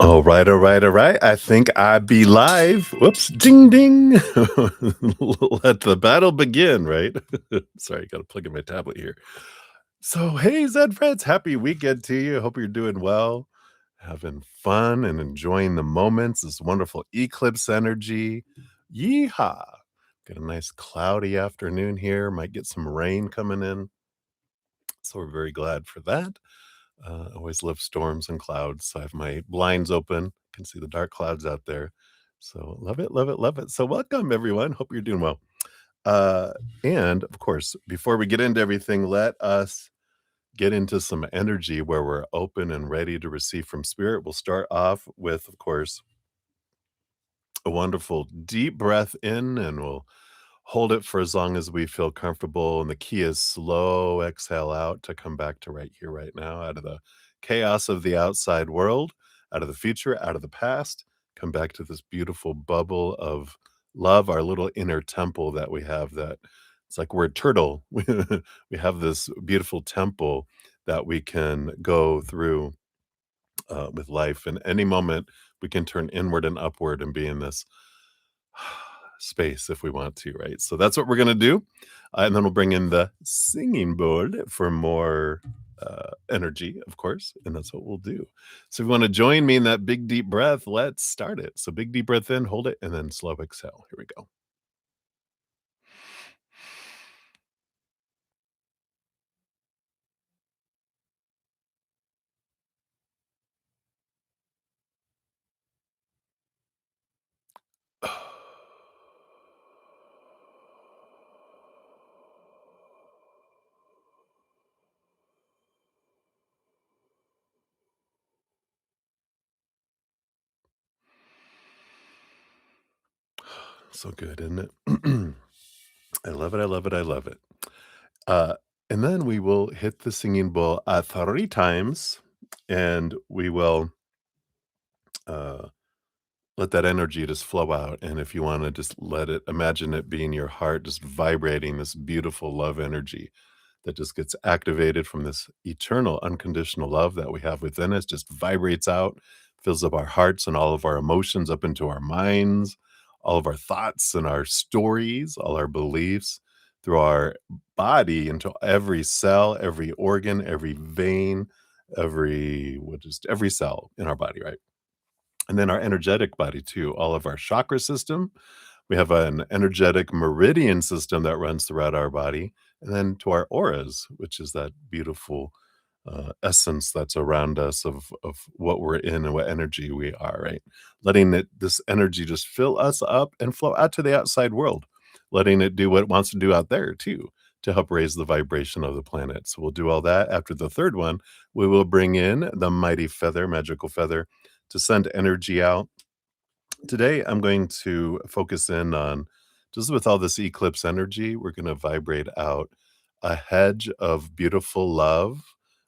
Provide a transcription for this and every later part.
All right, all right, all right. I think I be live. Whoops, ding ding. Let the battle begin, right? Sorry, got to plug in my tablet here. So, hey, Zed friends, happy weekend to you. Hope you're doing well, having fun and enjoying the moments, this wonderful eclipse energy. Yeehaw. Got a nice cloudy afternoon here. Might get some rain coming in. So, we're very glad for that. Always love storms and clouds. So I have my blinds open, can see the dark clouds out there. So love it, love it, love it. So welcome everyone. Hope you're doing well. Uh, and of course, before we get into everything, let us get into some energy where we're open and ready to receive from spirit. We'll start off with, of course, a wonderful deep breath in, and we'll hold it for as long as we feel comfortable. And the key is slow exhale out to come back to right here, right now, out of the chaos of the outside world, out of the future, out of the past. Come back to this beautiful bubble of love, our little inner temple that we have. That it's like we're a turtle. We have this beautiful temple that we can go through with life. And any moment we can turn inward and upward and be in this space if we want to, right? So that's what we're going to do. And then we'll bring in the singing board for more energy, of course. And that's what we'll do. So if you want to join me in that big deep breath, let's start it. So big deep breath in, hold it, and then slow exhale. Here we go. So good, isn't it? I love it. I love it. I love it. Uh, and then we will hit the singing bowl 3 times, and we will uh, let that energy just flow out. And if you want to just let it, imagine it being your heart, just vibrating this beautiful love energy that just gets activated from this eternal, unconditional love that we have within us, just vibrates out, fills up our hearts and all of our emotions up into our minds, all of our thoughts and our stories, all our beliefs through our body into every cell, every organ, every vein, every cell in our body, right? And then our energetic body too, all of our chakra system. We have an energetic meridian system that runs throughout our body, and then to our auras, which is that beautiful essence that's around us of what we're in and what energy we are, right? Letting this energy just fill us up and flow out to the outside world, letting it do what it wants to do out there too, to help raise the vibration of the planet. So we'll do all that. After the third one, we will bring in the mighty feather, magical feather, to send energy out. Today, I'm going to focus in on just with all this eclipse energy, we're going to vibrate out a hedge of beautiful love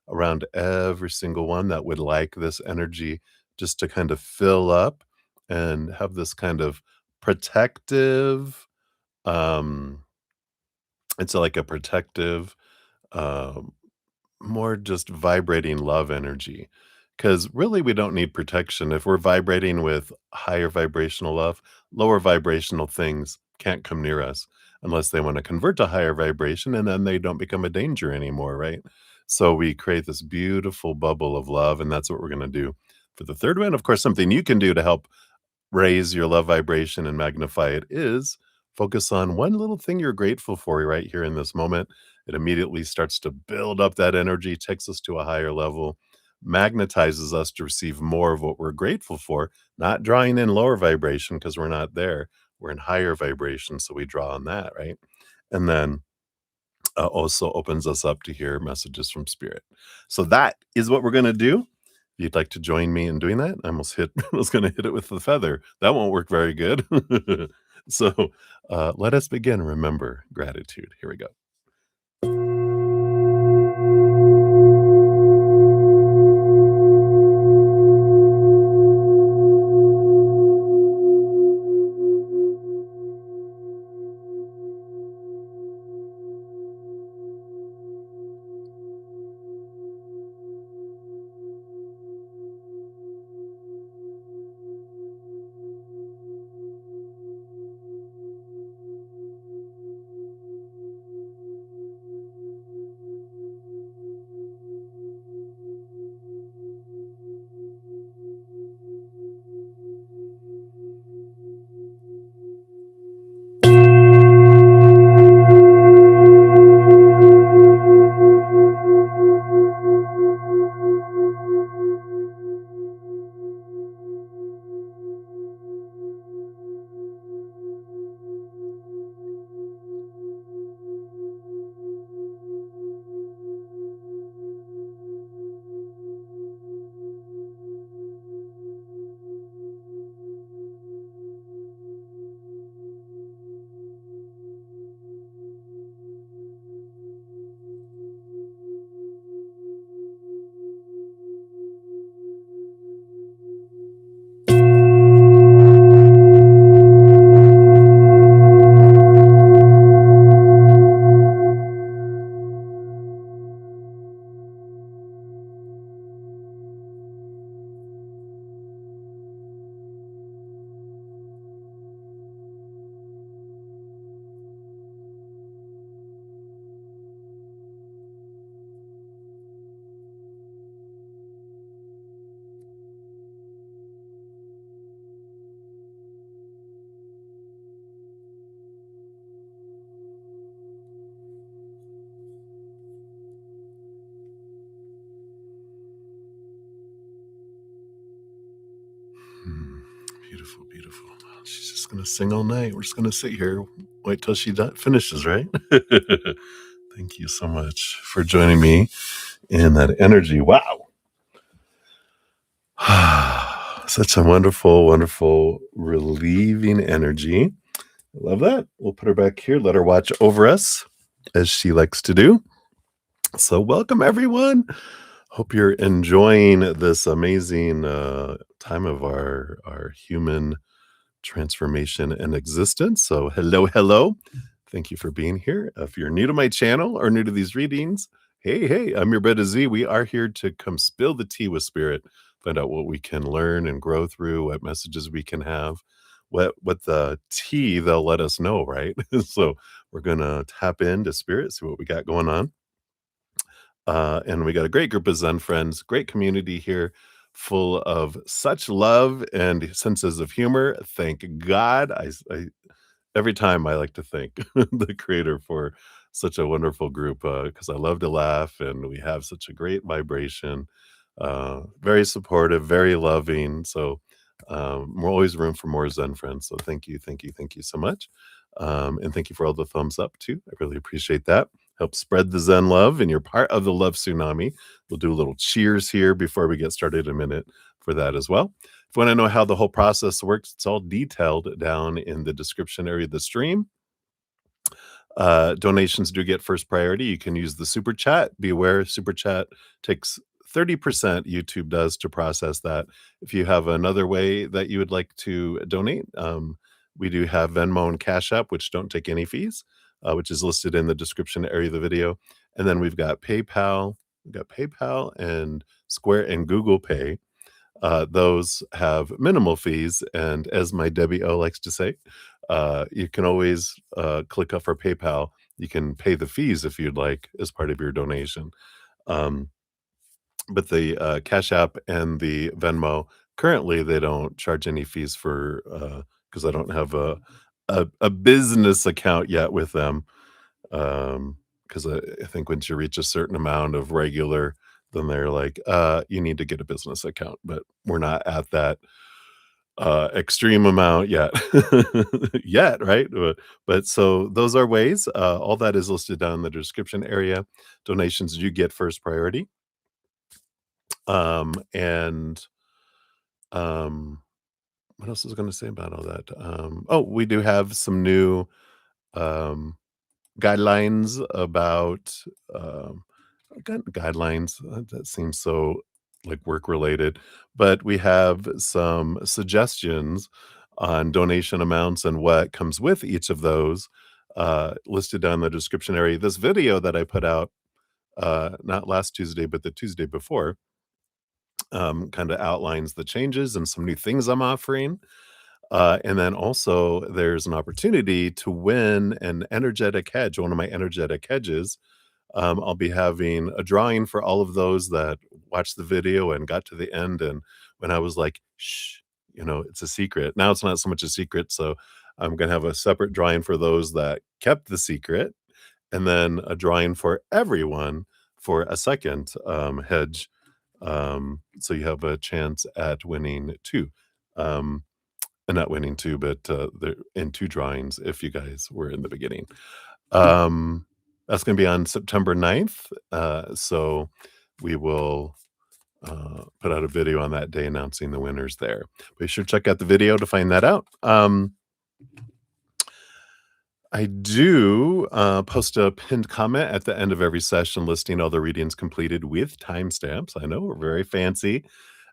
around every single one that would like this energy just to kind of fill up and have this kind of protective, um, it's like a protective, um, more just vibrating love energy, because really, we don't need protection. If we're vibrating with higher vibrational love, lower vibrational things can't come near us unless they wanna convert to higher vibration, and then they don't become a danger anymore, right? So we create this beautiful bubble of love, and that's what we're gonna do for the 3rd one. Of course, something you can do to help raise your love vibration and magnify it is focus on one little thing you're grateful for right here in this moment. It immediately starts to build up that energy, takes us to a higher level, magnetizes us to receive more of what we're grateful for, not drawing in lower vibration because we're not there. We're in higher vibration, so we draw on that, right? And then also opens us up to hear messages from spirit. So that is what we're going to do. If you'd like to join me in doing that, I almost hit, I was going to hit it with the feather. That won't work very good. So let us begin. Remember gratitude. Here we go. Beautiful, beautiful. She's just gonna sing all night. We're just gonna sit here, wait till she finishes, right? Thank you so much for joining me in that energy. Wow. Such a wonderful, wonderful, relieving energy. I love that. We'll put her back here, let her watch over us as she likes to do. So, welcome everyone. Hope you're enjoying this amazing time of our human transformation and existence. So, hello, hello. Thank you for being here. If you're new to my channel or new to these readings, hey, hey, I'm your Beta Z. We are here to come spill the tea with spirit, find out what we can learn and grow through, what messages we can have, what the tea they'll let us know, right? So we're gonna tap into spirit, see what we got going on. And we got a great group of Zen friends, great community here, full of such love and senses of humor. Thank God. Every time I like to thank the creator for such a wonderful group because I love to laugh and we have such a great vibration. Very supportive, very loving. So we're always room for more Zen friends. So thank you, thank you, thank you so much. And thank you for all the thumbs up too. I really appreciate that. Help spread the Zen love, and you're part of the love tsunami. We'll do a little cheers here before we get started in a minute for that as well. If you want to know how the whole process works, it's all detailed down in the description area of the stream. Donations do get first priority. You can use the super chat. Be aware, super chat takes 30%, YouTube does, to process that. If you have another way that you would like to donate, we do have Venmo and Cash App, which don't take any fees, which is listed in the description area of the video. And then we've got PayPal. We've got PayPal and Square and Google Pay. Those have minimal fees, and as my Debbie O likes to say, you can always click up for PayPal. You can pay the fees if you'd like as part of your donation. Um, but the Cash App and the Venmo, currently they don't charge any fees for because I don't have a business account yet with them. Because I think once you reach a certain amount of regular, then they're like, you need to get a business account. But we're not at that extreme amount yet. Yet, right? But so those are ways. All that is listed down in the description area. Donations do get first priority. And what else was I going to say about all that? Oh, we do have some new um guidelines about guidelines that seems so like work related, but we have some suggestions on donation amounts and what comes with each of those listed down in the description area. This video that I put out not last Tuesday but the Tuesday before kind of outlines the changes and some new things I'm offering. And then also, there's an opportunity to win an energetic hedge, one of my energetic hedges. I'll be having a drawing for all of those that watched the video and got to the end. And when I was like, shh, it's a secret. Now it's not so much a secret. So I'm going to have a separate drawing for those that kept the secret, and then a drawing for everyone for a second hedge. So you have a chance at winning two. And not winning two, but they're in two drawings if you guys were in the beginning. That's going to be on September 9th. So we will put out a video on that day announcing the winners there. Be sure to check out the video to find that out. I do post a pinned comment at the end of every session listing all the readings completed with timestamps. I know we're very fancy.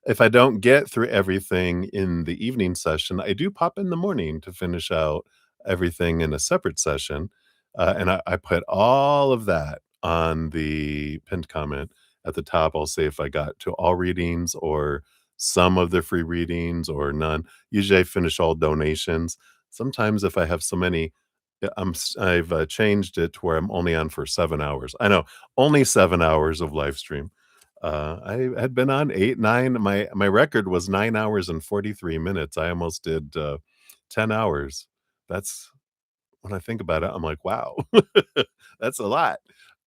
If I don't get through everything in the evening session, I do pop in the morning to finish out everything in a separate session. And I put all of that on the pinned comment at the top. I'll say if I got to all readings or some of the free readings or none. Usually I finish all donations. Sometimes if I have so many, yeah, I've changed it to where I'm only on for 7 hours. I know, only 7 hours of live stream. I had been on 8, 9. My record was 9 hours and 43 minutes. I almost did 10 hours. That's when I think about it, I'm like, wow, that's a lot.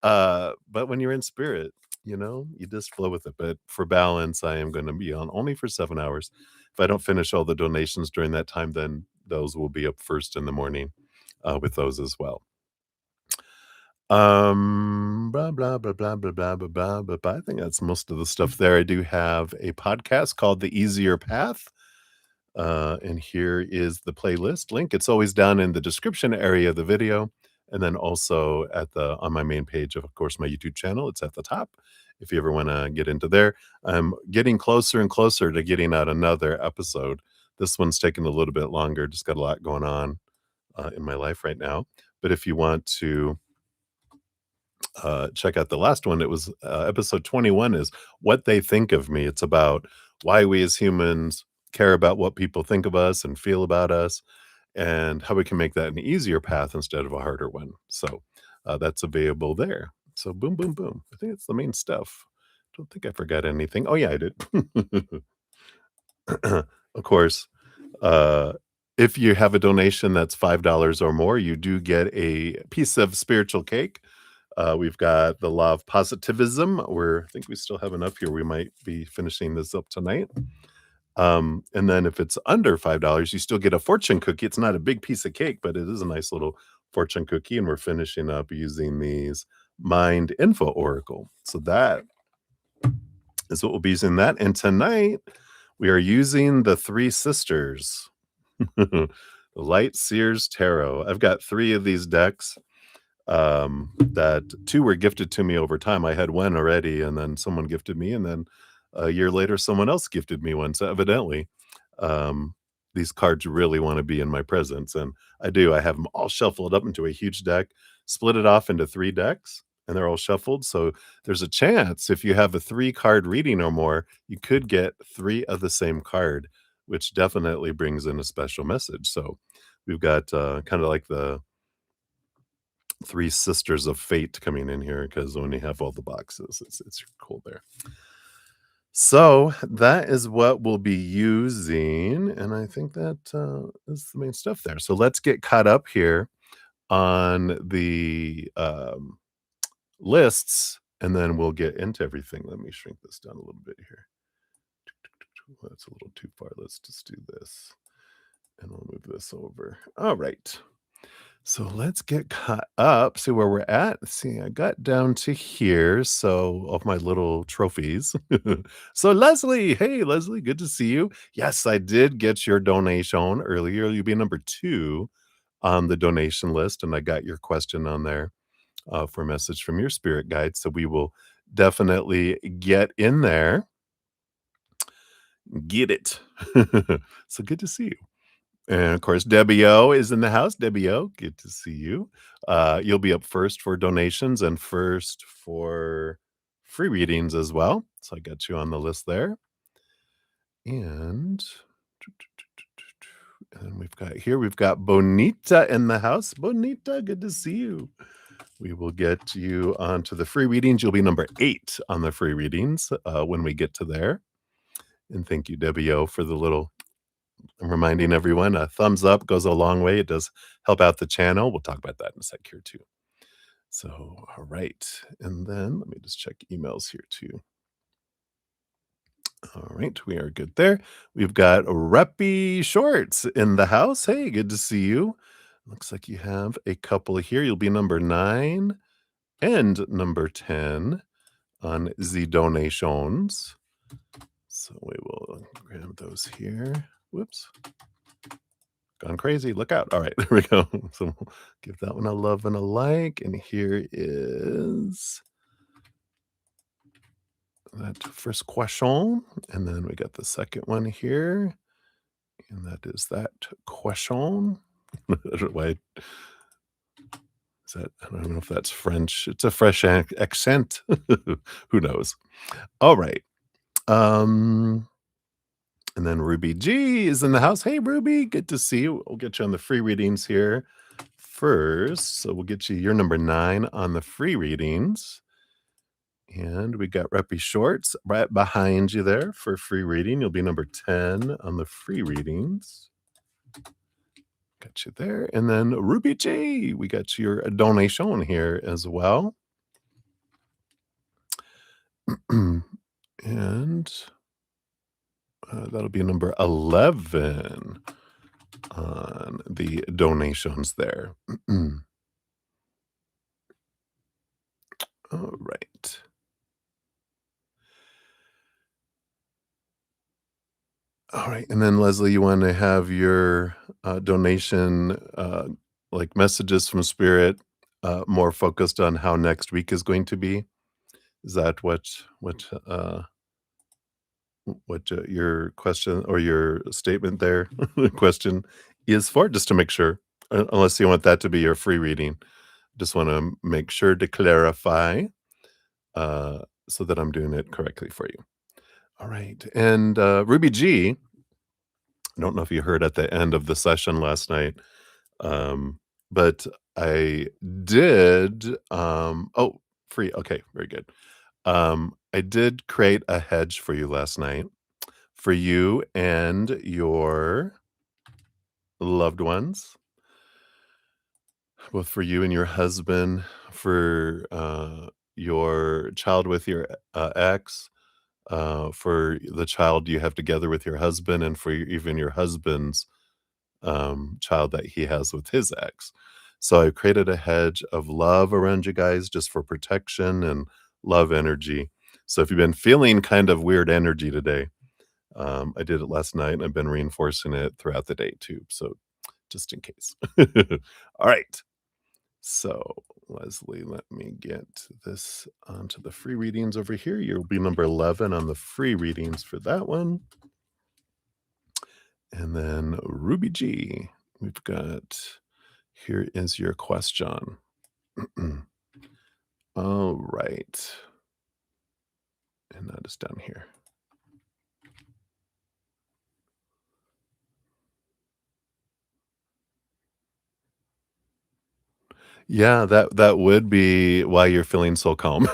But when you're in spirit, you just flow with it. But for balance, I am going to be on only for 7 hours. If If I don't finish all the donations during that time, then those will be up first in the morning, with those as well. Blah, blah, blah, blah, blah, blah, blah, blah, blah, blah. I think that's most of the stuff there. I do have a podcast called The Easier Path. And here is the playlist link. It's always down in the description area of the video. And then also at the on my main page of course, my YouTube channel. It's at the top. If you ever want to get into there. I'm getting closer and closer to getting out another episode. This one's taking a little bit longer. Just got a lot going on in my life right now. But if you want to check out the last one, it was episode 21 is What They Think of Me. It's about why we as humans care about what people think of us and feel about us, and how we can make that an easier path instead of a harder one. So that's available there. So boom, boom, boom. I think it's the main stuff. Don't think I forgot anything. Oh yeah, I did. Of course, uh, if you have a donation that's $5 or more, you do get a piece of spiritual cake. We've got the law of positivism, where I think we still have enough here. We might be finishing this up tonight. And then if it's under $5, you still get a fortune cookie. It's not a big piece of cake, but it is a nice little fortune cookie. And we're finishing up using these Mind Info Oracle. So that is what we'll be using that. And tonight we are using the Three Sisters, the Light Seers Tarot. I've got 3 of these decks. That 2 were gifted to me over time. I had one already, and then someone gifted me, and then a year later, someone else gifted me one. So evidently, um, these cards really want to be in my presence, and I do. I have them all shuffled up into a huge deck, split it off into 3 decks, and they're all shuffled. So there's a chance if you have a 3-card reading or more, you could get 3 of the same card, which definitely brings in a special message. So we've got kind of like the 3 sisters of fate coming in here because when you have all the boxes, it's cool there. So that is what we'll be using, and I think that is the main stuff there. So let's get caught up here on the lists, and then we'll get into everything. Let me shrink this down a little bit here. That's a little too far. Let's just do this, and we'll move this over. All right. So let's get caught up, see where we're at. Let's see, I got down to here. So, of my little trophies. So, Leslie, hey, Leslie, good to see you. Yes, I did get your donation earlier. You'll be number 2 on the donation list, and I got your question on there for a message from your spirit guide. So, we will definitely get in there. Get it. So, good to see you. And of course, Debbie O is in the house. Debbie O, good to see you. You'll be up first for donations and first for free readings as well. So I got you on the list there. And we've got Bonita in the house. Bonita, good to see you. We will get you onto the free readings. You'll be number 8 on the free readings when we get to there. And thank you, Debbie O, for the little I'm reminding everyone a thumbs up goes a long way. It does help out the channel. We'll talk about that in a sec here too. So, all right. And then let me just check emails here too. All right, we are good there. We've got Reppy Shorts in the house. Hey, good to see you. Looks like you have a couple here. You'll be number 9 and number 10 on the donations. So we will grab those here. Whoops. Gone crazy. Look out. All right, there we go. So we'll give that one a love and a like. And here is that first question. And then we got the second one here. And that is that question. I don't know why. I don't know if that's French. It's a French accent. Who knows? All right. And then Ruby G is in the house. Hey, Ruby, good to see you. We'll get you on the free readings here first. So we'll get you your number 9 on the free readings. And we got Reppy Shorts right behind you there for free reading. You'll be number 10 on the free readings. Got you there. And then Ruby G, we got your donation here as well. And That'll be number 11 on the donations there. All right. All right. And then, Leslie, you want to have your donation, like messages from Spirit, more focused on how next week is going to be? Is that what your question or your statement there question is for? Just to make sure, unless you want that to be your free reading. Just want to make sure to clarify so that I'm doing it correctly for you. All right. And Ruby G, I don't know if you heard at the end of the session last night, um, but I did. Oh, free. Okay, very good. I did create a hedge for you last night for you and your loved ones, both for you and your husband, for your child with your ex, for the child you have together with your husband, and for even your husband's child that he has with his ex. So I created a hedge of love around you guys just for protection and love energy. So if you've been feeling kind of weird energy today, I did it last night and I've been reinforcing it throughout the day too. So just in case. All right. So, Leslie, let me get this onto the free readings over here. You'll be number 11 on the free readings for that one. And then Ruby G, we've got here is your question. All right. And that is down here. Yeah, that would be why you're feeling so calm.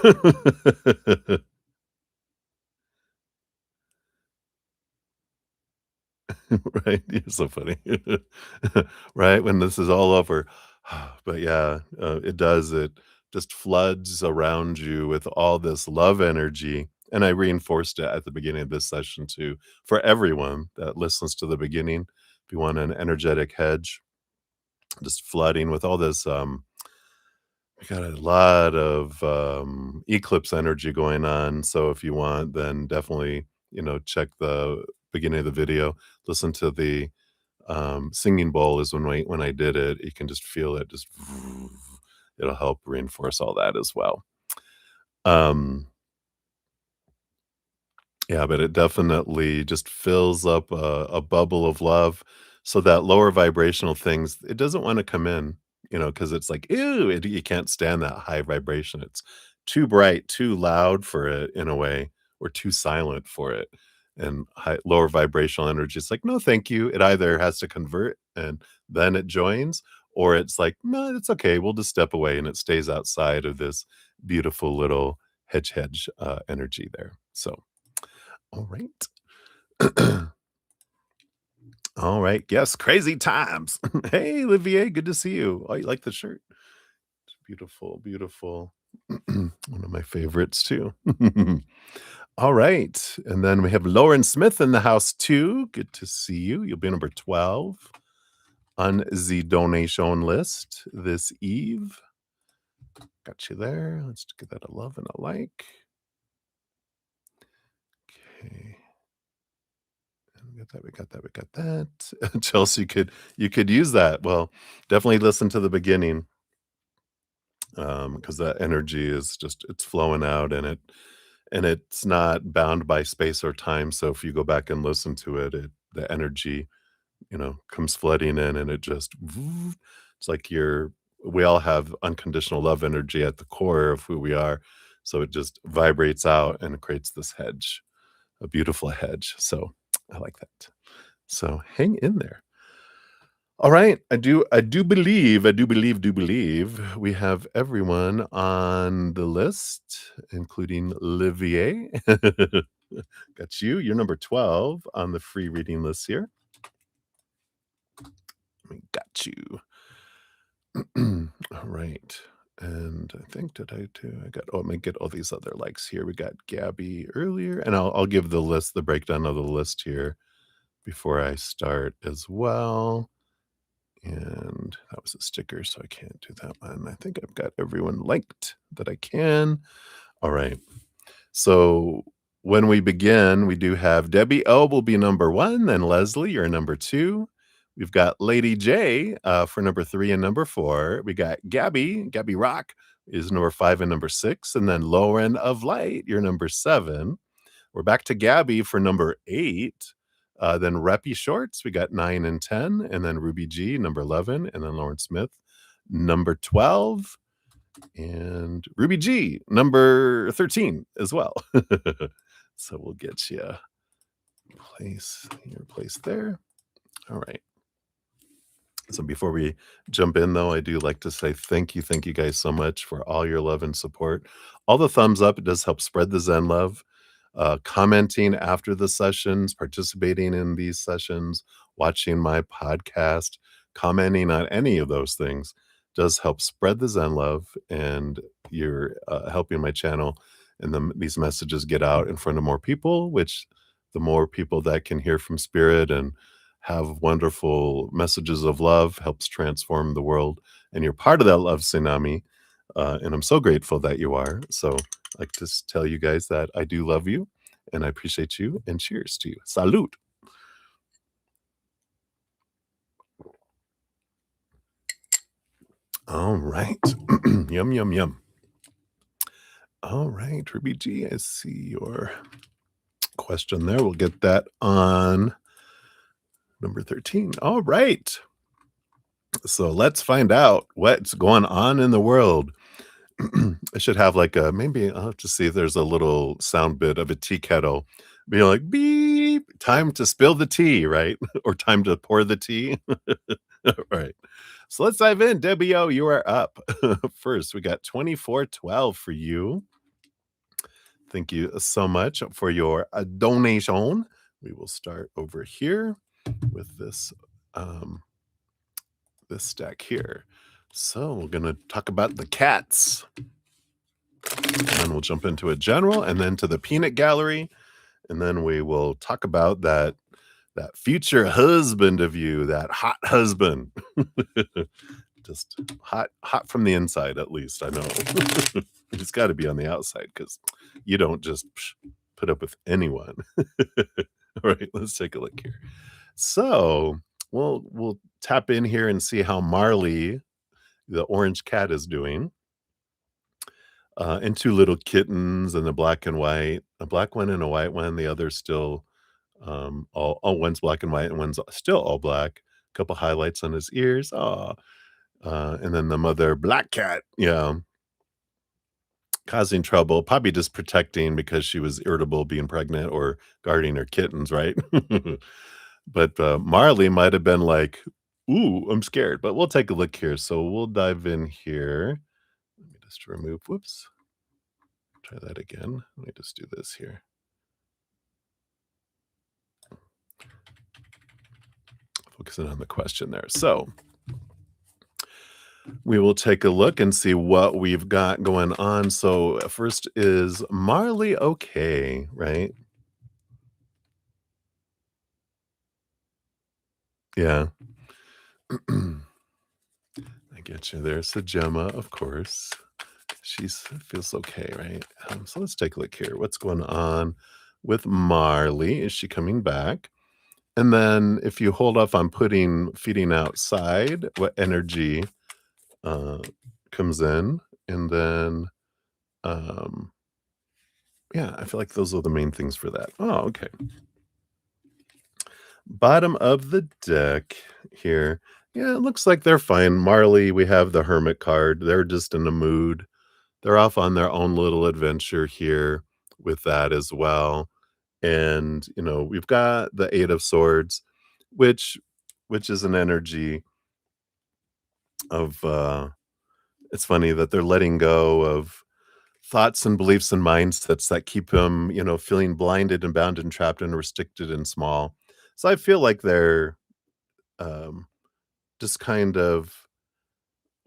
Right? You're so funny. Right? When this is all over. But yeah, it does. It just floods around you with all this love energy. And I reinforced it at the beginning of this session too, for everyone that listens to the beginning. If you want an energetic hedge, just flooding with all this we got a lot of eclipse energy going on. So if you want, then definitely, check the beginning of the video. Listen to the singing bowl is when I did it. You can just feel it. Just it'll help reinforce all that as well. Um, yeah, but it definitely just fills up a bubble of love so that lower vibrational things, it doesn't want to come in, because it's like, ew, you can't stand that high vibration. It's too bright, too loud for it in a way, or too silent for it. And lower vibrational energy, it's like, no, thank you. It either has to convert and then it joins, or it's like, no, it's okay. We'll just step away and it stays outside of this beautiful little hedge energy there. So, all right. All right. Yes, crazy times. Hey, Olivier, good to see you. Oh, you like the shirt? It's beautiful, beautiful. One of my favorites too. All right. And then we have Lauren Smith in the house too. Good to see you. You'll be number 12 on the donation list this eve. Got you there. Let's give that a love and a like. Okay. We got that, we got that, we got that. Chelsea, you could use that. Well, definitely listen to the beginning, because that energy is just it's flowing out and it's not bound by space or time. So if you go back and listen to it, the energy, comes flooding in and it just it's like we all have unconditional love energy at the core of who we are. So it just vibrates out and it creates this hedge, a beautiful hedge. So I like that. So hang in there. All right. I do believe we have everyone on the list, including Olivier. Got you. You're number 12 on the free reading list here. We got you. All right. And I think did I do I got oh, let me get all these other likes here. We got Gabby earlier, and I'll give the breakdown of the list here before I start as well. And that was a sticker, so I can't do that one. I think I've got everyone liked that I can. All right. So when we begin, we do have Debbie O will be number 1, then Leslie, you're number 2. We've got Lady J, for number 3 and number 4. We got Gabby Rock is number 5 and number 6, and then Lauren of Light, you're number 7. We're back to Gabby for number 8. Then Reppy Shorts, we got 9 and 10, and then Ruby G, number 11, and then Lauren Smith, number 12. And Ruby G, number 13 as well. So we'll get you your place there. All right. So before we jump in, though, I do like to say thank you guys so much for all your love and support. All the thumbs up, it does help spread the Zen love. Commenting after the sessions, participating in these sessions, watching my podcast, commenting on any of those things does help spread the Zen love, and you're helping my channel and these messages get out in front of more people, which the more people that can hear from spirit and have wonderful messages of love helps transform the world. And you're part of that love tsunami. And I'm so grateful that you are. So I'd like to tell you guys that I do love you and I appreciate you, and cheers to you. Salute. All right. Yum, yum, yum. All right, Ruby G, I see your question there. We'll get that on number 13. All right. So let's find out what's going on in the world. I should have like maybe I'll have to see if there's a little sound bit of a tea kettle being like beep, time to spill the tea, right? Or time to pour the tea. All right. So let's dive in. Debbie O, you are up. First, we got 2412 for you. Thank you so much for your donation. We will start over here with this stack here. So we're going to talk about the cats. And we'll jump into a general and then to the peanut gallery. And then we will talk about that future husband of you, that hot husband. Just hot from the inside, at least, I know. It's got to be on the outside because you don't just put up with anyone. All right, let's take a look here. So we'll tap in here and see how Marley, the orange cat, is doing. And 2 little kittens and a black and white, a black one and a white one. The other's still all one's black and white and one's still all black. A couple highlights on his ears. Aw. And then the mother black cat, yeah, causing trouble, probably just protecting because she was irritable being pregnant or guarding her kittens, right? But Marley might have been like, ooh, I'm scared. But we'll take a look here. So we'll dive in here. Let me just remove, whoops. Try that again. Let me just do this here. Focusing on the question there. So we will take a look and see what we've got going on. So first, is Marley okay, right? Yeah. I get you. There's the Gemma, of course. She's feels okay, right? So let's take a look here. What's going on with Marley? Is she coming back? And then if you hold off on feeding outside, what energy uh, comes in? And then, yeah, I feel like those are the main things for that. Oh, okay. Bottom of the deck here. Yeah, it looks like they're fine. Marley, we have the Hermit card. They're just in a mood. They're off on their own little adventure here with that as well. And, we've got the 8 of Swords, which is an energy of, it's funny that they're letting go of thoughts and beliefs and mindsets that keep them, feeling blinded and bound and trapped and restricted and small. So I feel like they're, um, just kind of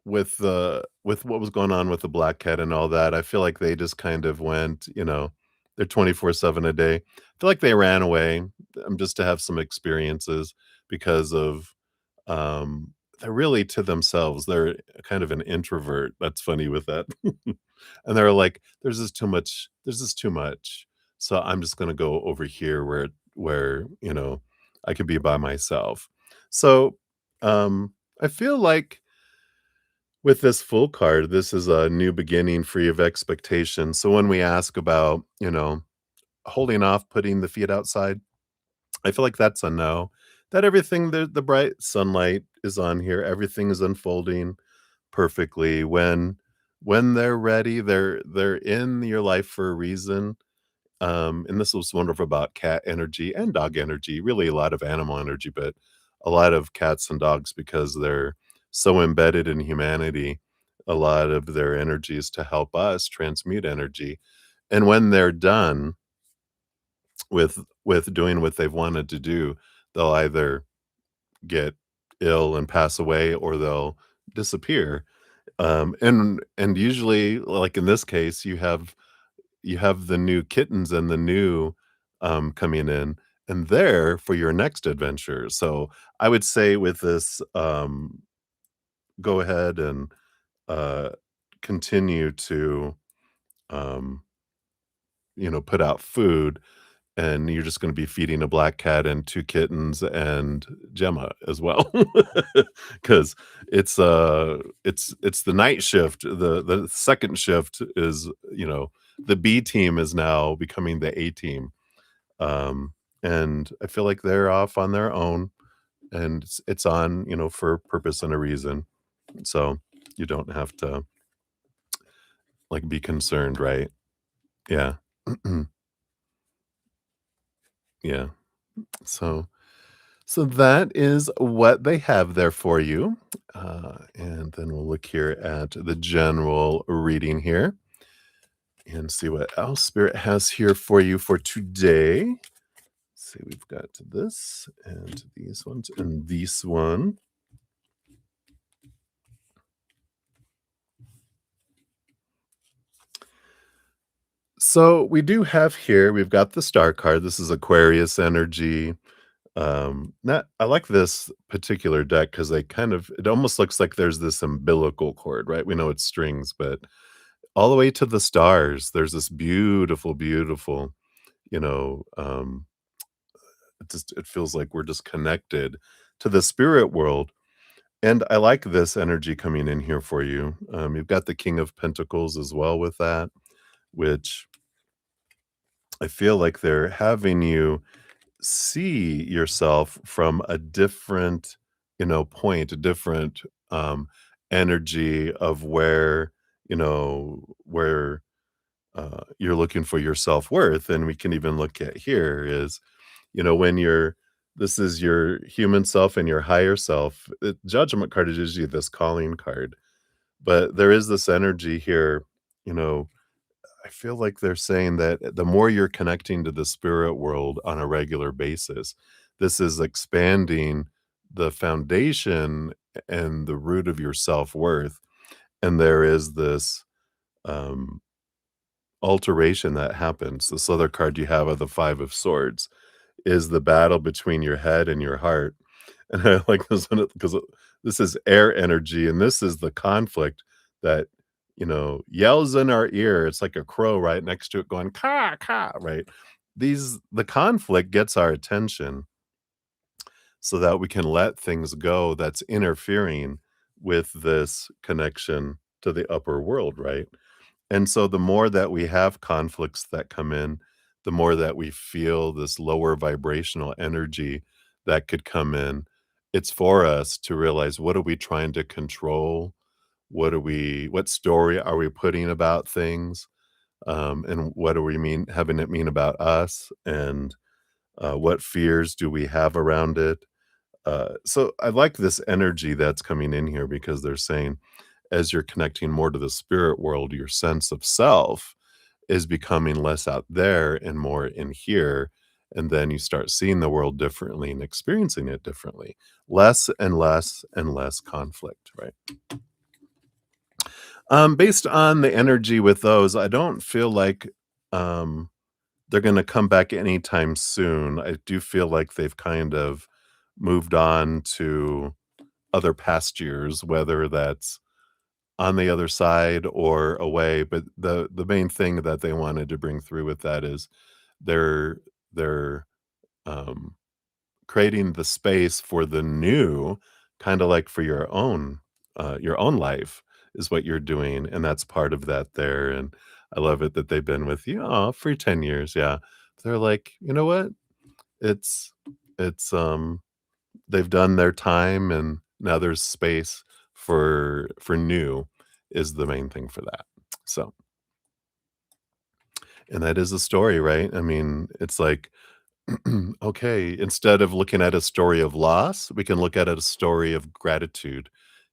with what was going on with the black cat and all that, I feel like they just kind of went, they're 24/7 a day. I feel like they ran away, just to have some experiences because of, they're really to themselves. They're kind of an introvert. That's funny with that. And they're like, there's just too much. So I'm just gonna go over here where I can be by myself. So, I feel like with this full card, this is a new beginning free of expectation. So when we ask about, holding off putting the feet outside, I feel like that's a no. That everything, the bright sunlight is on here, everything is unfolding perfectly. When they're ready, they're in your life for a reason. And this was wonderful about cat energy and dog energy, really a lot of animal energy, but a lot of cats and dogs because they're so embedded in humanity. A lot of their energy is to help us transmute energy. And when they're done with doing what they've wanted to do, they'll either get ill and pass away or they'll disappear. And usually, like in this case, you have the new kittens and the new, coming in, and there for your next adventure. So, I would say with this, go ahead and, uh, continue to, um, put out food, and you're just gonna be feeding a black cat and 2 kittens and Gemma as well, because it's the night shift. The second shift is, the B team is now becoming the A team. Um, and I feel like they're off on their own, and it's on, for a purpose and a reason. So you don't have to like be concerned, right? Yeah. Yeah. So so that is what they have there for you. And then we'll look here at the general reading here and see what else Spirit has here for you for today. See, we've got this and these ones and this one. So we do have here, we've got the star card. This is Aquarius energy. Not I like this particular deck because they kind of it almost looks like there's this umbilical cord, right? We know it's strings, but all the way to the stars, there's this beautiful, beautiful, you know, um, it feels like we're just connected to the spirit world. And I like this energy coming in here for you. You've got the King of Pentacles as well with that, which I feel like they're having you see yourself from a different, point, a different, energy of where you're looking for your self-worth. And we can even look at here is, when you're this is your human self and your higher self. Judgment card is usually this calling card, but there is this energy here, you know, I feel like they're saying that the more you're connecting to the spirit world on a regular basis, this is expanding the foundation and the root of your self-worth. And there is this um, alteration that happens. This other card you have of the Five of Swords is the battle between your head and your heart. And I like this one because this is air energy, and this is the conflict that, yells in our ear. It's like a crow right next to it going, "Caw, caw," right? The conflict gets our attention so that we can let things go that's interfering with this connection to the upper world, right? And so the more that we have conflicts that come in, the more that we feel this lower vibrational energy that could come in. It's for us to realize, what are we trying to control? What story are we putting about things? And what do we mean having it mean about us? And what fears do we have around it? So I like this energy that's coming in here because they're saying, as you're connecting more to the spirit world, your sense of self is becoming less out there and more in here. And then you start seeing the world differently and experiencing it differently. Less and less and less conflict, right? Based on the energy with those, I don't feel like, um, they're gonna come back anytime soon. I do feel like they've kind of moved on to other pastures, whether that's on the other side or away, but the main thing that they wanted to bring through with that is they're they're, um, creating the space for the new, kinda like for your own life is what you're doing, and that's part of that there, and I love it that they've been with you, aw, for 10 years, yeah. They're like, "You know what? It's it's they've done their time, and now there's space for new," is the main thing for that. So and that is a story, right? I mean, it's like, okay, instead of looking at a story of loss, we can look at it a story of gratitude.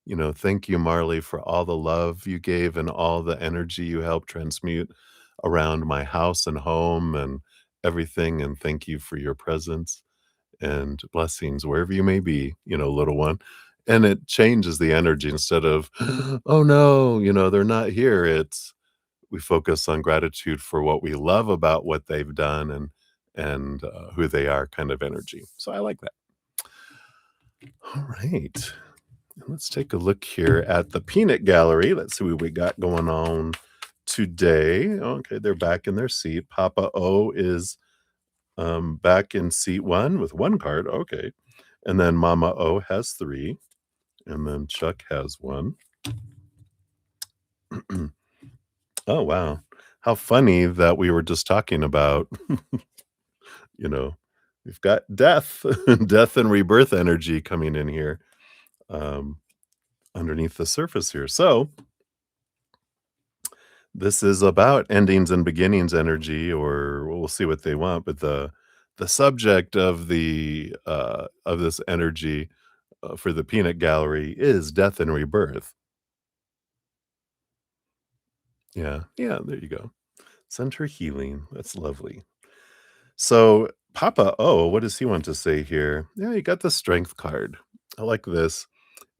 You know, thank you, Marley, for all the love you gave and all the energy you helped transmute around my house and home and everything. And thank you for your presence and blessings wherever you may be, little one. And it changes the energy instead of, oh no, they're not here. It's we focus on gratitude for what we love about what they've done and who they are kind of energy. So I like that. All right. Let's take a look here at the peanut gallery. Let's see what we got going on today. Okay, they're back in their seat. Papa O is back in seat one with one card. Okay. And then Mama O has three. And then Chuck has one. Oh, wow. How funny that we were just talking about you know, we've got death, death and rebirth energy coming in here, um, underneath the surface here. So this is about endings and beginnings energy, or we'll see what they want. But the subject of this energy for the peanut gallery is death and rebirth. Yeah, yeah. There you go. Center healing. That's lovely. So Papa O, what does he want to say here? Yeah, you got the strength card. I like this.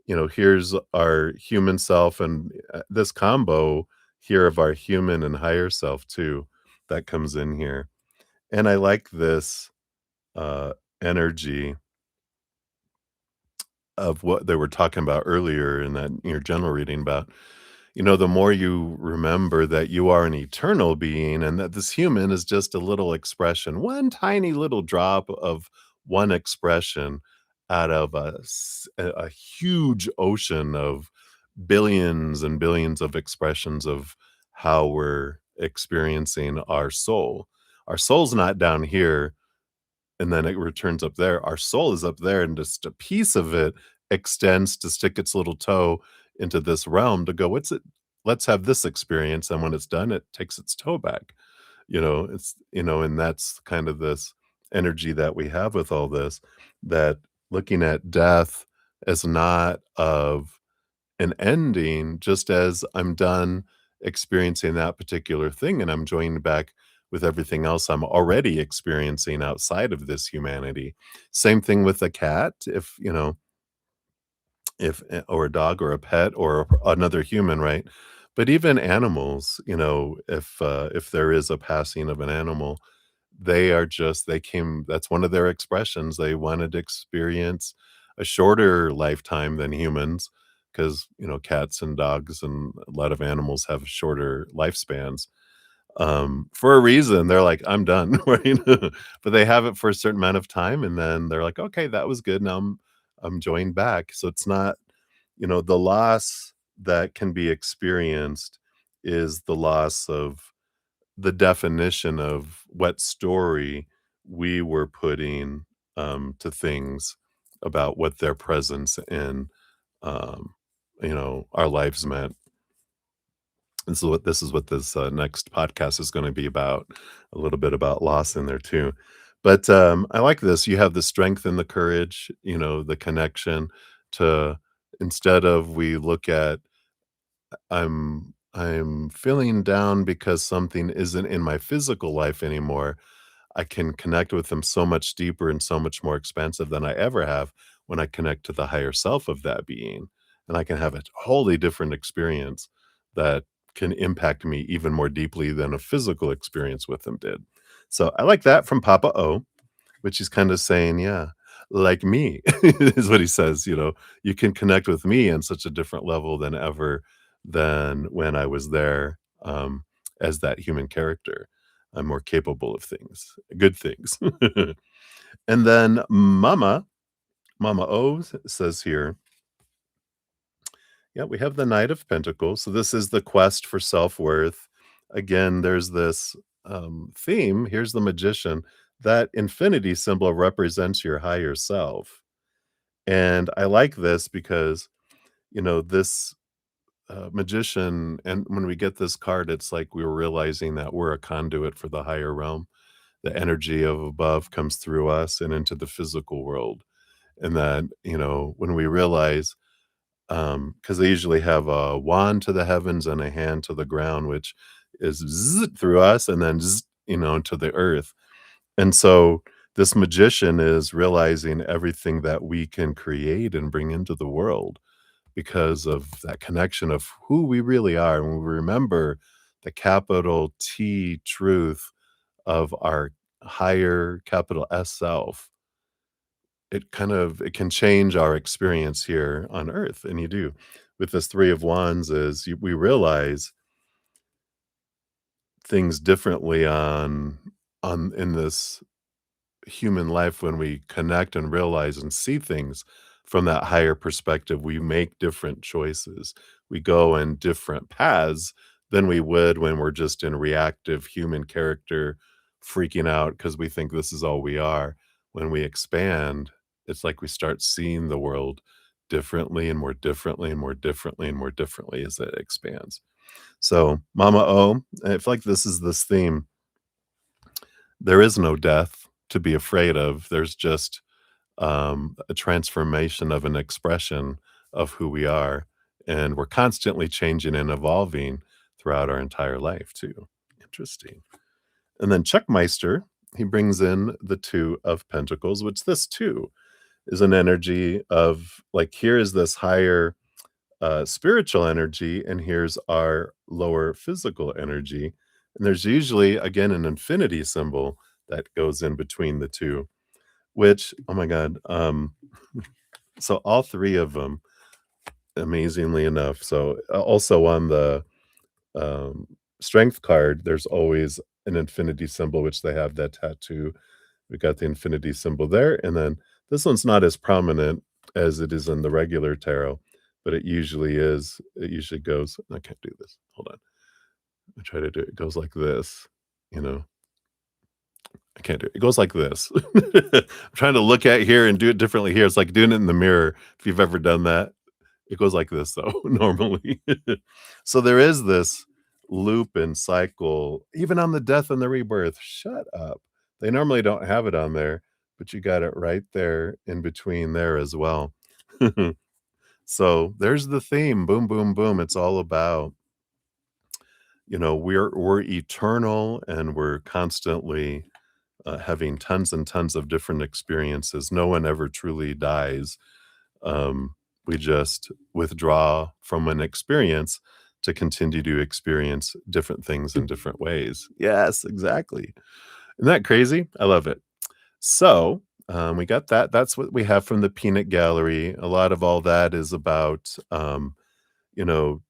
Here's our human self and this combo here of our human and higher self too that comes in here. And I like this uh energy of what they were talking about earlier in that your general reading about, the more you remember that you are an eternal being and that this human is just a little expression, one tiny little drop of one expression out of a huge ocean of billions and billions of expressions of how we're experiencing our soul. Our soul's not down here and then it returns up there. Our soul is up there, and just a piece of it extends to stick its little toe into this realm to go, "What's it? Let's have this experience." And when it's done, it takes its toe back. And that's kind of this energy that we have with all this, that looking at death as not of an ending, just as I'm done experiencing that particular thing and I'm joined back with everything else I'm already experiencing outside of this humanity. Same thing with a cat. If or a dog or a pet or another human, right? But even animals, if there is a passing of an animal, they came that's one of their expressions. They wanted to experience a shorter lifetime than humans because, cats and dogs and a lot of animals have shorter lifespans. For a reason, they're like, "I'm done," right? But they have it for a certain amount of time, and then they're like, "Okay, that was good. Now I'm joined back." So it's not, the loss that can be experienced is the loss of the definition of what story we were putting, to things about what their presence in, um, our lives meant. And so this is what this, next podcast is gonna be about, a little bit about loss in there too. But, I like this. You have the strength and the courage, the connection to instead of we look at, I'm feeling down because something isn't in my physical life anymore. I can connect with them so much deeper and so much more expansive than I ever have when I connect to the higher self of that being, and I can have a wholly different experience that can impact me even more deeply than a physical experience with them did. So I like that from Papa O, which he's kind of saying, yeah, like me is what he says, you can connect with me on such a different level than ever than when I was there as that human character. I'm more capable of things, good things. And then Mama O says here, yeah, we have the Knight of Pentacles. So this is the quest for self-worth. Again, there's this theme. Here's the Magician. That infinity symbol represents your higher self. And I like this because, this magician, and when we get this card, it's like we're realizing that we're a conduit for the higher realm. The energy of above comes through us and into the physical world. And that, when we realize, because they usually have a wand to the heavens and a hand to the ground, which is through us and then to the earth. And so this magician is realizing everything that we can create and bring into the world because of that connection of who we really are. And when we remember the capital T truth of our higher capital S self, it can change our experience here on earth. And you do with this three of wands is we realize things differently on in this human life. When we connect and realize and see things from that higher perspective, we make different choices. We go in different paths than we would when we're just in reactive human character, freaking out because we think this is all we are. When we expand, it's like we start seeing the world differently and more differently and more differently and more differently as it expands. So, Mama O, I feel like this theme. There is no death to be afraid of. There's just a transformation of an expression of who we are. And we're constantly changing and evolving throughout our entire life, too. Interesting. And then Chuckmeister, he brings in the Two of Pentacles, which this too is an energy of like, here is this higher spiritual energy, and here's our lower physical energy. And there's usually, again, an infinity symbol that goes in between the two, which, oh my God. So all three of them, amazingly enough. So also on the um, strength card, there's always an infinity symbol, which they have that tattoo. We got the infinity symbol there. And then this one's not as prominent as it is in the regular tarot, but it usually is. It usually goes, I can't do this. Hold on. I try to do it. It goes like this, you know. I can't do it. It goes like this. I'm trying to look at here and do it differently here. It's like doing it in the mirror. If you've ever done that, it goes like this though, normally. So there is this loop and cycle, even on the death and the rebirth. Shut up. They normally don't have it on there, but you got it right there in between there as well. So there's the theme. Boom, boom, boom. It's all about, we're eternal and we're constantly having tons and tons of different experiences. No one ever truly dies. We just withdraw from an experience to continue to experience different things in different ways. Yes, exactly. Isn't that crazy? I love it. So we got that. That's what we have from the Peanut Gallery. A lot of all that is about, you know,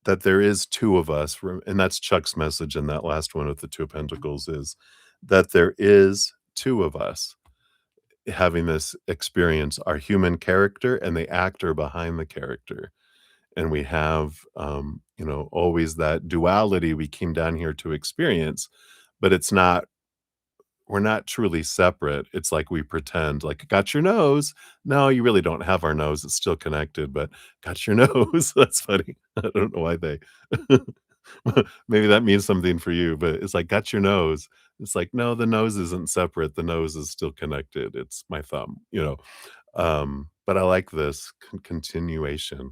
that there is two of us. And that's Chuck's message in that last one with the Two of Pentacles is that there is two of us having this experience, our human character and the actor behind the character. And we have, always that duality we came down here to experience, but we're not truly separate. It's like we pretend, like, got your nose. No, you really don't have our nose. It's still connected, but got your nose. That's funny. I don't know why they, maybe that means something for you, but it's like, got your nose. It's like, no, the nose isn't separate. The nose is still connected. It's my thumb. But I like this continuation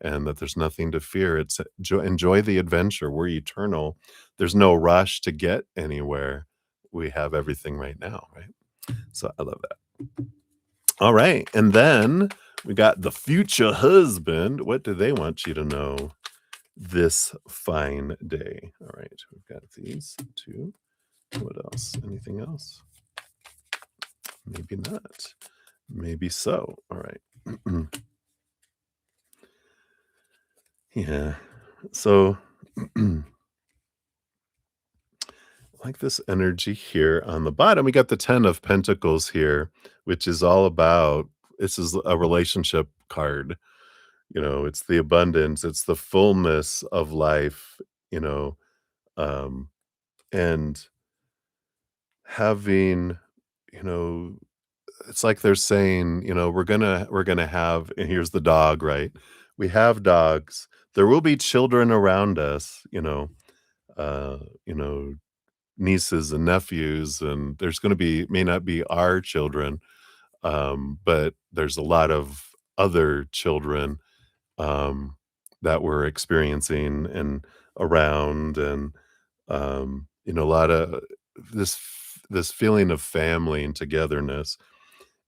and that there's nothing to fear. It's enjoy the adventure. We're eternal. There's no rush to get anywhere. We have everything right now, right? So I love that. All right. And then we got the future husband. What do they want you to know? this fine day. All right, we've got these two. What else? Anything else? Maybe not. Maybe so. All right. Yeah. So, like this energy here on the bottom, we got the 10 of Pentacles here, which is all about this is a relationship card. It's the abundance, it's the fullness of life, you know, um, and having, you know, it's like they're saying, we're gonna have, and here's the dog, right? We have dogs. There will be children around us, uh, you know, nieces and nephews, and there's gonna be may not be our children, but there's a lot of other children, um, that we're experiencing and around, and, a lot of this feeling of family and togetherness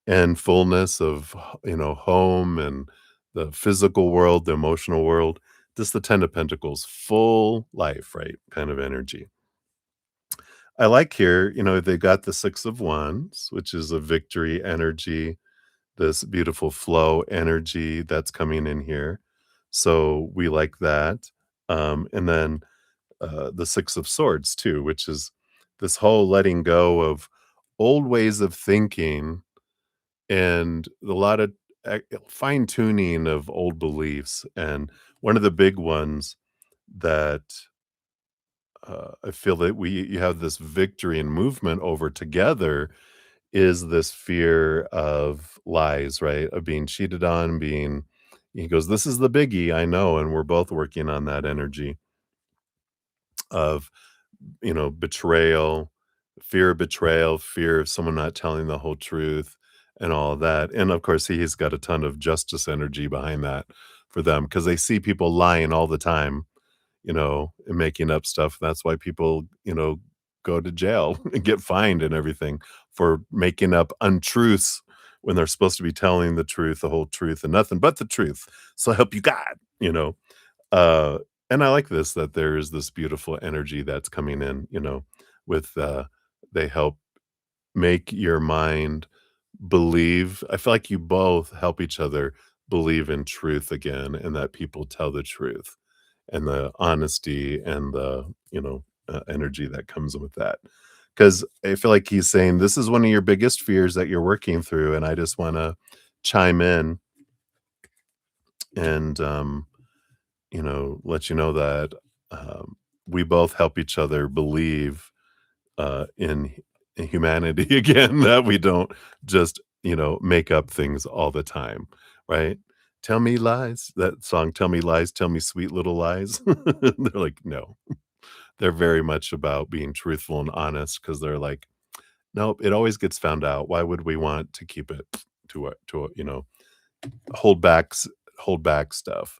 and fullness of home and the physical world, the emotional world, just the 10 of Pentacles, full life, right, kind of energy. I like here, they got the 6 of Wands, which is a victory energy, this beautiful flow energy that's coming in here. So we like that. And then the 6 of Swords too, which is this whole letting go of old ways of thinking and a lot of fine tuning of old beliefs. And one of the big ones that I feel that we you have this victory and movement over together is this fear of lies, right? Of being cheated on, he goes, "This is the biggie, I know," and we're both working on that energy of, betrayal, fear of someone not telling the whole truth and all of that. And of course, he's got a ton of justice energy behind that for them because they see people lying all the time, and making up stuff. That's why people, go to jail and get fined and everything for making up untruths when they're supposed to be telling the truth, the whole truth, and nothing but the truth. So help you God, uh, and I like this that there is this beautiful energy that's coming in, with they help make your mind believe. I feel like you both help each other believe in truth again and that people tell the truth and the honesty and the, energy that comes with that. Because I feel like he's saying, this is one of your biggest fears that you're working through. And I just want to chime in and, let you know that we both help each other believe in humanity again, that we don't just, make up things all the time, right? Tell me lies. That song, Tell Me Lies, Tell Me Sweet Little Lies. They're like, no, they're very much about being truthful and honest because they're like, nope, it always gets found out. Why would we want to keep it hold back, hold back stuff?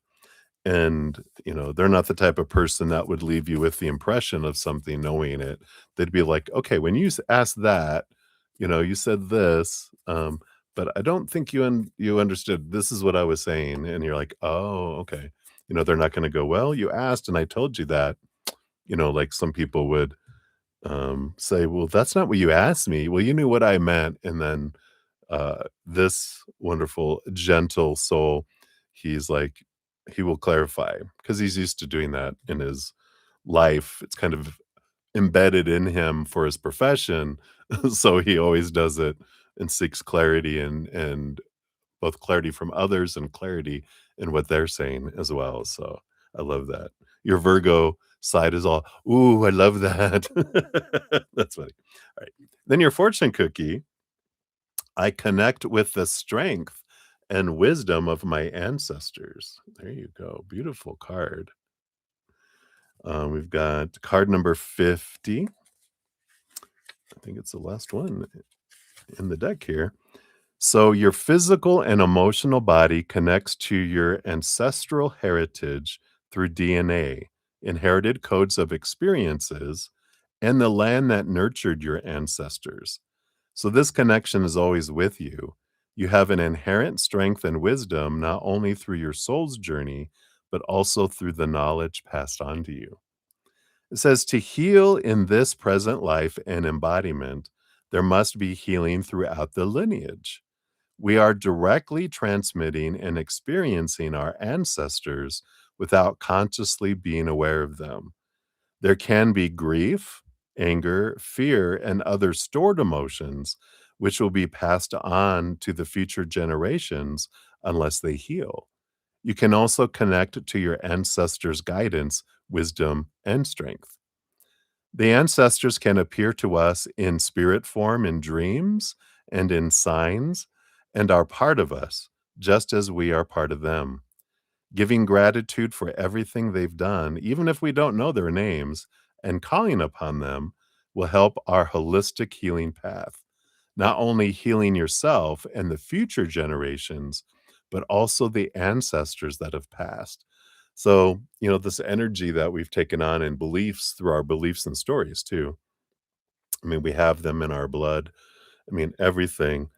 And, they're not the type of person that would leave you with the impression of something knowing it. They'd be like, "Okay, when you asked that, you said this, but I don't think you understood. This is what I was saying." And you're like, "Oh, okay." They're not gonna go, "Well, you asked and I told you that." Like some people would, say, "Well, that's not what you asked me." "Well, you knew what I meant." And then, this wonderful, gentle soul, he's like he will clarify because he's used to doing that in his life. It's kind of embedded in him for his profession, so he always does it and seeks clarity and both clarity from others and clarity in what they're saying as well, so I love that. Your Virgo side is all, "Ooh, I love that." That's funny. Alright. Then your fortune cookie, I connect with the strength and wisdom of my ancestors. There you go. Beautiful card. We've got card number 50. I think it's the last one in the deck here. So, your physical and emotional body connects to your ancestral heritage through DNA, inherited codes of experiences, and the land that nurtured your ancestors. So this connection is always with you. You have an inherent strength and wisdom, not only through your soul's journey, but also through the knowledge passed on to you. It says to heal in this present life and embodiment, there must be healing throughout the lineage. We are directly transmitting and experiencing our ancestors without consciously being aware of them. There can be grief, anger, fear, and other stored emotions which will be passed on to the future generations unless they heal. You can also connect to your ancestors' guidance, wisdom, and strength. The ancestors can appear to us in spirit form in dreams and in signs and are part of us, just as we are part of them. Giving gratitude for everything they've done, even if we don't know their names, and calling upon them will help our holistic healing path. Not only healing yourself and the future generations, but also the ancestors that have passed. So, this energy that we've taken on in beliefs through our beliefs and stories too. I mean, we have them in our blood. I mean, everything.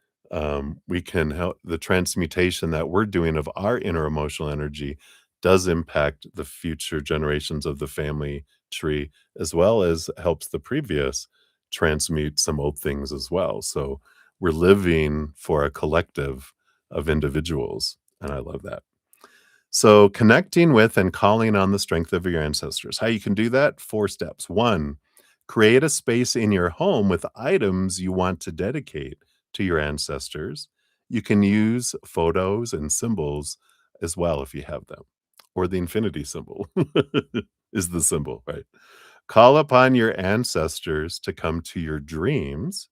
We can help the transmutation that we're doing of our inner emotional energy does impact the future generations of the family tree, as well as helps the previous transmute some old things as well. So we're living for a collective of individuals. And I love that. So, connecting with and calling on the strength of your ancestors. How you can do that? 4 steps. 1, create a space in your home with items you want to dedicate to your ancestors. You can use photos and symbols as well if you have them, or the infinity symbol is the symbol, right? Call upon your ancestors to come to your dreams.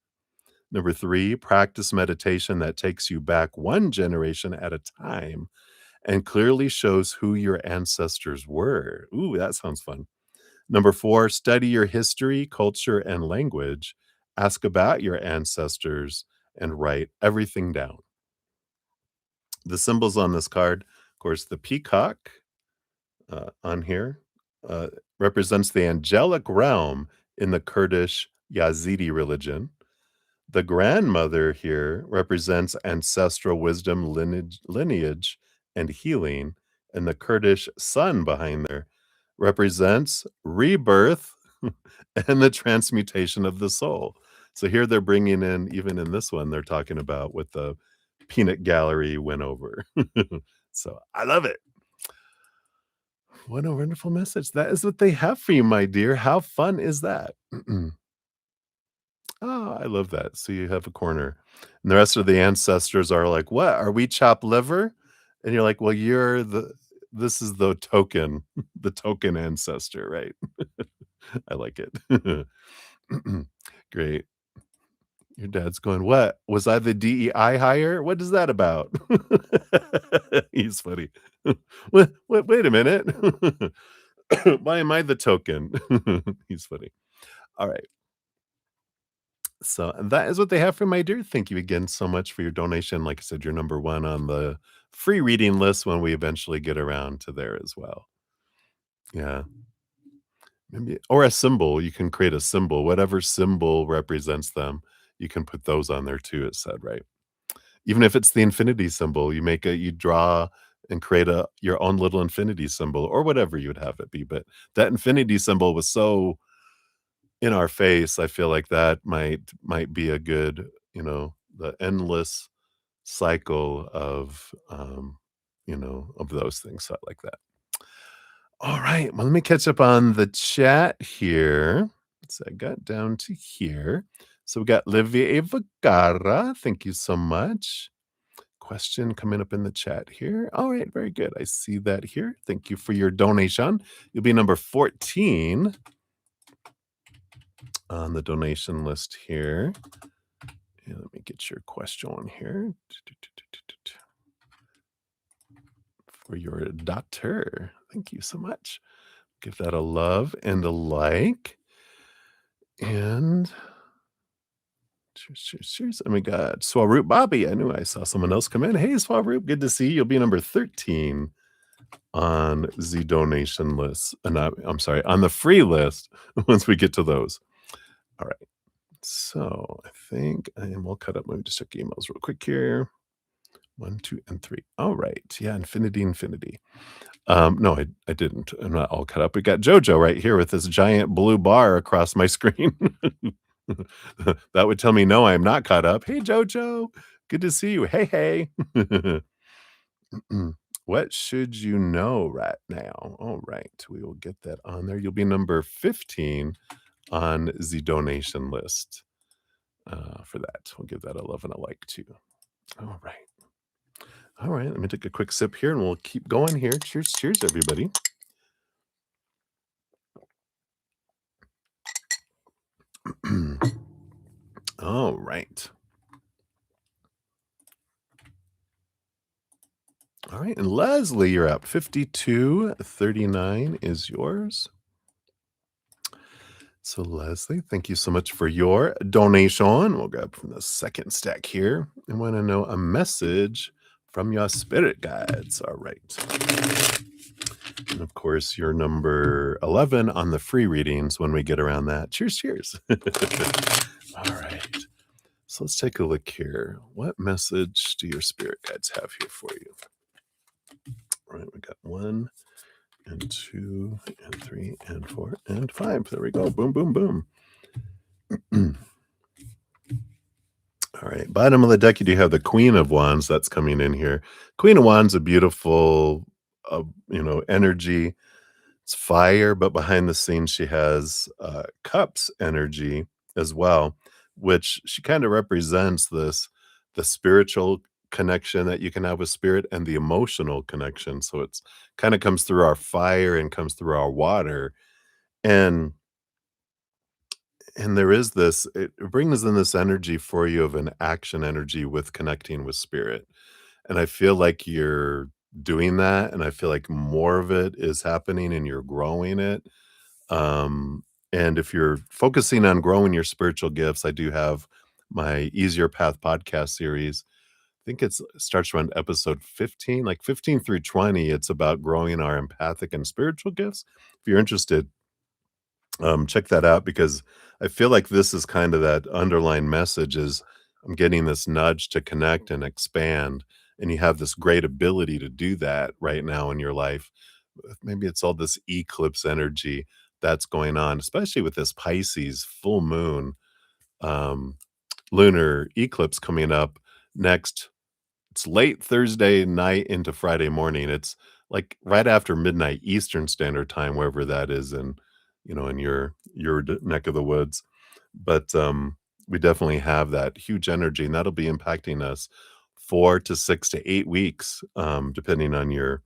Number 3, practice meditation that takes you back one generation at a time and clearly shows who your ancestors were. Ooh, that sounds fun. Number 4, study your history, culture, and language. Ask about your ancestors and write everything down. The symbols on this card, of course, the peacock on here uh, represents the angelic realm in the Kurdish Yazidi religion. The grandmother here represents ancestral wisdom, lineage, and healing, and the Kurdish sun behind there represents rebirth and the transmutation of the soul. So here they're bringing in, even in this one, they're talking about what the peanut gallery went over. So I love it. What a wonderful message. That is what they have for you, my dear. How fun is that? Oh, I love that. So you have a corner. And the rest of the ancestors are like, "What? Are we chopped liver?" And you're like, "Well, you're the this is the token, the token ancestor, right?" I like it. Great. Your dad's going, "What? Was I the DEI hire? What is that about?" He's funny. Wait a minute. Why am I the token? He's funny. All right. So that is what they have for my dear. Thank you again so much for your donation. Like I said, you're number one on the free reading list when we eventually get around to there as well. Yeah. Maybe or a symbol. You can create a symbol. Whatever symbol represents them, you can put those on there too, it said, right? Even if it's the infinity symbol, you draw and create a your own little infinity symbol or whatever you would have it be. But that infinity symbol was so in our face. I feel like that might be a good, the endless cycle of those things. So I like that. All right. Well, let me catch up on the chat here. So I got down to here. So we got Livia Vergara. Thank you so much. Question coming up in the chat here. All right, very good. I see that here. Thank you for your donation. You'll be number 14 on the donation list here. Yeah, let me get your question here for your daughter. Thank you so much. Give that a love and a like. And cheers. And we got Swaroop Bobby. I knew I saw someone else come in. Hey, Swaroop, good to see you. You'll be number 13 on the donation list. I'm sorry, on the free list once we get to those. All right. So I think I am all cut up. Let me just check emails real quick here. 1, 2, and 3. All right. Yeah, infinity. No, I didn't. I'm not all cut up. We got JoJo right here with this giant blue bar across my screen. That would tell me, "No, I am not caught up." "Hey, JoJo, good to see you." "Hey, hey." What should you know right now? All right, we will get that on there. You'll be number 15 on the donation list, for that. We'll give that a love and a like too. All right. All right, let me take a quick sip here, and we'll keep going here. Cheers, cheers, everybody. All right. All right, and Leslie, you're up. 5239 is yours. So, Leslie, thank you so much for your donation. We'll grab from the second stack here. I want to know a message from your spirit guides. All right. And of course, you're number 11 on the free readings when we get around that. Cheers, cheers. All right. So let's take a look here. What message do your spirit guides have here for you? All right, we got 1 and 2 and 3 and 4 and 5. There we go. Boom, boom, boom. All right. Bottom of the deck, you do have the Queen of Wands that's coming in here. Queen of Wands, a beautiful, energy. It's fire, but behind the scenes, she has cups energy as well, which she kind of represents the spiritual connection that you can have with spirit and the emotional connection. So it's kind of comes through our fire and comes through our water. And there is this, it brings in this energy for you of an action energy with connecting with spirit. And I feel like you're doing that. And I feel like more of it is happening and you're growing it. And if you're focusing on growing your spiritual gifts, I do have my Easier Path podcast series. I think it starts around episode 15, like 15 through 20. It's about growing our empathic and spiritual gifts. If you're interested, check that out because I feel like this is kind of that underlying message is I'm getting this nudge to connect and expand. And you have this great ability to do that right now in your life. Maybe it's all this eclipse energy that's going on, especially with this Pisces full moon, um, lunar eclipse coming up next. It's late Thursday night into Friday morning. It's like right after midnight Eastern Standard Time, wherever that is in your neck of the woods. But we definitely have that huge energy, and that'll be impacting us 4 to 6 to 8 weeks, depending on your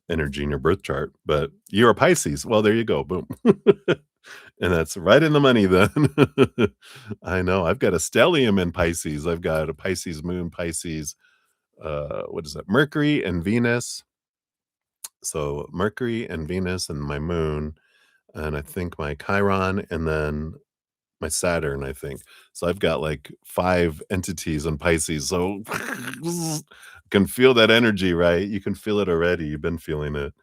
energy in your birth chart. But you're a Pisces. Well, there you go. Boom. And that's right in the money then. I know. I've got a stellium in Pisces. I've got a Pisces moon, Pisces, what is that? Mercury and Venus. So Mercury and Venus and my moon, and I think my Chiron, and then my Saturn, I think. So I've got like 5 entities in Pisces. So can feel that energy, right? You can feel it already. You've been feeling it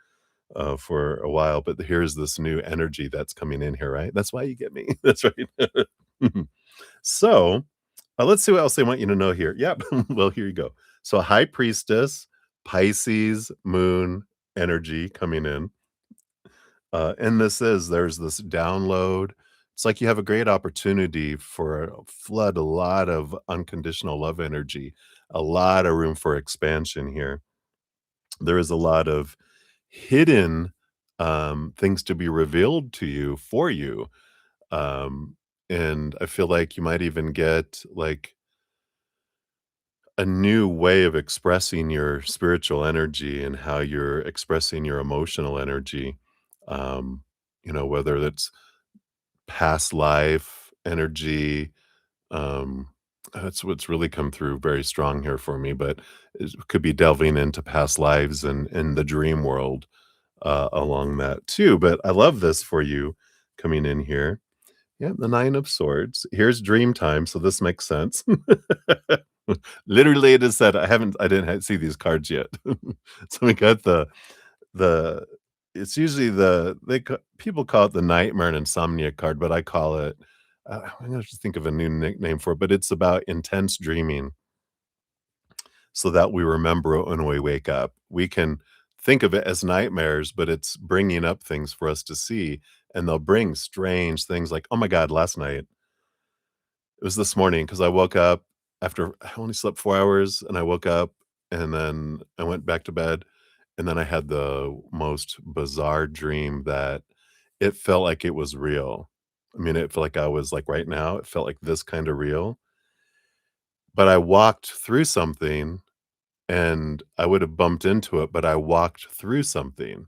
for a while, but here's this new energy that's coming in here, right? That's why you get me. That's right. So let's see what else they want you to know here. Yep. Well, here you go. So, High Priestess, Pisces, Moon energy coming in. And there's this download. It's like you have a great opportunity for flood a lot of unconditional love energy, a lot of room for expansion here. There is a lot of hidden things to be revealed to you for you. Um, and I feel like you might even get like a new way of expressing your spiritual energy and how you're expressing your emotional energy. Um, whether that's past life energy, um, that's what's really come through very strong here for me, but it could be delving into past lives and in the dream world along that too. But I love this for you coming in here. Yeah, the 9 of Swords. Here's dream time, so this makes sense. Literally, it is said I didn't see these cards yet. So we got the it's usually people call it the nightmare and insomnia card, but I call it, I'm gonna just think of a new nickname for it, but it's about intense dreaming so that we remember it when we wake up. We can think of it as nightmares, but it's bringing up things for us to see, and they'll bring strange things like, "Oh my god, last night" it was this morning because I woke up after I only slept 4 hours, and I woke up, and then I went back to bed, and then I had the most bizarre dream that it felt like it was real. I mean, it felt like I was like, right now, it felt like this kinda real, but I walked through something, and I would have bumped into it, but I walked through something,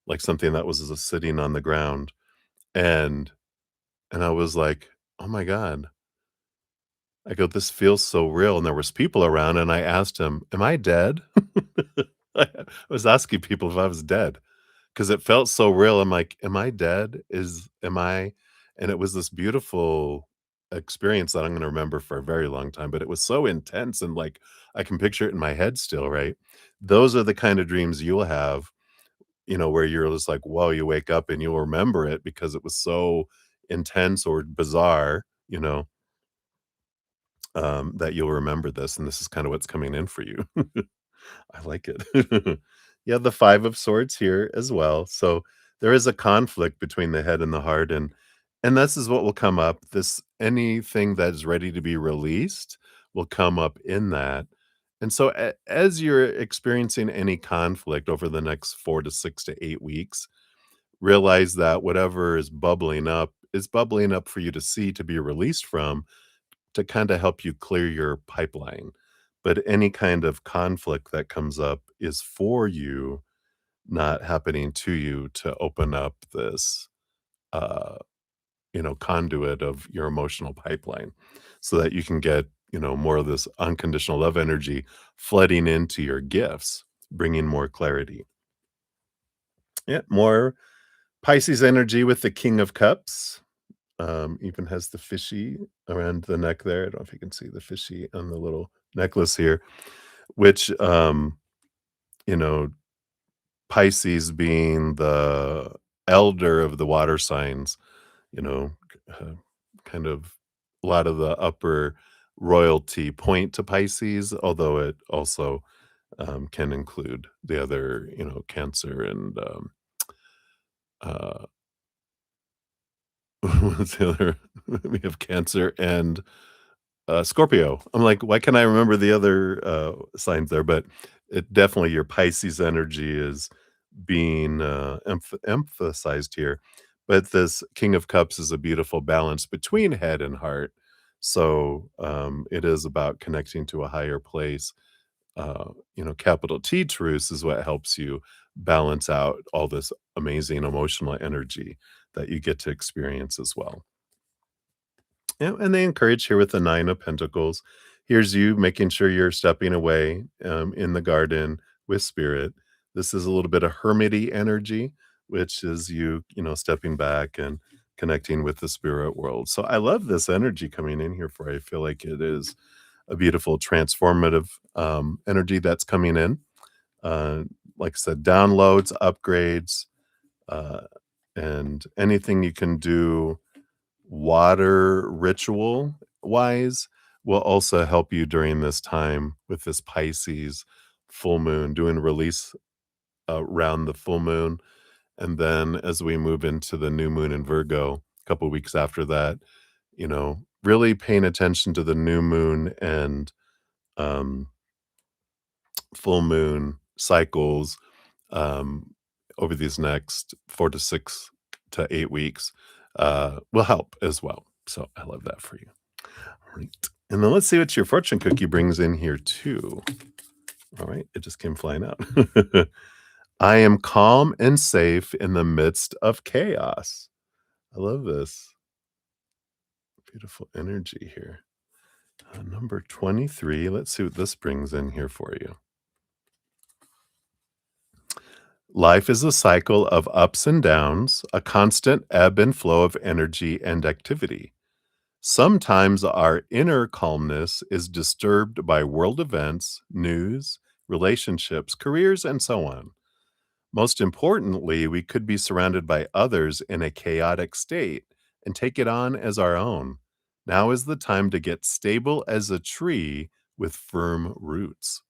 like something that was just sitting on the ground, and I was like, "Oh my god." I go, "This feels so real," and there was people around, and I asked him, "Am I dead?" I was asking people if I was dead because it felt so real. I'm like, "Am I dead? Is am I" and it was this beautiful experience that I'm gonna remember for a very long time, but it was so intense and, like, I can picture it in my head still, right? Those are the kind of dreams you'll have, where you're just like, "Whoa," you wake up and you'll remember it because it was so intense or bizarre, that you'll remember this, and this is kinda what's coming in for you. I like it. You have the 5 of swords here as well, so there is a conflict between the head and the heart, and this is what will come up. This anything that is ready to be released will come up in that, and so as you're experiencing any conflict over the next 4 to 6 to 8 weeks, realize that whatever is bubbling up for you to see, to be released from, to kinda help you clear your pipeline. But any kind of conflict that comes up is for you, not happening to you to open up this, uh, conduit of your emotional pipeline so that you can get, more of this unconditional love energy flooding into your gifts, bringing more clarity. Yeah, more Pisces energy with the King of Cups. Even has the fishy around the neck there. I don't know if you can see the fishy on the little necklace here, which, you know, Pisces being the elder of the water signs, you know, uh, kind of a lot of the upper royalty point to Pisces, although it also can include the other, Cancer and uh, what's the other? We have Cancer and Scorpio. I'm like, why can't I remember the other, signs there? But it definitely your Pisces energy is being, emphasized here. But this King of Cups is a beautiful balance between head and heart. So, it is about connecting to a higher place. Capital T truths is what helps you balance out all this amazing emotional energy that you get to experience as well. Yeah, and they encourage here with the 9 of Pentacles. Here's you making sure you're stepping away, in the garden with spirit. This is a little bit of hermity energy, which is stepping back and connecting with the spirit world. So I love this energy coming in here for you. I feel like it is a beautiful transformative, energy that's coming in. Uh, like I said, downloads, upgrades, uh, and anything you can do water ritual wise will also help you during this time with this Pisces full moon, doing release around the full moon. And then as we move into the new moon in Virgo, a couple weeks after that, really paying attention to the new moon and um, full moon cycles um, over these next 4 to 6 to 8 weeks will help as well. So I love that for you. All right. And then let's see what your fortune cookie brings in here too. All right. It just came flying out. I am calm and safe in the midst of chaos. I love this. Beautiful energy here. Number 23. Let's see what this brings in here for you. Life is a cycle of ups and downs, a constant ebb and flow of energy and activity. Sometimes our inner calmness is disturbed by world events, news, relationships, careers, and so on. Most importantly, we could be surrounded by others in a chaotic state and take it on as our own. Now is the time to get stable as a tree with firm roots.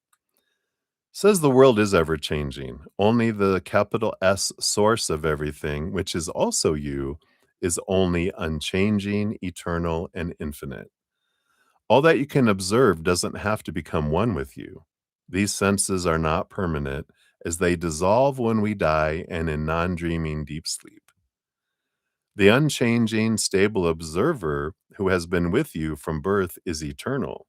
Says the world is ever changing. Only the capital S source of everything, which is also you, is only unchanging, eternal, and infinite. All that you can observe doesn't have to become one with you. These senses are not permanent, as they dissolve when we die and in non dreaming deep sleep. The unchanging, stable observer who has been with you from birth is eternal.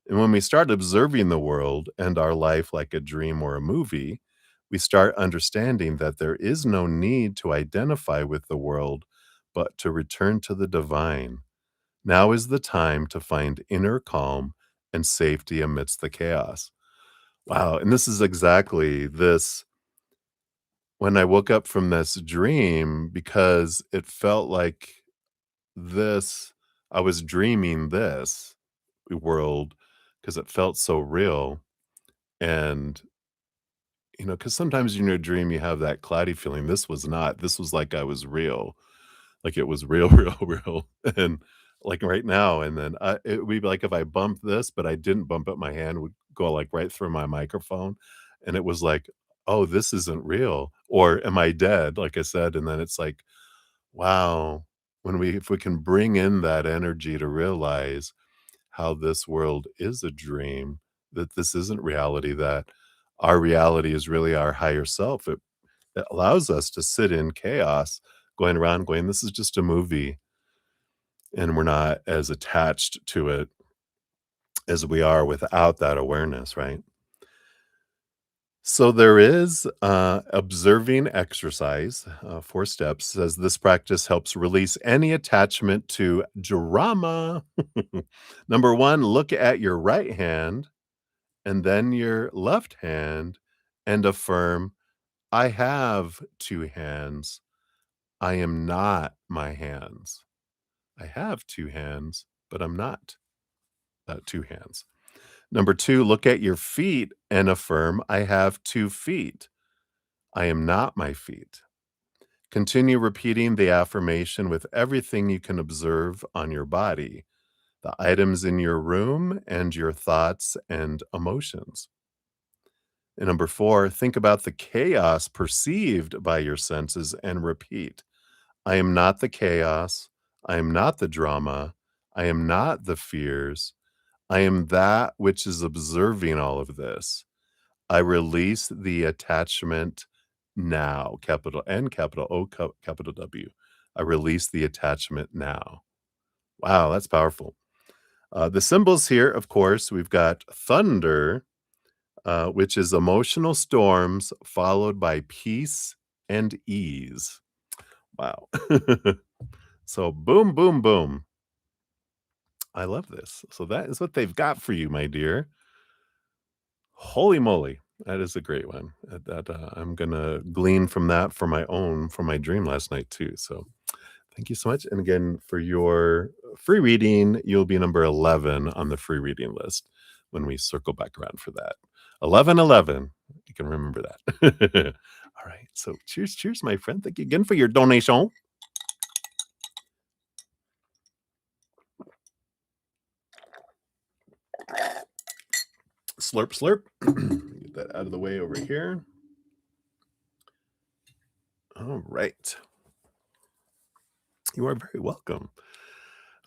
And when we start observing the world and our life like a dream or a movie, we start understanding that there is no need to identify with the world, but to return to the divine. Now is the time to find inner calm and safety amidst the chaos. Wow. And this is exactly this when I woke up from this dream, because it felt like this, I was dreaming this world because it felt so real. And, because sometimes in your dream you have that cloudy feeling. This was not. This was like I was real. Like it was real, real, real. And like right now, and then it would be like if I bumped this, but I didn't bump it, my hand would go like right through my microphone. And it was like, oh, this isn't real. Or am I dead? Like I said. And then it's like, wow, if we can bring in that energy to realize how this world is a dream, that this isn't reality, that our reality is really our higher self. It allows us to sit in chaos, going around going, this is just a movie. And we're not as attached to it as we are without that awareness, right? So there is observing exercise. 4 steps says this practice helps release any attachment to drama. Number one, look at your right hand and then your left hand and affirm, I have 2 hands. I am not my hands. I have 2 hands, but I'm not 2 hands. Number two, look at your feet and affirm, I have 2 feet. I am not my feet. Continue repeating the affirmation with everything you can observe on your body, the items in your room, and your thoughts and emotions. And number four, think about the chaos perceived by your senses and repeat, I am not the chaos. I am not the drama. I am not the fears. I am that which is observing all of this. I release the attachment now, capital N, capital O, capital W. I release the attachment now. Wow, that's powerful. The symbols here, of course, we've got thunder, which is emotional storms followed by peace and ease. Wow. So, boom, boom, boom. I love this. So, that is what they've got for you, my dear. Holy moly. That is a great one. I'm gonna glean from that for my dream last night too. So thank you so much. And again, for your free reading, you'll be number 11 on the free reading list when we circle back around for that. 1111. You can remember that. All right. So cheers, cheers, my friend. Thank you again for your donation. Slurp, slurp. Get that out of the way over here. All right. You are very welcome.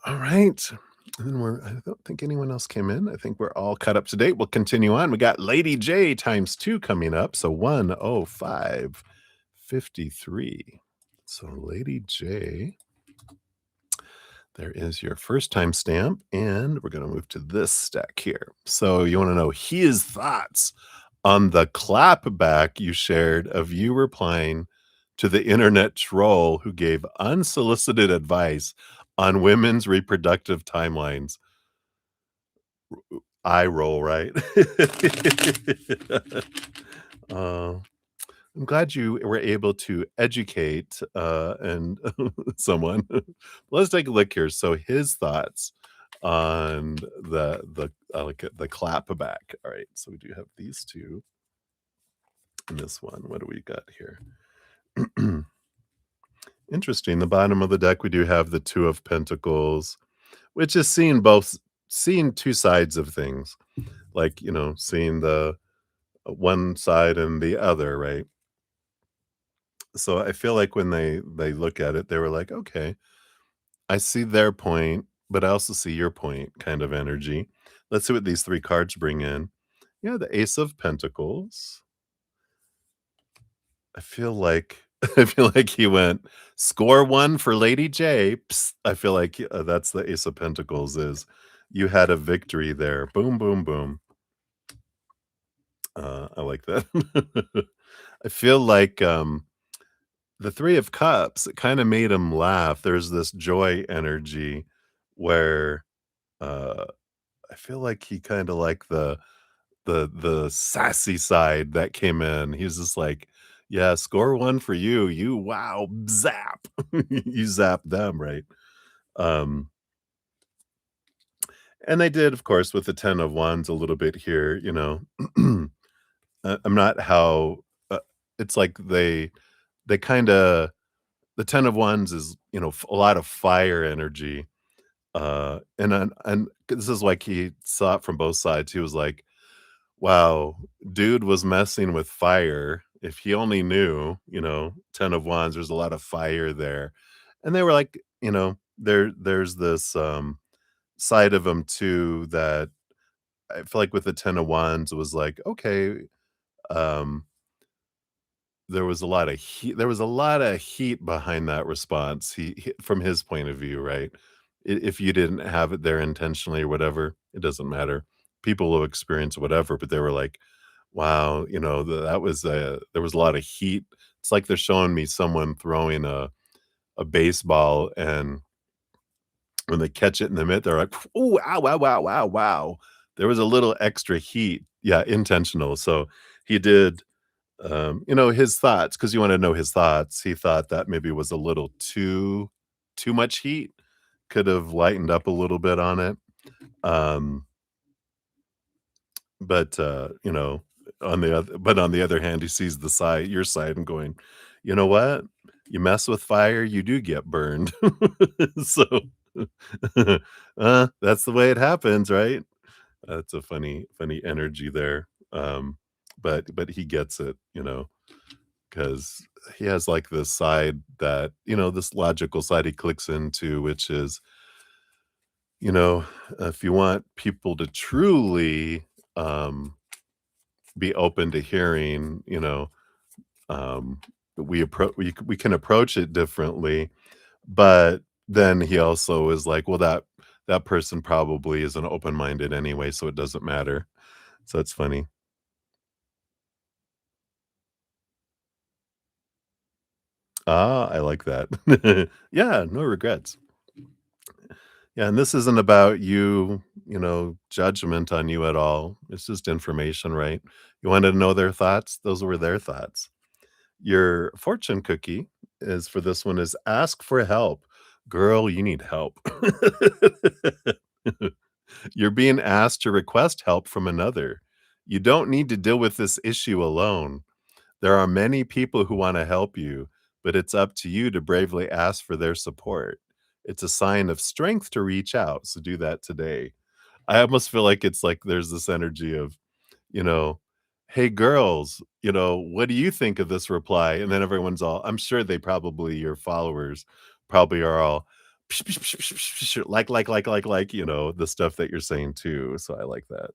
All right. And then I don't think anyone else came in. I think we're all caught up to date. We'll continue on. We got Lady J times 2 coming up. So 10553. So Lady J, there is your first time stamp. And we're going to move to this stack here. So you want to know his thoughts on the clapback you shared of you replying to the internet troll who gave unsolicited advice on women's reproductive timelines. Eye roll, right? Uh, I'm glad you were able to educate, and someone. Let's take a look here. So his thoughts on like, the clapback. All right, so we do have these 2 and this one. What do we got here? Interesting. The bottom of the deck, we do have the 2 of Pentacles, which is seeing 2 sides of things. Like, seeing one side and the other, right? So I feel like when they look at it, they were like, "Okay, I see their point, but I also see your point," kind of energy. Let's see what these 3 cards bring in. Yeah, the Ace of Pentacles. I feel like I feel like he went, "Score 1 for Lady J." Psst. I feel like, that's the Ace of Pentacles is you had a victory there. Boom, boom, boom. I like that. I feel like, the 3 of Cups, it kinda made him laugh. There's this joy energy where, uh, I feel like he kinda like the sassy side that came in. He was just like, "Yeah, score 1 for you. You wow, zap." You zap them, right? Um, and they did, of course, with the 10 of Wands a little bit here, you know. I'm not how it's like they kinda the 10 of Wands is, you know, a lot of fire energy, and this is like he saw it from both sides. He was like, wow, dude was messing with fire. If he only knew, you know, 10 of Wands, there's a lot of fire there. And they were like, you know, there's this side of him too that I feel like with the 10 of Wands it was like, okay, um, there was a lot of heat behind that response. He from his point of view, right? If you didn't have it there intentionally or whatever, it doesn't matter. People will experience whatever, but they were like, wow, you know, that was there was a lot of heat. It's like they're showing me someone throwing a baseball, and when they catch it in the mid, they're like, "Ooh, wow, wow, wow, wow, wow." There was a little extra heat. Yeah, intentional. So he did, you know, his thoughts, because you want to know his thoughts. He thought that maybe was a little too much heat. Could have lightened up a little bit on it. Um, But, you know, on the other hand, he sees the side your side and going, "You know what? You mess with fire, you do get burned." So, that's the way it happens, right? That's a funny energy there. But he gets it, you know, because he has, like, this side that, you know, this logical side he clicks into, which is, you know, if you want people to truly, be open to hearing, you know, um, we can approach it differently, but then he also is like, well, that person probably isn't open-minded anyway, so it doesn't matter. So it's funny. Ah, I like that. Yeah, no regrets. Yeah, and this isn't about you, you know, judgment on you at all. It's just information, right? You wanted to know their thoughts? Those were their thoughts. Your fortune cookie is for this one is ask for help. Girl, you need help. You're being asked to request help from another. You don't need to deal with this issue alone. There are many people who want to help you, but it's up to you to bravely ask for their support. It's a sign of strength to reach out. So do that today. I almost feel like it's like there's this energy of, you know, "Hey, girls, you know, what do you think of this reply?" And then everyone's all I'm sure they probably your followers probably are all, "Psh, psh, psh, psh, psh, psh," like, you know, the stuff that you're saying too, so I like that.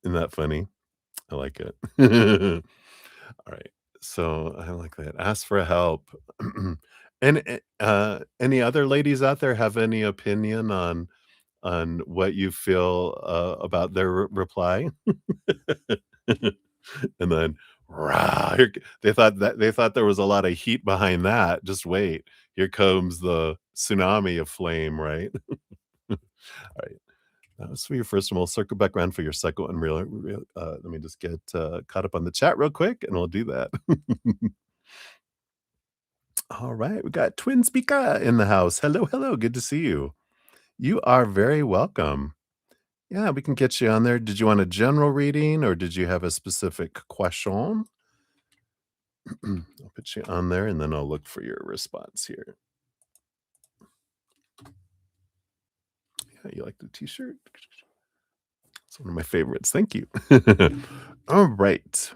Isn't that funny? I like it. Alright, so I like that. Ask for help. And, any other ladies out there have any opinion on what you feel, about their reply? And then, rah, they thought there was a lot of heat behind that. Just wait. Here comes the tsunami of flame, right? Alright. That was for your first one. We'll circle back around for your second one let me just get, caught up on the chat real quick, and we'll do that. Alright, we got Twin Speaker in the house. Hello, hello, good to see you. You are very welcome. Yeah, we can get you on there. Did you want a general reading, or did you have a specific question? I'll put you on there, and then I'll look for your response here. Yeah, you like the t-shirt? It's one of my favorites. Thank you. All right.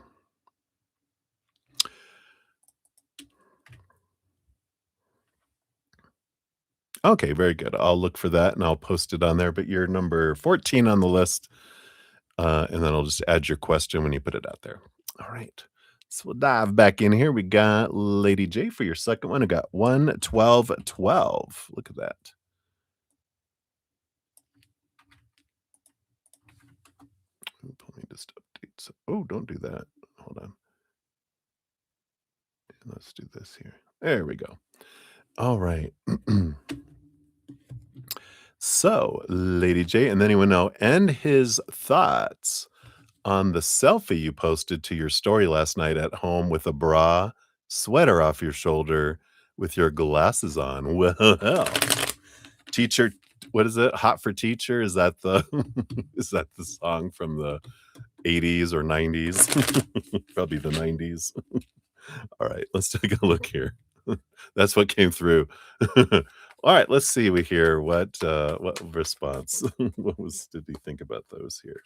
Okay, very good. I'll look for that and I'll post it on there, but you're number 14 on the list, and then I'll just add your question when you put it out there. All right. So we'll dive back in here. We got Lady J for your second one. I got 11212. Look at that. Let me just update. Oh, don't do that. Hold on. Let's do this here. There we go. All right. So, Lady J, and then he would know, and his thoughts on the selfie you posted to your story last night at home with a bra, sweater off your shoulder, with your glasses on. Well, teacher, what is it? Hot for teacher? Is that the is that the song from the 80s or 90s? Probably the 90s. All right, let's take a look here. That's what came through. All right, let's see we hear what response what was did he think about those here?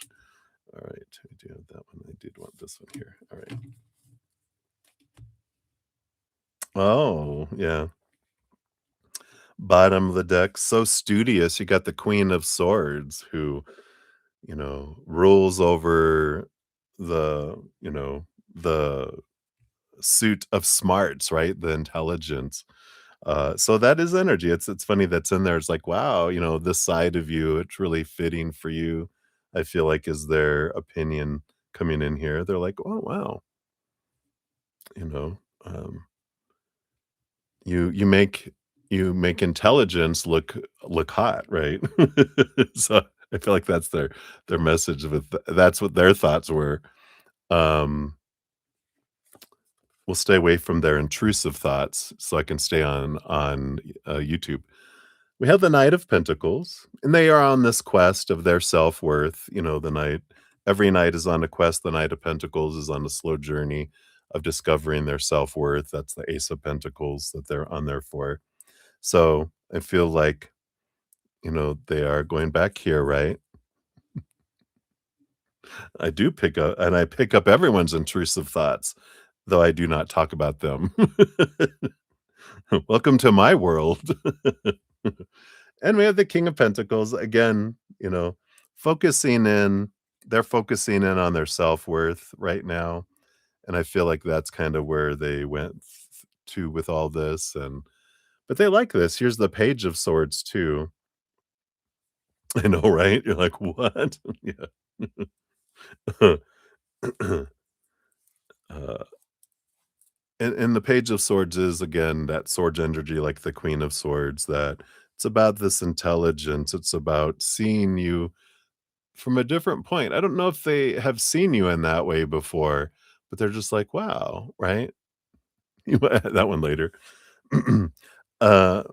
All right, I do have that one. I did want this one here. All right. Oh, yeah. Bottom of the deck, so studious. You got the Queen of Swords who, rules over the suit of smarts, right? The intelligence. So that is energy. It's funny that's in there. It's like, wow, this side of you, it's really fitting for you. I feel like is their opinion coming in here. They're like, oh wow, you know, um, you make intelligence look hot, right? So I feel like that's their message with that's what their thoughts were. Um, we'll stay away from their intrusive thoughts so I can stay on YouTube. We have the Knight of Pentacles, and they are on this quest of their self-worth. The knight every knight is on a quest. The Knight of Pentacles is on a slow journey of discovering their self-worth. That's the Ace of Pentacles that they're on there for. So, I feel like, they are going back here, right? I do pick up everyone's intrusive thoughts, though I do not talk about them. Welcome to my world. And we have the King of Pentacles again, focusing in they're focusing in on their self-worth right now, and I feel like that's kind of where they went to with all this, and but they like this. Here's the Page of Swords too. I know, right? You're like, "What?" Yeah. Uh, and the Page of Swords is, again, that swords energy like the Queen of Swords, that it's about this intelligence, it's about seeing you from a different point. I don't know if they have seen you in that way before, but they're just like, "Wow," right? That one later. Uh,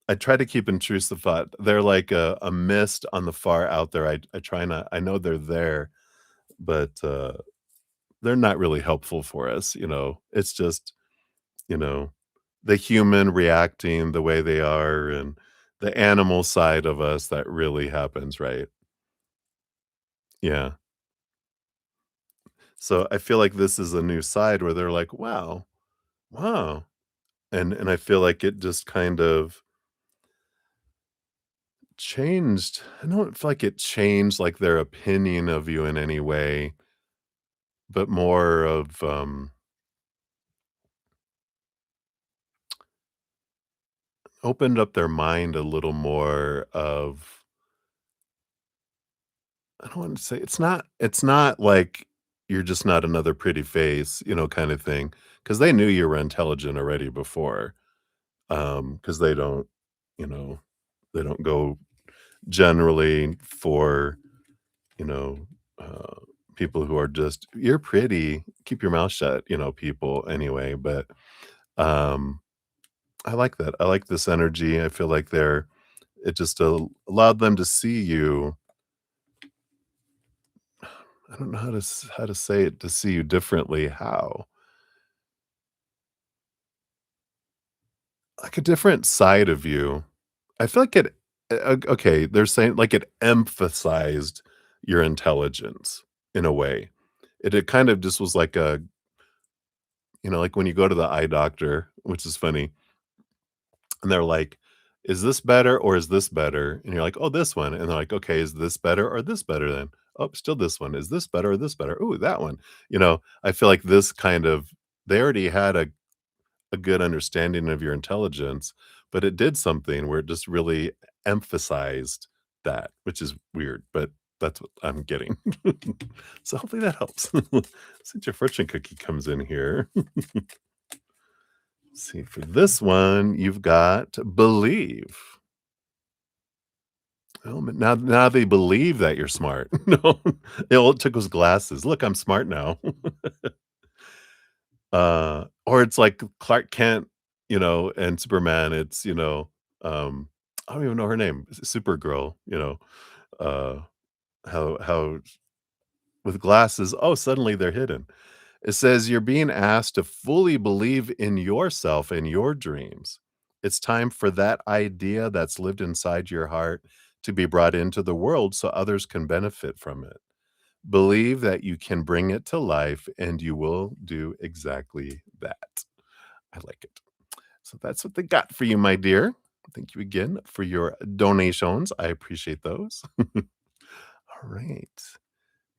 I try to keep intrusive thought. They're like a mist on the far out there. I try not I know they're there, but, they're not really helpful for us, It's just, you know, the human reacting the way they are and the animal side of us that really happens, right? Yeah. So I feel like this is a new side where they're like, "Wow, wow." And I feel like it just kind of changed. I don't feel like it changed, like, their opinion of you in any way, but more of, opened up their mind a little more of I don't wanna say it's not like you're just not another pretty face, kinda thing, because they knew you were intelligent already before, because you know, they don't go generally for, you know, uh, people who are just, "You're pretty, keep your mouth shut," people anyway, but, um, I like that. I like this energy. I feel like it just allowed them to see you. I don't know how to say it, to see you differently. How? Like a different side of you. I feel like okay, they're saying like it emphasized your intelligence in a way. It kind of just was like a like when you go to the eye doctor, which is funny, and they're like, "Is this better or is this better?" And you're like, "Oh, this one." And they're like, "Okay, is this better or this better then?" "Oh, still this one. Is this better or this better?" "Ooh, that one." I feel like this kind of they already had a good understanding of your intelligence, but it did something where it just really emphasized that, which is weird, but that's what I'm getting. So hopefully that helps. Since your fortune cookie comes in here. See, for this one, you've got believe. Oh, but now they believe that you're smart. No, all it took was glasses. "Look, I'm smart now." Or it's like Clark Kent, and Superman, I don't even know her name, Supergirl, uh, how with glasses, oh, suddenly they're hidden. It says, "You're being asked to fully believe in yourself and your dreams. It's time for that idea that's lived inside your heart to be brought into the world so others can benefit from it. Believe that you can bring it to life, and you will do exactly that." I like it. So that's what they got for you, my dear. Thank you again for your donations. I appreciate those. All right.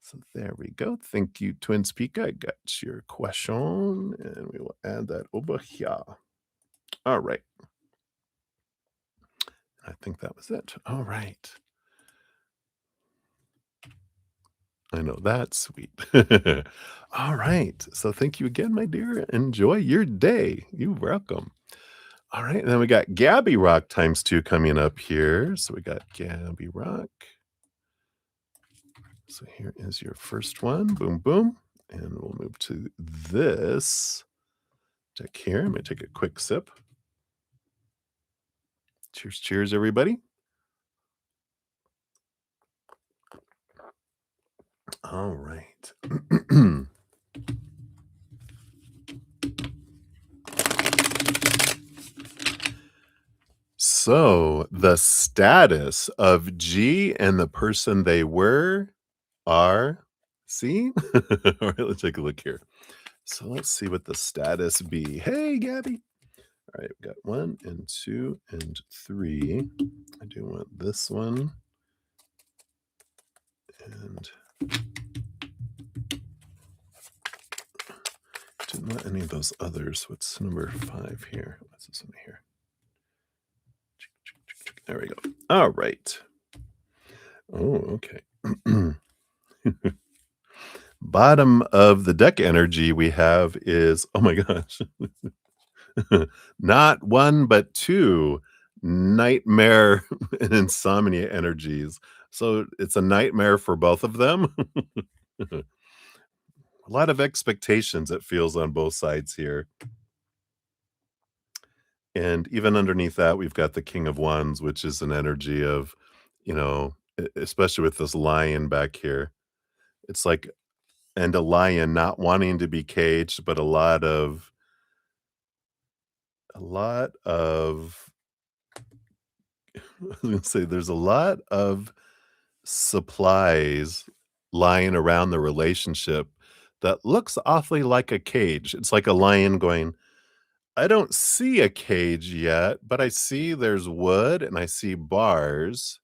So there we go. Thank you, Twin Speaker. I got your question, and we will add that over here. All right. I think that was it. All right. I know that's sweet. All right. So thank you again, my dear. Enjoy your day. You're welcome. All right. And then we got Gabby Rock times two coming up here. So we got Gabby Rock. So here is your first one. Boom, boom. And we'll move to this deck here. I'm going to take a quick sip. Cheers, cheers, everybody. All right. So the status of G and the person they were are see? All right, let's take a look here. So let's see what the status be. Hey, Gabby. All right, we got 1 and 2 and 3. I do want this one. And didn't want any of those others. What's number 5 here? What's this one here? There we go. All right. Oh, okay. Bottom of the deck energy we have is, oh my gosh, not 1, but 2 nightmare and insomnia energies. So it's a nightmare for both of them. A lot of expectations, it feels, on both sides here. And even underneath that, we've got the King of Wands, which is an energy of, especially with this lion back here. It's like, and a lion not wanting to be caged, but a lot of I was gonna say there's a lot of supplies lying around the relationship that looks awfully like a cage. It's like a lion going, "I don't see a cage yet, but I see there's wood and I see bars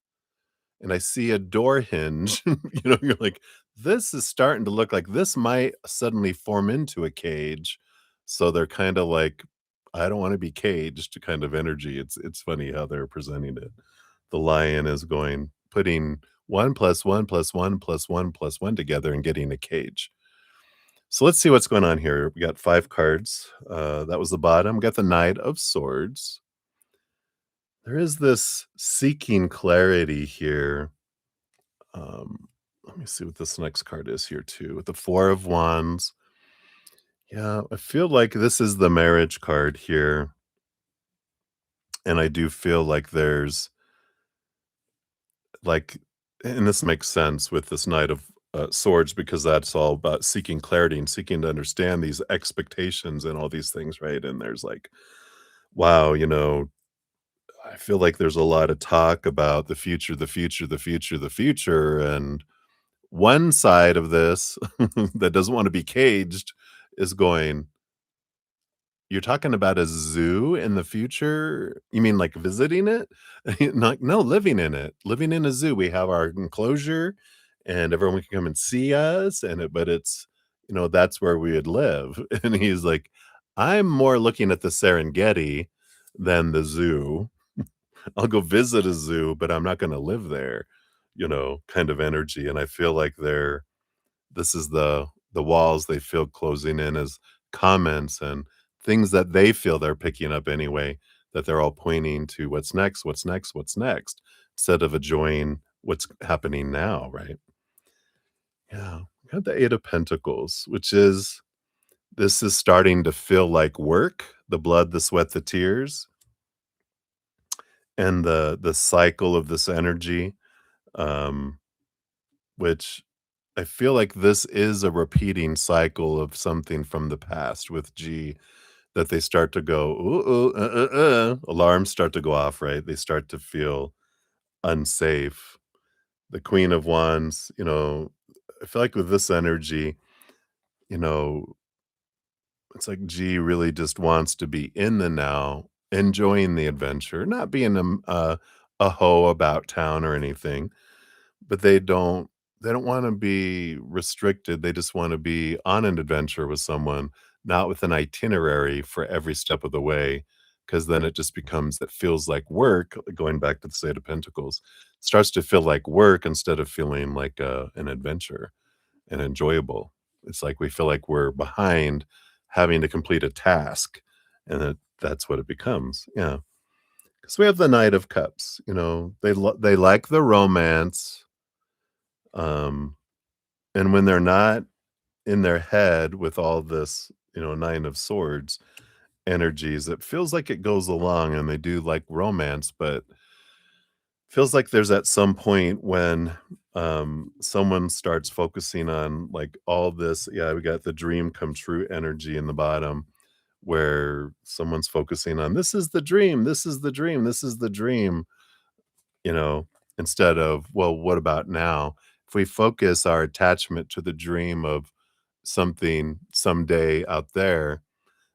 and I see a door hinge." You're like, "This is starting to look like this might suddenly form into a cage." So they're kinda like, "I don't wanna be caged," kind of energy. It's funny how they're presenting it. The lion is going putting 1 plus 1 plus 1 plus 1 plus 1 together and getting a cage. So let's see what's going on here. We got 5 cards. That was the bottom. We got the Knight of Swords. There is this seeking clarity here. Let me see what this next card is here too. With the 4 of Wands. Yeah, I feel like this is the marriage card here. And I do feel like there's like, and this makes sense with this Knight of Swords because that's all about seeking clarity and seeking to understand these expectations and all these things, right? And there's like, wow, I feel like there's a lot of talk about the future, the future, the future, the future, and one side of this that doesn't wanna be caged is going, "You're talking about a zoo in the future? You mean, like, visiting it?" Like, "No, living in it. Living in a zoo. We have our enclosure, and everyone can come and see us, and it but it's that's where we would live." And he's like, "I'm more looking at the Serengeti than the zoo. I'll go visit a zoo, but I'm not gonna live there," kind of energy, and I feel like this is the walls they feel closing in as comments and things that they feel they're picking up anyway, that they're all pointing to what's next, what's next, what's next, instead of enjoying what's happening now, right? Yeah. We have the 8 of Pentacles, which is this is starting to feel like work, the blood, the sweat, the tears, and the cycle of this energy, um, which I feel like this is a repeating cycle of something from the past with G that they start to go, "Ooh, ooh, alarms start to go off, right? They start to feel unsafe. The Queen of Wands, I feel like with this energy, you know, it's like G really just wants to be in the now, enjoying the adventure, not being a hoe about town or anything, but they don't wanna be restricted, they just wanna be on an adventure with someone, not with an itinerary for every step of the way, because then it just becomes it feels like work, going back to the Eight of Pentacles, starts to feel like work instead of feeling like, an adventure and enjoyable. It's like we feel like we're behind having to complete a task, and that's what it becomes, yeah. Because we have the Knight of Cups, they like the romance, um and when they're not in their head with all this, Nine of Swords energies, it feels like it goes along and they do like romance, but feels like there's at some point when someone starts focusing on like all this. Yeah, we got the dream come true energy in the bottom where someone's focusing on this is the dream, this is the dream, this is the dream, you know, instead of, well, what about now? If we focus our attachment to the dream of something someday out there,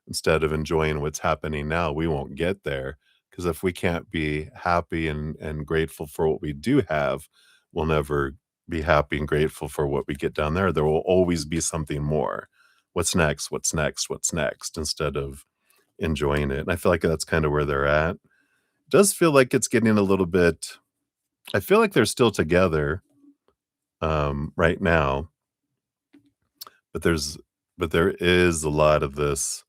instead of enjoying what's happening now, we won't get there. Because if we can't be happy and grateful for what we do have, we'll never be happy and grateful for what we get down there. There will always be something more. What's next? What's next? What's next? Instead of enjoying it. And I feel like that's kind of where they're at. Does feel like it's getting a little bit I feel like they're still together, right now, but there is a lot of this.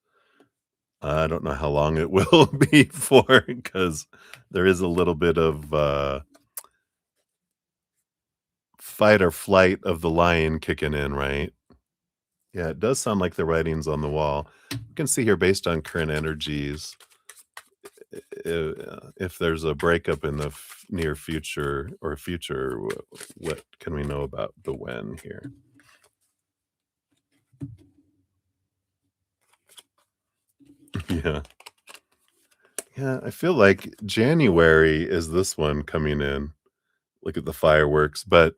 I don't know how long it will be for because there is a little bit of, fight or flight of the lion kicking in, right? Yeah, it does sound like the writing's on the wall. You can see here based on current energies, if there's a breakup in the near future or future, what can we know about the when here? Yeah. Yeah, I feel like January is this one coming in. Look at the fireworks, but,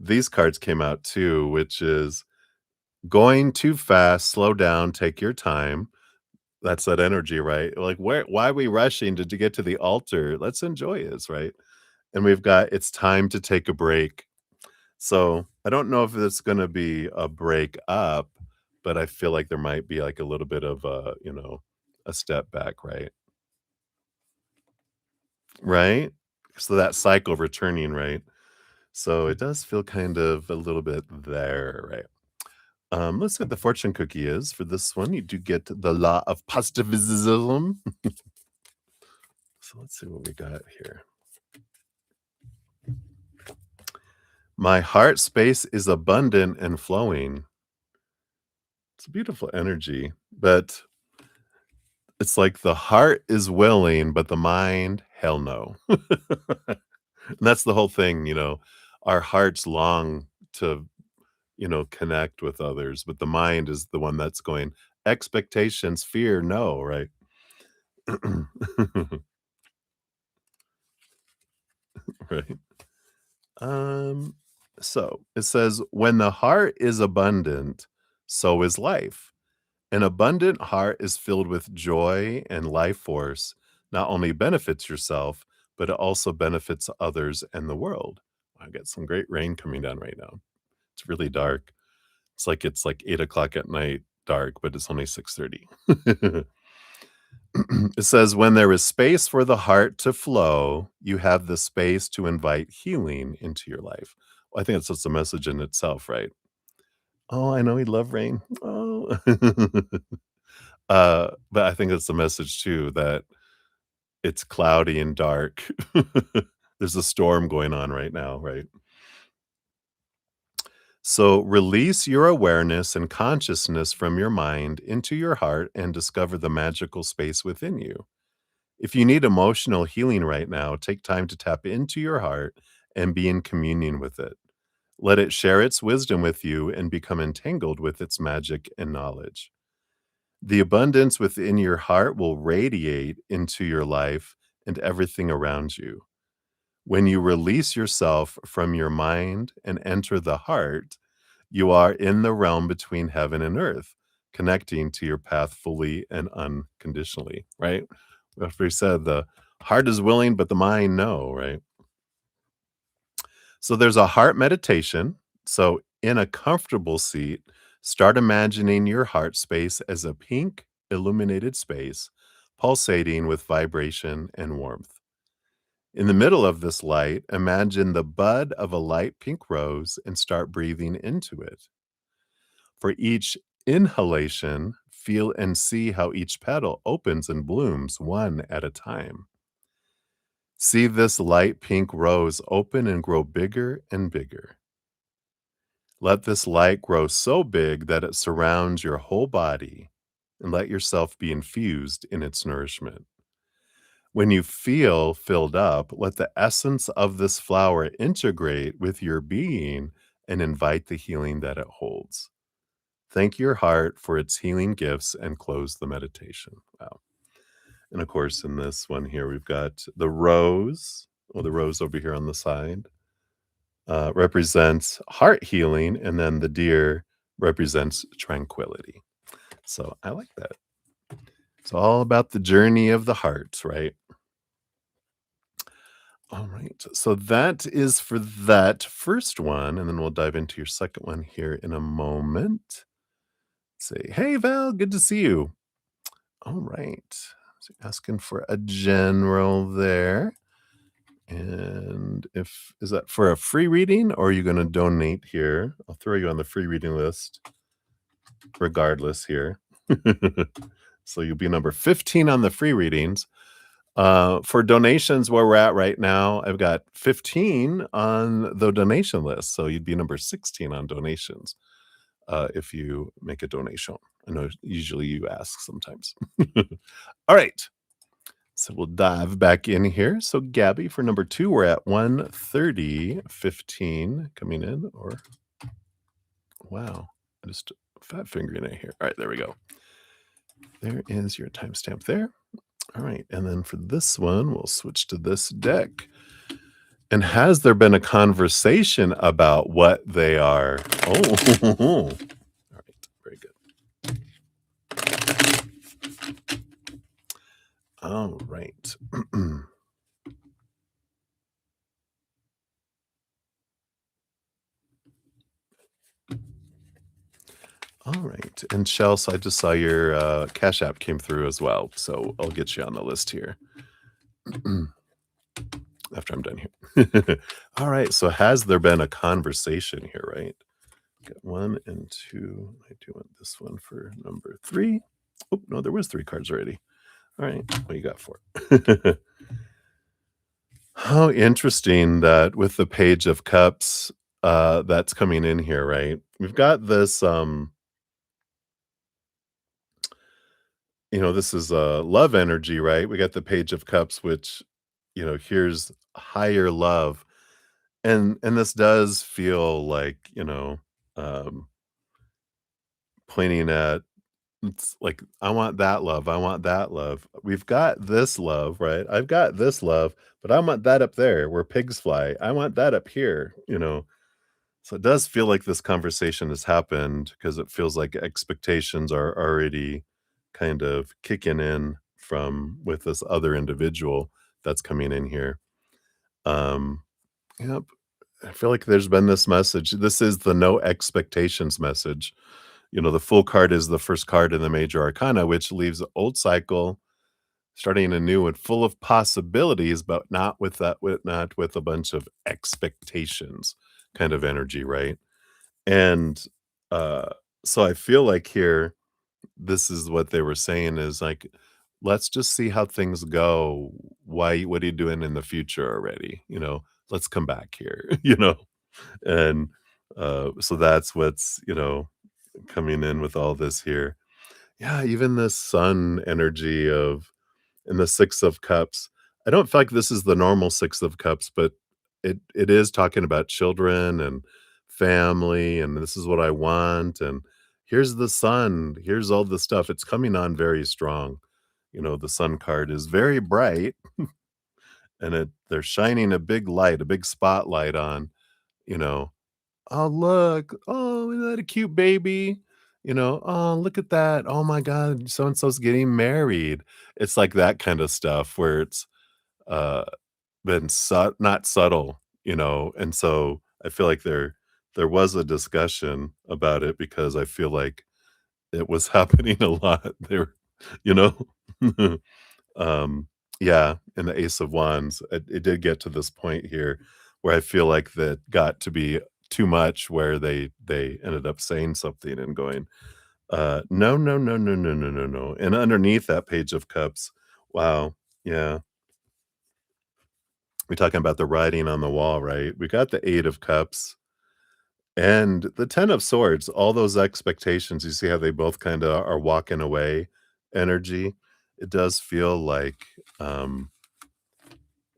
these cards came out too, which is going too fast, slow down, take your time. That's that energy, right? Like, why are we rushing to get to the altar? Let's enjoy this, right? And we've got it's time to take a break. So, I don't know if it's gonna be a break up, but I feel like there might be, like, a little bit of a step back, right? Right? So that cycle returning, right? So it does feel kind of a little bit there, right? Let's see what the fortune cookie is for this one. You do get the law of positivism. So let's see what we got here. My heart space is abundant and flowing. It's a beautiful energy, but it's like the heart is willing, but the mind, hell no. And that's the whole thing, our hearts long to connect with others, but the mind is the one that's going, expectations, fear, no, right? Right. Um, So it says, when the heart is abundant, so is life. An abundant heart is filled with joy and life force, not only benefits yourself, but it also benefits others and the world. I got some great rain coming down right now. It's really dark. It's like 8 o'clock at night dark, but it's only 6:30. It says, when there is space for the heart to flow, you have the space to invite healing into your life. Well, I think that's just a message in itself, right? Oh, I know we love rain. Oh. But I think it's a message too that it's cloudy and dark. There's a storm going on right now, right? So release your awareness and consciousness from your mind into your heart and discover the magical space within you. If you need emotional healing right now, take time to tap into your heart and be in communion with it. Let it share its wisdom with you and become entangled with its magic and knowledge. The abundance within your heart will radiate into your life and everything around you. When you release yourself from your mind and enter the heart, you are in the realm between heaven and earth, connecting to your path fully and unconditionally, right? After he said the heart is willing, but the mind no, right? So there's a heart meditation. So in a comfortable seat, start imagining your heart space as a pink illuminated space, pulsating with vibration and warmth. In the middle of this light, imagine the bud of a light pink rose and start breathing into it. For each inhalation, feel and see how each petal opens and blooms one at a time. See this light pink rose open and grow bigger and bigger. Let this light grow so big that it surrounds your whole body and let yourself be infused in its nourishment. When you feel filled up, let the essence of this flower integrate with your being and invite the healing that it holds. Thank your heart for its healing gifts and close the meditation. Wow. And of course, in this one here, we've got the rose, or the rose over here on the side, represents heart healing, and then the deer represents tranquility. So I like that. It's all about the journey of the heart, right? All right. So that is for that first one. And then we'll dive into your second one here in a moment. Say, hey, Val, good to see you. All right. So asking for a general there. And if is that for a free reading or are you going to donate here? I'll throw you on the free reading list regardless here. So you'll be number 15 on the free readings. For donations, where we're at right now, I've got 15 on the donation list. So you'd be number 16 on donations if you make a donation. I know usually you ask sometimes. All right. So we'll dive back in here. So Gabby, for number 2, we're at 130.15 coming in. Or wow, I just fat fingering it here. All right, there we go. There is your timestamp there. All right, and then for this one, we'll switch to this deck. And has there been a conversation about what they are? Oh, all right, very good. All right. All right. And Shell, so I just saw your Cash App came through as well. So I'll get you on the list here after I'm done here. All right. So has there been a conversation here, right? Got 1 and 2. I do want this one for number 3. Oh, no, there was 3 cards already. All right. What you got for it? How interesting that with the Page of Cups that's coming in here, right? We've got this this is love energy, right? We got the Page of Cups, which, here's higher love. And this does feel like, um, pointing at it's like, I want that love. I want that love. We've got this love, right? I've got this love, but I want that up there where pigs fly. I want that up here. So it does feel like this conversation has happened because it feels like expectations are already kind of kicking in from with this other individual that's coming in here. Um, yep. I feel like there's been this message. This is the no expectations message. You know, the full card is the first card in the major arcana, which leaves the old cycle starting a new one full of possibilities, but not with a bunch of expectations kind of energy, right? And, uh, so I feel like here, this is what they were saying is like, "Let's just see how things go. Why what are you doing in the future already?" You know, "Let's come back here," you know? And, so that's what's, coming in with all this here. Yeah, even the sun energy of in the 6 of cups. I don't feel like this is the normal 6 of cups, but it is talking about children and family, and this is what I want, and here's the sun, here's all the stuff. It's coming on very strong. You know, the sun card is very bright, and they're shining a big light, a big spotlight on, you know, "Oh, look. Oh, isn't that a cute baby?" You know, "Oh, look at that. Oh my god, so and so's getting married." It's like that kind of stuff where it's, uh, been not subtle, and so I feel like there was a discussion about it because I feel like it was happening a lot there, you know? Um, yeah, in the Ace of Wands, it did get to this point here where I feel like that got to be too much where they ended up saying something and going, "No, no, no, no, no, no, no, no," and underneath that Page of Cups, wow, yeah, we're talking about the writing on the wall, right? We got the 8 of Cups and the 10 of Swords, all those expectations, you see how they both kinda are walking away energy? It does feel like, um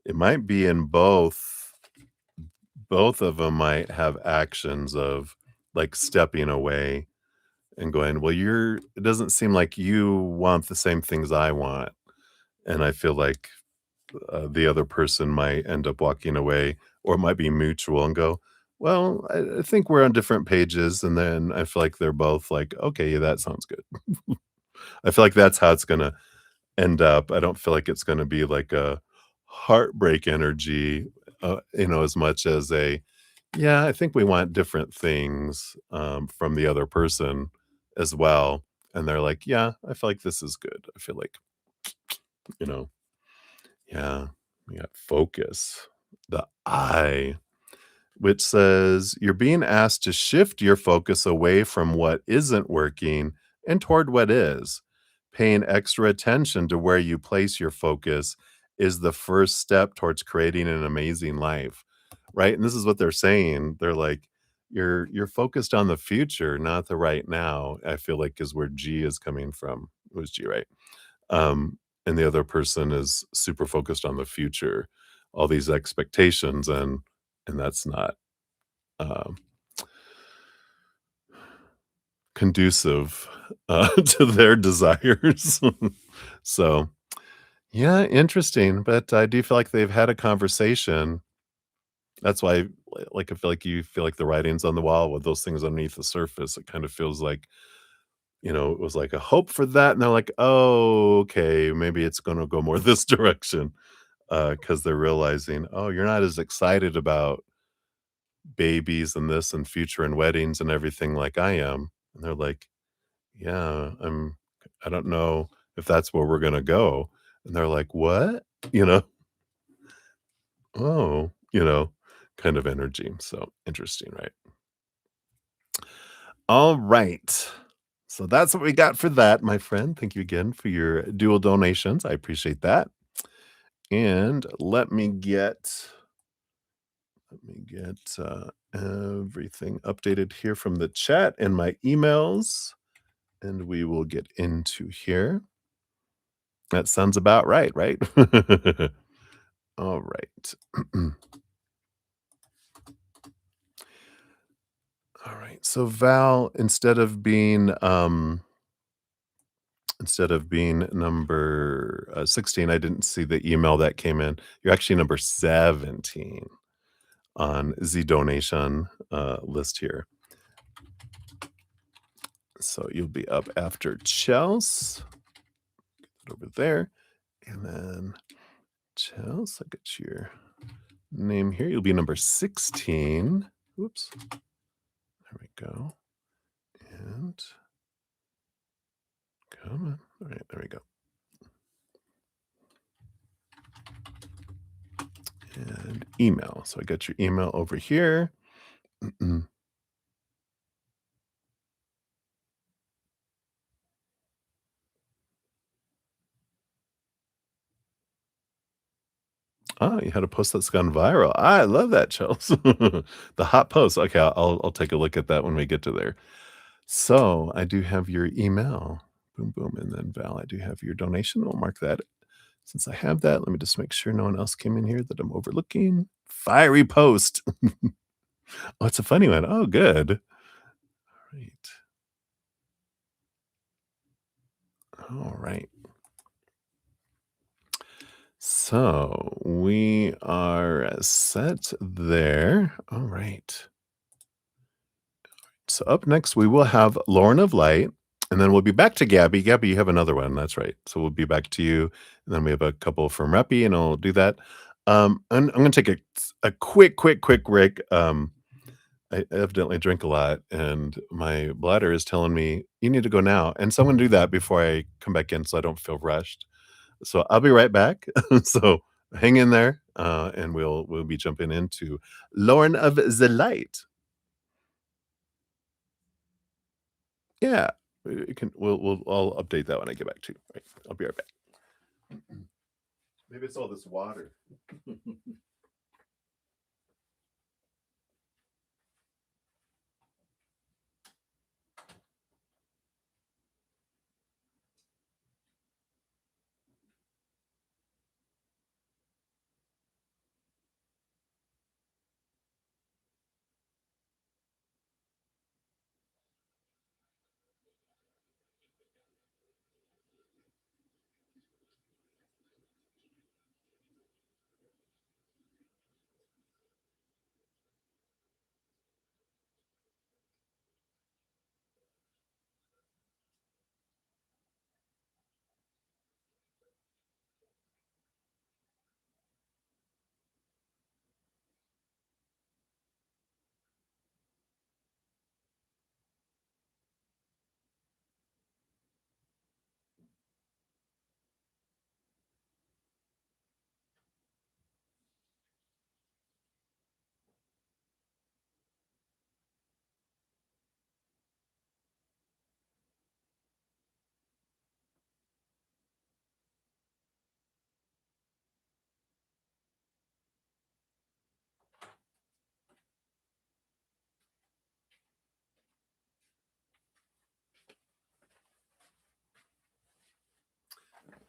it might be in both of them might have actions of, like, stepping away and going, "Well, it doesn't seem like you want the same things I want," and I feel like, the other person might end up walking away, or it might be mutual and go, "Well, I think we're on different pages," and then I feel like they're both like, "Okay, yeah, that sounds good." I feel like that's how it's gonna end up. I don't feel like it's gonna be like a heartbreak energy, as much as yeah, I think we want different things, from the other person as well, and they're like, "Yeah, I feel like this is good." I feel like, you know yeah, we got focus, the eye, which says, "You're being asked to shift your focus away from what isn't working and toward what is. Paying extra attention to where you place your focus is the first step towards creating an amazing life." Right? And this is what they're saying. They're like, "You're focused on the future, not the right now," I feel like is where G is coming from. It was G, right? And the other person is super focused on the future, all these expectations, and that's not um, conducive to their desires. So, yeah, interesting. But I do feel like they've had a conversation. That's why, like, I feel like you feel like the writing's on the wall with those things underneath the surface. It kind of feels like, it was like a hope for that. And they're like, oh, okay, maybe it's going to go more this direction because they're realizing, oh, you're not as excited about babies and this and future and weddings and everything like I am. And they're like, yeah, I don't know if that's where we're gonna go. And they're like, "What?" You know? "Oh," kind of energy. So, interesting, right? All right. So that's what we got for that, my friend. Thank you again for your dual donations. I appreciate that. And let me get everything updated here from the chat and my emails, and we will get into here. That sounds about right, right? All right. All right. So Val, instead of being number 16, I didn't see the email that came in. You're actually number 17 on Z donation. list here. So you'll be up after Chels, over there, and then Chels, I got your name here. You'll be number 16. Whoops. There we go. And come on. All right, there we go. And email. So I got your email over here. Oh, you had a post that's gone viral. I love that, Chels. The hot post. Okay, I'll take a look at that when we get to there. So I do have your email. Boom, boom. And then Val, I do have your donation. I'll mark that. Since I have that, let me just make sure no one else came in here that I'm overlooking. Fiery post. Oh, it's a funny one. Oh, good. Right. All right. So we are set there. All right. So up next, we will have Lauren of Light, and then we'll be back to Gabby. Gabby, you have another one. That's right. So we'll be back to you, and then we have a couple from Reppy, and I'll do that. I'm going to take a quick break. I evidently drink a lot, and my bladder is telling me you need to go now, and so I'm going to do that before I come back in, so I don't feel rushed. So I'll be right back. So hang in there, and we'll be jumping into Lauren of the Light. Yeah, we can we'll I'll update that when I get back to you. Right, I'll be right back. Maybe it's all this water.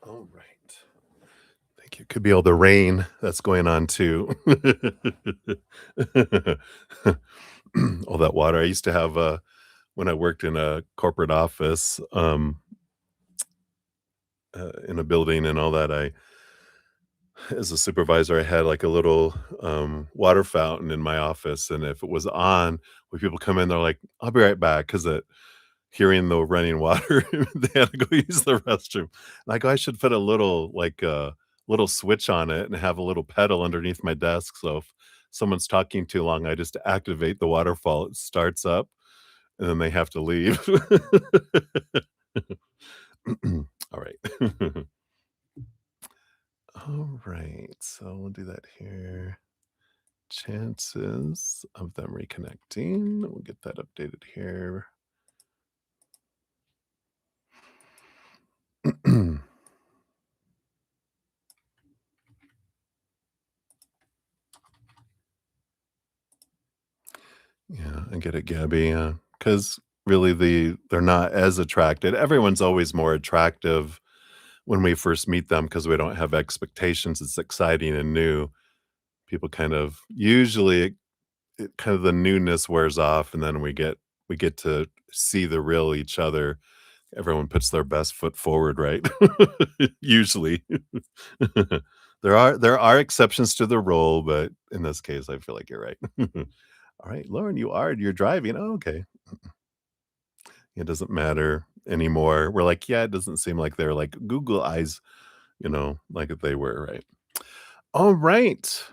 All right. Thank you. Could be all the rain that's going on too. All that water. I used to have when I worked in a corporate office, in a building and all that, I as a supervisor, I had like a little water fountain in my office, and if it was on, when people come in, they're like, "I'll be right back," because it hearing the running water, they had to go use the restroom. And I go, "I should put a little like a little switch on it and have a little pedal underneath my desk, so if someone's talking too long, I just activate the waterfall. It starts up, and then they have to leave." All right. All right, so we'll do that here. Chances of them reconnecting. We'll get that updated here. Yeah, I get it, Gabby. Because really, they're not as attracted. Everyone's always more attractive when we first meet them because we don't have expectations. It's exciting and new. People kind of usually kind of the newness wears off, and then we get to see the real each other. Everyone puts their best foot forward, right? Usually. There are exceptions to the rule, but in this case, I feel like you're right. All right, Lauren, you're driving. Oh, okay. It doesn't matter anymore. We're like, yeah, it doesn't seem like they're like Google eyes, like they were, right? All right.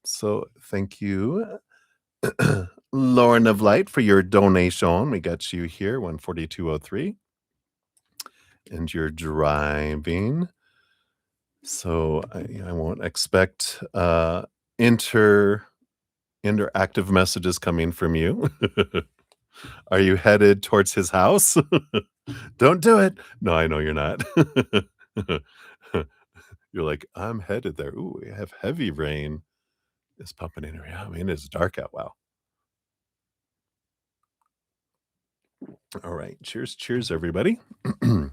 So thank you, Lauren of Light, for your donation. We got you here, 14203, and you're driving. So I won't expect inter interactive messages coming from you. Are you headed towards his house? Don't do it. No, I know you're not. You're like, I'm headed there. Ooh, we have heavy rain. It's pumping in here. Yeah, I mean, it's dark out. Wow. All right. Cheers. Cheers, everybody. All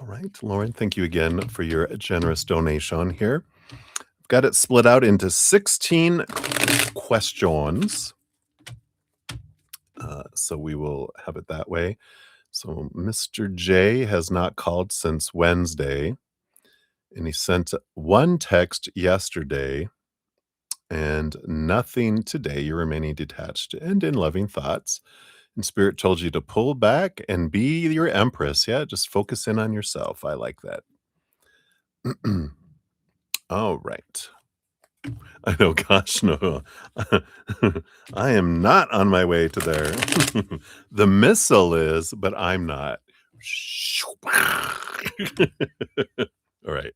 right, Lauren, thank you again for your generous donation here. Got it split out into 16 questions. So we will have it that way. So Mr. J has not called since Wednesday, and he sent one text yesterday and nothing today. You're remaining detached and in loving thoughts. And Spirit told you to pull back and be your empress. Yeah, just focus in on yourself. I like that. All right. I know, gosh, no. I am not on my way to there. The missile is, but I'm not. All right.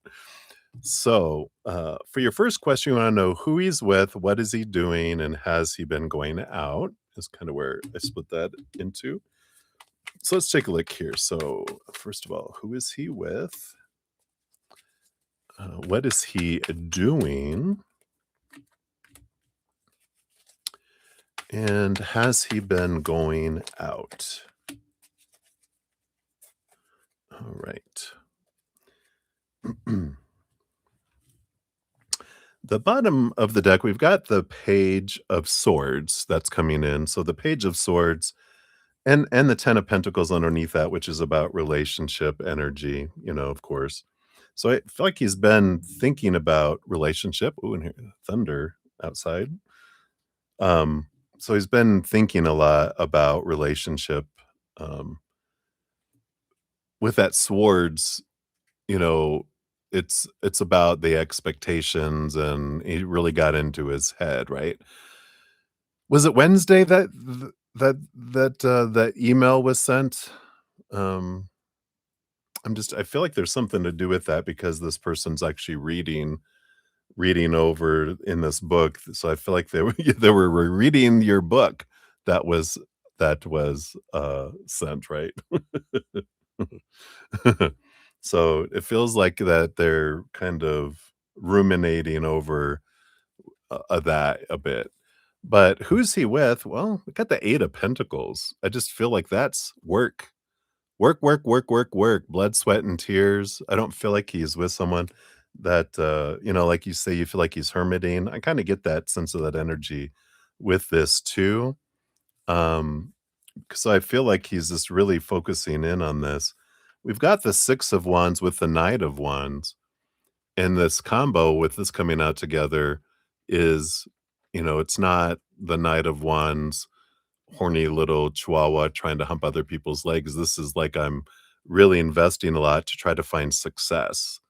So, for your first question, you want to know who he's with, what is he doing, and has he been going out? Is kind of where I split that into. So let's take a look here. So, first of all, who is he with? What is he doing? And has he been going out? All right. The bottom of the deck, we've got the Page of Swords that's coming in. So the Page of Swords and the 10 of Pentacles underneath that, which is about relationship energy, of course. So I feel like he's been thinking about relationship. Ooh, and here, thunder outside. So he's been thinking a lot about relationship. Um, with that swords, you know, it's about the expectations, and he really got into his head, right? Was it Wednesday that that email was sent? Um, I feel like there's something to do with that because this person's actually reading over in this book. So I feel like they were they were reading your book that was sent, right? So it feels like that they're kind of ruminating over that a bit. But who's he with? Well, we got the 8 of Pentacles. I just feel like that's work. Work, work, work, work, work, blood, sweat, and tears. I don't feel like he's with someone that, like you say, you feel like he's hermiting. I kind of get that sense of that energy with this too. Because I feel like he's just really focusing in on this. We've got the 6 of Wands with the Knight of Wands. And this combo with this coming out together is, it's not the Knight of Wands horny little chihuahua trying to hump other people's legs. This is like I'm really investing a lot to try to find success,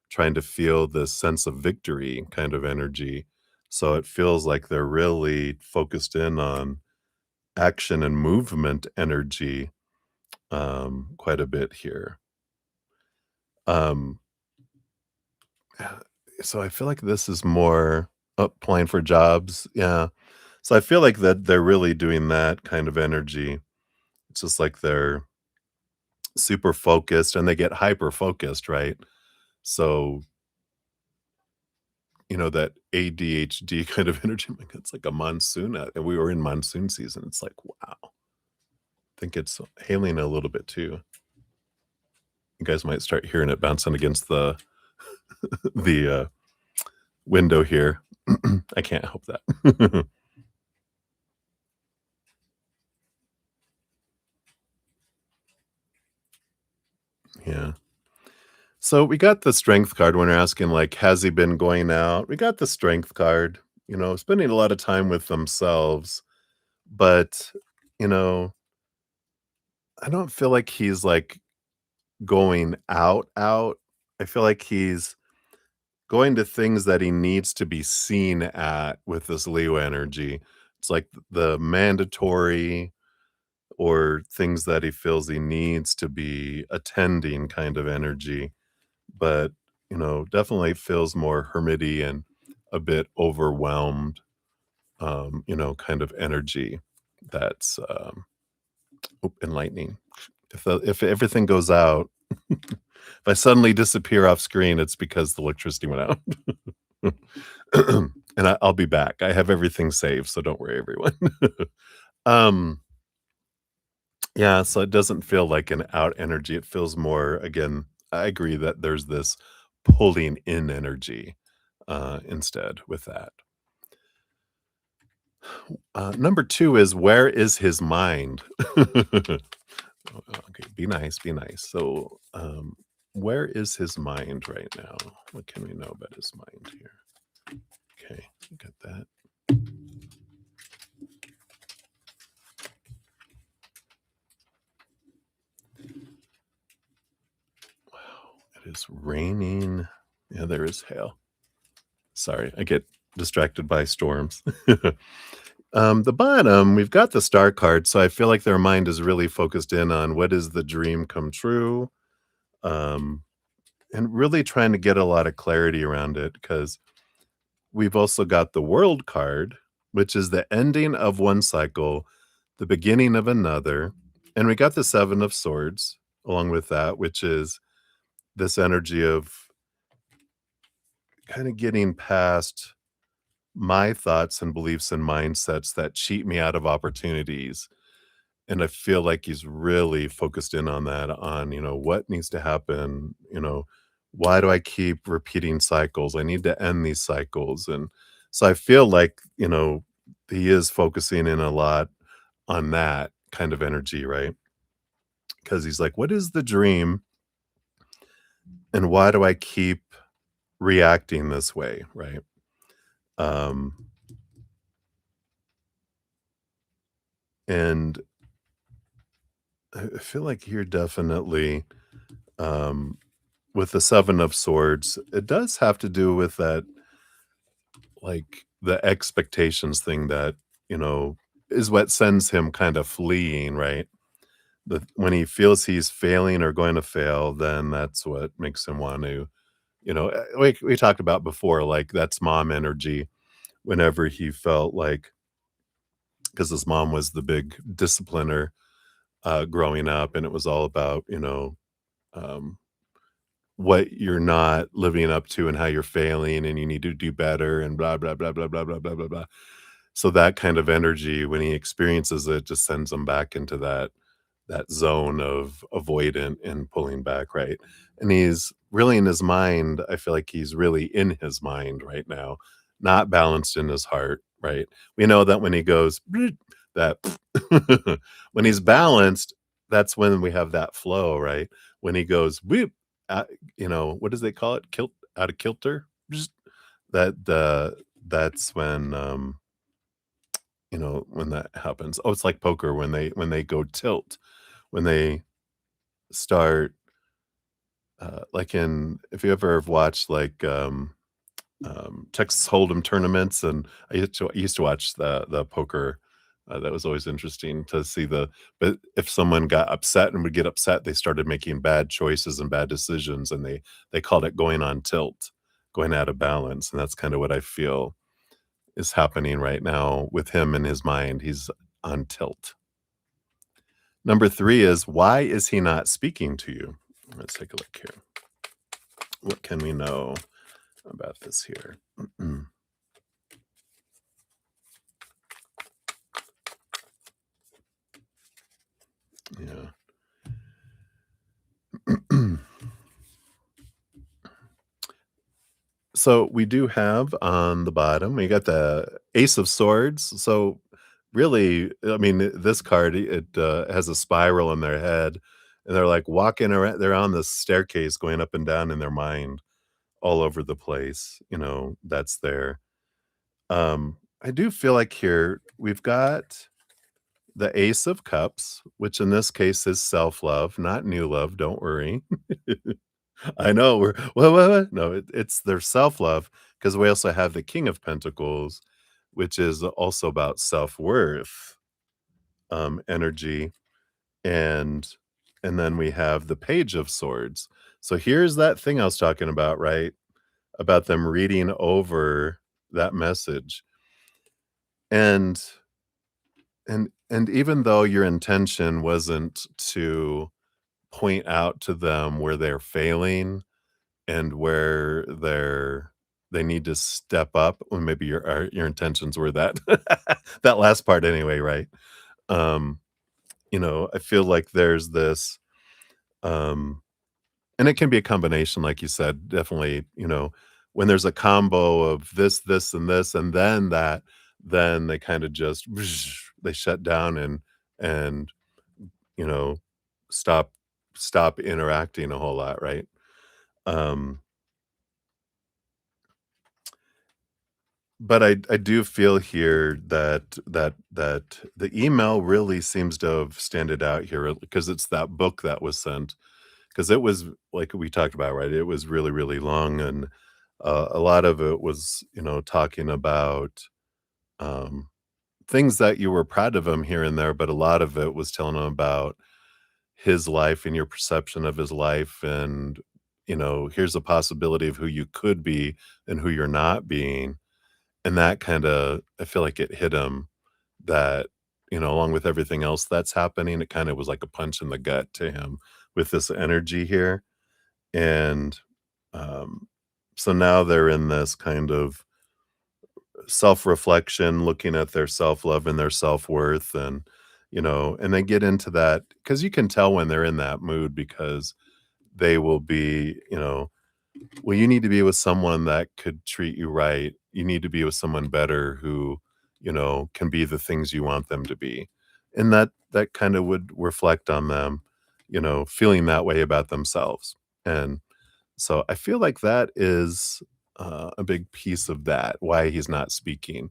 trying to feel this sense of victory kind of energy. So it feels like they're really focused in on action and movement energy quite a bit here. Um, so I feel like this is more applying for jobs. Yeah. So I feel like that they're really doing that kind of energy. It's just like they're super focused and they get hyper focused, right? So, that ADHD kind of energy, like it's like a monsoon. We were in monsoon season. It's like, wow. I think it's hailing a little bit too. You guys might start hearing it bouncing against the the window here. I can't help that. Yeah. So we got the strength card when we're asking, like, has he been going out? We got the strength card. spending a lot of time with themselves, but, you know, I don't feel like he's, like, going out. I feel like he's going to things that he needs to be seen at with this Leo energy. It's like the mandatory or things that he feels he needs to be attending kind of energy, but, definitely feels more hermity and a bit overwhelmed, kind of energy that's, enlightening. If everything goes out, if I suddenly disappear off screen, it's because the electricity went out. And I'll be back. I have everything saved, so don't worry, everyone. Um, yeah, so it doesn't feel like an out energy. It feels more, again, I agree that there's this pulling in energy instead with that. Number 2 is where is his mind? Okay, be nice, be nice. So, where is his mind right now? What can we know about his mind here? Okay, got that. Wow, it is raining. Yeah, there is hail. Sorry, I get distracted by storms. The bottom, we've got the star card, so I feel like their mind is really focused in on what is the dream come true, um, and really trying to get a lot of clarity around it because we've also got the world card, which is the ending of one cycle, the beginning of another, and we got the 7 of swords along with that, which is this energy of kinda getting past my thoughts and beliefs and mindsets that cheat me out of opportunities. And I feel like he's really focused in on that, on, what needs to happen, why do I keep repeating cycles? I need to end these cycles. And so I feel like, he is focusing in a lot on that kind of energy, right? Because he's like, what is the dream? And why do I keep reacting this way? Right. Um, and I feel like you're definitely with the 7 of swords, it does have to do with that, like, the expectations thing that, you know, is what sends him kind of fleeing, right? When he feels he's failing or going to fail, then that's what makes him want to, we talked about before, like, that's mom energy whenever he felt like, because his mom was the big discipliner, growing up, and it was all about, um what you're not living up to and how you're failing and you need to do better and blah, blah, blah, blah, blah, blah, blah, blah, blah. So that kind of energy, when he experiences it, just sends him back into that zone of avoidant and pulling back, right? And he's really in his mind, I feel like he's really in his mind right now, not balanced in his heart, right? We know that when he goes that when he's balanced, that's when we have that flow, right? When he goes whoop, what does they call it? Out of kilter? Just that that's when that happens. Oh, it's like poker when they go tilt, when they start, like in if you ever have watched like, Texas Hold'em tournaments, and I used to watch the poker, that was always interesting to see but if someone got upset and would get upset, they started making bad choices and bad decisions, and they called it going on tilt, going out of balance, and that's kinda what I feel is happening right now with him in his mind. He's on tilt. Number 3 is, why is he not speaking to you? Let's take a look here. What can we know about this here? Yeah. So we do have on the bottom, we got the Ace of Swords. So really, I mean, this card, it has a spiral in their head, and they're like walking around, they're on this staircase going up and down in their mind all over the place. That's there. I do feel like here we've got the Ace of Cups, which in this case is self-love, not new love, don't worry. I know, we're what? No, it's their self-love, because we also have the King of Pentacles, which is also about self-worth, energy, and then we have the Page of Swords. So here's that thing I was talking about, right? About them reading over that message, and even though your intention wasn't to point out to them where they're failing and where they need to step up, or maybe your intentions were that that last part anyway, right? Um, I feel like there's this, um and it can be a combination, like you said, definitely, when there's a combo of this, and this, and then that, then they kinda just they shut down and, you know, stop interacting a whole lot, right? Um, but I do feel here that the email really seems to have standed out here because it's that book that was sent. 'Cause it was like we talked about, right? It was really, really long, and, a lot of it was, talking about, um, things that you were proud of him here and there, but a lot of it was telling him about his life and your perception of his life, and, here's a possibility of who you could be and who you're not being, and that kinda I feel like it hit him that, along with everything else that's happening, it kinda was like a punch in the gut to him with this energy here. And, um, so now they're in this kind of self-reflection, looking at their self-love and their self-worth, and, and they get into that because you can tell when they're in that mood because they will be, "Well, you need to be with someone that could treat you right. You need to be with someone better who, can be the things you want them to be." And that kinda would reflect on them, feeling that way about themselves. And so I feel like that is, a big piece of that, why he's not speaking.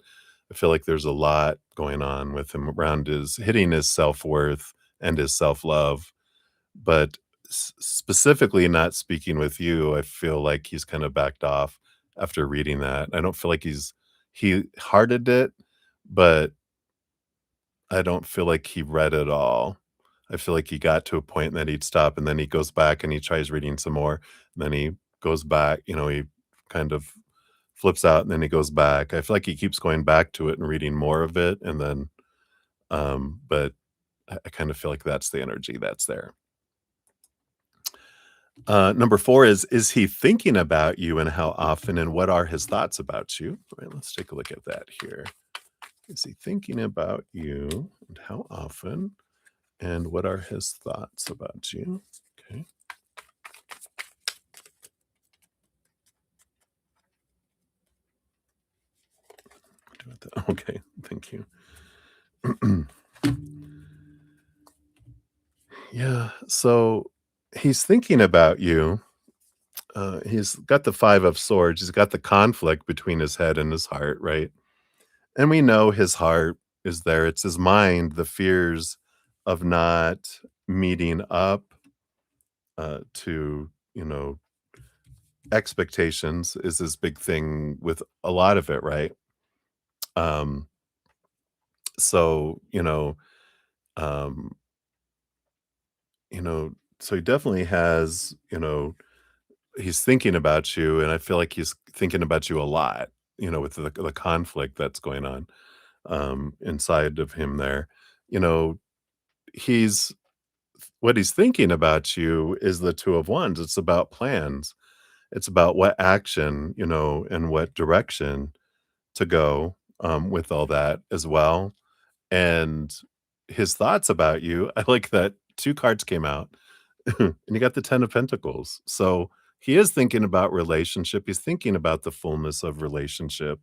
I feel like there's a lot going on with him around his hitting his self-worth and his self-love, but specifically not speaking with you, I feel like he's kinda backed off after reading that. I don't feel like he hearted it, but I don't feel like he read it all. I feel like he got to a point and then he'd stop, and then he goes back and he tries reading some more, and then he goes back, he kind of flips out and then he goes back. I feel like he keeps going back to it and reading more of it, and then, but I kind of feel like that's the energy that's there. Number 4 is he thinking about you, and how often, and what are his thoughts about you? All right, let's take a look at that here. Is he thinking about you, and how often? And what are his thoughts about you? Okay. Okay, thank you. Yeah, so he's thinking about you. He's got the 5 of swords. He's got the conflict between his head and his heart, right? And we know his heart is there. It's his mind, the fears of not meeting up, to, expectations is this big thing with a lot of it, right? Um, so, um, you know, so he definitely has, he's thinking about you, and I feel like he's thinking about you a lot, with the conflict that's going on, inside of him there. You know, he's what he's thinking about you is the 2 of Wands. It's about plans. It's about what action, and what direction to go, with all that as well. And his thoughts about you, I like that 2 cards came out, and you got the 10 of Pentacles. So, he is thinking about relationship, he's thinking about the fullness of relationship,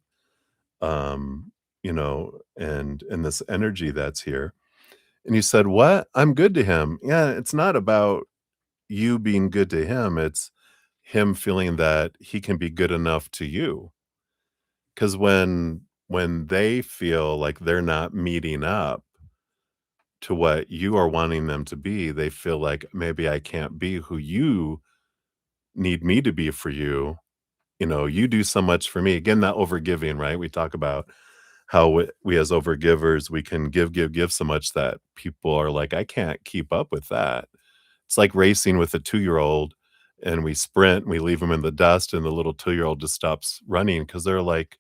and this energy that's here. And you said, "What? I'm good to him." Yeah, it's not about you being good to him, it's him feeling that he can be good enough to you. Because when when they feel like they're not meeting up to what you are wanting them to be, they feel like, "Maybe I can't be who you need me to be for you." You know, "You do so much for me." Again, that overgiving, right? We talk about how we as overgivers, we can give, give, give so much that people are like, "I can't keep up with that." It's like racing with a two-year-old, and we sprint, and we leave them in the dust, and the little two-year-old just stops running because 'cause they're like,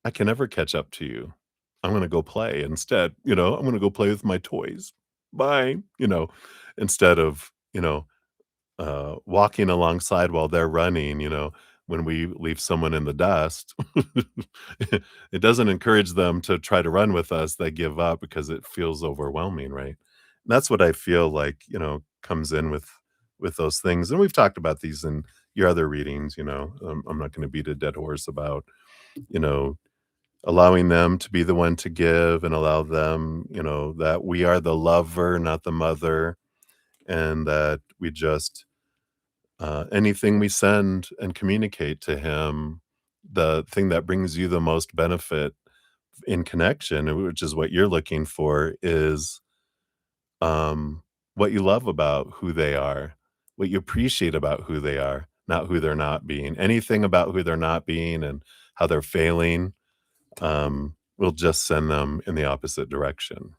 "I can never catch up to you. I'm gonna go play instead, you know, I'm gonna go play with my toys. Bye," you know, instead of, walking alongside while they're running, when we leave someone in the dust, it doesn't encourage them to try to run with us. They give up because it feels overwhelming, right? And that's what I feel like, comes in with those things. And we've talked about these in your other readings, I'm not going to beat a dead horse about, you know, allowing them to be the one to give and allow them, that we are the lover, not the mother, and that we just anything we send and communicate to him, the thing that brings you the most benefit in connection, which is what you're looking for, is what you love about who they are, what you appreciate about who they are, not who they're not being. Anything about who they're not being and how they're failing will just send them in the opposite direction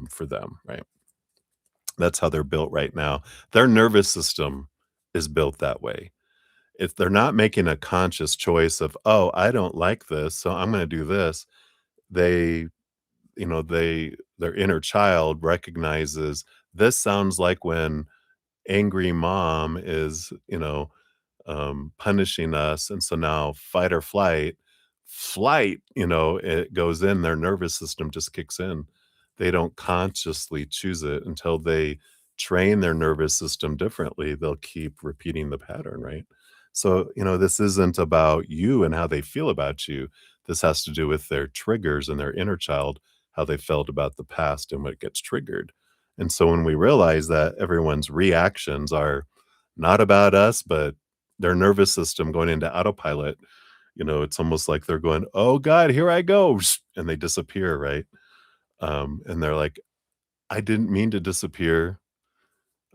for them, right? That's how they're built right now. Their nervous system is built that way. If they're not making a conscious choice of, "Oh, I don't like this, so I'm gonna do this," they their inner child recognizes, "This sounds like when angry mom is, punishing us, and so now fight or flight, it goes in, their nervous system just kicks in. They don't consciously choose it until they train their nervous system differently, they'll keep repeating the pattern, right? So, this isn't about you and how they feel about you. This has to do with their triggers and their inner child, how they felt about the past and what gets triggered. And so when we realize that everyone's reactions are not about us, but their nervous system going into autopilot, it's almost like they're going, "Oh god, here I go," and they disappear, right? And they're like, "I didn't mean to disappear.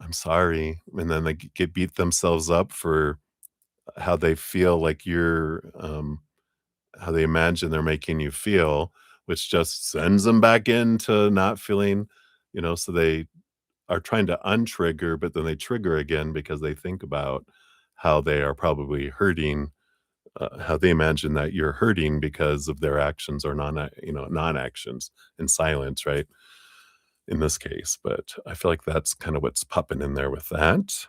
I'm sorry." And then they get beat themselves up for how they feel like how they imagine they're making you feel, which just sends them back into not feeling, so they are trying to untrigger, but then they trigger again because they think about how they are probably hurting, how they imagine that you're hurting because of their actions or non-actions and silence, right? In this case, but I feel like that's kind of what's popping in there with that.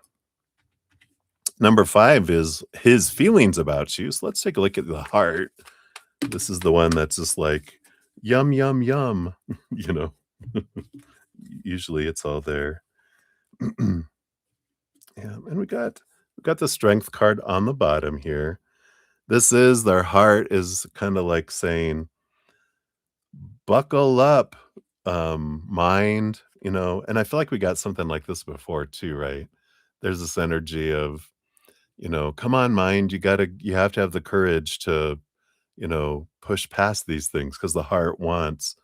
Number 5 is his feelings about you. So let's take a look at the heart. This is the one that's just like, yum, yum, yum, you know. Usually it's all there. Yeah, and we got the strength card on the bottom here. This is their heart is kind of like saying, "Buckle up, mind," and I feel like we got something like this before too, right? There's this energy of, "Come on, mind, you have to have the courage to, push past these things because the heart wants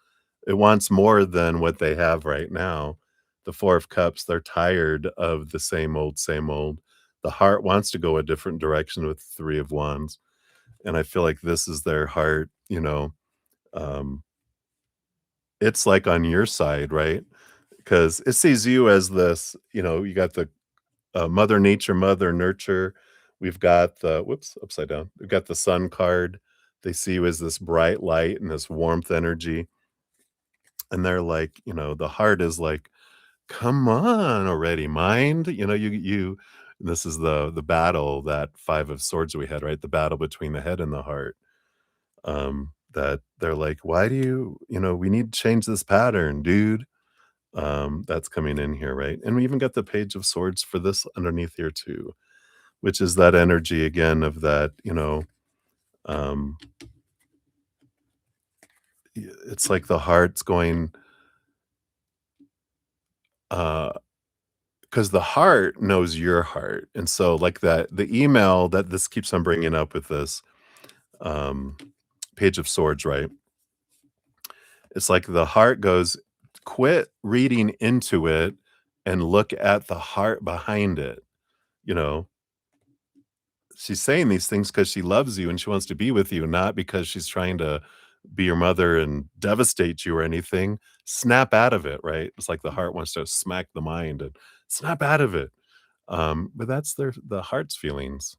more than what they have right now." The 4 of Cups, they're tired of the same old, same old. The heart wants to go a different direction with 3 of Wands, and I feel like this is their heart, um, it's, like, on your side, right? Because it sees you as this, you got the, Mother Nature, Mother Nurture. We've got the whoops, upside down. We've got the Sun card. They see you as this bright light and this warmth energy, and they're like, the heart is like, "Come on already, mind." This is the battle, that 5 of Swords we had, right? The battle between the head and the heart. That they're like, "Why do we need to change this pattern, dude." That's coming in here, right? And we even got the Page of Swords for this underneath here too, which is that energy again of that, um, it's like the heart's going, uh, because the heart knows your heart, and so, like, that the email that this keeps on bringing up with this, um, Page of Swords, right? It's like the heart goes, "Quit reading into it and look at the heart behind it," you know? She's saying these things because she loves you and she wants to be with you, not because she's trying to be your mother and devastate you or anything. Snap out of it, right? It's like the heart wants to smack the mind and snap out of it. But that's the heart's feelings,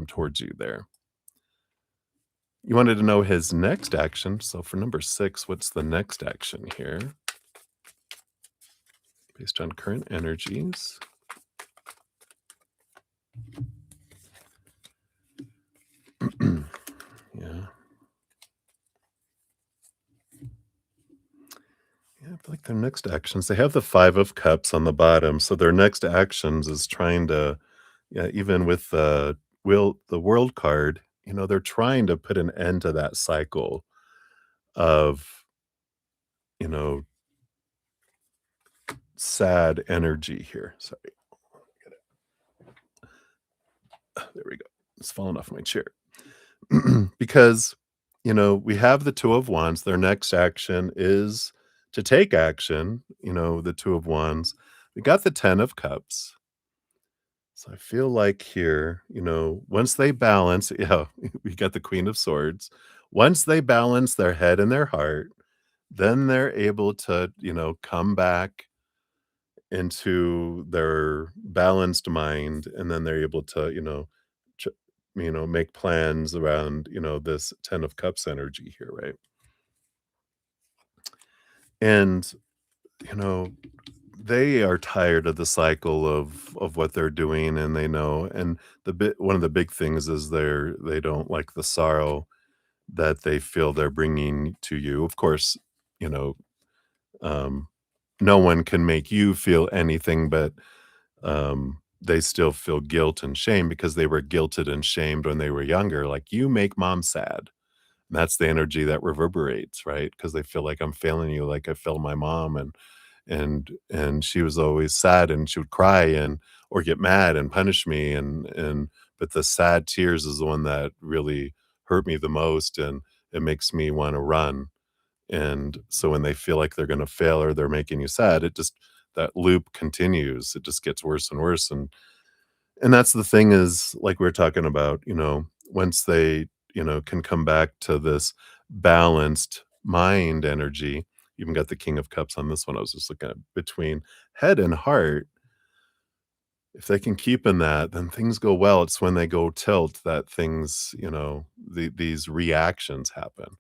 towards you there. You wanted to know his next action. So for number 6, what's the next action here based on current energies? Yeah. Yeah, I feel like their next actions, they have the 5 of cups on the bottom, so their next actions is trying to, yeah, even with the world card, they're trying to put an end to that cycle of, you know, sad energy here. Sorry, there we go. It's falling off my chair. Because, we have the 2 of wands, their next action is to take action, the 2 of wands. We got the 10 of cups. So I feel like here, once they balance, yeah, we got the Queen of Swords. Once they balance their head and their heart, then they're able to, come back into their balanced mind, and then they're able to, ch- make plans around, this 10 of Cups energy here, right? And, you know, they are tired of the cycle of what they're doing, and they know, and one of the big things is they don't like the sorrow that they feel they're bringing to you. Of course, you know, um, no one can make you feel anything, but they still feel guilt and shame because they were guilted and shamed when they were younger. Like, you make mom sad. And that's the energy that reverberates, right? Because they feel like I'm failing you, like I failed my mom, and she was always sad and she would cry and or get mad and punish me, and but the sad tears is the one that really hurt me the most, and it makes me want to run. And so when they feel like they're going to fail or they're making you sad, it just that loop continues. It just gets worse and worse. And that's the thing is, like we are talking about, once they, can come back to this balanced mind energy, even got the King of Cups on this one. I was just looking at between head and heart. If they can keep in that, then things go well. It's when they go tilt that things, these reactions happen.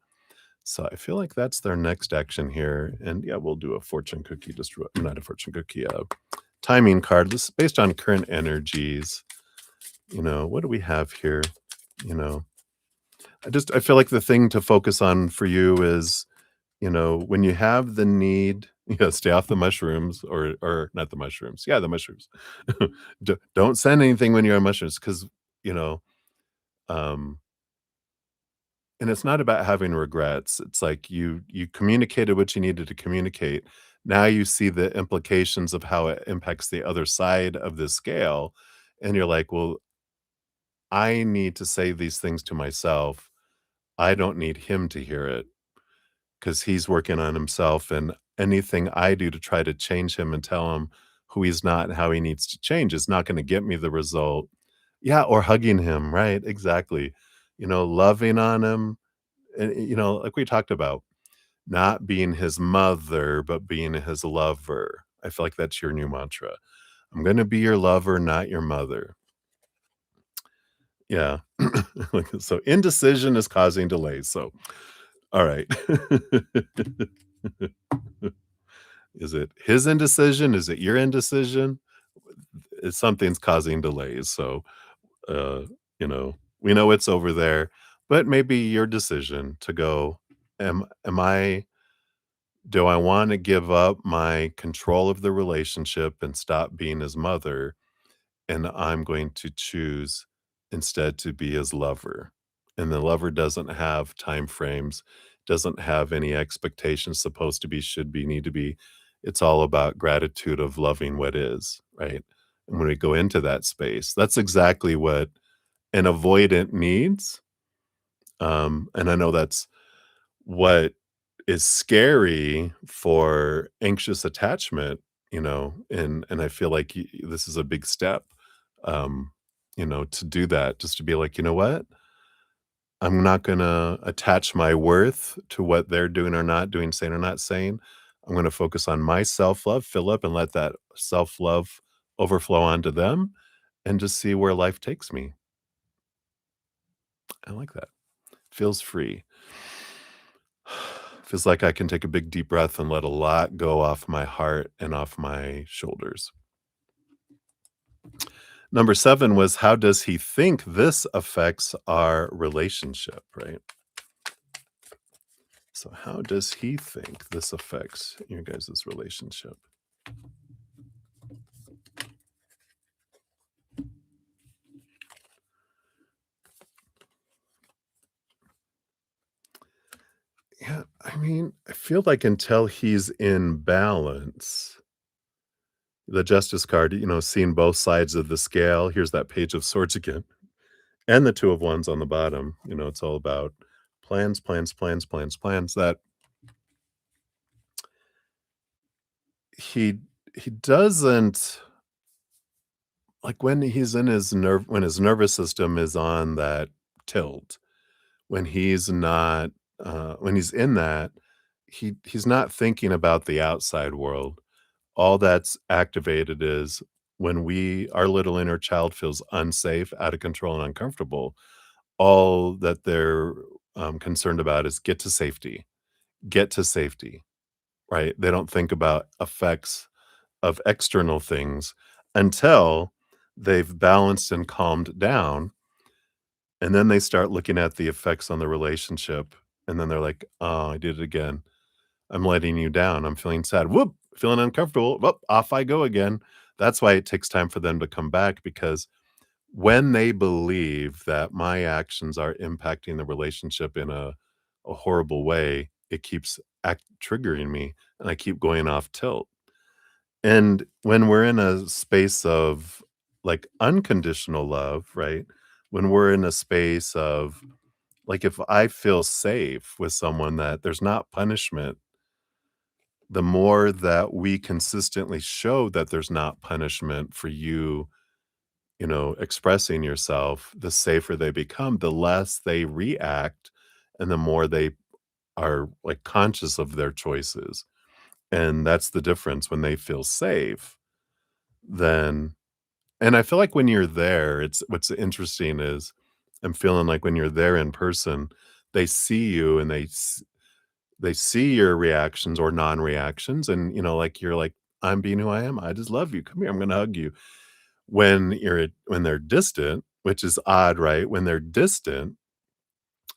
So I feel like that's their next action here. And yeah, we'll do a fortune cookie, not a fortune cookie, timing card. This is based on current energies. What do we have here? You know, I feel like the thing to focus on for you is, when you have the need, stay off the mushrooms, or not the mushrooms. Yeah, the mushrooms. Don't send anything when you're on mushrooms because, you know, um, and it's not about having regrets. It's like you communicated what you needed to communicate. Now you see the implications of how it impacts the other side of the scale, and you're like, "Well, I need to say these things to myself. I don't need him to hear it because he's working on himself, and anything I do to try to change him and tell him who he's not and how he needs to change is not gonna get me the result." Yeah, or hugging him, right? Exactly. Loving on him, and, like we talked about, not being his mother, but being his lover. I feel like that's your new mantra. I'm gonna be your lover, not your mother. Yeah. So indecision is causing delays, so alright. Is it his indecision? Is it your indecision? Something's causing delays, so, uh, we know it's over there, but maybe your decision to go, am I do I wanna give up my control of the relationship and stop being his mother, and I'm going to choose instead to be his lover. And the lover doesn't have time frames, doesn't have any expectations, supposed to be, should be, need to be. It's all about gratitude of loving what is, right? And when we go into that space, that's exactly what an avoidant needs. And I know that's what is scary for anxious attachment, and I feel like this is a big step, um, to do that, just to be like, you know what? I'm not gonna attach my worth to what they're doing or not doing, saying or not saying. I'm gonna focus on my self love, fill up, and let that self love overflow onto them, and just see where life takes me. I like that. Feels free. Feels like I can take a big deep breath and let a lot go off my heart and off my shoulders. Number 7 was how does he think this affects our relationship, right? So how does he think this affects your guys' relationship? Yeah, I mean, I feel like until he's in balance, the Justice card, seeing both sides of the scale, here's that Page of Swords again, and the Two of Wands on the bottom, it's all about plans, plans, plans, plans, plans that he he doesn't like when he's in his when his nervous system is on that tilt, when he's not when he's in that, he's not thinking about the outside world. All that's activated is when our little inner child feels unsafe, out of control, and uncomfortable, all that they're concerned about is get to safety, right? They don't think about effects of external things until they've balanced and calmed down. And then they start looking at the effects on the relationship. And then they're like, oh, I did it again. I'm letting you down. I'm feeling sad. Whoop, feeling uncomfortable. Whoop, off I go again. That's why it takes time for them to come back because when they believe that my actions are impacting the relationship in a horrible way, it keeps triggering me and I keep going off tilt. And when we're in a space of like unconditional love, right? When we're in a space of like if I feel safe with someone that there's not punishment, the more that we consistently show that there's not punishment for you, expressing yourself, the safer they become, the less they react, and the more they are like conscious of their choices. And that's the difference when they feel safe, then and I feel like when you're there, it's what's interesting is I'm feeling like when you're there in person, they see you and they see your reactions or non-reactions and, like, you're like, "I'm being who I am. I just love you. Come here. I'm gonna hug you." When they're distant, which is odd, right? When they're distant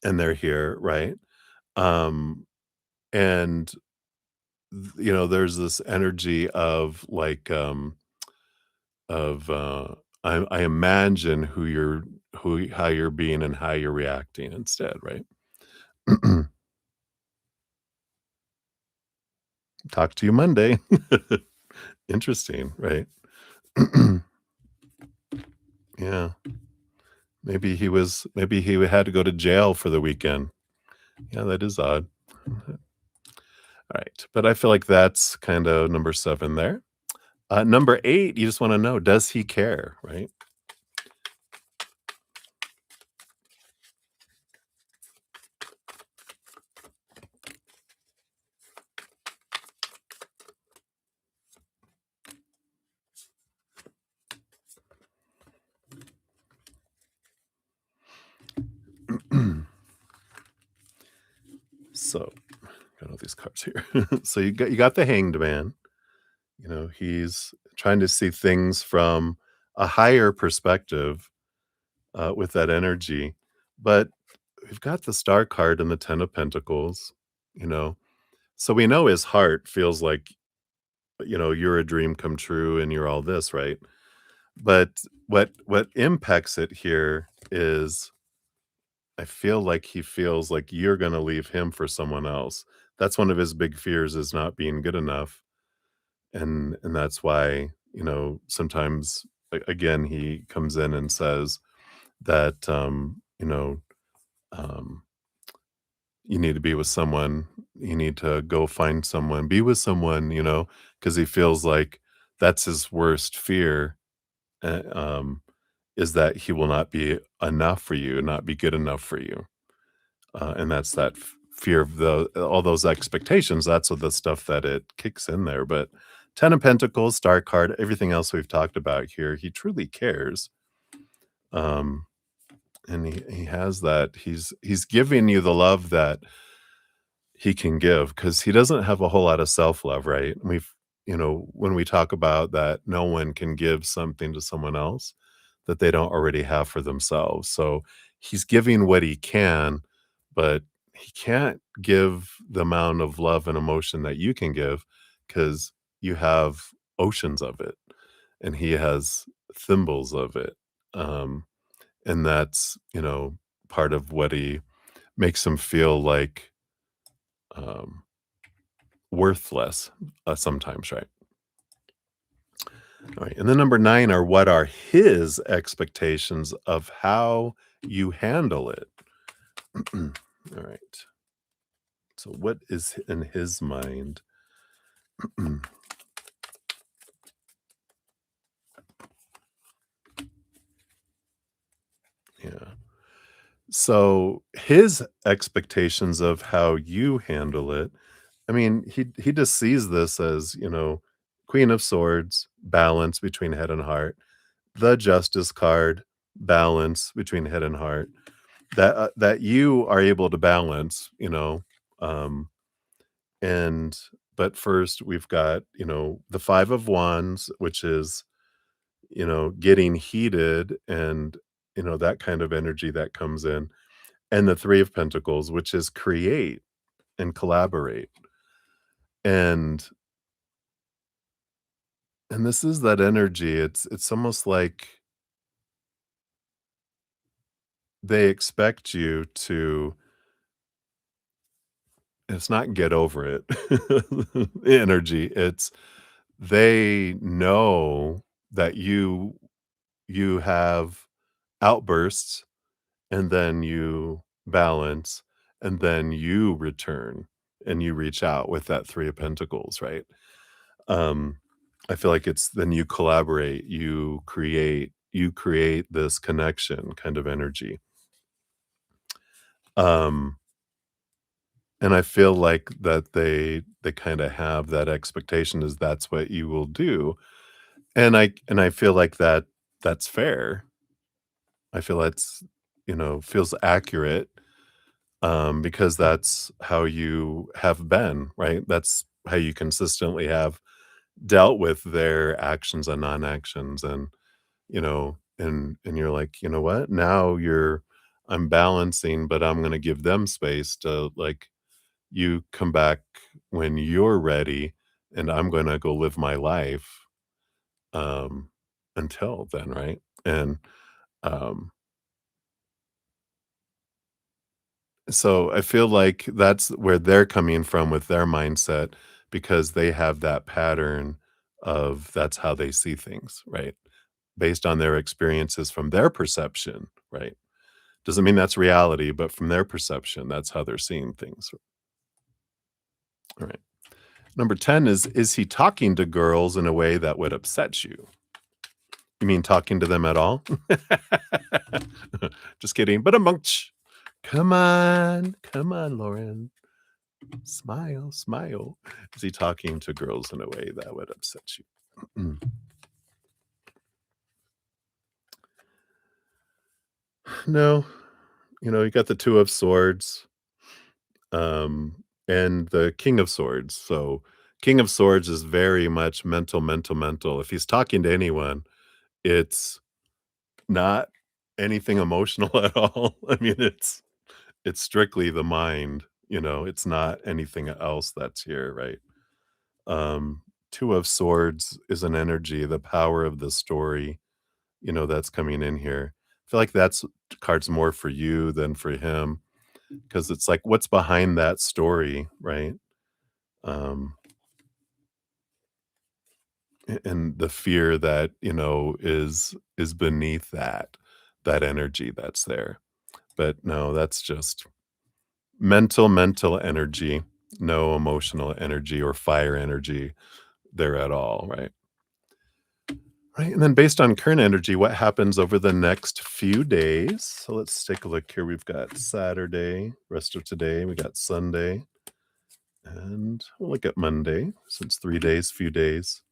and they're here, right? Um, and, there's this energy of, like, of, I imagine how you're being and how you're reacting instead, right? Talk to you Monday. Interesting, right? Yeah. Maybe he had to go to jail for the weekend. Yeah, that is odd. Alright, but I feel like that's kinda number 7 there. Number 8, you just wanna know, does he care, right? So, got all these cards here. So you got the Hanged Man, he's trying to see things from a higher perspective, with that energy, but we've got the Star card and the 10 of Pentacles, you know? So we know his heart feels like, you're a dream come true and you're all this, right? But what impacts it here is I feel like he feels like you're gonna leave him for someone else. That's one of his big fears is not being good enough, and that's why, sometimes again, he comes in and says that, you need to be with someone, you need to go find someone, be with someone, because he feels like that's his worst fear, uh, um, is that he will not be enough for you, not be good enough for you. And that's that fear of all those expectations. That's what the stuff that it kicks in there. But Ten of Pentacles, Star card, everything else we've talked about here, he truly cares. Um, and he has that. He's giving you the love that he can give because he doesn't have a whole lot of self-love, right? When we talk about that no one can give something to someone else that they don't already have for themselves. So he's giving what he can, but he can't give the amount of love and emotion that you can give because you have oceans of it and he has thimbles of it. Um, and that's, part of what he makes him feel like um, worthless, sometimes, right? All right, and then number 9 are what are his expectations of how you handle it? All right. So what is in his mind? Yeah. So his expectations of how you handle it, I mean, he just sees this as, Queen of Swords, balance between head and heart, the Justice card, balance between head and heart. That you are able to balance, um, and but first we've got, the 5 of Wands, which is, getting heated and, that kind of energy that comes in, and the 3 of Pentacles, which is create and collaborate. And this is that energy. It's almost like they expect you to it's not get over it energy. It's they know that you have outbursts and then you balance and then you return and you reach out with that 3 of Pentacles, right? Um, I feel like it's then you collaborate, you create this connection kind of energy. Um, and I feel like that they kinda have that expectation is that's what you will do. And I feel like that's fair. I feel that's, feels accurate, because that's how you have been, right? That's how you consistently have dealt with their actions and non-actions, and you're like, "You know what? Now I'm balancing, but I'm gonna give them space to, like, you come back when you're ready, and I'm gonna go live my life, um, until then," right? And, um, so I feel like that's where they're coming from with their mindset because they have that pattern of that's how they see things, right? Based on their experiences from their perception, right? Doesn't mean that's reality, but from their perception, that's how they're seeing things. All right. Number 10 is he talking to girls in a way that would upset you? You mean talking to them at all? Just kidding. But a munch. Come on. Come on, Lauren. Smile, smile. Is he talking to girls in a way that would upset you? No. You got the 2 of Swords, and the King of Swords. So, King of Swords is very much mental, mental, mental. If he's talking to anyone, it's not anything emotional at all. I mean, it's strictly the mind, it's not anything else that's here, right? Um, 2 of Swords is an energy, the power of the story, that's coming in here. I feel like that's cards more for you than for him because it's like, what's behind that story, right? Um, and the fear that, is beneath that energy that's there. But no, that's just mental energy, no emotional energy or fire energy there at all, right? Right, and then based on current energy, what happens over the next few days? So let's take a look here. We've got Saturday, rest of today, we got Sunday, and we'll look at Monday since 3 days, few days.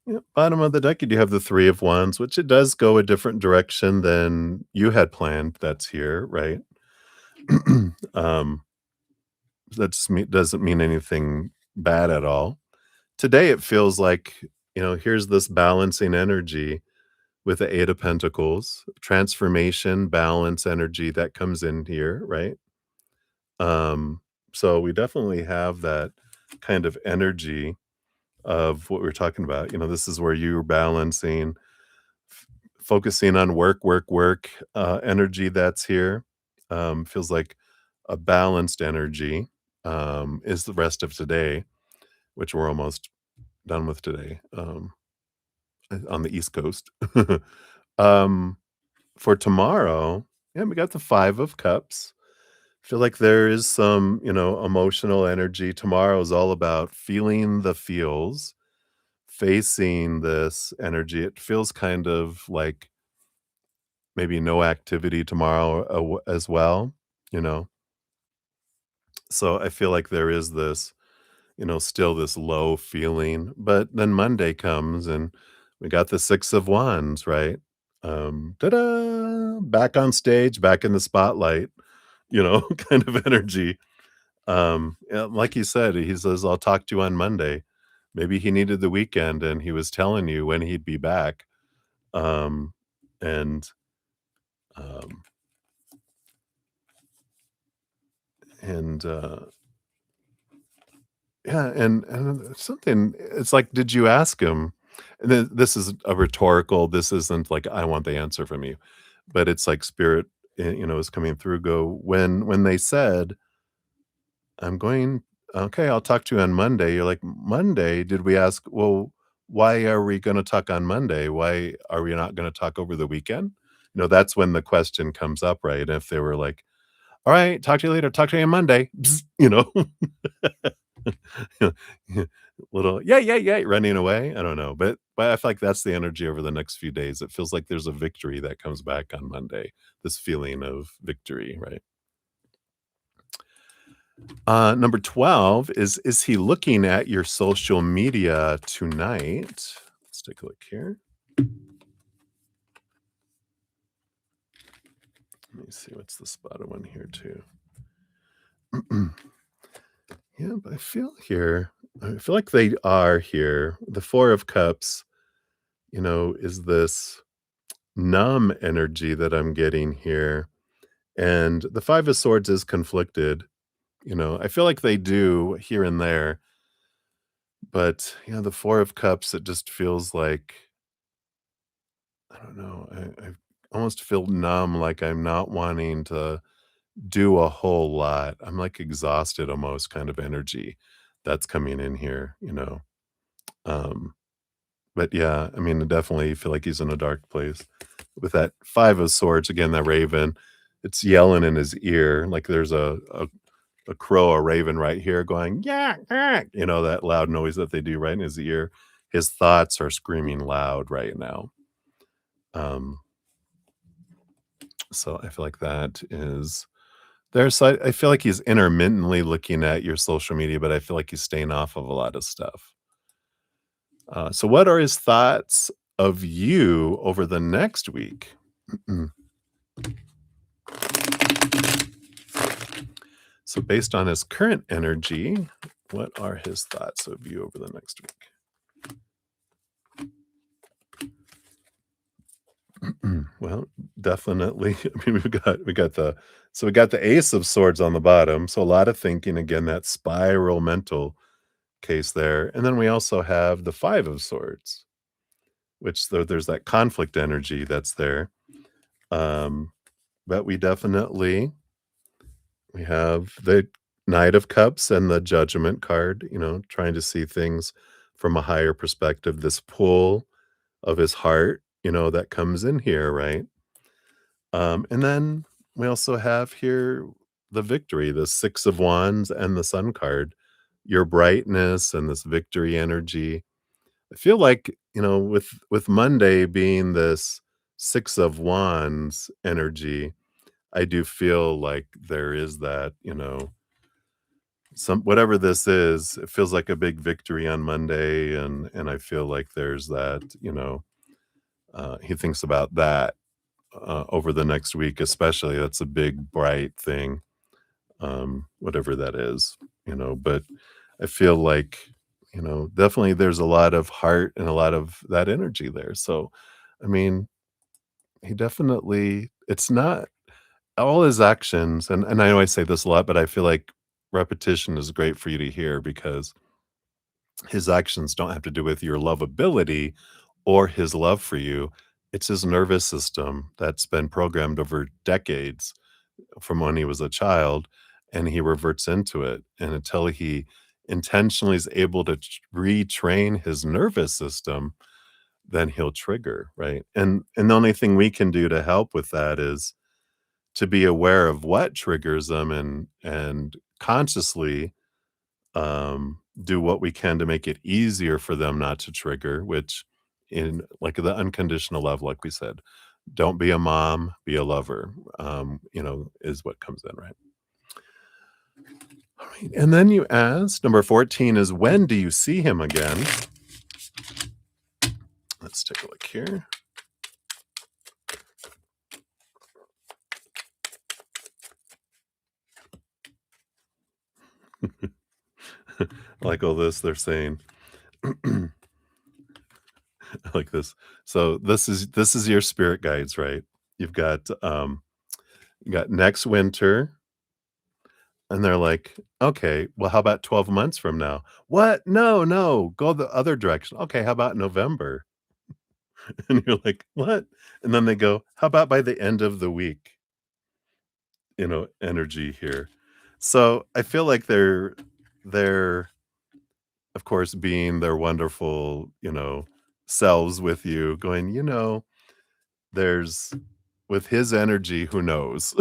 Yep, bottom of the deck, you do have the 3 of Wands, which it does go a different direction than you had planned. That's here, right? um, that just doesn't mean anything bad at all. Today, it feels like, here's this balancing energy with the 8 of Pentacles, transformation, balance energy that comes in here, right? Um, so we definitely have that kind of energy of what we're talking about. This is where you're balancing, focusing on work, energy that's here. Feels like a balanced energy is the rest of today, which we're almost done with today on the East Coast. um, for tomorrow, yeah, we got the 5 of Cups. Feel like there is some, emotional energy. Tomorrow is all about feeling the feels, facing this energy. It feels kind of like maybe no activity tomorrow as well, you know? So I feel like there is this, still this low feeling. But then Monday comes and we got the 6 of Wands, right? Ta-da! Back on stage, back in the spotlight, kind of energy. Yeah, like he said, he says, "I'll talk to you on Monday." Maybe he needed the weekend and he was telling you when he'd be back. Um, and um, and yeah, and something. It's like, did you ask him? And then this is a rhetorical. This isn't like I want the answer from you, but it's like spirit, is coming through. Go when they said, "I'm going." Okay, I'll talk to you on Monday. You're like, Monday? Did we ask? Well, why are we going to talk on Monday? Why are we not going to talk over the weekend? That's when the question comes up, right? If they were like, "All right, talk to you later. Talk to you on Monday," little yeah, running away. I don't know, but I feel like that's the energy over the next few days. It feels like there's a victory that comes back on Monday. This feeling of victory, right? Number 12 is he looking at your social media tonight? Let's take a look here. Let me see what's the spotted one here too. Yeah, but I feel like they are here. The 4 of Cups, is this numb energy that I'm getting here. And the 5 of Swords is conflicted. I feel like they do here and there, but the 4 of Cups, it just feels like I don't know. I almost feel numb, like I'm not wanting to do a whole lot. I'm like exhausted almost kind of energy that's coming in here. Um, but yeah, I mean, I definitely feel like he's in a dark place. With that 5 of Swords, again, that raven, it's yelling in his ear. Like there's a crow, a raven right here going, yeah, that loud noise that they do right in his ear. His thoughts are screaming loud right now. Um, so I feel like that is there. So I feel like he's intermittently looking at your social media, but I feel like he's staying off of a lot of stuff. So what are his thoughts of you over the next week? So based on his current energy, what are his thoughts of you over the next week? Well, definitely. I mean, we got the Ace of Swords on the bottom. So a lot of thinking again, that spiral mental case there. And then we also have the 5 of Swords, which there's that conflict energy that's there. Um, but we have the Knight of Cups and the Judgment card, trying to see things from a higher perspective, this pull of his heart, that comes in here, right? And then we also have here the victory, the 6 of wands and the sun card, your brightness and this victory energy. I feel like, with Monday being this 6 of wands energy, I do feel like there is that, some whatever this is, it feels like a big victory on Monday, and I feel like there's that, he thinks about that, over the next week, especially. That's a big, bright thing, whatever that is, but I feel like, definitely there's a lot of heart and a lot of that energy there. So, I mean, he definitely it's not all his actions, and I know I say this a lot, but I feel like repetition is great for you to hear because his actions don't have to do with your lovability or his love for you. It's his nervous system that's been programmed over decades from when he was a child, and he reverts into it. And until he intentionally is able to retrain his nervous system, then he'll trigger, right? And the only thing we can do to help with that is to be aware of what triggers them and consciously do what we can to make it easier for them not to trigger, which in like the unconditional love, like we said, don't be a mom, be a lover, is what comes in, right? All right. And then you asked, number 14 is when do you see him again? Let's take a look here. Like all this, they're saying, like this. So this is your spirit guides, right? You've got you got next winter, and they're like, okay, well, how about 12 months from now? What? No, no, go the other direction. Okay, how about November? And you're like, what? And then they go, how about by the end of the week? Energy here. So I feel like they're of course being their wonderful, selves with you, going, there's with his energy, who knows?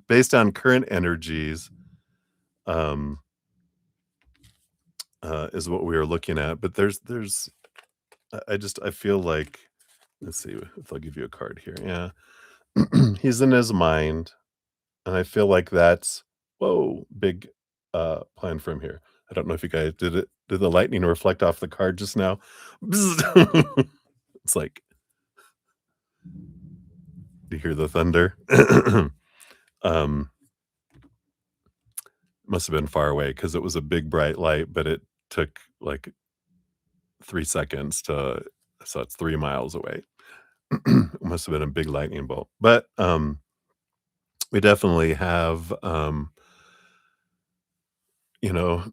Based on current energies, um, is what we are looking at. But there's I feel like let's see if I'll give you a card here. Yeah. He's in his mind, and I feel like that's whoa, big plan from here. I don't know if you guys did the lightning reflect off the card just now? Bzzz. It's like you hear the thunder. um Must have been far away because it was a big bright light, but it took like 3 seconds to so it's 3 miles away. It must have been a big lightning bolt. But we definitely have you know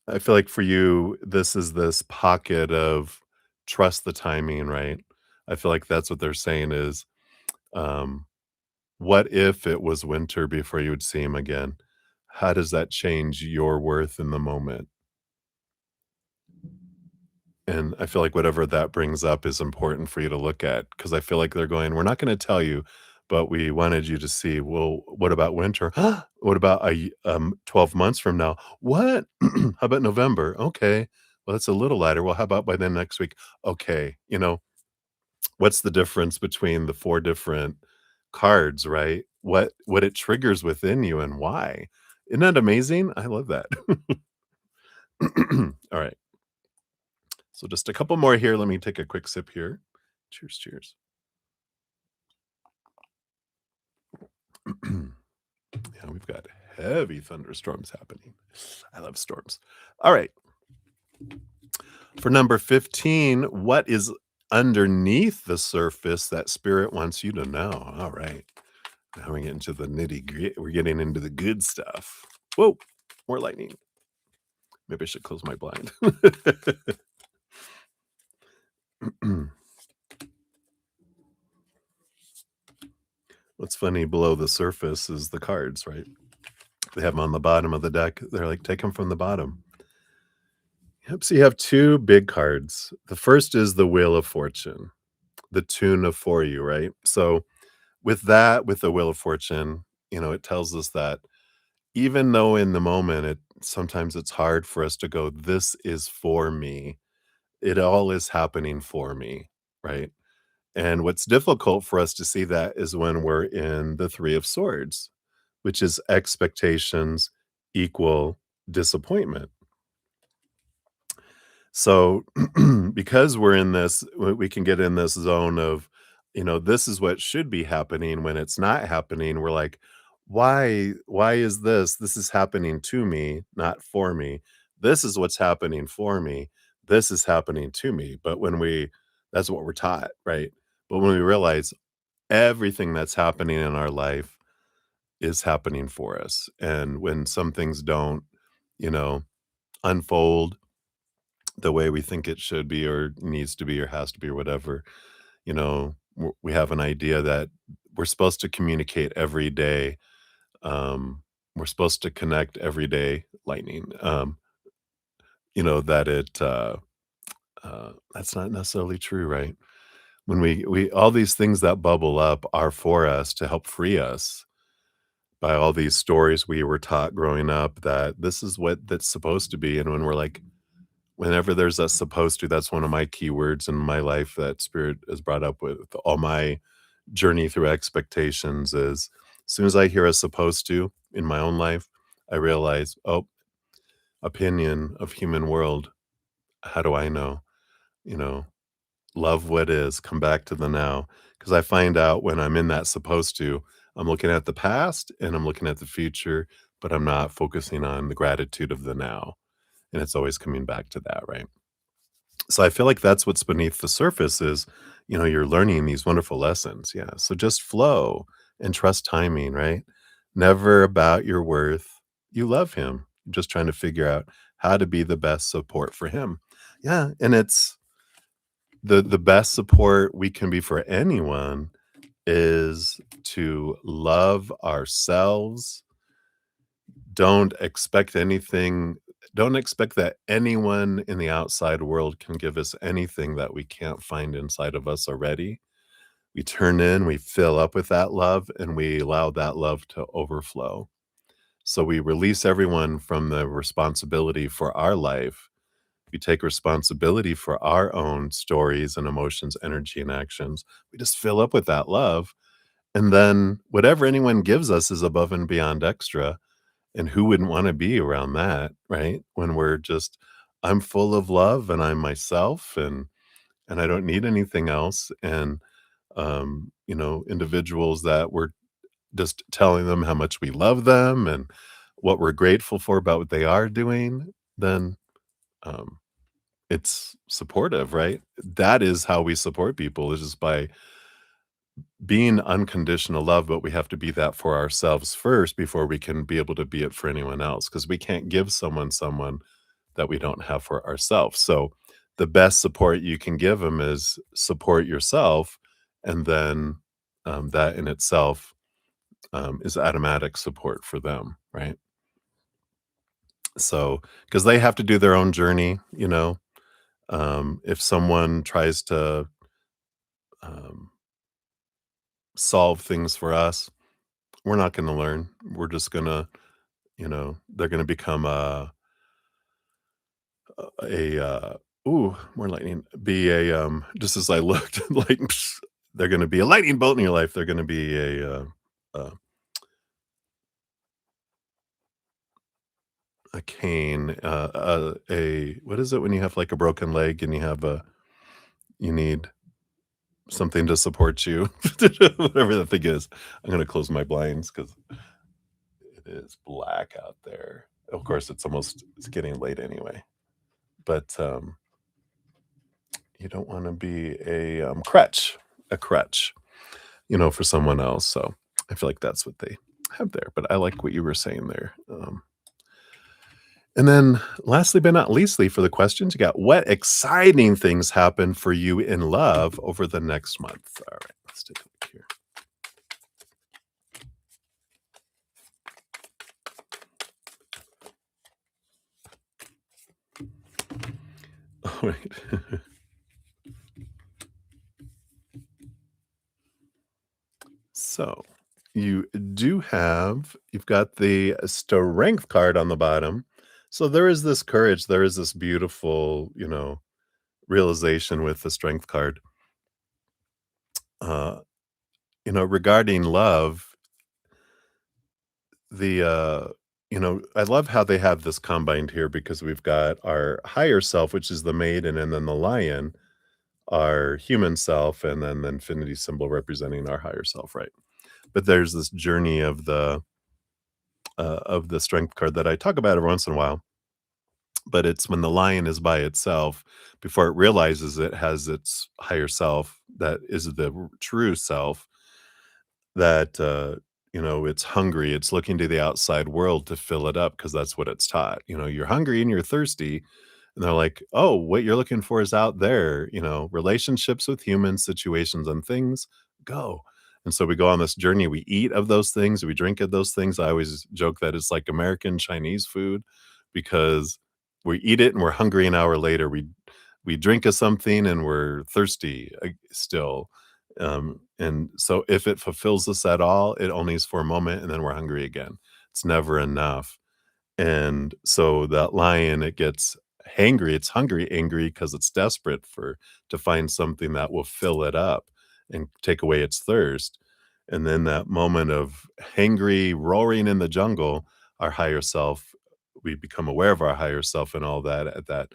I feel like for you, this is this pocket of trust the timing, right? I feel like that's what they're saying is, um, what if it was winter before you would see him again? How does that change your worth in the moment? And I feel like whatever that brings up is important for you to look at because I feel like they're going, we're not going to tell you, but we wanted you to see, well, what about winter? What about 12 months from now? What? How about November? Okay. Well, that's a little lighter. Well, how about by then next week? Okay. What's the difference between the four different cards, right? What it triggers within you and why? Isn't that amazing? I love that. All right. So just a couple more here. Let me take a quick sip here. Cheers, cheers. Yeah, we've got heavy thunderstorms happening. I love storms. All right. For number 15, what is underneath the surface that spirit wants you to know? All right. Now we get into the nitty gritty. We're getting into the good stuff. Whoa, more lightning. Maybe I should close my blind. What's funny below the surface is the cards, right? They have them on the bottom of the deck. They're like, take them from the bottom. Yep. So you have two big cards. The first is the Wheel of Fortune, the tune of for you, right? So with that, with the Wheel of Fortune, it tells us that even though in the moment sometimes it's hard for us to go, "This is for me." It all is happening for me, right? And what's difficult for us to see that is when we're in the 3 of Swords, which is expectations equal disappointment. So, because we're in this, we can get in this zone of, this is what should be happening when it's not happening. We're like, why is this? This is happening to me, not for me. This is what's happening for me. This is happening to me. But that's what we're taught, right? But when we realize everything that's happening in our life is happening for us. And when some things don't, you know, unfold the way we think it should be or needs to be or has to be or whatever, we have an idea that we're supposed to communicate every day. We're supposed to connect every day, lightning. That that's not necessarily true, right? When we all these things that bubble up are for us to help free us by all these stories we were taught growing up that this is what that's supposed to be. And when we're like, whenever there's a supposed to, that's one of my keywords in my life that spirit is brought up with all my journey through expectations is as soon as I hear a supposed to in my own life, I realize, oh, opinion of human world. How do I know? You know, love what is, come back to the now. Because I find out when I'm in that supposed to, I'm looking at the past and I'm looking at the future, but I'm not focusing on the gratitude of the now. And it's always coming back to that, right? So I feel like that's what's beneath the surface is, you're learning these wonderful lessons. Yeah. So just flow and trust timing, right? Never about your worth. You love him. You're just trying to figure out how to be the best support for him. Yeah. And it's the best support we can be for anyone is to love ourselves. Don't expect anything. Don't expect that anyone in the outside world can give us anything that we can't find inside of us already. We turn in, we fill up with that love, and we allow that love to overflow. So we release everyone from the responsibility for our life. We take responsibility for our own stories and emotions, energy, and actions. We just fill up with that love. And then whatever anyone gives us is above and beyond extra. And who wouldn't wanna be around that, right? When we're just, I'm full of love and I'm myself and I don't need anything else. And, individuals that we're just telling them how much we love them and what we're grateful for about what they are doing, then, um, it's supportive, right? That is how we support people is just by being unconditional love, but we have to be that for ourselves first before we can be able to be it for anyone else. Because we can't give someone that we don't have for ourselves. So, the best support you can give them is support yourself, and then, that in itself, is automatic support for them, right? So, because they have to do their own journey, if someone tries to, um, solve things for us, we're not gonna learn. We're just gonna they're gonna become more lightning, be just as I looked, like, they're gonna be a lightning bolt in your life. They're gonna be uh, a cane, a what is it when you have, like, a broken leg and you need something to support you? Whatever the thing is. I'm gonna close my blinds because it is black out there. Of course, it's getting late anyway, but, you don't wanna be a crutch, for someone else, so I feel like that's what they have there, but I like what you were saying there, and then lastly but not leastly for the questions, you got, "What exciting things happen for you in love over the next month?" Alright, let's take a look here. Alright. So, you've got the strength card on the bottom. So there is this courage, there is this beautiful, realization with the strength card. Uh, regarding love, I love how they have this combined here because we've got our higher self, which is the maiden, and then the lion, our human self, and then the infinity symbol representing our higher self, right? But there's this journey of the strength card that I talk about every once in a while, but it's when the lion is by itself before it realizes it has its higher self that is the true self that it's hungry, it's looking to the outside world to fill it up because that's what it's taught. You're hungry and you're thirsty, and they're like, oh, what you're looking for is out there, relationships with humans, situations and things, go. And so we go on this journey, we eat of those things, we drink of those things. I always joke that it's like American Chinese food because we eat it and we're hungry an hour later. We drink of something and we're thirsty still. And so if it fulfills us at all, it only is for a moment and then we're hungry again. It's never enough. And so that lion, it gets hangry. It's hungry, angry because it's desperate for to find something that will fill it up and take away its thirst. And then that moment of hangry roaring in the jungle, our higher self, we become aware of our higher self and all that at that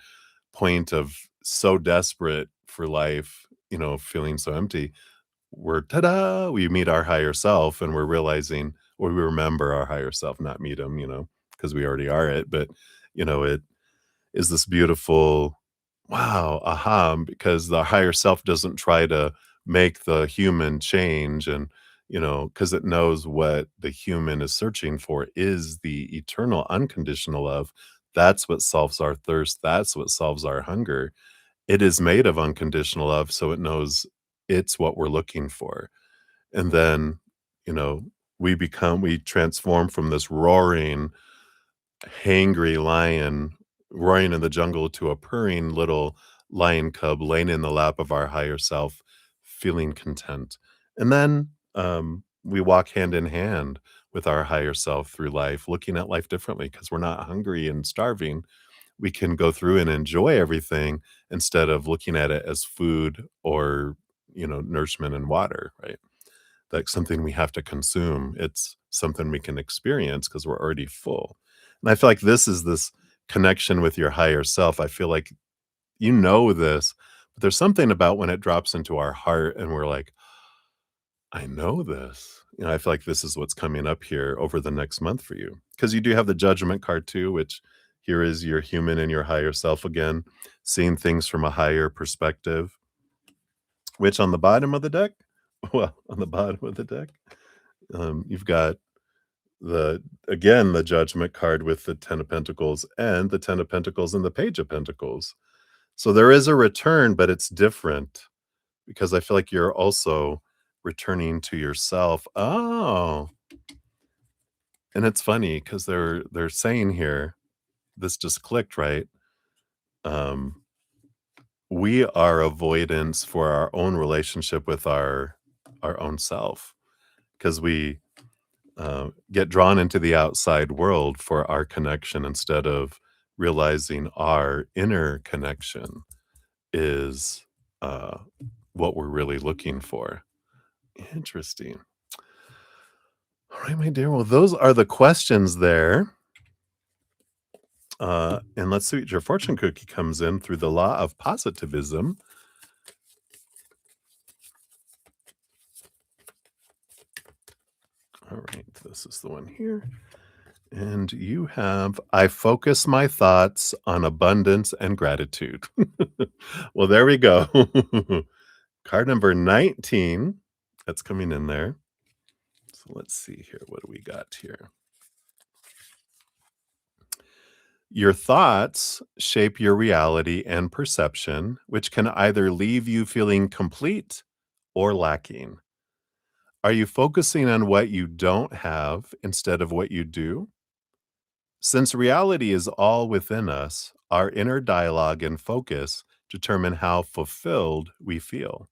point of so desperate for life, feeling so empty, we're ta-da! We meet our higher self, and we're realizing or we remember our higher self, not meet him, because we already are it, but, it is this beautiful, wow, aha, because the higher self doesn't try to make the human change and, because it knows what the human is searching for is the eternal unconditional love. That's what solves our thirst, that's what solves our hunger. It is made of unconditional love, so it knows it's what we're looking for. And then, you know, we transform from this roaring, hangry lion roaring in the jungle to a purring little lion cub laying in the lap of our higher self, feeling content. And then we walk hand in hand with our higher self through life, looking at life differently because we're not hungry and starving. We can go through and enjoy everything instead of looking at it as food or, nourishment and water, right? Like something we have to consume. It's something we can experience because we're already full. And I feel like this is this connection with your higher self. I feel like you know this, but there's something about when it drops into our heart and we're like, I know this. I feel like this is what's coming up here over the next month for you. Because you do have the judgment card too, which here is your human and your higher self again, seeing things from a higher perspective, which on the bottom of the deck, well, on the bottom of the deck, you've got the judgment card with the 10 of pentacles and the 10 of pentacles and the page of pentacles. So there is a return, but it's different because I feel like you're also returning to yourself. Oh, and it's funny because they're saying here, this just clicked, right? Um, we are avoidance for our own relationship with our own self because we get drawn into the outside world for our connection instead of realizing our inner connection is uh, what we're really looking for. Interesting. All right, my dear. Well, those are the questions there. And let's see what your fortune cookie comes in through the law of positivism. All right, this is the one here. And you have, I focus my thoughts on abundance and gratitude. Well, there we go. Card number 19. That's coming in there. So let's see here. What do we got here? Your thoughts shape your reality and perception, which can either leave you feeling complete or lacking. Are you focusing on what you don't have instead of what you do? Since reality is all within us, our inner dialogue and focus determine how fulfilled we feel.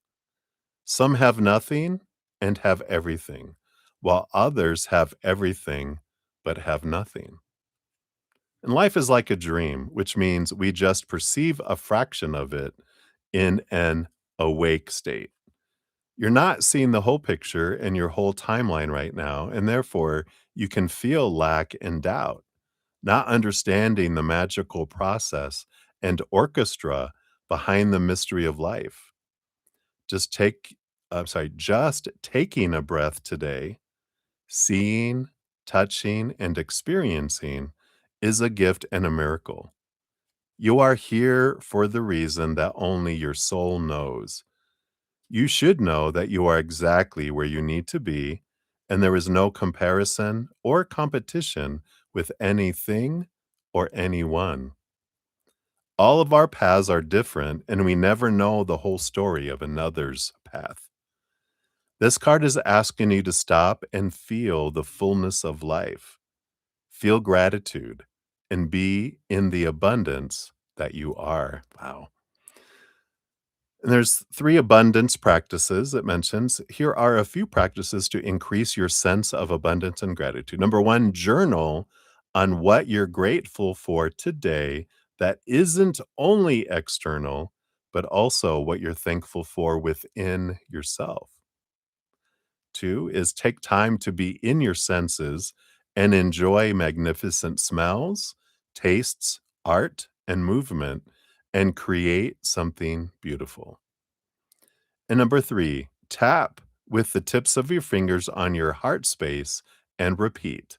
Some have nothing and have everything, while others have everything but have nothing. And life is like a dream, which means we just perceive a fraction of it in an awake state. You're not seeing the whole picture and your whole timeline right now, and therefore you can feel lack and doubt, not understanding the magical process and orchestra behind the mystery of life. Just take just taking a breath today, seeing, touching, and experiencing is a gift and a miracle. You are here for the reason that only your soul knows. You should know that you are exactly where you need to be, and there is no comparison or competition with anything or anyone. All of our paths are different, and we never know the whole story of another's path. This card is asking you to stop and feel the fullness of life, feel gratitude, and be in the abundance that you are. Wow. And there's 3 abundance practices it mentions. Here are a few practices to increase your sense of abundance and gratitude. Number 1, journal on what you're grateful for today that isn't only external, but also what you're thankful for within yourself. 2 is take time to be in your senses and enjoy magnificent smells, tastes, art, and movement, and create something beautiful. And number 3, tap with the tips of your fingers on your heart space and repeat,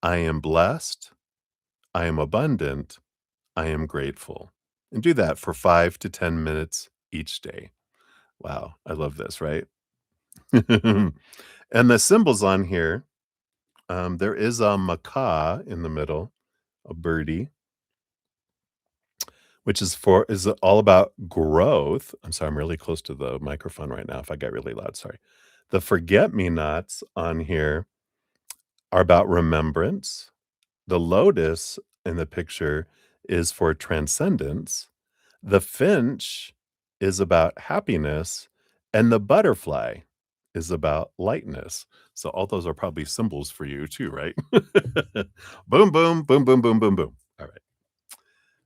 I am blessed, I am abundant, I am grateful. And do that for 5 to 10 minutes each day. Wow, I love this, right? And the symbols on here, there is a macaw in the middle, a birdie, which is all about growth. I'm sorry, I'm really close to the microphone right now if I get really loud, sorry. The forget-me-nots on here are about remembrance. The lotus in the picture is for transcendence. The finch is about happiness, and the butterfly is about lightness. So all those are probably symbols for you too, right? Boom, boom, boom, boom, boom, boom, boom. All right.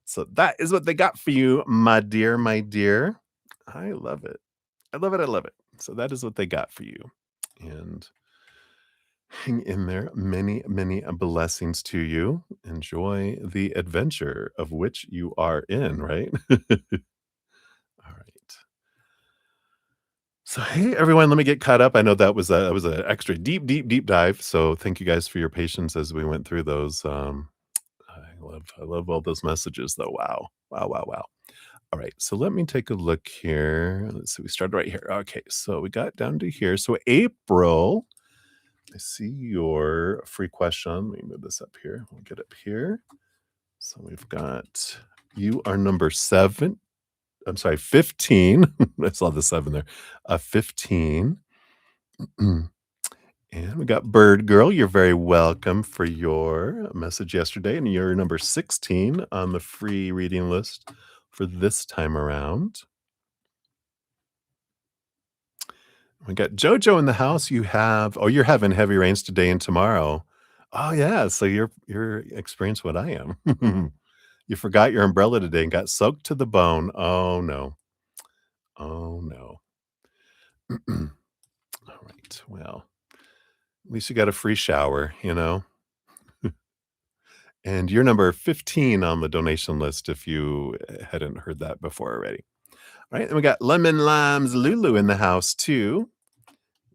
So that is what they got for you, my dear, my dear. I love it. I love it. I love it. So that is what they got for you. And hang in there. Many, many blessings to you. Enjoy the adventure of which you are in, right? All right. So, hey everyone, let me get caught up. I know that was an extra deep, deep, deep dive. So, thank you guys for your patience as we went through those. I love all those messages, though. Wow, wow, wow, wow. All right, so let me take a look here. Let's see. We started right here. Okay, so we got down to here. So, April, I see your free question. Let me move this up here. We'll get up here. So, we've got you are number 7. I'm sorry, 15. I saw the 7 there. 15. And we got Bird Girl. You're very welcome for your message yesterday. And you're number 16 on the free reading list for this time around. We got Jojo in the house. You're having heavy rains today and tomorrow. Oh yeah. So you're experiencing what I am. You forgot your umbrella today and got soaked to the bone. Oh no. Oh no. All right. Well, at least you got a free shower, you know? And you're number 15 on the donation list if you hadn't heard that before already. All right. And we got Lemon Limes Lulu in the house too.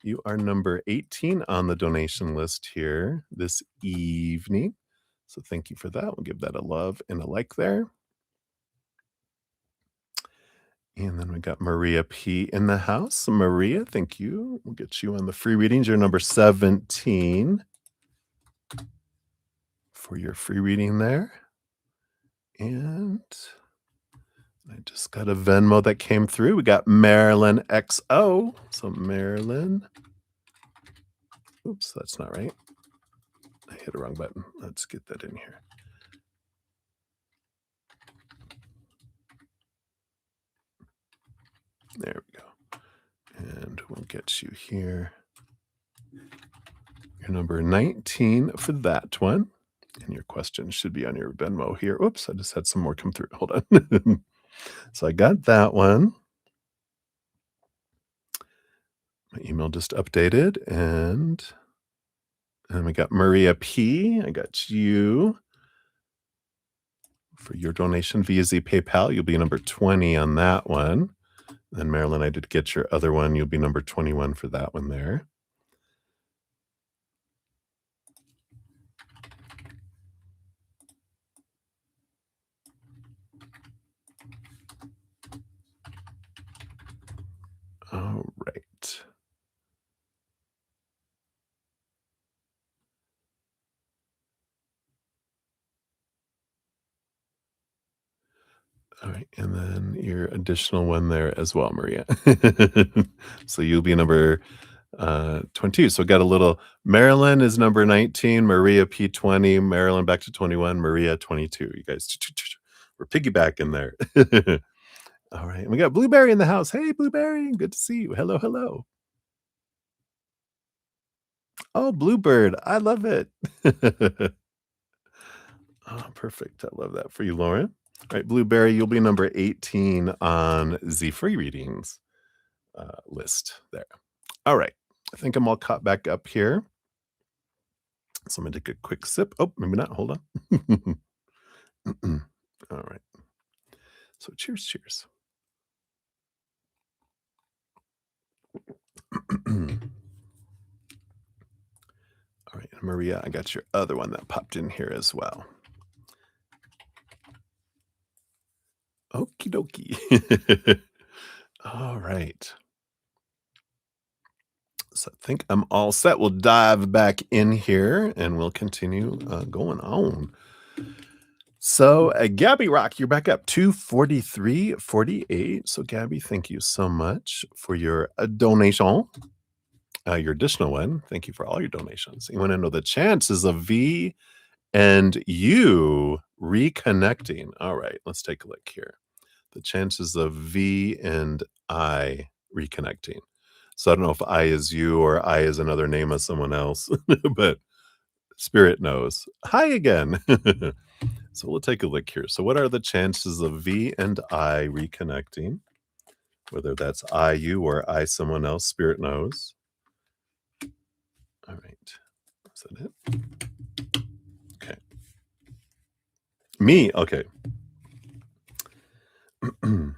You are number 18 on the donation list here this evening. So thank you for that. We'll give that a love and a like there. And then we got Maria P in the house. Maria, thank you. We'll get you on the free readings. You're number 17 for your free reading there. And I just got a Venmo that came through. We got Marilyn XO. So Marilyn. Oops, that's not right. I hit a wrong button. Let's get that in here. There we go. And we'll get you here. Your number 19 for that one. And your question should be on your Venmo here. Oops, I just had some more come through. Hold on. So I got that one. My email just updated, and we got Maria P. I got you for your donation via Z PayPal. You'll be number 20 on that one. And Marilyn, I did get your other one. You'll be number 21 for that one there. All right. All right, and then your additional one there as well, Maria. So you'll be number 22. So got a little Marilyn is number 19, Maria P 20, Marilyn back to 21, Maria 22. You guys we're piggybacking there. All right. And we got Blueberry in the house. Hey, Blueberry. Good to see you. Hello, hello. Oh, Bluebird. I love it. Oh, perfect. I love that for you, Lauren. All right, Blueberry, you'll be number 18 on the free readings list there. All right. I think I'm all caught back up here. So I'm going to take a quick sip. Oh, maybe not. Hold on. All right. So cheers, cheers. All right, Maria, I got your other one that popped in here as well. Okie dokie. All right. So I think I'm all set. We'll dive back in here and we'll continue going on. So, Gabby Rock, you're back up 243.48. So, Gabby, thank you so much for your donation, your additional one. Thank you for all your donations. You want to know the chances of V and U reconnecting? All right, let's take a look here. The chances of V and I reconnecting. So, I don't know if I is you or I is another name of someone else, but Spirit knows. Hi again. So we'll take a look here. So what are the chances of V and I reconnecting? Whether that's I, you, or I, someone else, Spirit knows. All right. Is that it? Okay. Me? Okay. And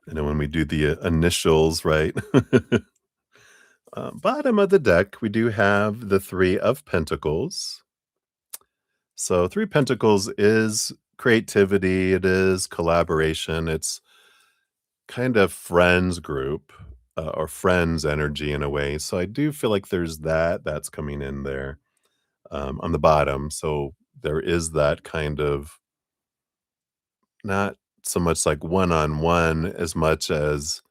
then when we do the initials, right? Bottom of the deck, we do have the Three of Pentacles. So Three Pentacles is creativity. It is collaboration. It's kind of friends group or friends energy in a way. So I do feel like there's that's coming in there on the bottom. So there is that kind of not so much like one-on-one as much as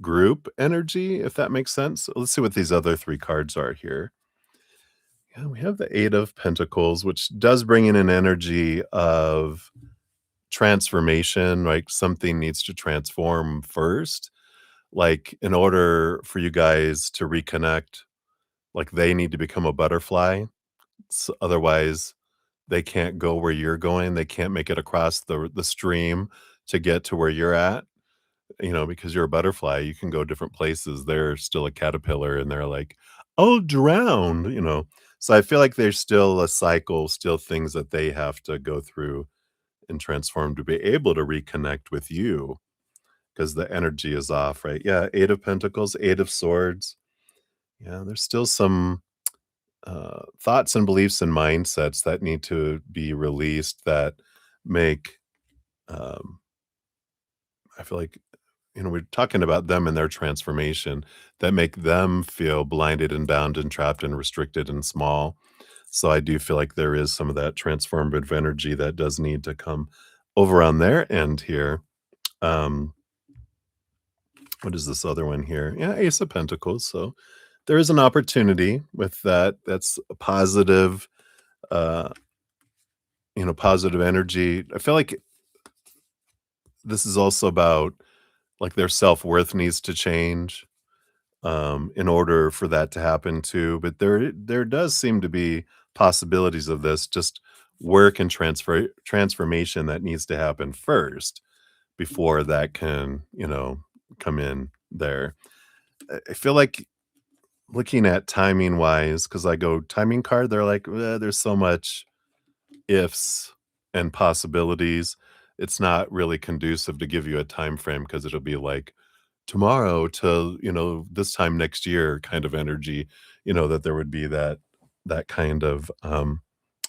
group energy, if that makes sense. Let's see what these other three cards are here. Yeah, we have the Eight of Pentacles, which does bring in an energy of transformation, like something needs to transform first. Like, in order for you guys to reconnect, like, they need to become a butterfly, otherwise, they can't go where you're going, they can't make it across the stream to get to where you're at, because you're a butterfly, you can go different places, they're still a caterpillar, and they're like, "I'll drown," So I feel like there's still a cycle, still things that they have to go through and transform to be able to reconnect with you. 'Cause the energy is off, right? Yeah, Eight of Pentacles, Eight of Swords. Yeah, there's still some, thoughts and beliefs and mindsets that need to be released that make, um I feel like, we're talking about them and their transformation that make them feel blinded and bound and trapped and restricted and small. So I do feel like there is some of that transformative energy that does need to come over on their end here. Um What is this other one here? Yeah, Ace of Pentacles. So there is an opportunity with that. That's a positive, uh, positive energy. I feel like this is also about like their self-worth needs to change. in order for that to happen too. But there does seem to be possibilities of this, just work and transformation that needs to happen first before that can, come in there. I feel like looking at timing wise, because I go timing card, they're like, there's so much ifs and possibilities. It's not really conducive to give you a time frame because it'll be like tomorrow to, this time next year kind of energy, that there would be that kind of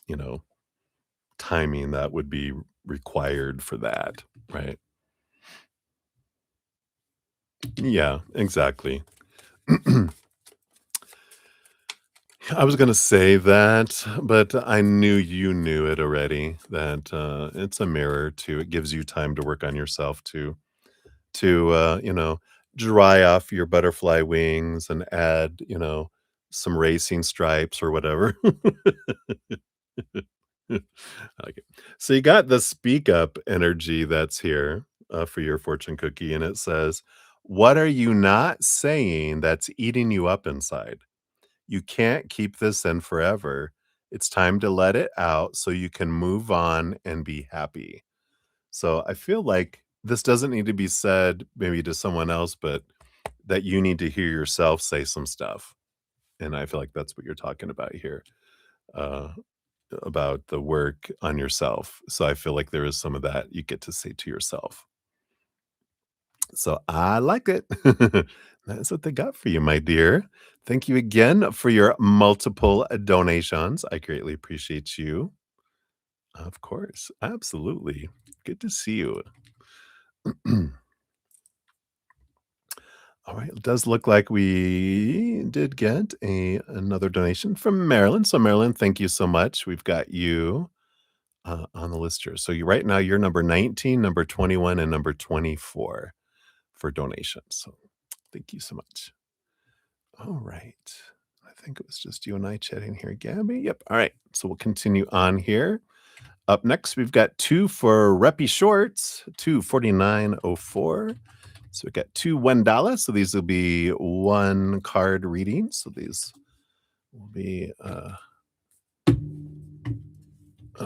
you know, timing that would be required for that, right? Yeah, exactly. I was gonna say that, but I knew you knew it already, that, it's a mirror too. It gives you time to work on yourself to, dry off your butterfly wings and add, some racing stripes or whatever. I like it. So you got the speak up energy that's here, for your fortune cookie, and it says, "What are you not saying that's eating you up inside? You can't keep this in forever. It's time to let it out so you can move on and be happy." So I feel like this doesn't need to be said maybe to someone else, but that you need to hear yourself say some stuff. And I feel like that's what you're talking about here, uh, about the work on yourself. So I feel like there is some of that you get to say to yourself. So I like it. That's what they got for you, my dear. Thank you again for your multiple donations. I greatly appreciate you. Of course. Absolutely. Good to see you. All right. It does look like we did get another donation from Marilyn. So Marilyn, thank you so much. We've got you on the list here. So you right now you're number 19, number 21, and number 24 for donations. So thank you so much. All right. I think it was just you and I chatting here, Gabby. Yep. All right. So we'll continue on here. Up next, we've got two for Reppy Shorts, 249.04. So we got two $1. So these will be one card readings. So these will be a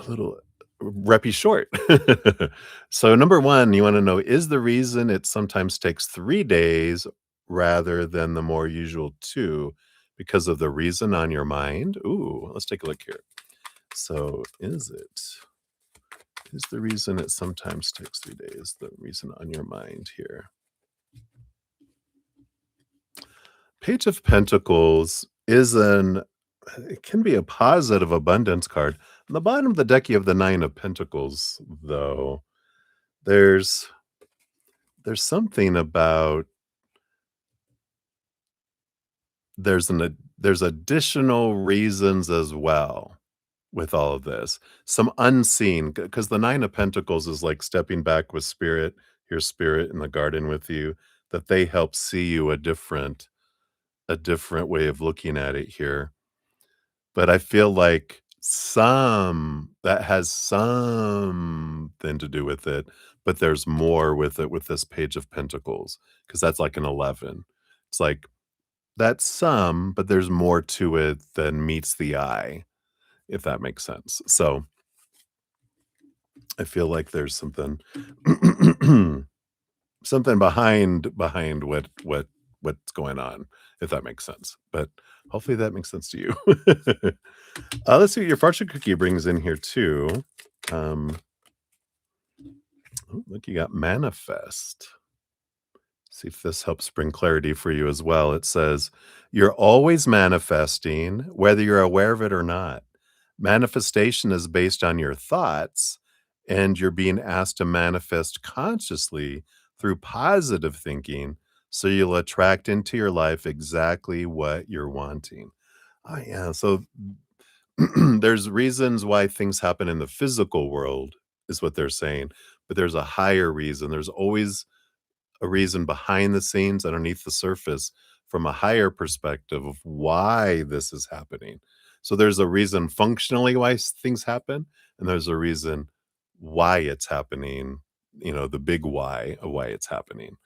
little Reppy short. So number one, you want to know, is the reason it sometimes takes 3 days rather than the more usual two because of the reason on your mind? Ooh, let's take a look here. So is the reason it sometimes takes 3 days the reason on your mind here? Page of Pentacles is it can be a positive abundance card. On the bottom of the deck, you have the Nine of Pentacles, though. There's something about there's additional reasons as well with all of this. Some unseen, because the Nine of Pentacles is like stepping back with spirit, your spirit in the garden with you, that they help see you a different way of looking at it here. But I feel like some that has something to do with it, but there's more with it with this Page of Pentacles, because that's like an 11. It's like, that's some, but there's more to it than meets the eye, if that makes sense. So, I feel like there's something something behind what's going on, if that makes sense. But hopefully that makes sense to you. Let's see what your fortune cookie brings in here too. Um, look, you got manifest. See if this helps bring clarity for you as well. It says, "You're always manifesting, whether you're aware of it or not. Manifestation is based on your thoughts, and you're being asked to manifest consciously through positive thinking, so you'll attract into your life exactly what you're wanting." Oh, yeah. So there's reasons why things happen in the physical world, is what they're saying, but there's a higher reason. There's always a reason behind the scenes, underneath the surface, from a higher perspective of why this is happening. So there's a reason functionally why things happen, and there's a reason why it's happening, the big why of why it's happening.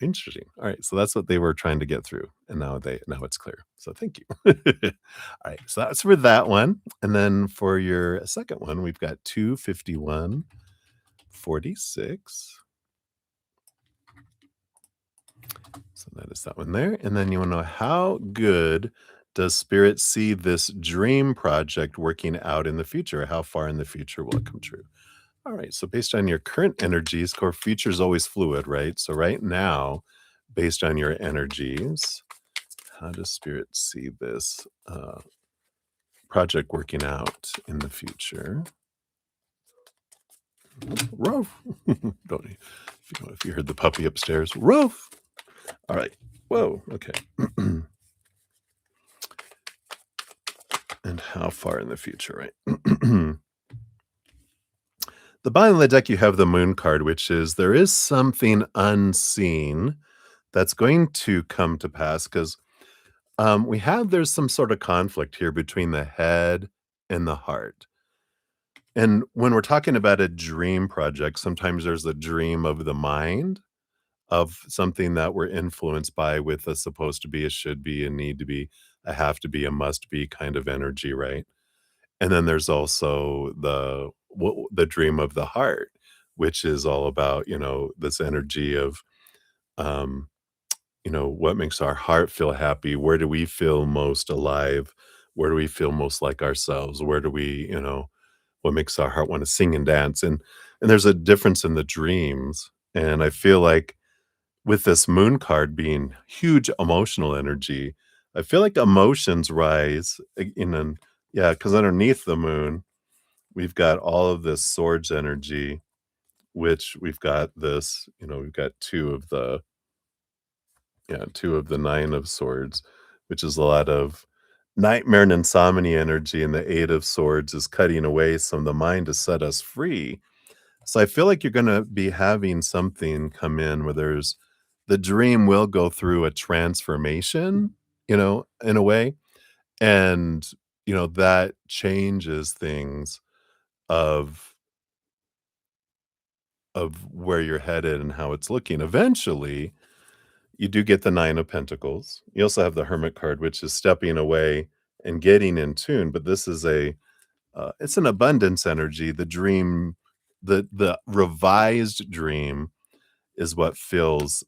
Interesting. All right, so that's what they were trying to get through, and now it's clear. So thank you. All right, so that's for that one, and then for your second one, we've got 251:46. So that is that one there, and then you wanna know how good does spirit see this dream project working out in the future? How far in the future will it come true? All right, so based on your current energies, core future is always fluid, right? So right now, based on your energies, how does spirit see this project working out in the future? Ruff. Don't you, if you heard the puppy upstairs, ruff. All right. Whoa. Okay. And how far in the future, right? The bottom of the deck, you have the moon card, which is there is something unseen that's going to come to pass because there's some sort of conflict here between the head and the heart. And when we're talking about a dream project, sometimes there's a dream of the mind of something that we're influenced by with a supposed to be, a should be, a need to be, a have to be, a must be kind of energy, right? And then there's also the dream of the heart, which is all about, this energy of um what makes our heart feel happy? Where do we feel most alive? Where do we feel most like ourselves? Where do we, what makes our heart want to sing and dance? And there's a difference in the dreams. And I feel like with this moon card being huge emotional energy, I feel like emotions rise in an yeah, because underneath the moon, we've got all of this swords energy, which we've got this, we've got two of the nine of swords, which is a lot of nightmare and insomnia energy, and the eight of swords is cutting away some of the mind to set us free. So I feel like you're gonna be having something come in where there's the dream will go through a transformation, in a way, and, that changes things of where you're headed and how it's looking. Eventually, you do get the 9 of Pentacles. You also have the Hermit card, which is stepping away and getting in tune, but this is it's an abundance energy. The dream the revised dream is what feels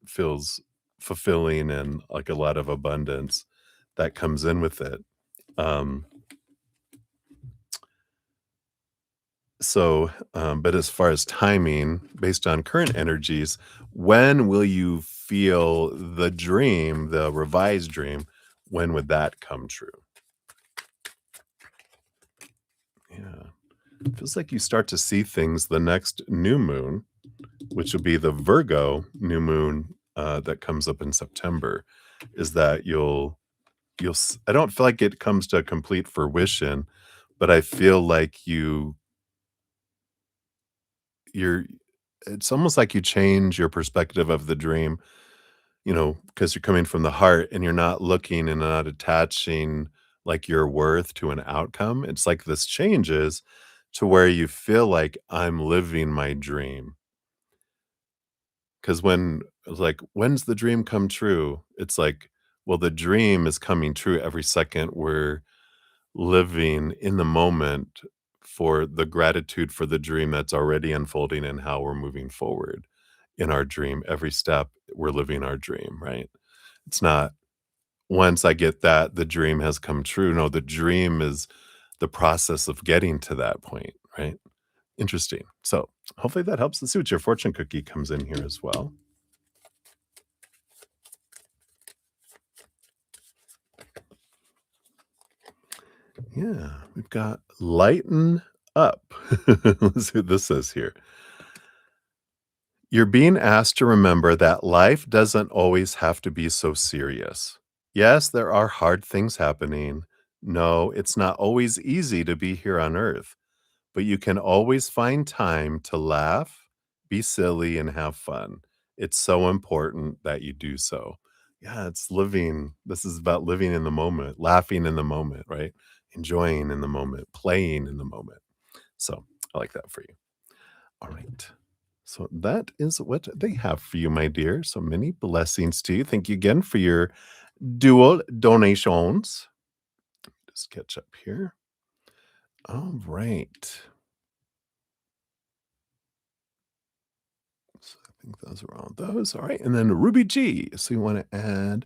feels fulfilling and like a lot of abundance that comes in with it. Um, but as far as timing, based on current energies, when will you feel the dream, the revised dream? When would that come true? Yeah. It feels like you start to see things the next new moon, which will be the Virgo new moon that comes up in September, is that I don't feel like it comes to a complete fruition, but I feel like you're it's almost like you change your perspective of the dream, because you're coming from the heart and you're not looking and not attaching like your worth to an outcome. It's like this changes to where you feel like I'm living my dream. Because when I was like, when's the dream come true? It's like, well, the dream is coming true every second we're living in the moment for the gratitude for the dream that's already unfolding and how we're moving forward in our dream. Every step we're living our dream, right? It's not once I get that, the dream has come true. No, the dream is the process of getting to that point, right? Interesting. So hopefully that helps. Let's see what your fortune cookie comes in here as well. Yeah, we've got lighten up. Let's see what this says here. You're being asked to remember that life doesn't always have to be so serious. Yes, there are hard things happening. No, it's not always easy to be here on earth, but you can always find time to laugh, be silly, and have fun. It's so important that you do so. Yeah, it's living. This is about living in the moment, laughing in the moment, right? Enjoying in the moment, playing in the moment. So I like that for you. All right. So that is what they have for you, my dear. So many blessings to you. Thank you again for your dual donations. Just catch up here. All right. So I think those are all those. All right. And then Ruby G. So you want to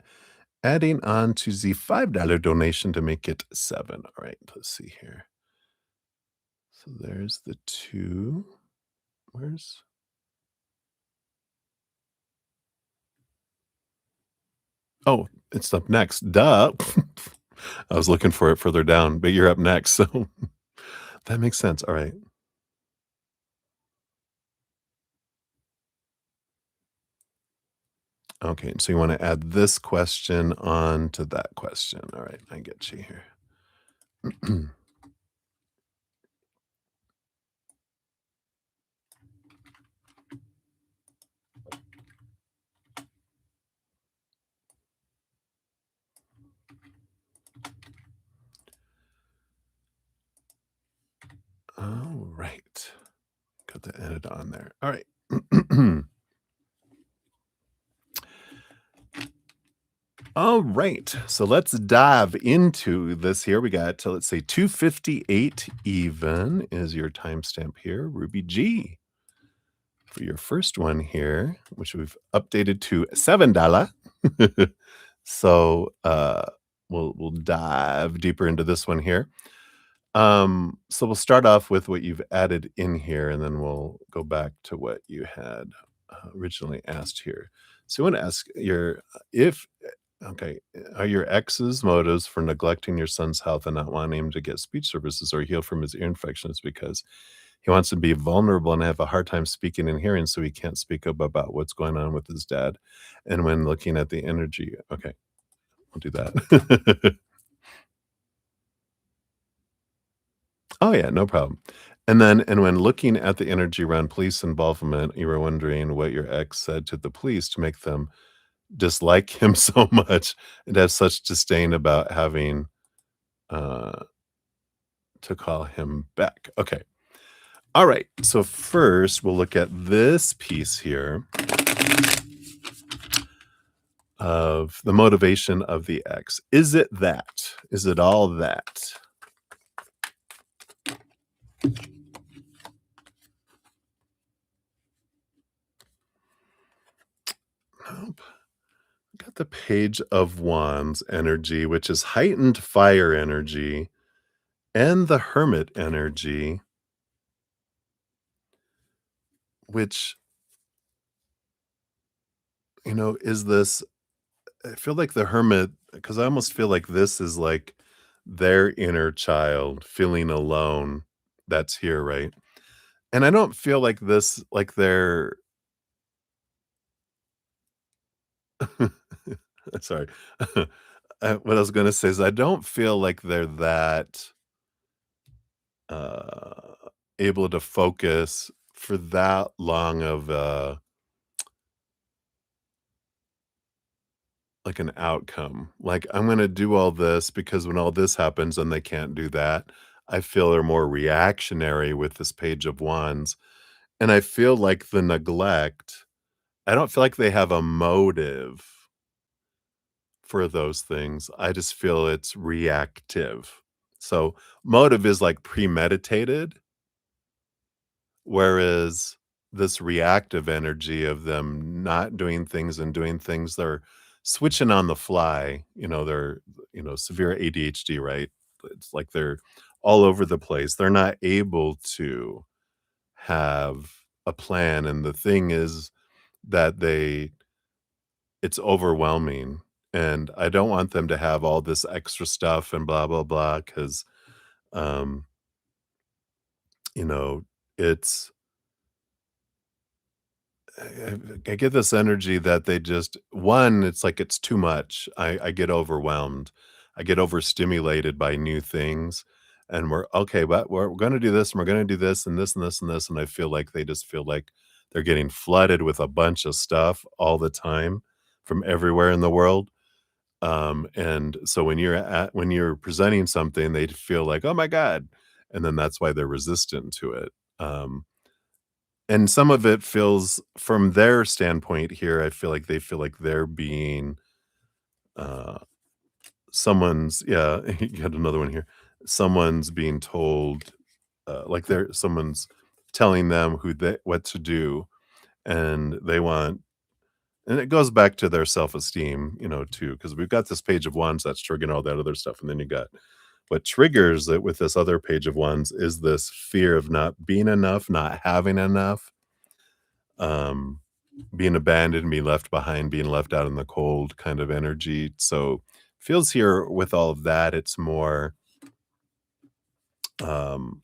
adding on to the $5 donation to make it 7. All right. Let's see here. So there's the 2. Where's Oh, it's up next. Duh. I was looking for it further down, but you're up next. So that makes sense. All right. Okay, so you wanna add this question on to that question. All right, I get you here. All right. Got the edit on there. All right. All right. So let's dive into this here. We got to, let's say, 258 even is your timestamp here. Ruby G for your first one here, which we've updated to $7. So we'll dive deeper into this one here. So we'll start off with what you've added in here, and then we'll go back to what you had originally asked here. So I want to ask your if okay, are your ex's motives for neglecting your son's health and not wanting him to get speech services or heal from his ear infections because he wants to be vulnerable and have a hard time speaking and hearing, so he can't speak up about what's going on with his dad? And when looking at the energy, okay, I'll do that. Oh, yeah, no problem. And when looking at the energy around police involvement, you were wondering what your ex said to the police to make them dislike him so much and have such disdain about having, uh, to call him back. Okay. Alright, so first, we'll look at this piece here of the motivation of the ex. Is it that? Is it all that? Nope. Got the Page of Wands energy, which is heightened fire energy, and the Hermit energy, which, is this I feel like the Hermit, because I almost feel like this is like their inner child feeling alone that's here, right? And I don't feel like this like they're sorry. What I was gonna say is I don't feel like they're that uh, able to focus for that long of like an outcome. Like, I'm gonna do all this because when all this happens and they can't do that, I feel they're more reactionary with this Page of Wands. And I feel like the neglect, I don't feel like they have a motive for those things. I just feel it's reactive. So motive is like premeditated. Whereas this reactive energy of them not doing things and doing things, they're switching on the fly, they're, severe ADHD, right? It's like they're all over the place. They're not able to have a plan. And the thing is that it's overwhelming. And I don't want them to have all this extra stuff and blah, blah, blah, because, um, you know, it's, I I get this energy that they just one, it's like it's too much. I get overwhelmed. I get overstimulated by new things, and we're okay, but we're gonna do this, and we're gonna do this, and this, and this, and this, and I feel like they just feel like they're getting flooded with a bunch of stuff all the time from everywhere in the world. And so when you're presenting something, they feel like, "Oh my god," and then that's why they're resistant to it. Um And some of it feels from their standpoint here, I feel like they feel like they're being, uh, someone's yeah, you had another one here. Someone's being told, like they're someone's telling them who they what to do, and they want and it goes back to their self-esteem, too, because we've got this page of wands that's triggering all that other stuff, and then you got what triggers it with this other page of wands is this fear of not being enough, not having enough, um, being abandoned, being left behind, being left out in the cold kind of energy. So feels here with all of that, it's more um,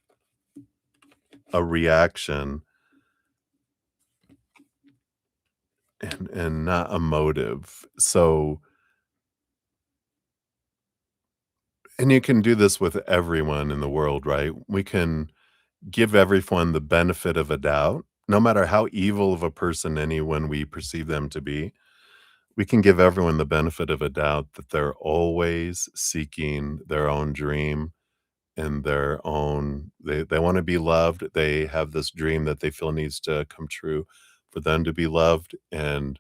a reaction and not a motive. So and you can do this with everyone in the world, right? We can give everyone the benefit of a doubt, no matter how evil of a person anyone we perceive them to be. We can give everyone the benefit of a doubt that they're always seeking their own dream and their own they wanna be loved, they have this dream that they feel needs to come true for them to be loved, and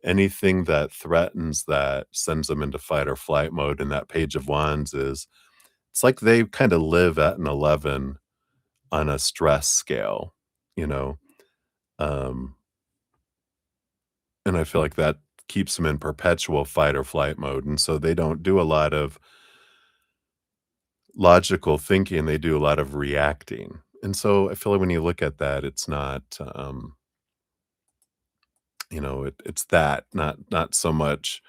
anything that threatens that sends them into fight or flight mode, and that page of wands is it's like they kinda live at an 11 on a stress scale, you know? Um, and I feel like that keeps them in perpetual fight or flight mode, and so they don't do a lot of logical thinking, they do a lot of reacting. And so I feel like when you look at that, it's not, it's that, not so much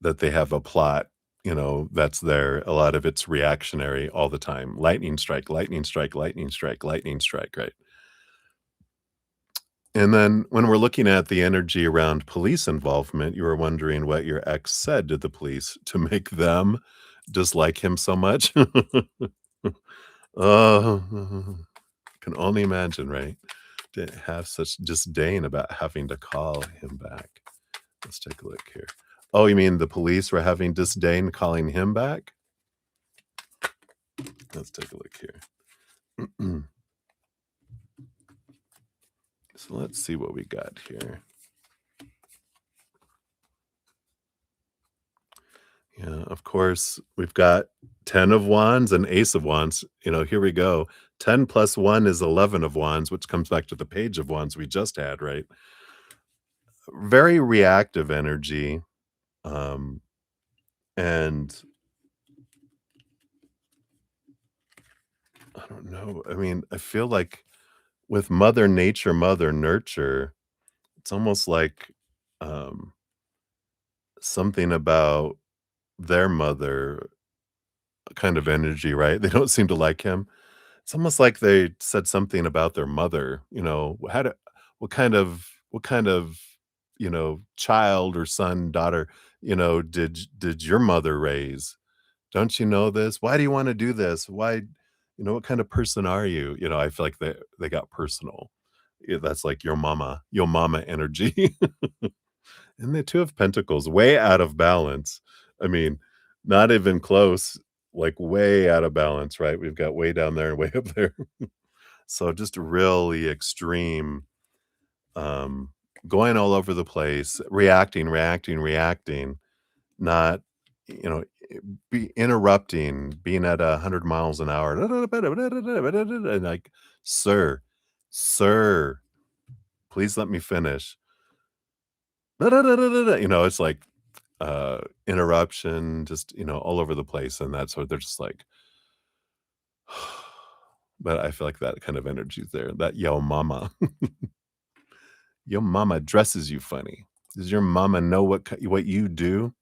that they have a plot, that's there. A lot of it's reactionary all the time. Lightning strike, lightning strike, lightning strike, lightning strike, right? And then when we're looking at the energy around police involvement, you were wondering what your ex said to the police to make them dislike him so much. Oh, can only imagine, right? To have such disdain about having to call him back. Let's take a look here. Oh, you mean the police were having disdain calling him back? Let's take a look here. So let's see what we got here. Yeah, of course, we've got 10 of wands and ace of wands. Here we go. 10 plus 1 is 11 of wands, which comes back to the page of wands we just had, right? Very reactive energy. Um, and I don't know. I mean, I feel like with mother nature, mother nurture, it's almost like um, something about their mother kind of energy, right? They don't seem to like him. It's almost like they said something about their mother, how to what kind of, child or son, daughter, did your mother raise? Don't you know this? Why do you wanna do this? Why what kind of person are you? I feel like they got personal. Yeah, that's like your mama energy. And the 2 of Pentacles, way out of balance. I mean, not even close, like, way out of balance, right? We've got way down there and way up there. So just really extreme, um, going all over the place, reacting, reacting, reacting, not, you know, be interrupting, being at 100 miles an hour, and like, "Sir, sir, please let me finish." It's like interruption, just, all over the place, and that's what they're just like but I feel like that kind of energy is there, that "yo mama." Your mama dresses you funny. Does your mama know what you do?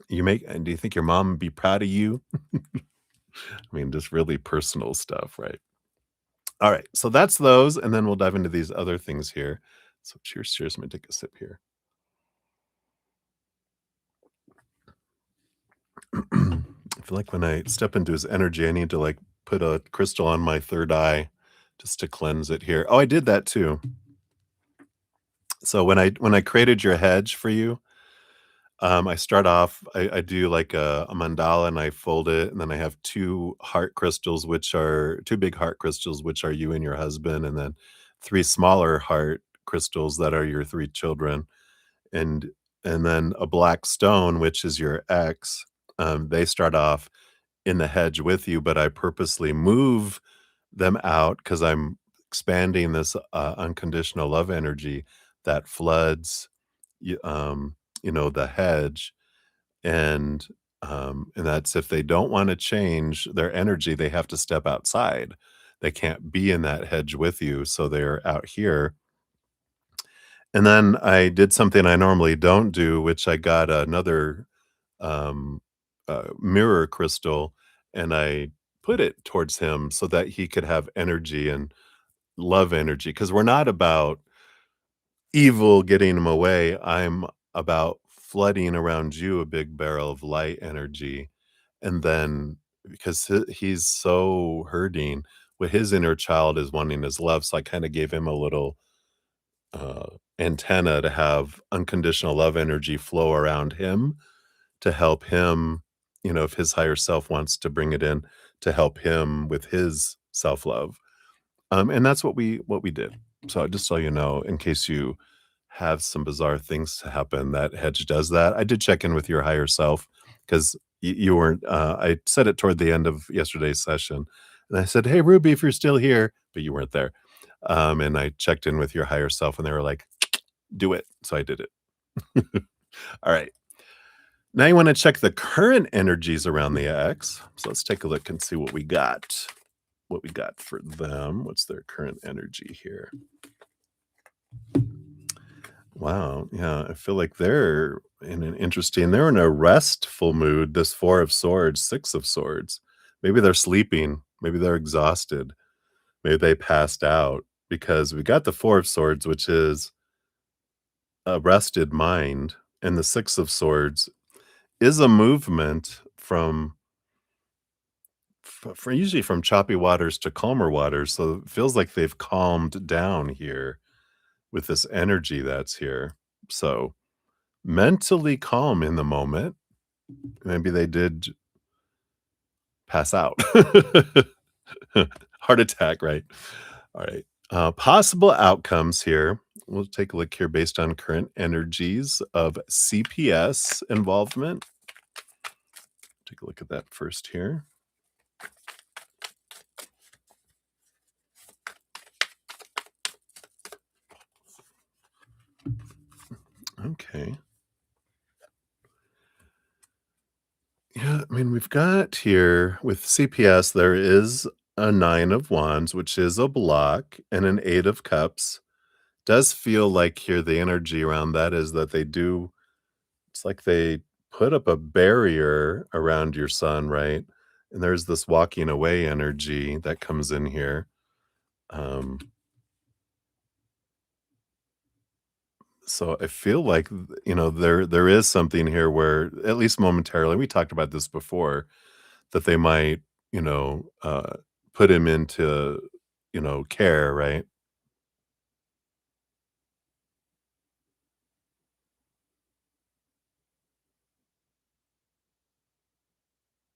And do you think your mom would be proud of you? I mean, just really personal stuff, right? Alright, so that's those, and then we'll dive into these other things here. So cheers, cheers, let me take a sip here. I feel like when I step into his energy, I need to, like, put a crystal on my third eye just to cleanse it here. Oh, I did that too. So when I created your hedge for you, I start off I do like a mandala and I fold it, and then I have 2 heart crystals, which are 2 big heart crystals, which are you and your husband, and then 3 smaller heart crystals that are your 3 children, and and then a black stone, which is your ex. They start off in the hedge with you, but I purposely move them out because 'cause I'm expanding this, unconditional love energy that floods, y the hedge, and that's if they don't wanna change their energy, they have to step outside. They can't be in that hedge with you, so they're out here. And then I did something I normally don't do, which I got another, um, mirror crystal, and I put it towards him so that he could have energy and love energy. Because 'cause we're not about evil getting him away, I'm about flooding around you a big barrel of light energy, and then because he's so hurting, what his inner child is wanting is love, so I kinda gave him a little, uh, antenna to have unconditional love energy flow around him to help him, if his higher self wants to bring it in, to help him with his self-love. And that's what we did. So just so you know, in case you have some bizarre things to happen, that hedge does that. I did check in with your higher self because you weren't. I said it toward the end of yesterday's session, and I said, "Hey, Ruby, if you're still here," but you weren't there. And I checked in with your higher self, and they were like, "Do it." So I did it. All right. Now you want to check the current energies around the X. So let's take a look and see what we got. What we got for them. What's their current energy here? Wow. Yeah. I feel like they're in a restful mood. This Four of Swords, Six of Swords. Maybe they're sleeping. Maybe they're exhausted. Maybe they passed out because we got the Four of Swords, which is a rested mind. And the Six of Swords is a movement usually from choppy waters to calmer waters. So it feels like they've calmed down here with this energy that's here. So mentally calm in the moment. Maybe they did pass out. Heart attack, right? All right. Possible outcomes here. We'll take a look here based on current energies of CPS involvement. Take a look at that first here. Okay. Yeah, I mean, we've got here with CPS, there is a Nine of Wands, which is a block, and an Eight of Cups. Does feel like here the energy around that is that it's like they put up a barrier around your son, right? And there's this walking away energy that comes in here. Um, so I feel like there is something here where at least momentarily, we talked about this before, that they might, you know, uh, put him into, care, right?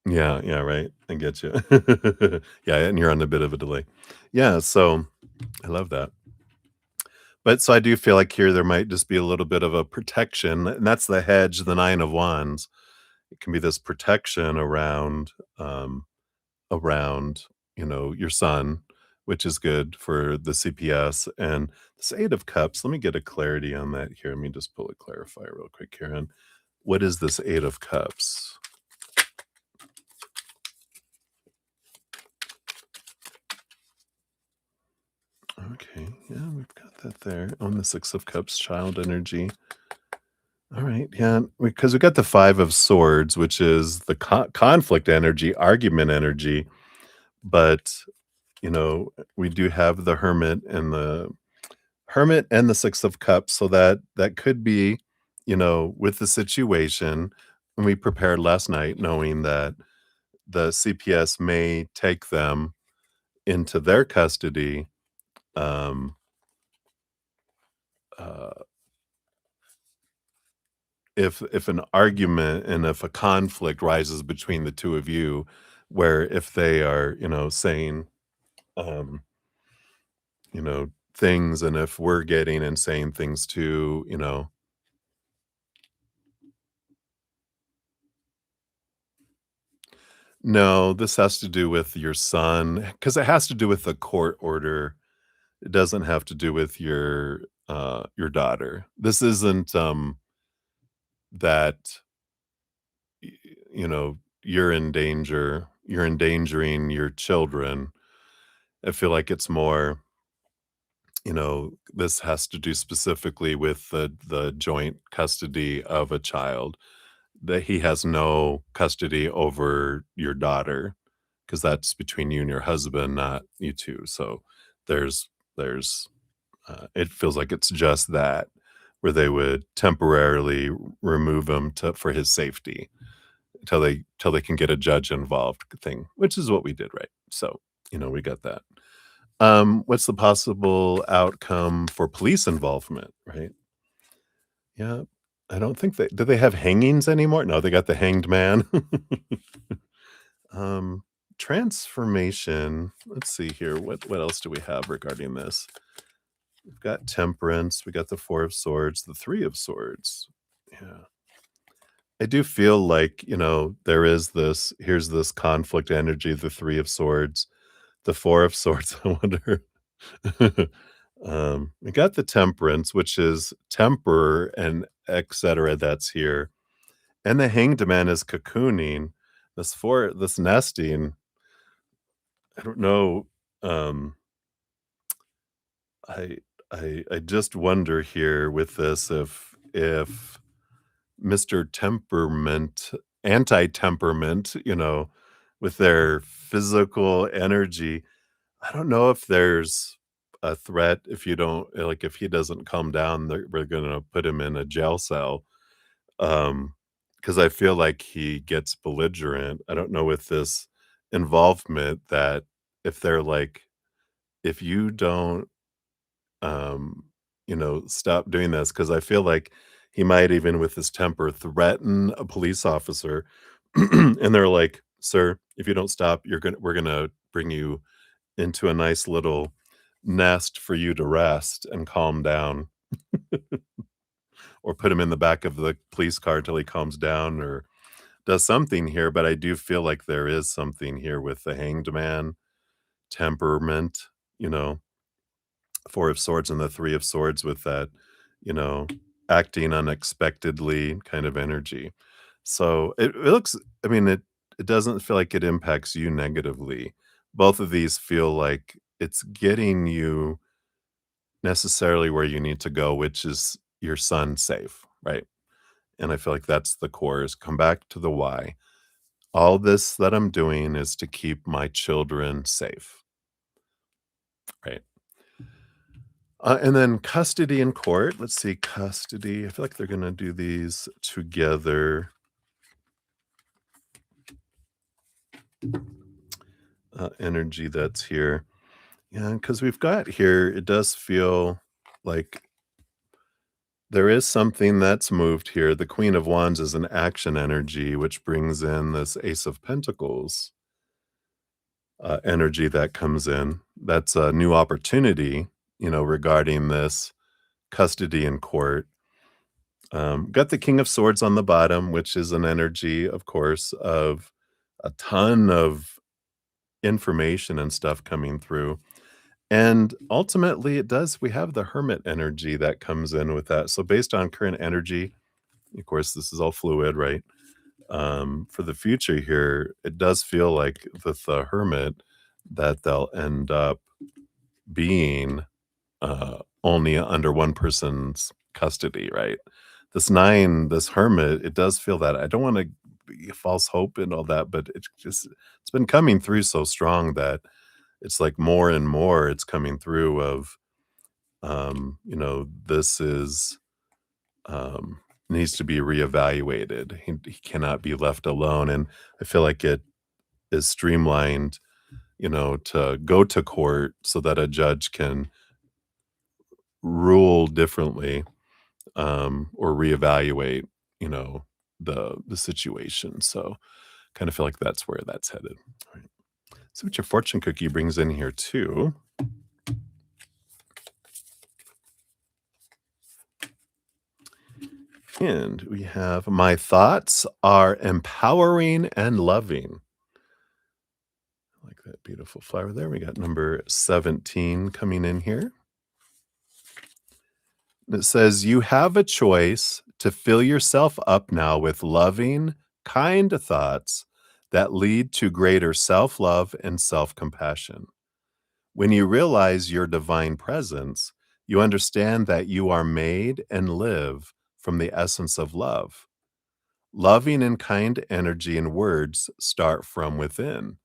Yeah, yeah, right. I get you. Yeah, and you're on a bit of a delay. Yeah, so I love that. But so I do feel like here there might just be a little bit of a protection, and that's the hedge, the Nine of Wands. It can be this protection around, your son, which is good for the CPS. And this Eight of Cups, let me get a clarity on that here. Let me just pull a clarifier real quick here. And what is this Eight of Cups? Okay, yeah, we've got that there. On the Six of Cups, child energy. All right, yeah, because we got the Five of Swords, which is the conflict energy, argument energy. But we do have the Hermit and the Six of Cups, so that could be, with the situation. And we prepared last night knowing that the CPS may take them into their custody, um, uh, if an argument and if a conflict rises between the 2 of you, where if they are, saying, um, things, and if we're getting and saying things too, No, this has to do with your son, because it has to do with the court order. It doesn't have to do with your daughter. This isn't, that, y you're in danger, you're endangering your children. I feel like it's more, this has to do specifically with the joint custody of a child, that he has no custody over your daughter, because that's between you and your husband, not you 2. So there's it feels like it's just that, where they would temporarily remove him to for his safety till they can get a judge involved thing, which is what we did, right? So, we got that. What's the possible outcome for police involvement, right? Yeah. I don't think do they have hangings anymore? No, they got the hanged man. Um, Transformation, let's see here, what else do we have regarding this? We've got temperance, we got the 4 of swords, the 3 of swords. Yeah. I do feel like, there is here's this conflict energy, the 3 of swords, the 4 of swords, I wonder. We got the temperance, which is temper and etcetera that's here, and the hanged man is cocooning. This nesting, I don't know, um, I I just wonder here with this if Mr. Temperament, anti-temperament, with their physical energy, I don't know if there's a threat if you don't like, if he doesn't calm down, we're gonna put him in a jail cell, because I feel like he gets belligerent. I don't know with this involvement that if they're like, "If you don't um, stop doing this," because I feel like he might even with his temper threaten a police officer, and they're like, "Sir, if you don't stop, we're gonna bring you into a nice little nest for you to rest and calm down," or put him in the back of the police car till he calms down or does something here, but I do feel like there is something here with the hanged man, temperament, you know? 4 of swords and the 3 of swords with that, you know, acting unexpectedly kind of energy. So it looks, I mean, it doesn't feel like it impacts you negatively. Both of these feel like it's getting you necessarily where you need to go, which is your son safe, right? And I feel like that's the core is come back to the why. All this that I'm doing is to keep my children safe, right? And then custody and court. Let's see, custody. I feel like they're gonna do these together. Energy that's here. Yeah, because we've got here, it does feel like there is something that's moved here. The Queen of Wands is an action energy, which brings in this Ace of Pentacles energy that comes in. That's a new opportunity, regarding this custody and court. Got the King of Swords on the bottom, which is an energy, of course, of a ton of information and stuff coming through. And ultimately, we have the Hermit energy that comes in with that. So, based on current energy, of course, this is all fluid, right? For the future here, it does feel like with the Hermit that they'll end up being only under one person's custody, right? This 9, this hermit, it does feel that. I don't wanna be false hope and all that, but it's been coming through so strong that it's like more and more it's coming through of, this is, needs to be reevaluated. He cannot be left alone, and I feel like it is streamlined, to go to court so that a judge can rule differently, or reevaluate. you know, the situation. So kind of feel like that's where that's headed. All right. See what your fortune cookie brings in here too. And we have my thoughts are empowering and loving. I like that beautiful flower there. We got number 17 coming in here. It says, you have a choice to fill yourself up now with loving, kind thoughts that lead to greater self love and self compassion. When you realize your divine presence, you understand that you are made and live from the essence of love. Loving and kind energy and words start from within.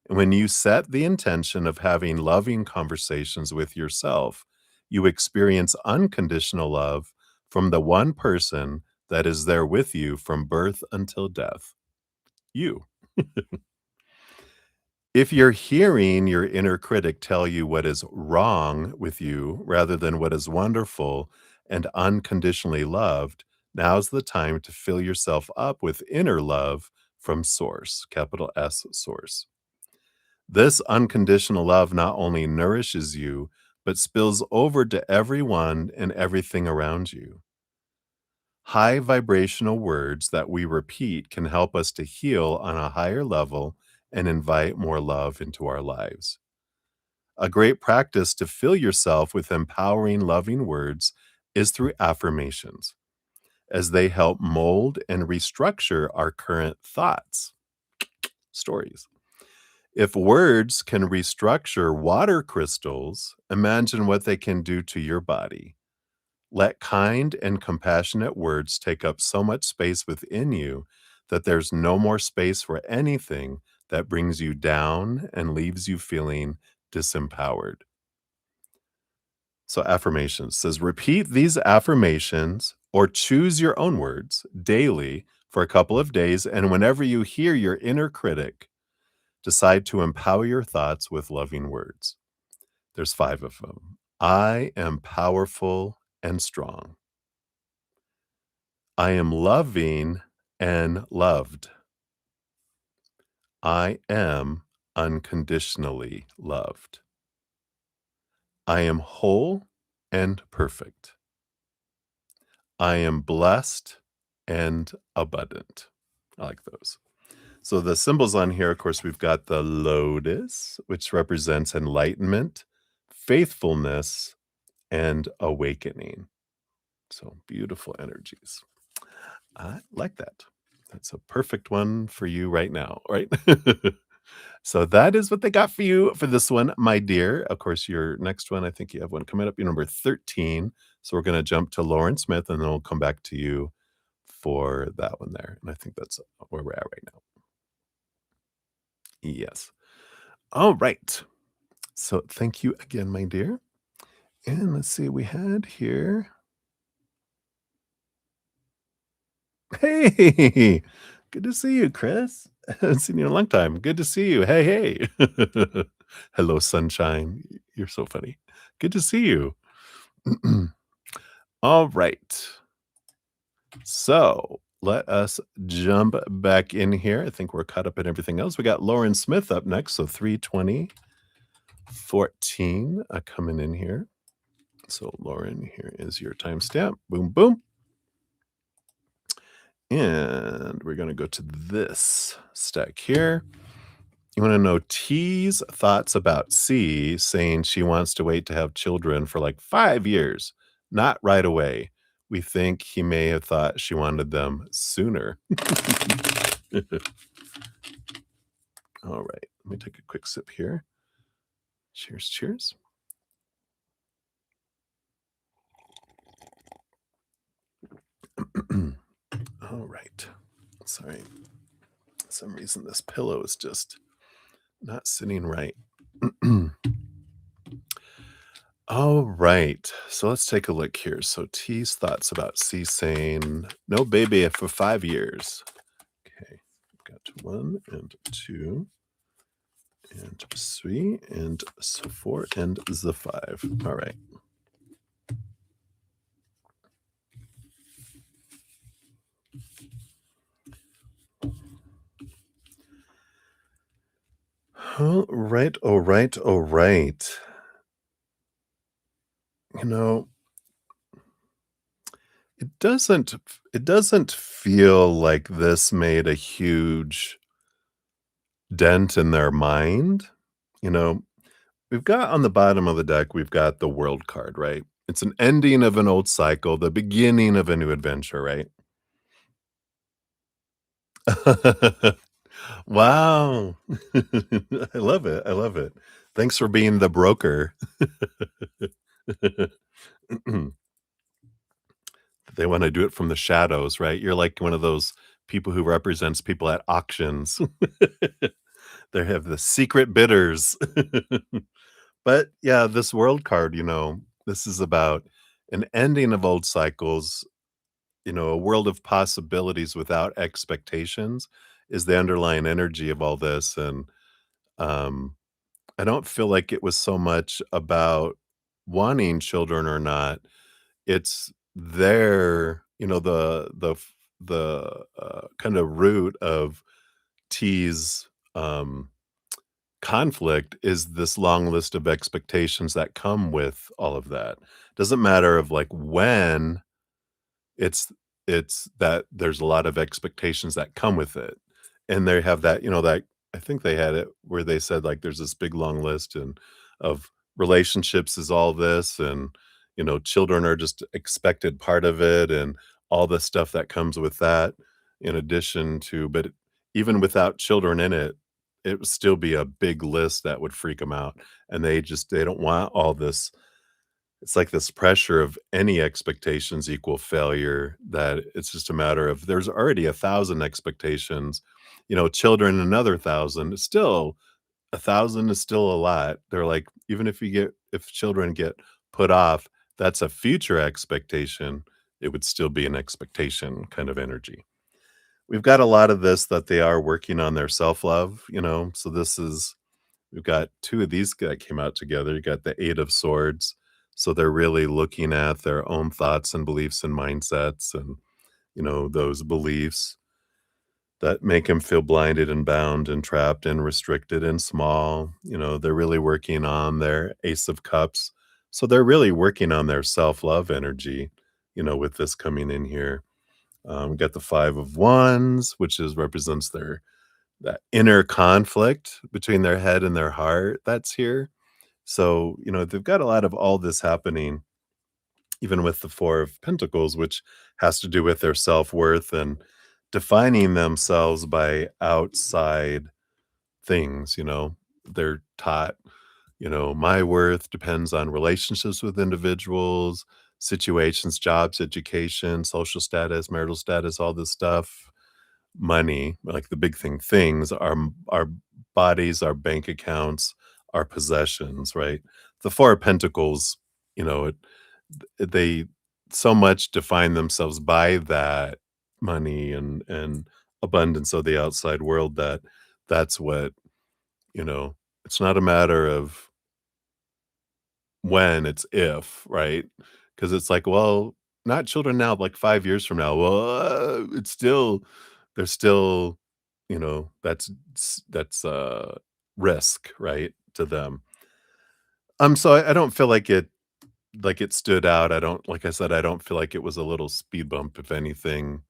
When you set the intention of having loving conversations with yourself, you experience unconditional love from the one person that is there with you from birth until death, you. If you're hearing your inner critic tell you what is wrong with you rather than what is wonderful and unconditionally loved, now's the time to fill yourself up with inner love from Source, capital S Source. This unconditional love not only nourishes you, but spills over to everyone and everything around you. High vibrational words that we repeat can help us to heal on a higher level and invite more love into our lives. A great practice to fill yourself with empowering, loving words is through affirmations, as they help mold and restructure our current thoughts, stories. If words can restructure water crystals, imagine what they can do to your body. Let kind and compassionate words take up so much space within you that there's no more space for anything that brings you down and leaves you feeling disempowered. So, affirmations says repeat these affirmations or choose your own words daily for a couple of days. And whenever you hear your inner critic, decide to empower your thoughts with loving words. There's 5 of them. I am powerful and strong. I am loving and loved. I am unconditionally loved. I am whole and perfect. I am blessed and abundant. I like those. So the symbols on here, of course, we've got the lotus, which represents enlightenment, faithfulness, and awakening. So beautiful energies. I like that. That's a perfect one for you right now, right? So that is what they got for you for this one, my dear. Of course, your next one, I think you have one coming up, your number 13. So we're going to jump to Lauren Smith and then we'll come back to you for that one there. And I think that's where we're at right now. Yes. All right. So thank you again, my dear. And let's see, we had here. Hey, good to see you, Chris. I haven't seen you in a long time. Good to see you. Hey, hey. Hello, sunshine. You're so funny. Good to see you. All right. So let us jump back in here. I think we're caught up in everything else. We got Lauren Smith up next. So 3:20:14 coming in here. So, Lauren, here is your timestamp. Boom, boom. And we're going to go to this stack here. You want to know T's thoughts about C, saying she wants to wait to have children for like 5 years, not right away. We think he may have thought she wanted them sooner. All right. Let me take a quick sip here. Cheers, cheers. All right. Sorry. For some reason, this pillow is just not sitting right. All right. So let's take a look here. So T's thoughts about C saying no baby for 5 years. Okay. Got 1 and 2 and 3 and so 4 and the 5. All right. Alright, alright, alright. You know, it doesn't feel like this made a huge dent in their mind, you know? We've got on the bottom of the deck, we've got the world card, right? It's an ending of an old cycle, the beginning of a new adventure, right? Wow. I love it, I love it. Thanks for being the broker. They wanna do it from the shadows, right? You're like one of those people who represents people at auctions. They have the secret bidders. But, yeah, this world card, this is about an ending of old cycles, a world of possibilities without expectations is the underlying energy of all this, and, um, I don't feel like it was so much about wanting children or not. It's their kinda root of T's, conflict is this long list of expectations that come with all of that. Doesn't matter of, like, when, it's it's that there's a lot of expectations that come with it, and they have that, that I think they had it where they said, like, there's this big long list and of relationships is all this, and, children are just expected part of it, and all the stuff that comes with that in addition to but even without children in it, it would still be a big list that would freak them out, and they don't want all this it's like this pressure of any expectations equal failure that it's just a matter of there's already 1,000 expectations, children another 1,000, it's still 1,000 is still a lot. They're like, even if children get put off, that's a future expectation, it would still be an expectation kind of energy. We've got a lot of this that they are working on their self-love, so we've got 2 of these that came out together. You got the 8 of Swords, so they're really looking at their own thoughts and beliefs and mindsets and, those beliefs that make them feel blinded and bound and trapped and restricted and small. They're really working on their Ace of Cups. So they're really working on their self-love energy, with this coming in here. We got the 5 of Wands, which is represents that inner conflict between their head and their heart that's here. So, they've got a lot of all this happening, even with the 4 of Pentacles, which has to do with their self-worth and defining themselves by outside things, They're taught, my worth depends on relationships with individuals, situations, jobs, education, social status, marital status, all this stuff. Money, like the big things are our bodies, our bank accounts, our possessions, right? The 4 of Pentacles, you know, it they so much define themselves by that money and abundance of the outside world that that's what, it's not a matter of when, it's if, right? Because it's like, well, not children now, like 5 years from now. Well, it's still there's still, that's risk, right, to them. So I don't feel like it stood out. I don't like I said, I don't feel like it was a little speed bump, if anything,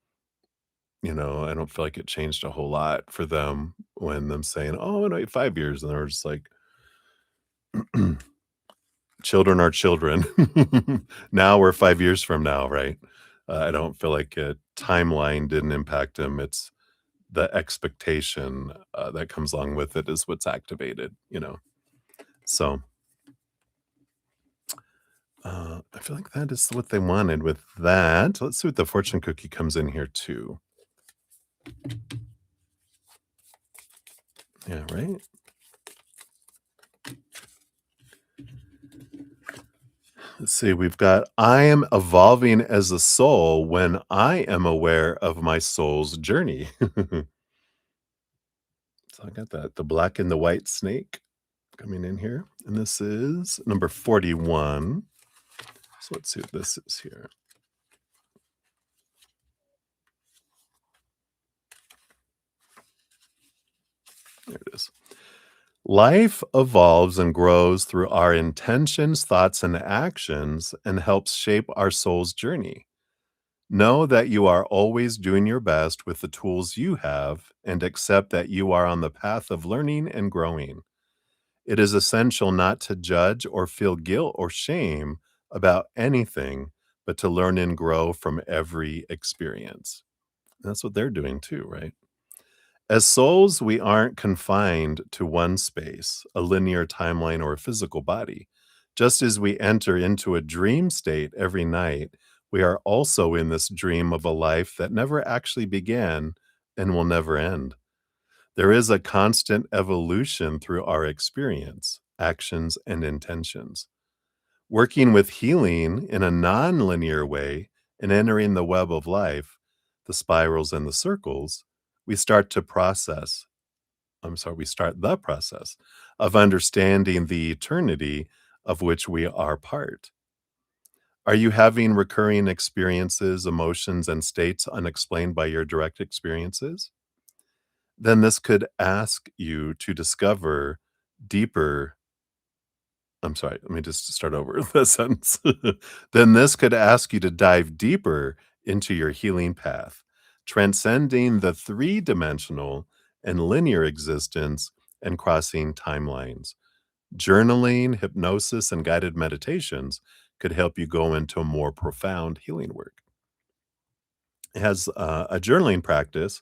I don't feel like it changed a whole lot for them when them saying, "Oh, no, 5 years," and they were just like children are children. Now we're 5 years from now, right? I don't feel like a timeline didn't impact him. It's the expectation, that comes along with it is what's activated. So, I feel like that is what they wanted with that. Let's see what the fortune cookie comes in here too. Yeah, right? Let's see, we've got I am evolving as a soul when I am aware of my soul's journey. So I got that, the black and the white snake coming in here, and this is number 41. So let's see what this is here. There it is. Life evolves and grows through our intentions, thoughts, and actions and helps shape our soul's journey. Know that you are always doing your best with the tools you have and accept that you are on the path of learning and growing. It is essential not to judge or feel guilt or shame about anything, but to learn and grow from every experience. That's what they're doing too, right? As souls, we aren't confined to one space, a linear timeline, or a physical body. Just as we enter into a dream state every night, we are also in this dream of a life that never actually began and will never end. There is a constant evolution through our experience, actions, and intentions. Working with healing in a non-linear way and entering the web of life, the spirals and the circles, we start to process we start the process of understanding the eternity of which we are part. Are you having recurring experiences, emotions, and states unexplained by your direct experiences? Then this could ask you to discover deeper. I'm sorry, let me just start over the sentence. Then this could ask you to dive deeper into your healing path, transcending the three dimensional and linear existence and crossing timelines. Journaling, hypnosis, and guided meditations could help you go into more profound healing work. It has a journaling practice.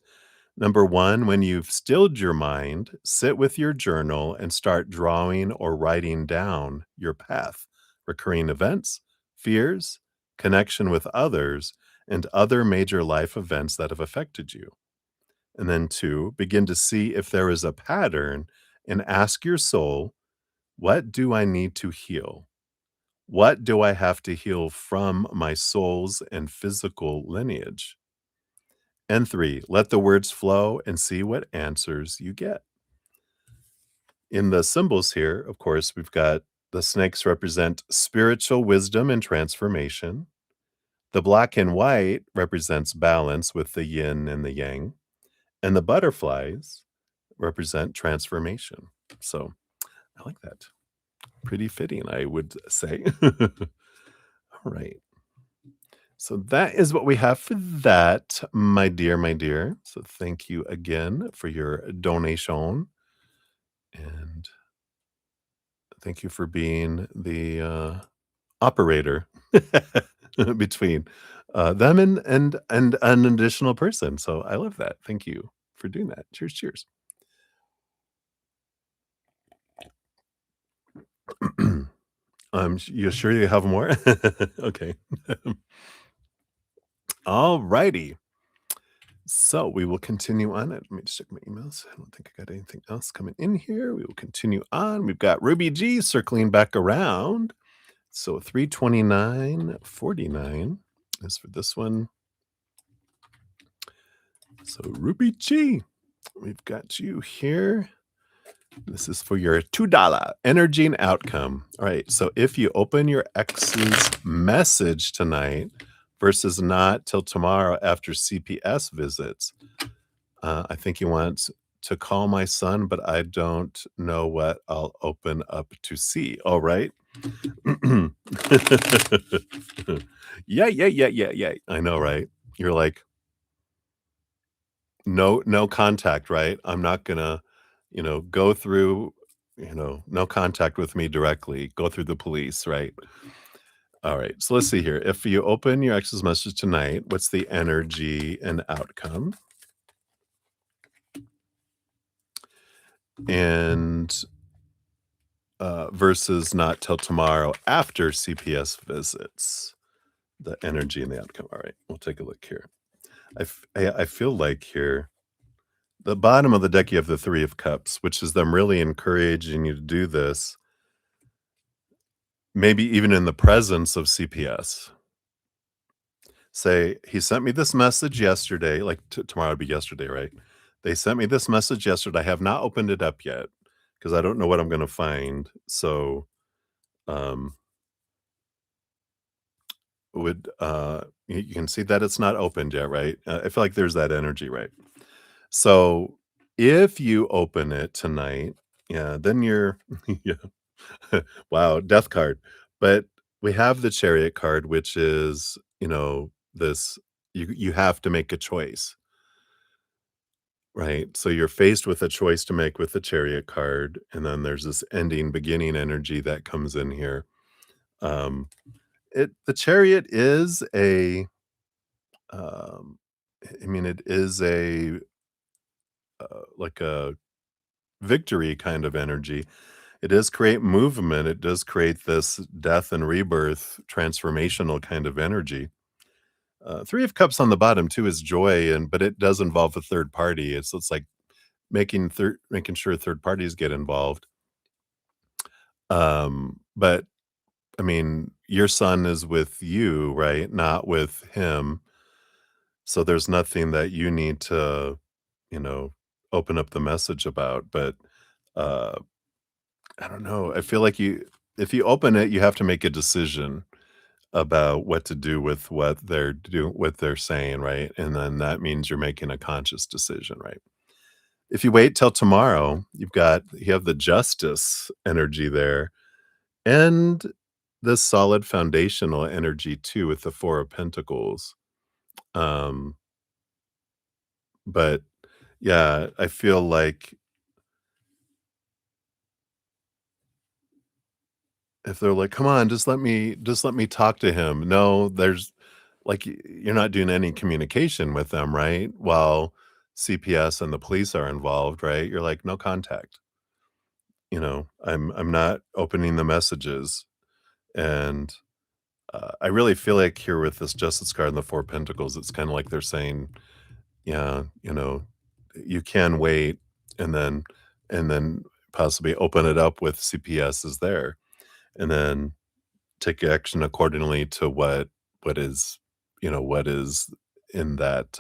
Number one, when you've stilled your mind, sit with your journal and start drawing or writing down your path, recurring events, fears, connection with others, and other major life events that have affected you. And then two, begin to see if there is a pattern and ask your soul, what do I need to heal? What do I have to heal from my soul's and physical lineage? And three, let the words flow and see what answers you get. In the symbols here, of course, we've got the snakes represent spiritual wisdom and transformation. The black and white represents balance with the yin and the yang. And the butterflies represent transformation. So I like that. Pretty fitting, I would say. All right. So that is what we have for that, my dear, my dear. So thank you again for your donation. And thank you for being the operator between them and an additional person. So I love that. Thank you for doing that. Cheers, cheers. You sure you have more? Okay. All righty. So we will continue on. Let me just check my emails. I don't think I got anything else coming in here. We will continue on. We've got Ruby G circling back around. So 329.49 is for this one. So Ruby G, we've got you here. This is for your $2 energy and outcome. All right. So if you open your ex's message tonight versus not till tomorrow after CPS visits, I think he wants to call my son, but I don't know what I'll open up to see. All right. Yeah, yeah, yeah, yeah, yeah. I know, right? You're like, no contact, right? I'm not gonna, go through, no contact with me directly, go through the police, right? All right. So let's see here. If you open your ex's message tonight, what's the energy and outcome? And versus not till tomorrow after CPS visits, the energy and the outcome. All right, we'll take a look here. I feel like here, the bottom of the deck, you have the Three of Cups, which is them really encouraging you to do this, maybe even in the presence of CPS. Say, he sent me this message yesterday, like tomorrow would be yesterday, right? They sent me this message yesterday. I have not opened it up yet because I don't know what I'm going to find. So, um, you can see that it's not opened yet, right? I feel like there's that energy, right? So if you open it tonight, Yeah, then you're yeah. Wow, death card. But we have the chariot card, which is, this you have to make a choice, right? So you're faced with a choice to make with the chariot card, and then there's this ending beginning energy that comes in here. Um, the chariot is um, I mean, it is like a victory kind of energy. It does create movement. It does create this death and rebirth transformational kind of energy. Three of Cups on the bottom too is joy, but it does involve a third party. It's like making sure third parties get involved. But I mean, your son is with you, right? Not with him. So there's nothing that you need to, you know, open up the message about. But uh, I don't know. I feel like if you open it, you have to make a decision about what to do with what they're saying, right? And then that means you're making a conscious decision, right? If you wait till tomorrow, you have the justice energy there and the solid foundational energy too with the 4 of Pentacles. Um, but yeah, I feel like if they're like, "Come on, just let me talk to him." No, there's you're not doing any communication with them, right? While CPS and the police are involved, right? You're like, "No contact." I'm not opening the messages, and, I really feel like here with this Justice card and the 4 Pentacles, it's kinda like they're saying, "Yeah, you can wait and then possibly open it up with CPS is there, and then take action accordingly to what is what is in that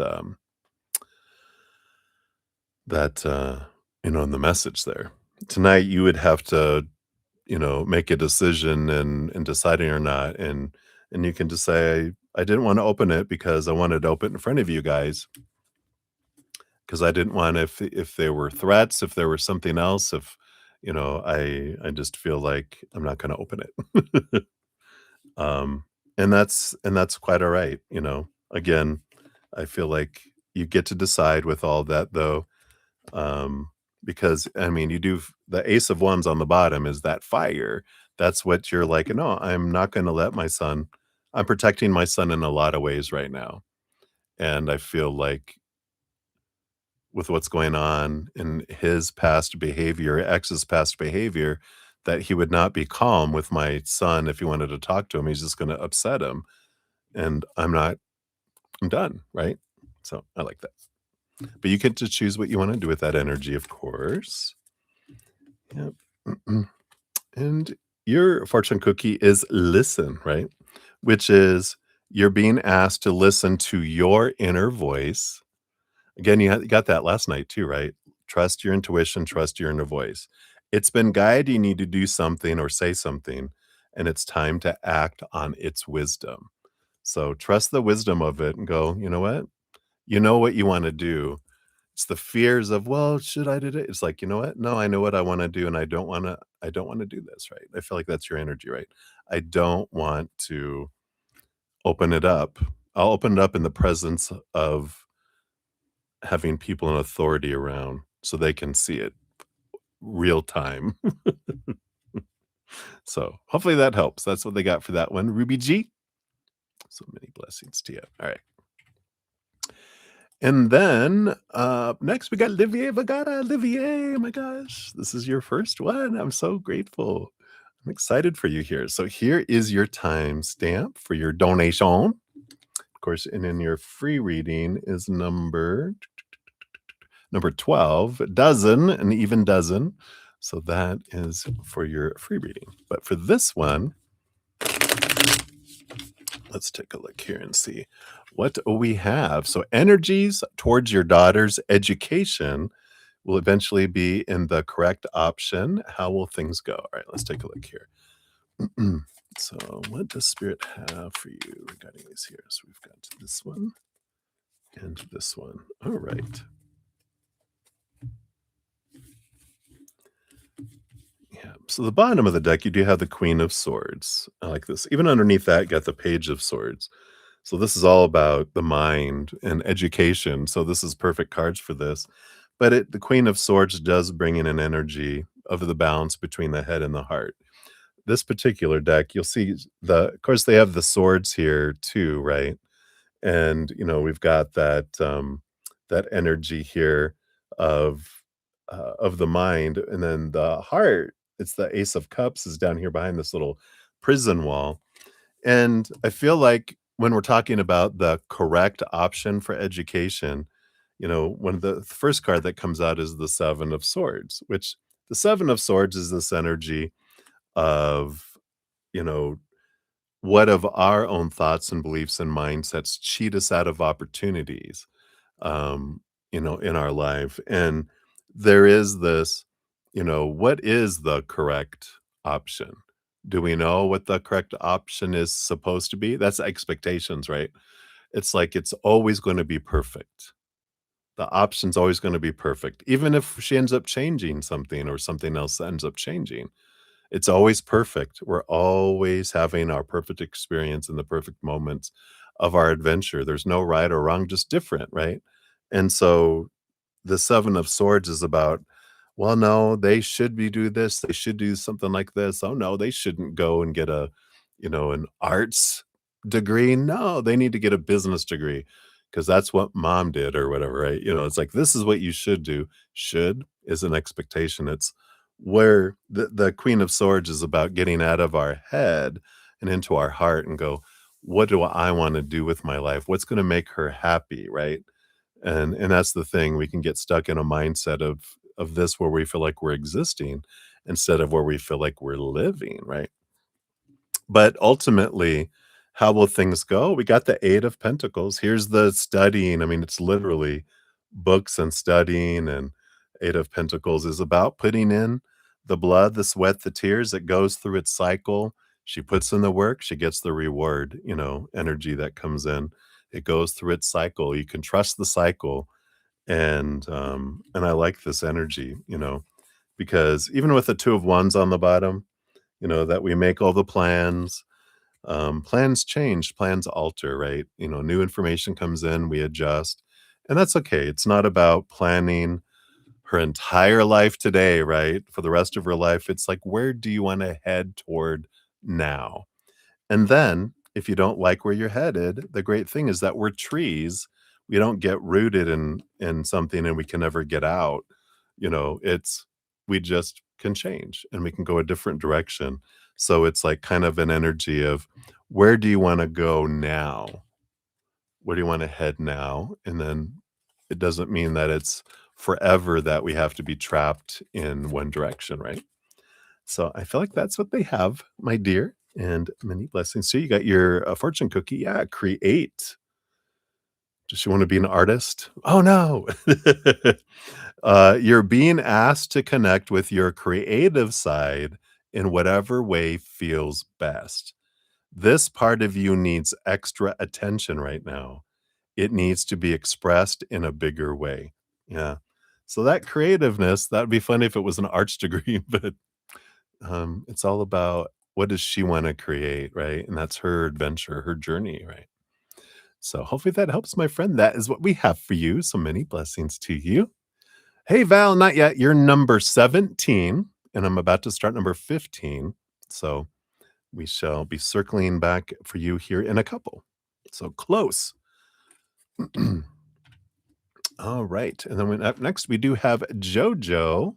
in the message there. Tonight, you would have to, make a decision and deciding or not, and you can just say, "I didn't wanna open it because I wanted to open it in front of you guys, because I didn't want if there were threats, if there were something else, if I just feel like I'm not gonna open it." Um, and that's quite alright, you know? Again, I feel like you get to decide with all that though, because, I mean, you do the Ace of Wands on the bottom is that fire. That's what you're like, "No, I'm not gonna let my son." I'm protecting my son in a lot of ways right now, and I feel like with what's going on in his past behavior, ex's past behavior, that he would not be calm with my son if he wanted to talk to him, he's just gonna upset him, and I'm done, right? So, I like that. But you get to choose what you wanna do with that energy, of course. Yep. And your fortune cookie is listen, right? Which is you're being asked to listen to your inner voice. Again, you got that last night too, right? Trust your intuition, trust your inner voice. It's been guiding you to do something or say something, and it's time to act on its wisdom. So trust the wisdom of it and go, you know what? You know what you want to do. It's the fears of, well, should I do it? It's like, you know what? No, I know what I want to do, and I don't want to do this, right? I feel like that's your energy, right? I don't want to open it up. I'll open it up in the presence of having people in authority around so they can see it real time. So hopefully that helps. That's what they got for that one. Ruby G. So many blessings to you. All right. And then next we got Olivier Vagata. Olivier, oh my gosh, this is your first one. I'm so grateful. I'm excited for you here. So here is your time stamp for your donation. Of course, and in your free reading is number 12, dozen, an even dozen. So that is for your free reading. But for this one, let's take a look here and see what we have. So energies towards your daughter's education will eventually be in the correct option. How will things go? All right, let's take a look here. So what does Spirit have for you regarding these here? So we've got this one and this one. All right. So the bottom of the deck, you do have the Queen of Swords. I like this. Even underneath that, you got the Page of Swords. So this is all about the mind and education. So this is perfect cards for this. But the Queen of Swords does bring in an energy of the balance between the head and the heart. This particular deck, you'll see of course, they have the swords here too, right? And we've got that energy here of of the mind, and then the heart, it's the Ace of Cups is down here behind this little prison wall. And I feel like when we're talking about the correct option for education, one of the first card that comes out is the Seven of Swords, which the Seven of Swords is this energy of, you know, what of our own thoughts and beliefs and mindsets cheat us out of opportunities, um, in our life. And there is this, what is the correct option? Do we know what the correct option is supposed to be? That's expectations, right? It's like it's always going to be perfect. The option's always going to be perfect. Even if she ends up changing something or something else ends up changing, it's always perfect. We're always having our perfect experience in the perfect moments of our adventure. There's no right or wrong, just different, right? And so the Seven of Swords is about, well, no, they should be do this. They should do something like this. Oh no, they shouldn't go and get an arts degree. No, they need to get a business degree because that's what mom did or whatever, right? It's like this is what you should do. Should is an expectation. It's where the Queen of Swords is about getting out of our head and into our heart and go, what do I want to do with my life? What's going to make her happy, right? And that's the thing, we can get stuck in a mindset of this where we feel like we're existing instead of where we feel like we're living, right? But ultimately, how will things go? We got the 8 of Pentacles. Here's the studying. I mean, it's literally books and studying, and 8 of Pentacles is about putting in the blood, the sweat, the tears. It goes through its cycle. She puts in the work, she gets the reward, energy that comes in. It goes through its cycle. You can trust the cycle. And I like this energy, because even with the 2 of Wands on the bottom, that we make all the plans. Plans change, plans alter, right? New information comes in, we adjust, and that's okay. It's not about planning her entire life today, right? For the rest of her life, it's like, where do you want to head toward now? And then if you don't like where you're headed, the great thing is that we're trees. We don't get rooted in something and we can never get out. It's we just can change and we can go a different direction. So it's like kind of an energy of where do you want to go now? Where do you want to head now? And then it doesn't mean that it's forever that we have to be trapped in one direction, right? So I feel like that's what they have, my dear, and many blessings to you. You got your fortune cookie. Yeah, create. Does she want to be an artist? Oh no. You're being asked to connect with your creative side in whatever way feels best. This part of you needs extra attention right now. It needs to be expressed in a bigger way. Yeah. So that creativeness, that'd be funny if it was an arts degree, but it's all about what does she want to create, right? And that's her adventure, her journey, right? So hopefully that helps, my friend. That is what we have for you. So many blessings to you. Hey, Val, not yet. You're number 17, and I'm about to start number 15. So we shall be circling back for you here in a couple. So close. All right. And then up next, we do have JoJo.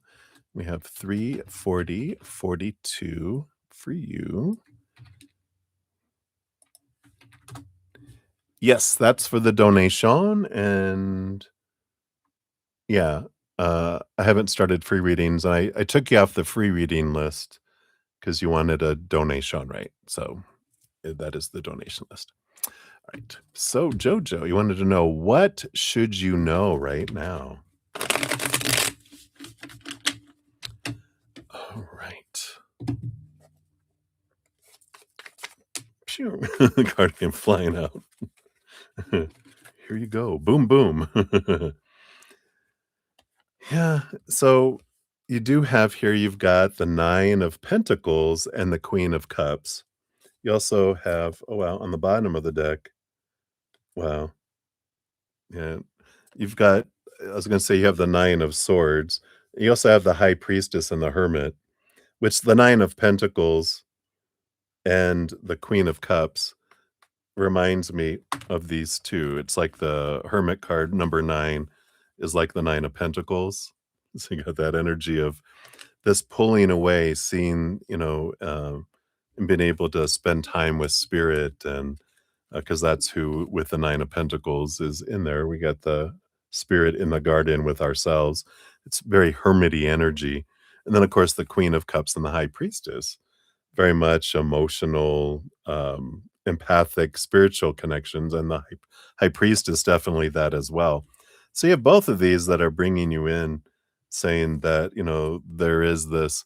We have 34042 for you. Yes, that's for the donation, and yeah, I haven't started free readings. I took you off the free reading list because you wanted a donation, right? So, that is the donation list. Right. So, Jojo, you wanted to know, what should you know right now? All right. Phew. The card came flying out. Here you go. Boom, boom. Yeah, so You do have here, you've got the 9 of Pentacles and the Queen of Cups. You also have, oh, wow, on the bottom of the deck, wow, yeah, you've got, I was gonna say you have the 9 of Swords. You also have the High Priestess and the Hermit, which the 9 of Pentacles and the Queen of Cups reminds me of these 2. It's like the Hermit card, number 9, is like the 9 of Pentacles. So you got that energy of this pulling away, seeing, and being able to spend time with spirit, and because that's who with the 9 of Pentacles is in there. We got the spirit in the garden with ourselves. It's very hermity energy. And then, of course, the Queen of Cups and the High Priestess, very much emotional, empathic, spiritual connections, and the high priest is definitely that as well. So you have both of these that are bringing you in, saying that, there is this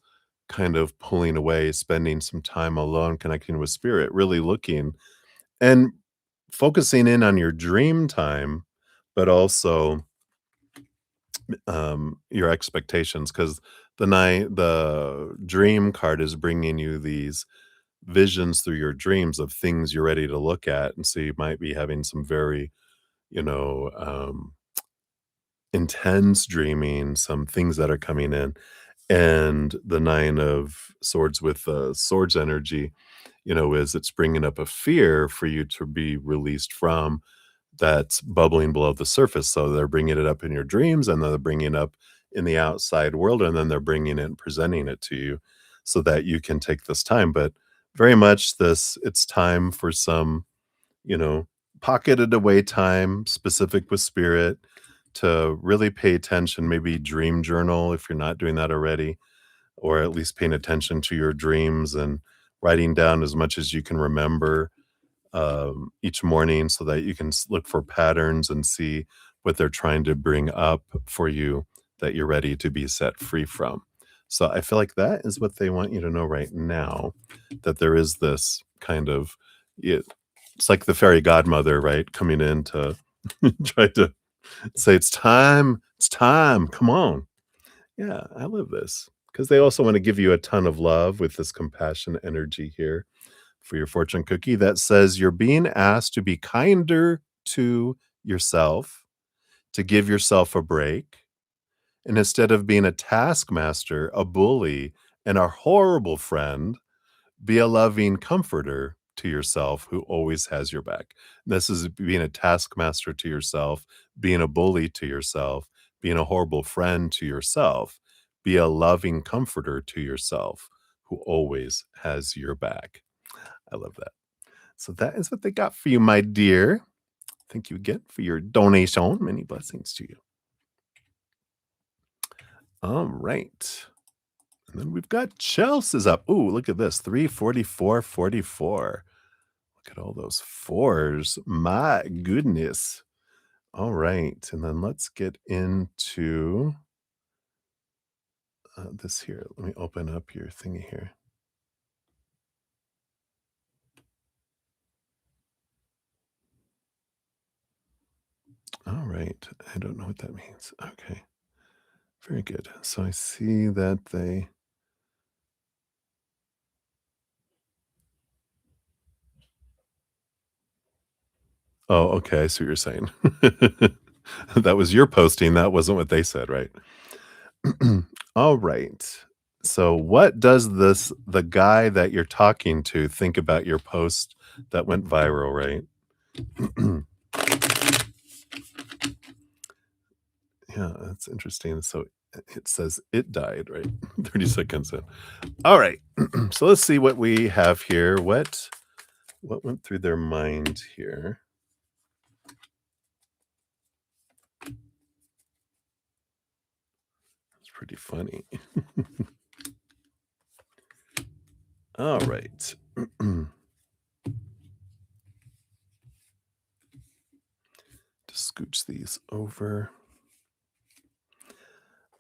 kind of pulling away, spending some time alone, connecting with spirit, really looking and focusing in on your dream time, but also, your expectations, because the dream card is bringing you these visions through your dreams of things you're ready to look at, and so you might be having some very, you know, intense dreaming, some things that are coming in, and the 9 of Swords with the Swords energy, is it's bringing up a fear for you to be released from that's bubbling below the surface, so they're bringing it up in your dreams, and then they're bringing it up in the outside world, and then they're bringing it and presenting it to you so that you can take this time, but very much this it's time for some, you know, pocketed away time specific with spirit to really pay attention, maybe dream journal if you're not doing that already, or at least paying attention to your dreams and writing down as much as you can remember each morning so that you can look for patterns and see what they're trying to bring up for you that you're ready to be set free from. So I feel like that is what they want you to know right now, that there is this kind of it's like the fairy godmother, right? Coming in to try to say, it's time, come on. Yeah, I love this because they also want to give you a ton of love with this compassion energy here for your fortune cookie that says you're being asked to be kinder to yourself, to give yourself a break. And instead of being a taskmaster, a bully, and a horrible friend, be a loving comforter to yourself who always has your back. This is being a taskmaster to yourself, being a bully to yourself, being a horrible friend to yourself. Be a loving comforter to yourself who always has your back. I love that. So that is what they got for you, my dear. Thank you again for your donation. Many blessings to you. All right. And then we've got Chelsea's up. Ooh, look at this. 344.44. Look at all those fours. My goodness. All right. And then let's get into this here. Let me open up your thingy here. All right. I don't know what that means. Okay. Very good. So I see that they. Oh, okay. I see what you're saying. That was your posting. That wasn't what they said, right? All right. So what does the guy that you're talking to think about your post that went viral, right? Yeah, that's interesting. So it says it died, right? 30 seconds in. All right. So let's see what we have here. What went through their mind here? It's pretty funny. All right. Just scooch these over.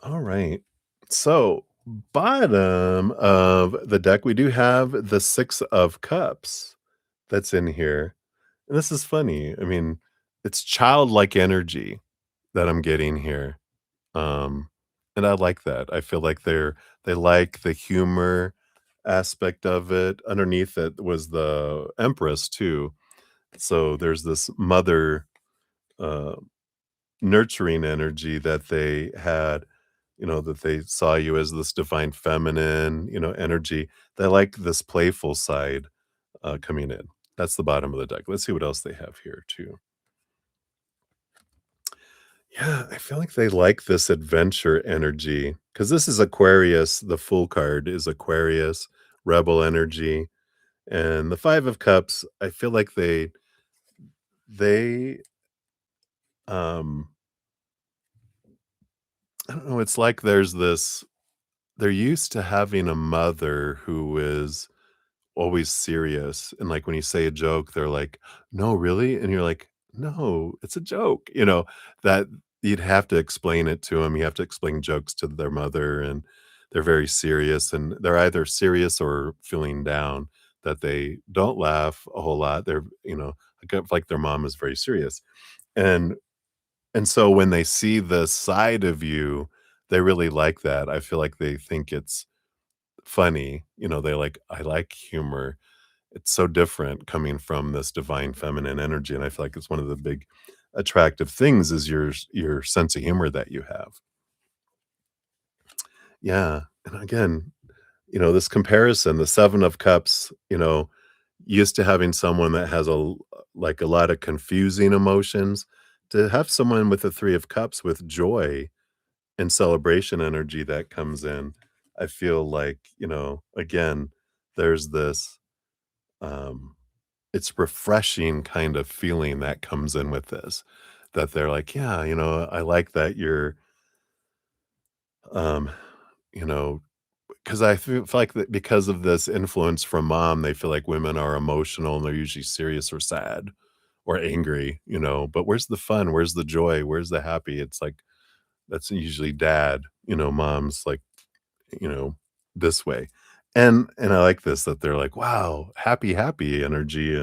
All right. So, bottom of the deck, we do have the 6 of cups that's in here. And this is funny. I mean, it's childlike energy that I'm getting here. Um, and I like that. I feel like they like the humor aspect of it. Underneath it was the Empress too. So there's this mother, uh, nurturing energy that they had, that they saw you as this divine feminine, energy. They like this playful side, coming in. That's the bottom of the deck. Let's see what else they have here too. Yeah, I feel like they like this adventure energy because this is Aquarius. The full card is Aquarius, rebel energy, and the 5 of Cups. I feel like they um I don't know. It's like there's this. They're used to having a mother who is always serious, and, like, when you say a joke, they're like, "No, really?" And you're like, "No, it's a joke," that you'd have to explain it to them. You have to explain jokes to their mother, and they're very serious, and they're either serious or feeling down, that they don't laugh a whole lot. They're, like their mom is very serious, and so when they see the side of you, they really like that. I feel like they think it's funny, they like, "I like humor." It's so different coming from this divine feminine energy, and I feel like it's one of the big attractive things is your sense of humor that you have. Yeah, and again, this comparison, the 7 of Cups, used to having someone that has like, a lot of confusing emotions, to have someone with the 3 of Cups with joy and celebration energy that comes in, I feel like, again, there's this, um it's refreshing kind of feeling that comes in with this, that they're like, "Yeah, I like that you're," um, you know, because I feel like that because of this influence from mom, they feel like women are emotional and they're usually serious or sad or angry, but where's the fun? Where's the joy? Where's the happy? It's like, that's usually dad, mom's like, you know, this way. And I like this that they're like, "Wow, happy, happy energy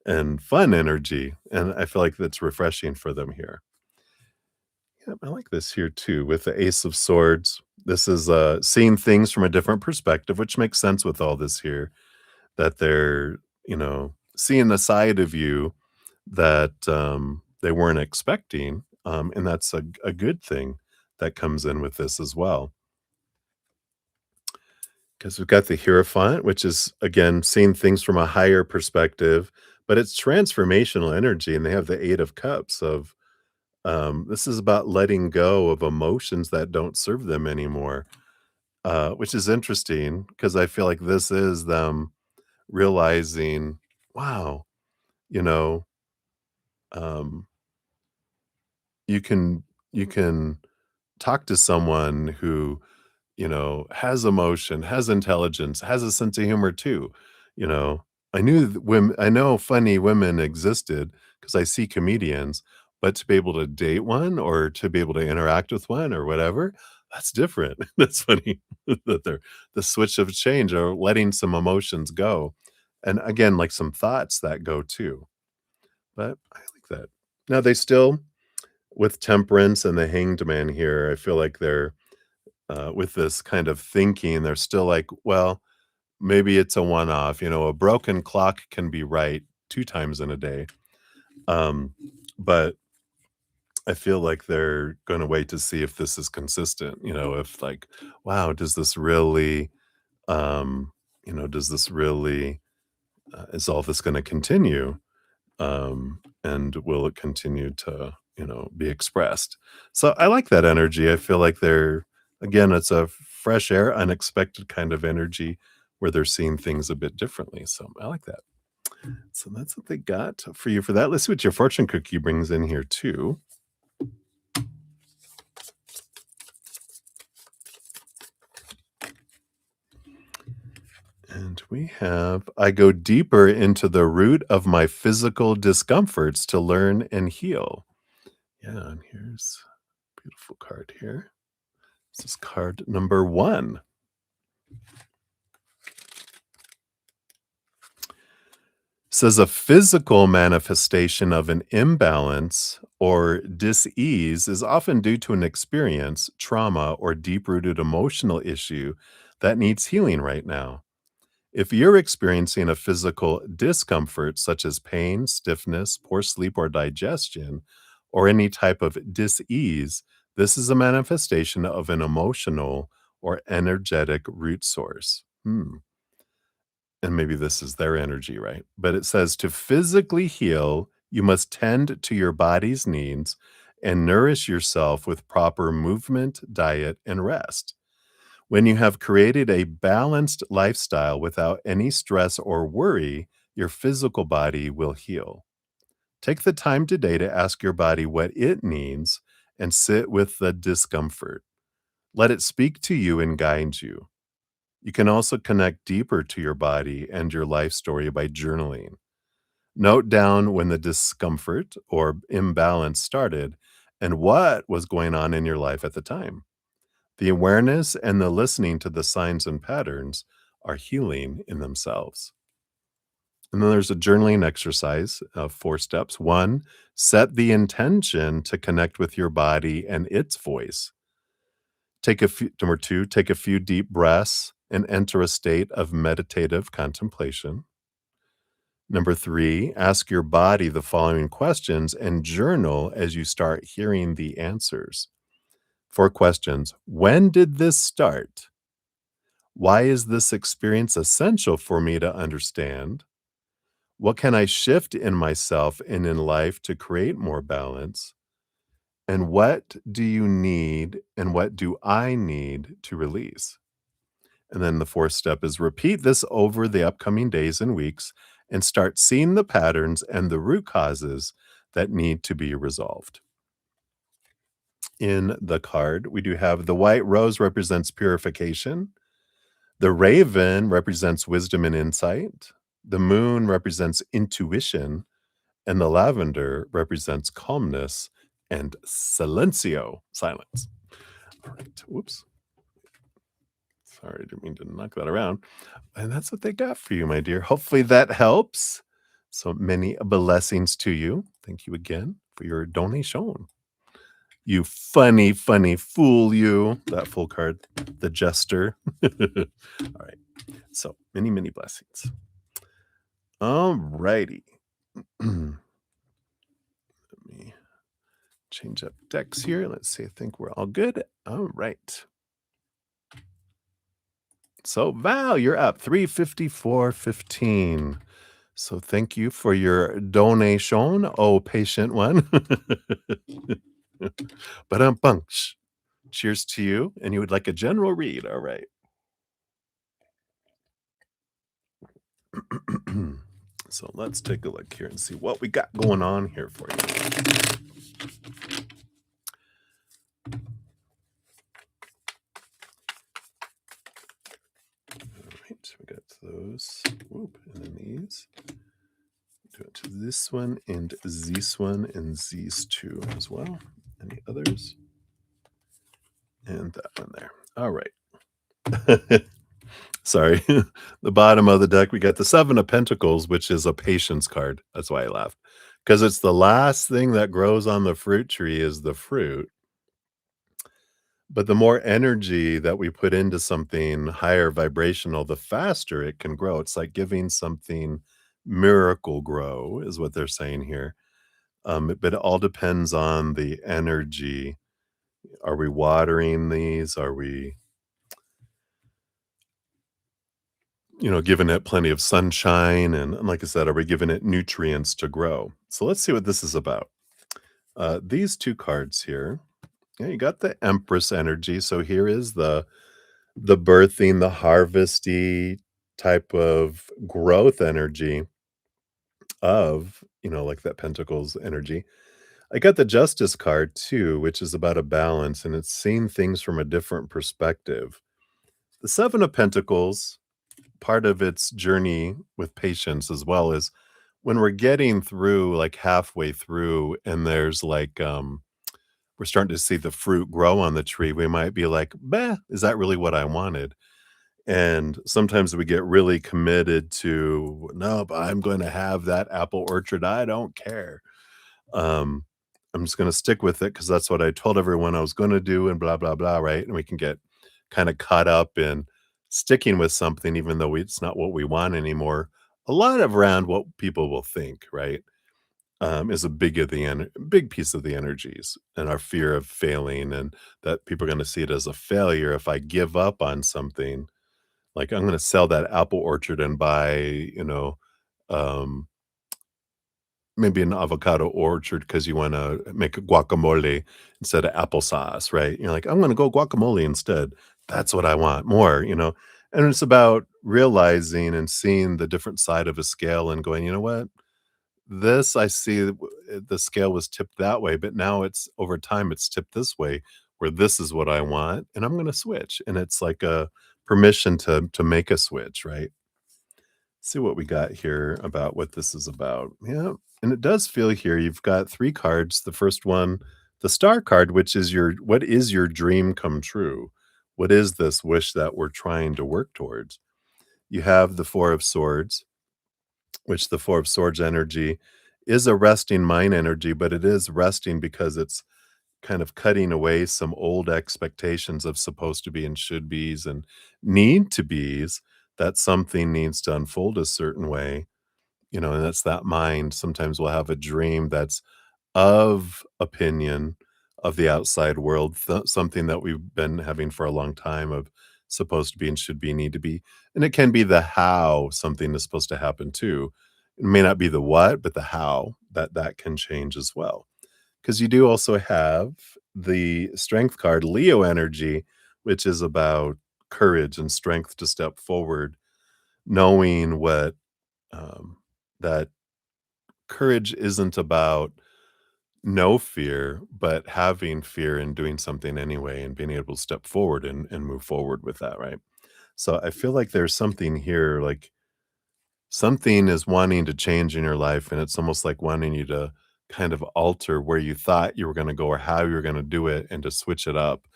and fun energy." And I feel like that's refreshing for them here. Yep, I like this here too with the Ace of Swords. This is seeing things from a different perspective, which makes sense with all this here, that they're, seeing a side of you that they weren't expecting. And that's a good thing that comes in with this as well. Because we've got the Hierophant, which is, again, seeing things from a higher perspective, but it's transformational energy. And they have the Eight of Cups of, this is about letting go of emotions that don't serve them anymore, which is interesting because I feel like this is them realizing, wow, you know, um, you can you can talk to someone who, has emotion, has intelligence, has a sense of humor too, you know? I know funny women existed because I see comedians, but to be able to date one or to be able to interact with one or whatever, that's different. That's funny that they're the switch of change or letting some emotions go. And again, like some thoughts that go too. But I like that. Now they still with temperance and the hanged man here, I feel like they're with this kind of thinking, they're still like, well, maybe it's a one off. A broken clock can be right 2 times in a day. Um, but I feel like they're going to wait to see if this is consistent. If like, wow, does this really, does this really, is all this going to continue? And will it continue to, be expressed? So I like that energy. I feel like they're, again, it's a fresh air, unexpected kind of energy where they're seeing things a bit differently. So I like that. So that's what they got for you for that. Let's see what your fortune cookie brings in here too. And we have, I go deeper into the root of my physical discomforts to learn and heal. Yeah, and here's a beautiful card here. This is card number 1. Says a physical manifestation of an imbalance or dis-ease is often due to an experience, trauma, or deep-rooted emotional issue that needs healing right now. If you're experiencing a physical discomfort such as pain, stiffness, poor sleep or digestion, or any type of dis-ease, this is a manifestation of an emotional or energetic root source. And maybe this is their energy, right? But it says to physically heal, you must tend to your body's needs and nourish yourself with proper movement, diet, and rest. When you have created a balanced lifestyle without any stress or worry, your physical body will heal. Take the time today to ask your body what it needs and sit with the discomfort. Let it speak to you and guide you. You can also connect deeper to your body and your life story by journaling. Note down when the discomfort or imbalance started and what was going on in your life at the time. The awareness and the listening to the signs and patterns are healing in themselves. And then there's a journaling exercise of 4 steps. One, set the intention to connect with your body and its voice. Number two, take a few deep breaths and enter a state of meditative contemplation. Number three, ask your body the following questions and journal as you start hearing the answers. 4 questions. When did this start? Why is this experience essential for me to understand? What can I shift in myself and in life to create more balance? And what do you need and what do I need to release? And then the fourth step is repeat this over the upcoming days and weeks and start seeing the patterns and the root causes that need to be resolved. In the card, we do have the white rose represents purification. The raven represents wisdom and insight. The moon represents intuition. And the lavender represents calmness and silencio, silence. All right. Whoops. Sorry, I didn't mean to knock that around. And that's what they got for you, my dear. Hopefully that helps. So many blessings to you. Thank you again for your donation. You funny, funny fool, you. That full card, the jester. All right. So many, many blessings. All righty. Let me change up decks here. Let's see. I think we're all good. All right. So Val, you're up 354.15. So thank you for your donation, oh patient one. But bunch. Cheers to you. And you would like a general read. All right. So let's take a look here and see what we got going on here for you. All right, we got those. Whoop, and then these. Do it to this one and this one and these two as well. Any others? And that one there. All right. Sorry. The bottom of the deck, we got the Seven of Pentacles, which is a patience card. That's why I laughed. Because it's the last thing that grows on the fruit tree is the fruit. But the more energy that we put into something higher vibrational, the faster it can grow. It's like giving something miracle grow, is what they're saying here. But it all depends on the energy. Are we watering these? Are we, giving it plenty of sunshine? And like I said, are we giving it nutrients to grow? So let's see what this is about. These two cards here. Yeah, you got the Empress energy. So here is the birthing, the harvesty type of growth energy of, like that Pentacles energy. I got the Justice card too, which is about a balance and it's seeing things from a different perspective. The Seven of Pentacles, part of its journey with patience as well is when we're getting through like halfway through and there's like we're starting to see the fruit grow on the tree, we might be like, "Bah, is that really what I wanted?" And sometimes we get really committed to, "No, but I'm going to have that apple orchard. I don't care." Um, I'm just gonna stick with it because that's what I told everyone I was gonna do and blah, blah, blah, right? And we can get kinda caught up in sticking with something even though it's not what we want anymore. A lot of around what people will think, right, is a big piece of the energies and our fear of failing and that people are gonna see it as a failure if I give up on something. Like, I'm gonna sell that apple orchard and buy, you know, um maybe an avocado orchard because you wanna make a guacamole instead of applesauce, right? You're like, "I'm gonna go guacamole instead. That's what I want more," you know? And it's about realizing and seeing the different side of a scale and going, "You know what? This I see the scale was tipped that way, but now it's over time, it's tipped this way, where this is what I want, and I'm gonna switch." And it's like a permission to make a switch, right? See what we got here about what this is about. Yeah, and it does feel here you've got 3 cards. The first one, the star card, which is your what is your dream come true? What is this wish that we're trying to work towards? You have the 4 of swords, which the 4 of swords energy is a resting mind energy, but it is resting because it's kind of cutting away some old expectations of supposed to be and should be's and need to be's, that something needs to unfold a certain way, you know, and that's that mind. Sometimes we'll have a dream that's of opinion of the outside world, something that we've been having for a long time of supposed to be and should be, need to be. And it can be the how something is supposed to happen too. It may not be the what, but the how that can change as well. Because you do also have the strength card, Leo energy, which is about courage and strength to step forward, knowing what that courage isn't about no fear, but having fear and doing something anyway and being able to step forward and move forward with that, right? So I feel like there's something here, like something is wanting to change in your life, and it's almost like wanting you to kind of alter where you thought you were going to go or how you were going to do it and to switch it up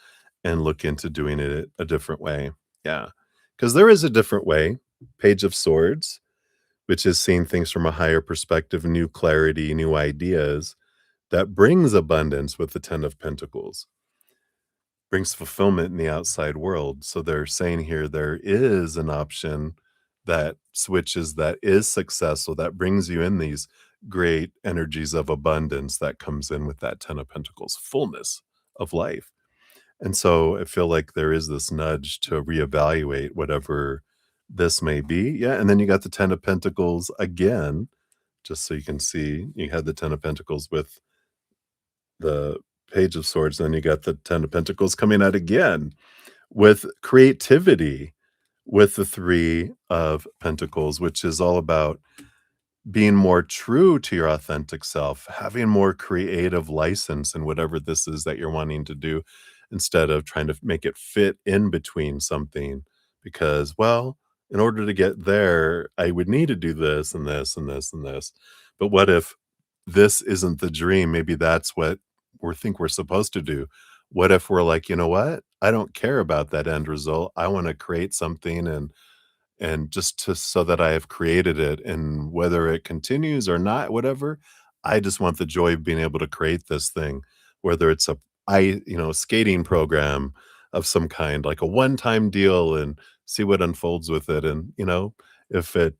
and look into doing it a different way. Yeah. Because there is a different way. Page of Swords, which is seeing things from a higher perspective, new clarity, new ideas that brings abundance with the 10 of Pentacles, brings fulfillment in the outside world. So they're saying here there is an option that switches, that is successful, that brings you in these great energies of abundance that comes in with that 10 of Pentacles, fullness of life. And so I feel like there is this nudge to reevaluate whatever this may be. Yeah. And then you got the 10 of Pentacles again, just so you can see you had the 10 of Pentacles with the Page of Swords, then you got the 10 of Pentacles coming out again with creativity with the 3 of Pentacles, which is all about being more true to your authentic self, having more creative license in whatever this is that you're wanting to do instead of trying to make it fit in between something because, well, in order to get there, I would need to do this and this and this and this. But what if this isn't the dream? Maybe that's what we think we're supposed to do. What if we're like, you know what? I don't care about that end result. I want to create something and just to so that I have created it, and whether it continues or not, whatever, I just want the joy of being able to create this thing, whether it's skating program of some kind, like a one-time deal and see what unfolds with it. And, if it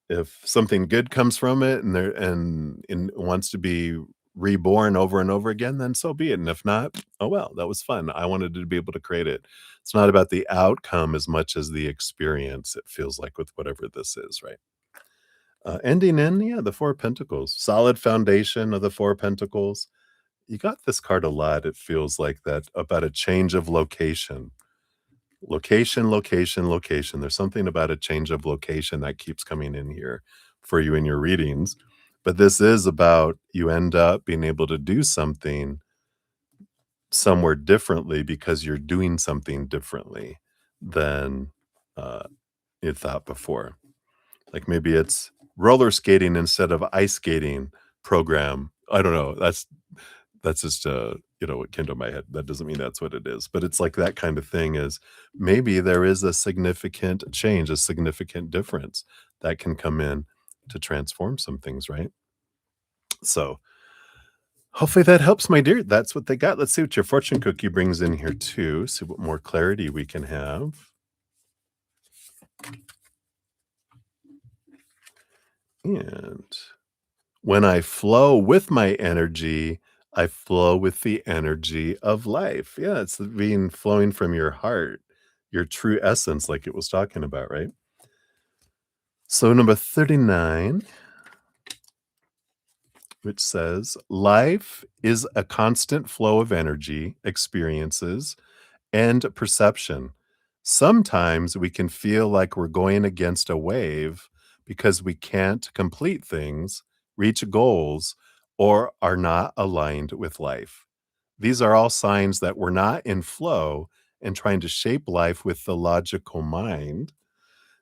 if something good comes from it and and wants to be reborn over and over again, then so be it, and if not, oh, well, that was fun. I wanted to be able to create it. It's not about the outcome as much as the experience, it feels like, with whatever this is, right? Ending in, yeah, the 4 of Pentacles, solid foundation of the 4 of Pentacles. You got this card a lot, it feels like that, about a change of location. Location, location, location. There's something about a change of location that keeps coming in here for you in your readings. But this is about you end up being able to do something somewhere differently because you're doing something differently than uh, you thought before. Like maybe it's roller skating instead of ice skating program. I don't know. That's just, what came to my head. That doesn't mean that's what it is, but it's like that kind of thing is maybe there is a significant change, a significant difference that can come in to transform some things, right? So Hopefully that helps, my dear. That's what they got. Let's see what your fortune cookie brings in here too. See what more clarity we can have. And when I flow with my energy, I flow with the energy of life. Yeah, it's being flowing from your heart, your true essence, like it was talking about, right? So, number 39, which says, life is a constant flow of energy, experiences, and perception. Sometimes we can feel like we're going against a wave because we can't complete things, reach goals, or are not aligned with life. These are all signs that we're not in flow and trying to shape life with the logical mind,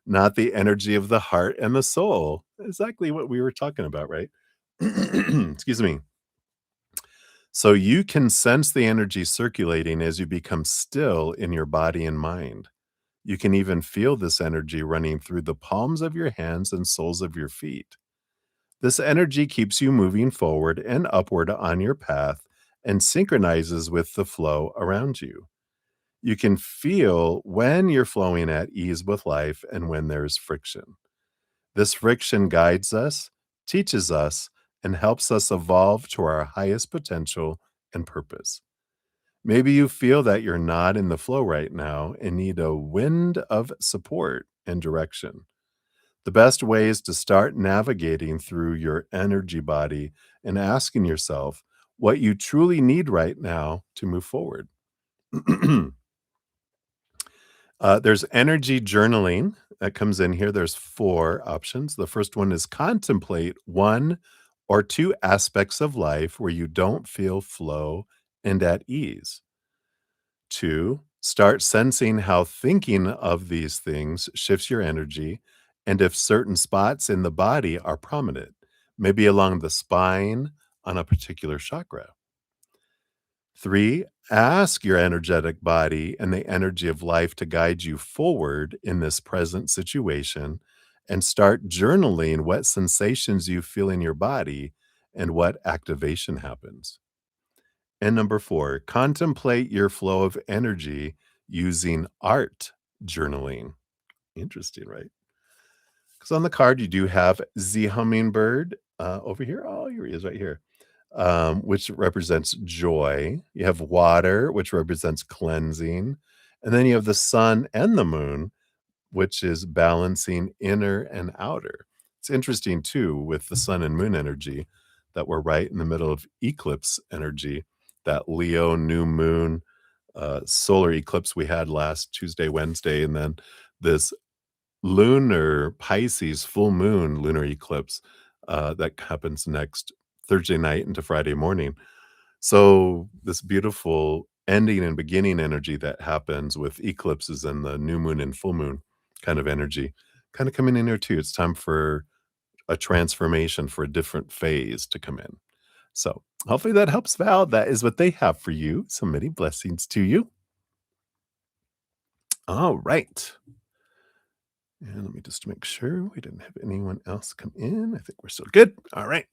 not the energy of the heart and the soul. Exactly what we were talking about, right? Excuse me. So you can sense the energy circulating as you become still in your body and mind. You can even feel this energy running through the palms of your hands and soles of your feet. This energy keeps you moving forward and upward on your path and synchronizes with the flow around you. You can feel when you're flowing at ease with life and when there's friction. This friction guides us, teaches us, and helps us evolve to our highest potential and purpose. Maybe you feel that you're not in the flow right now and need a wind of support and direction. The best way is to start navigating through your energy body and asking yourself what you truly need right now to move forward. There's energy journaling that comes in here. There's four options. The first one is contemplate one or two aspects of life where you don't feel flow and at ease. Two, start sensing how thinking of these things shifts your energy and if certain spots in the body are prominent, maybe along the spine on a particular chakra. Three, ask your energetic body and the energy of life to guide you forward in this present situation and start journaling what sensations you feel in your body and what activation happens. And number four, contemplate your flow of energy using art journaling. Interesting, right? Because on the card, you do have the hummingbird over here. Oh, here he is right here, which represents joy. You have water, which represents cleansing. And then you have the sun and the moon, which is balancing inner and outer. It's interesting too with the sun and moon energy that we're right in the middle of eclipse energy, that Leo new moon solar eclipse we had last Tuesday, Wednesday, and then this lunar Pisces full moon lunar eclipse that happens next Thursday night into Friday morning. So this beautiful ending and beginning energy that happens with eclipses and the new moon and full moon kind of energy, kind of coming in here too. It's time for a transformation, for a different phase to come in. So hopefully that helps, Val. That is what they have for you. So many blessings to you. All right. And let me just make sure we didn't have anyone else come in. I think we're still good. All right.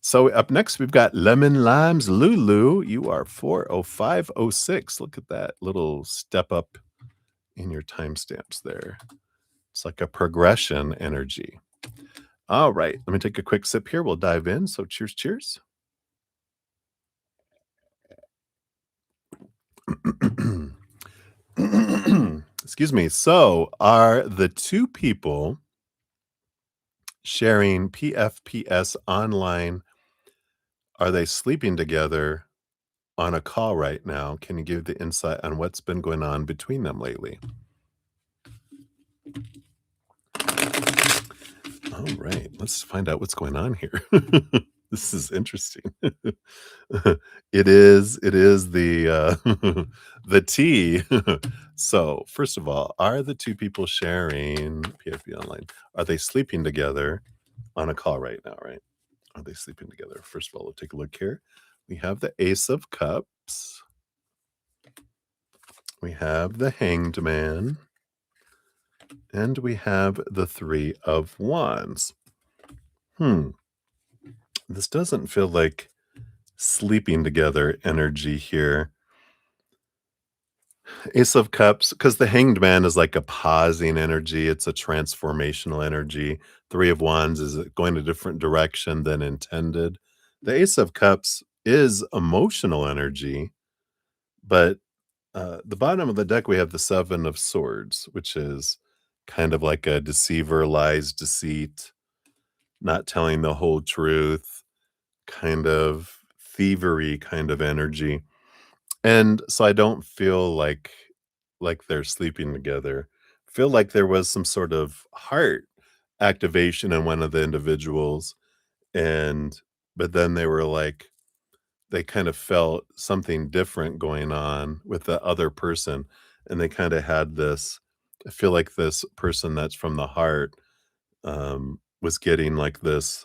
So up next, we've got Lemon Limes Lulu. You are 40506. Look at that little step up in your timestamps there. It's like a progression energy. All right. Let me take a quick sip here. We'll dive in. So cheers, cheers. Excuse me. So are the two people sharing PFPS online, are they sleeping together on a call right now? Can you give the insight on what's been going on between them lately? All right, let's find out what's going on here. This is interesting. It is the, the tea. So, first of all, are the 2 people sharing PFP online, are they sleeping together on a call right now, right? Are they sleeping together? First of all, we'll take a look here. We have the Ace of Cups. We have the Hanged Man. And we have the Three of Wands. Hmm. This doesn't feel like sleeping together energy here. Ace of Cups, because the Hanged Man is like a pausing energy, it's a transformational energy. Three of Wands is going a different direction than intended. The Ace of Cups is emotional energy, but the bottom of the deck, we have the Seven of Swords, which is kind of like a deceiver, lies, deceit, not telling the whole truth, kind of thievery kind of energy. And so I don't feel like they're sleeping together. Feel like there was some sort of heart activation in one of the individuals, and but then they were like they kind of felt something different going on with the other person, and they kinda had this I feel like this person that's from the heart, was getting like this,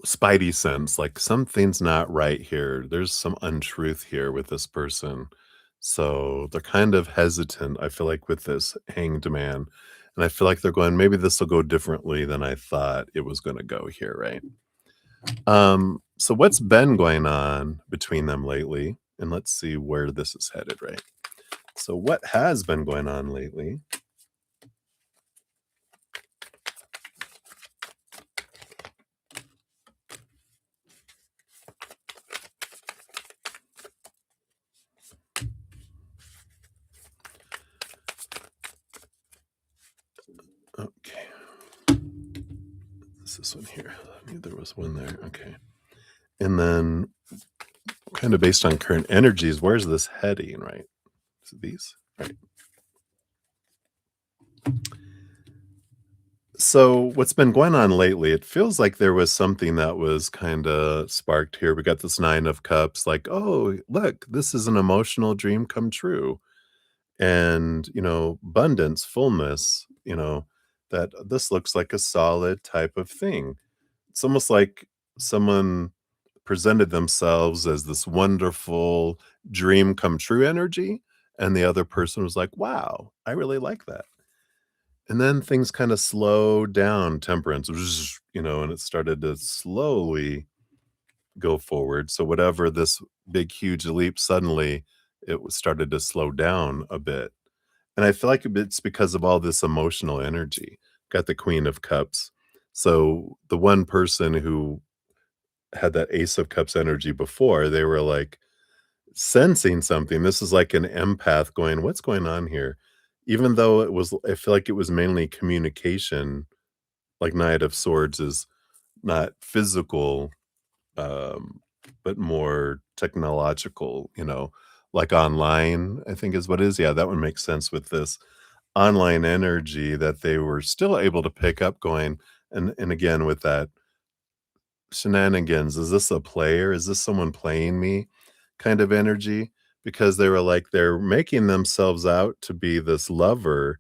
spidey sense, like something's not right here. There's some untruth here with this person. So they're kind of hesitant, I feel like, with this hanged man. And I feel like they're going, maybe this will go differently than I thought it was going to go here, right? So what's been going on between them lately? And let's see where this is headed, right? So what has been going on lately? Okay. Is this one here? I knew there was one there. Okay. And then kind of based on current energies, where's this heading, right? Is it these? Right. So what's been going on lately, it feels like there was something that was kinda sparked here. We got this 9 of cups, like, "Oh, look, this is an emotional dream come true." And, abundance, fullness, that this looks like a solid type of thing. It's almost like someone presented themselves as this wonderful dream come true energy, and the other person was like, "Wow, I really like that." And then things kinda slowed down, temperance, and it started to slowly go forward. So whatever this big, huge leap, suddenly it was started to slow down a bit. And I feel like it's because of all this emotional energy. Got the Queen of Cups. So the one person who had that Ace of Cups energy before, they were, like, sensing something. This is like an empath going, "What's going on here?" Even though I feel like it was mainly communication, like Knight of Swords is not physical, um, but more technological, like online, I think is what it is. Yeah, that would make sense with this online energy that they were still able to pick up going and again with that shenanigans. Is this a player? Is this someone playing me kind of energy? Because they were like, they're making themselves out to be this lover,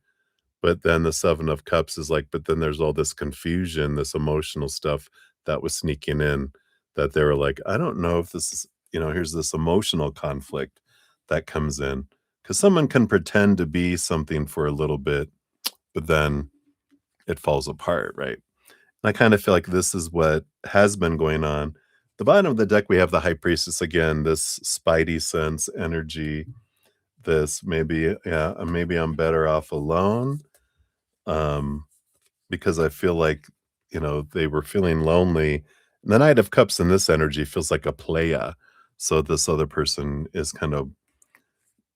but then the Seven of Cups is like, but then there's all this confusion, this emotional stuff that was sneaking in that they were like, I don't know if this is, here's this emotional conflict that comes in. Because someone can pretend to be something for a little bit, but then it falls apart, right? I kind of feel like this is what has been going on. The bottom of the deck, we have the High Priestess again, this spidey sense energy, this maybe, yeah, maybe I'm better off alone. Um, because I feel like, they were feeling lonely. And the Knight of Cups in this energy feels like a playa. So this other person is kind of,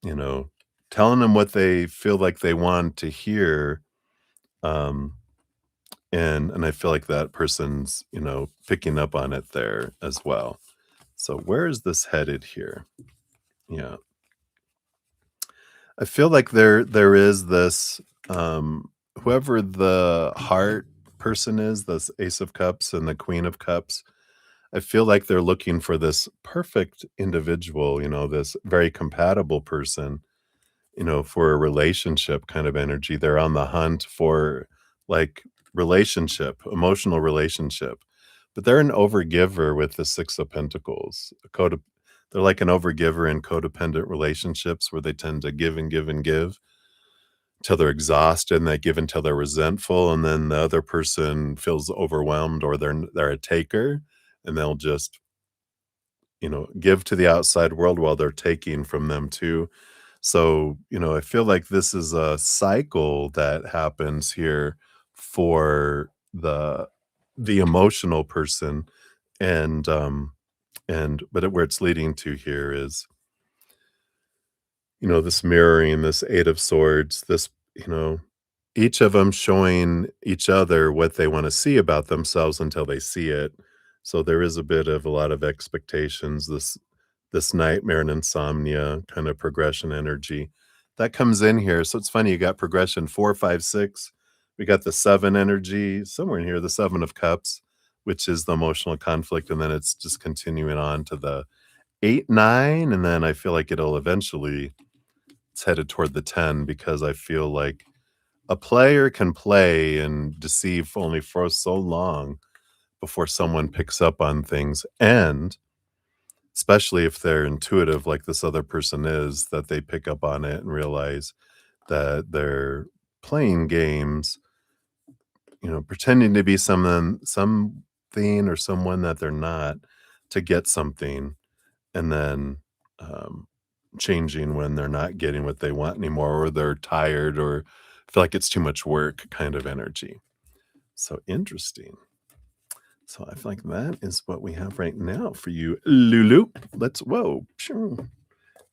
you know, telling them what they feel like they want to hear. Um, and I feel like that person's, picking up on it there as well. So where is this headed here? Yeah. I feel like there is this whoever the heart person is, this Ace of Cups and the Queen of Cups, I feel like they're looking for this perfect individual, this very compatible person, for a relationship kind of energy. They're on the hunt for like relationship, emotional relationship. But they're an overgiver with the 6 of Pentacles. They're like an overgiver in codependent relationships where they tend to give and give and give till they're exhausted and they give until they're resentful and then the other person feels overwhelmed or they're a taker. and they'll just, give to the outside world while they're taking from them too. So, I feel like this is a cycle that happens here for the emotional person, and where it's leading to here is, this mirroring, this 8 of swords, this, you know, each of them showing each other what they wanna see about themselves until they see it. So there is a bit of a lot of expectations, this nightmare and insomnia kind of progression energy that comes in here. So it's funny, you got progression 4, 5, 6. We got the 7 energy somewhere in here, the 7 of cups, which is the emotional conflict, and then it's just continuing on to the 8, 9, and then I feel like it'll eventually it's headed toward the 10 because I feel like a player can play and deceive only for so long before someone picks up on things, and especially if they're intuitive like this other person is, that they pick up on it and realize that they're playing games, pretending to be something or someone that they're not to get something, and then, um, changing when they're not getting what they want anymore, or they're tired or feel like it's too much work kind of energy. So interesting. So I feel like that is what we have right now for you, Lulu. Let's whoa, pshoo,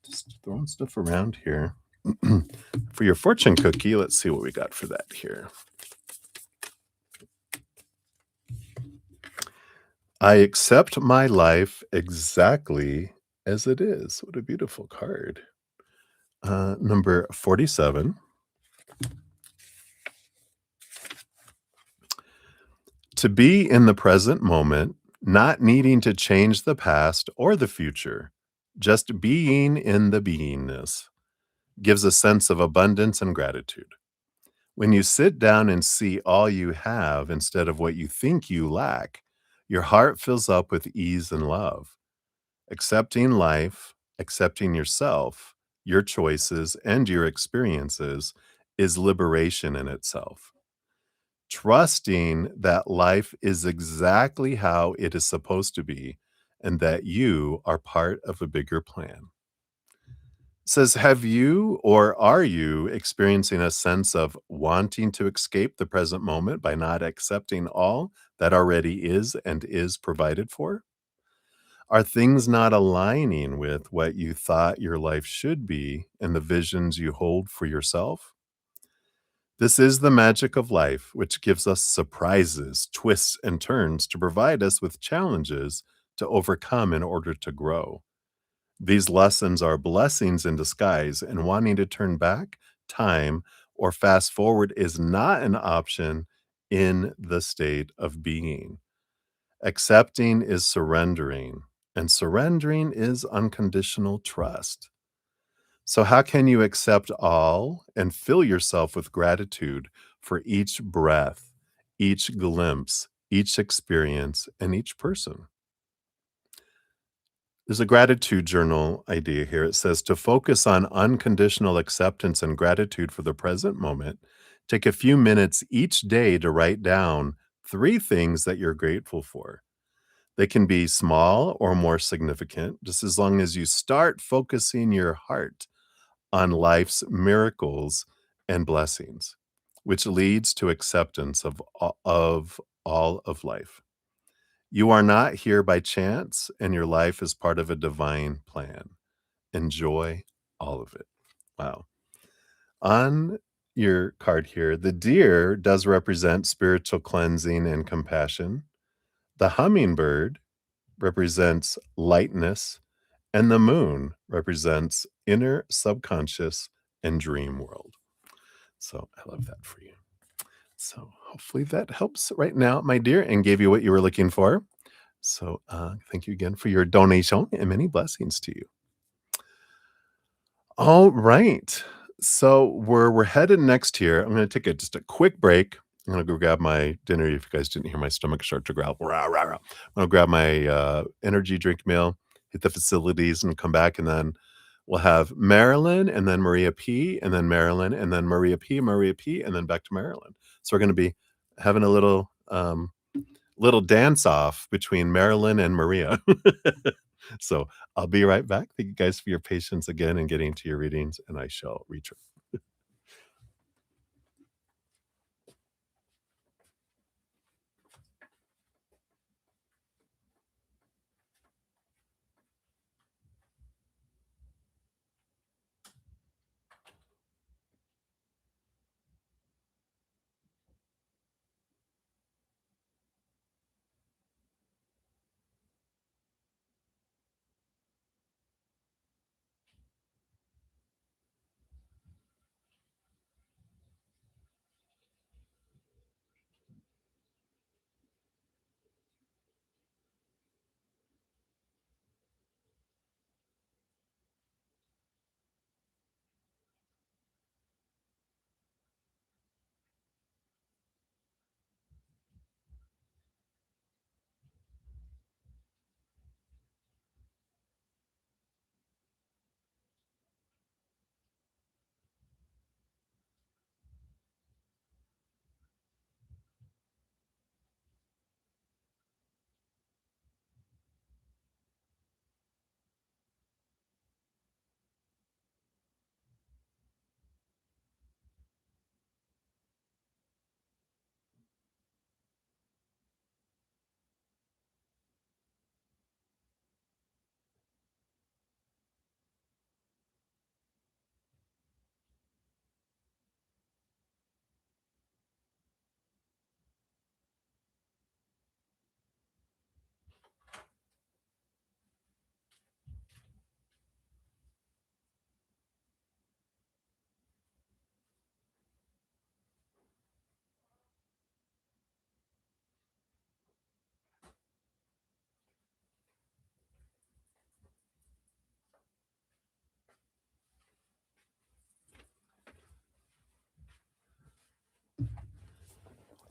just throwing stuff around here. For your fortune cookie, let's see what we got for that here. I accept my life exactly as it is. What a beautiful card. Number 47. To be in the present moment, not needing to change the past or the future, just being in the beingness, gives a sense of abundance and gratitude. When you sit down and see all you have instead of what you think you lack, your heart fills up with ease and love. Accepting life, accepting yourself, your choices, and your experiences is liberation in itself. Trusting that life is exactly how it is supposed to be and that you are part of a bigger plan. Says, have you or are you experiencing a sense of wanting to escape the present moment by not accepting all that already is and is provided for? Are things not aligning with what you thought your life should be and the visions you hold for yourself? This is the magic of life, which gives us surprises, twists, and turns to provide us with challenges to overcome in order to grow. These lessons are blessings in disguise, and wanting to turn back time or fast forward is not an option in the state of being. Accepting is surrendering, and surrendering is unconditional trust. So, how can you accept all and fill yourself with gratitude for each breath, each glimpse, each experience, and each person? There's a gratitude journal idea here. It says to focus on unconditional acceptance and gratitude for the present moment, take a few minutes each day to write down 3 things that you're grateful for. They can be small or more significant, just as long as you start focusing your heart on life's miracles and blessings, which leads to acceptance of all of life. You are not here by chance, and your life is part of a divine plan. Enjoy all of it. Wow. On your card here, the deer does represent spiritual cleansing and compassion. The hummingbird represents lightness, and the moon represents inner subconscious and dream world. So I love that for you. So hopefully that helps right now, my dear, and gave you what you were looking for. So thank you again for your donation and many blessings to you. All right. So we're headed next here. I'm going to take just a quick break. I'm going to go grab my dinner. If you guys didn't hear my stomach start to growl, rah, rah, rah. I'm going to grab my energy drink meal, hit the facilities, and come back. And then we'll have Marilyn, and then Maria P, and then Marilyn, and then Maria P, and then back to Marilyn. So we're going to be having a little little dance off between Marilyn and Maria. So I'll be right back. Thank you guys for your patience again in getting to your readings, and I shall return.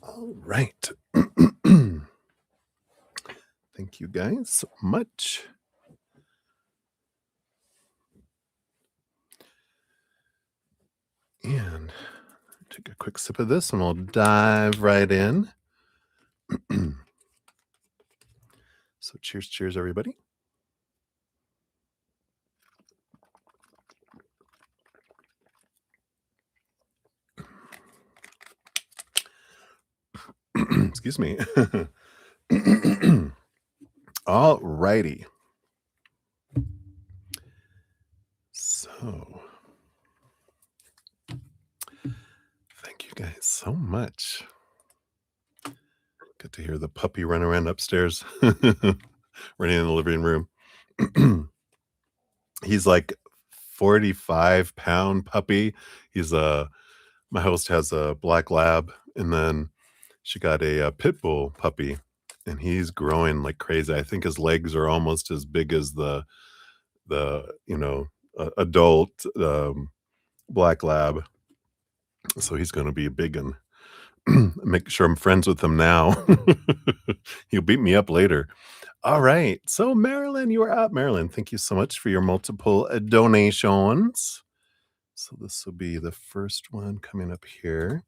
All right. Thank you guys so much. And take a quick sip of this and we'll dive right in. So cheers, cheers, everybody. Excuse me. All righty. So thank you guys so much. Good to hear the puppy run around upstairs, running in the living room. He's like 45-pound puppy. He's a My host has a black lab, and then she got a pit bull puppy, and he's growing like crazy. I think his legs are almost as big as the adult black lab. So he's going to be a big one. Make sure I'm friends with him now. He'll beat me up later. All right. So Marilyn, you are up. Marilyn, thank you so much for your multiple donations. So this will be the first one coming up here.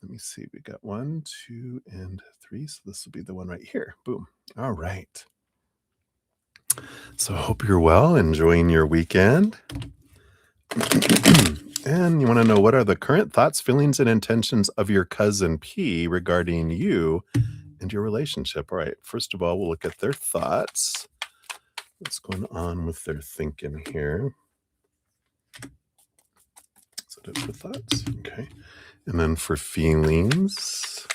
Let me see. We got 1, 2, and 3. So this will be the one right here. Boom. All right. So I hope you're well, enjoying your weekend. And you want to know, what are the current thoughts, feelings, and intentions of your cousin P regarding you and your relationship? All right. First of all, we'll look at their thoughts. What's going on with their thinking here? Is that it for thoughts? Okay. And then for feelings.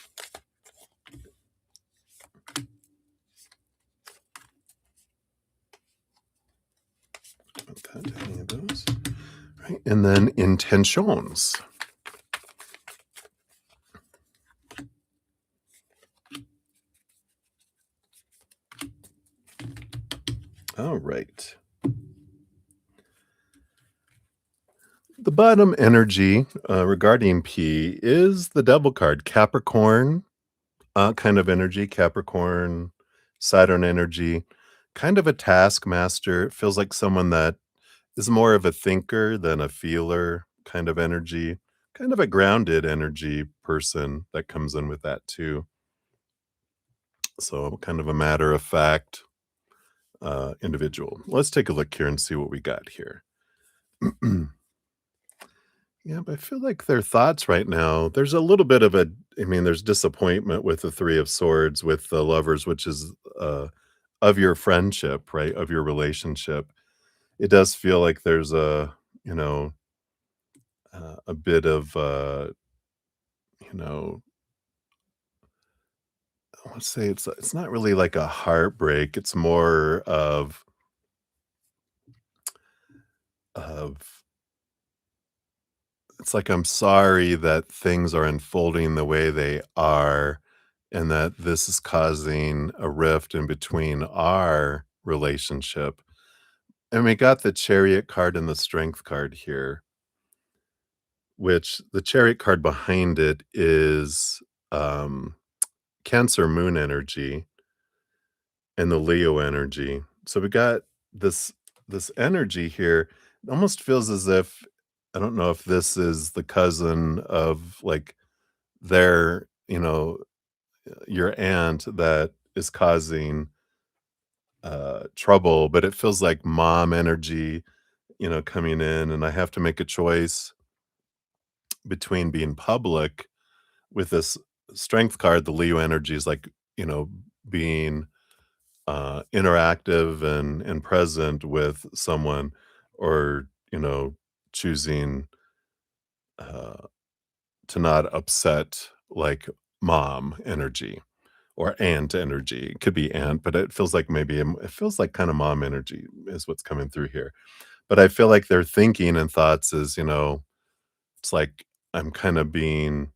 Not that, any of those. All right. And then intentions. All right. The bottom energy regarding P is the devil card, Capricorn kind of energy, Capricorn, Saturn energy, kind of a taskmaster. It feels like someone that is more of a thinker than a feeler kind of energy, kind of a grounded energy person that comes in with that too. So kind of a matter of fact individual. Let's take a look here and see what we got here. Yeah, but I feel like their thoughts right now, there's a little bit of a, I mean, there's disappointment with the Three of Swords with the lovers, which is of your friendship, right? Of your relationship. It does feel like there's you know, a bit of, you know, let's say it's not really like a heartbreak. It's more of it's like I'm sorry that things are unfolding the way they are, and that this is causing a rift in between our relationship. And we got the Chariot card and the Strength card here, which the Chariot card behind it is um, Cancer moon energy and the Leo energy. So we got this energy here. It almost feels as if I don't know if this is the cousin of like their, your aunt that is causing trouble, but it feels like mom energy, coming in, and I have to make a choice between being public with this strength card. The Leo energy is like, being interactive and present with someone, or choosing uh, to not upset, like mom energy or aunt energy. It could be aunt, but it feels like maybe it feels like kind of mom energy is what's coming through here. But I feel like their thinking and thoughts is, it's like I'm kind of being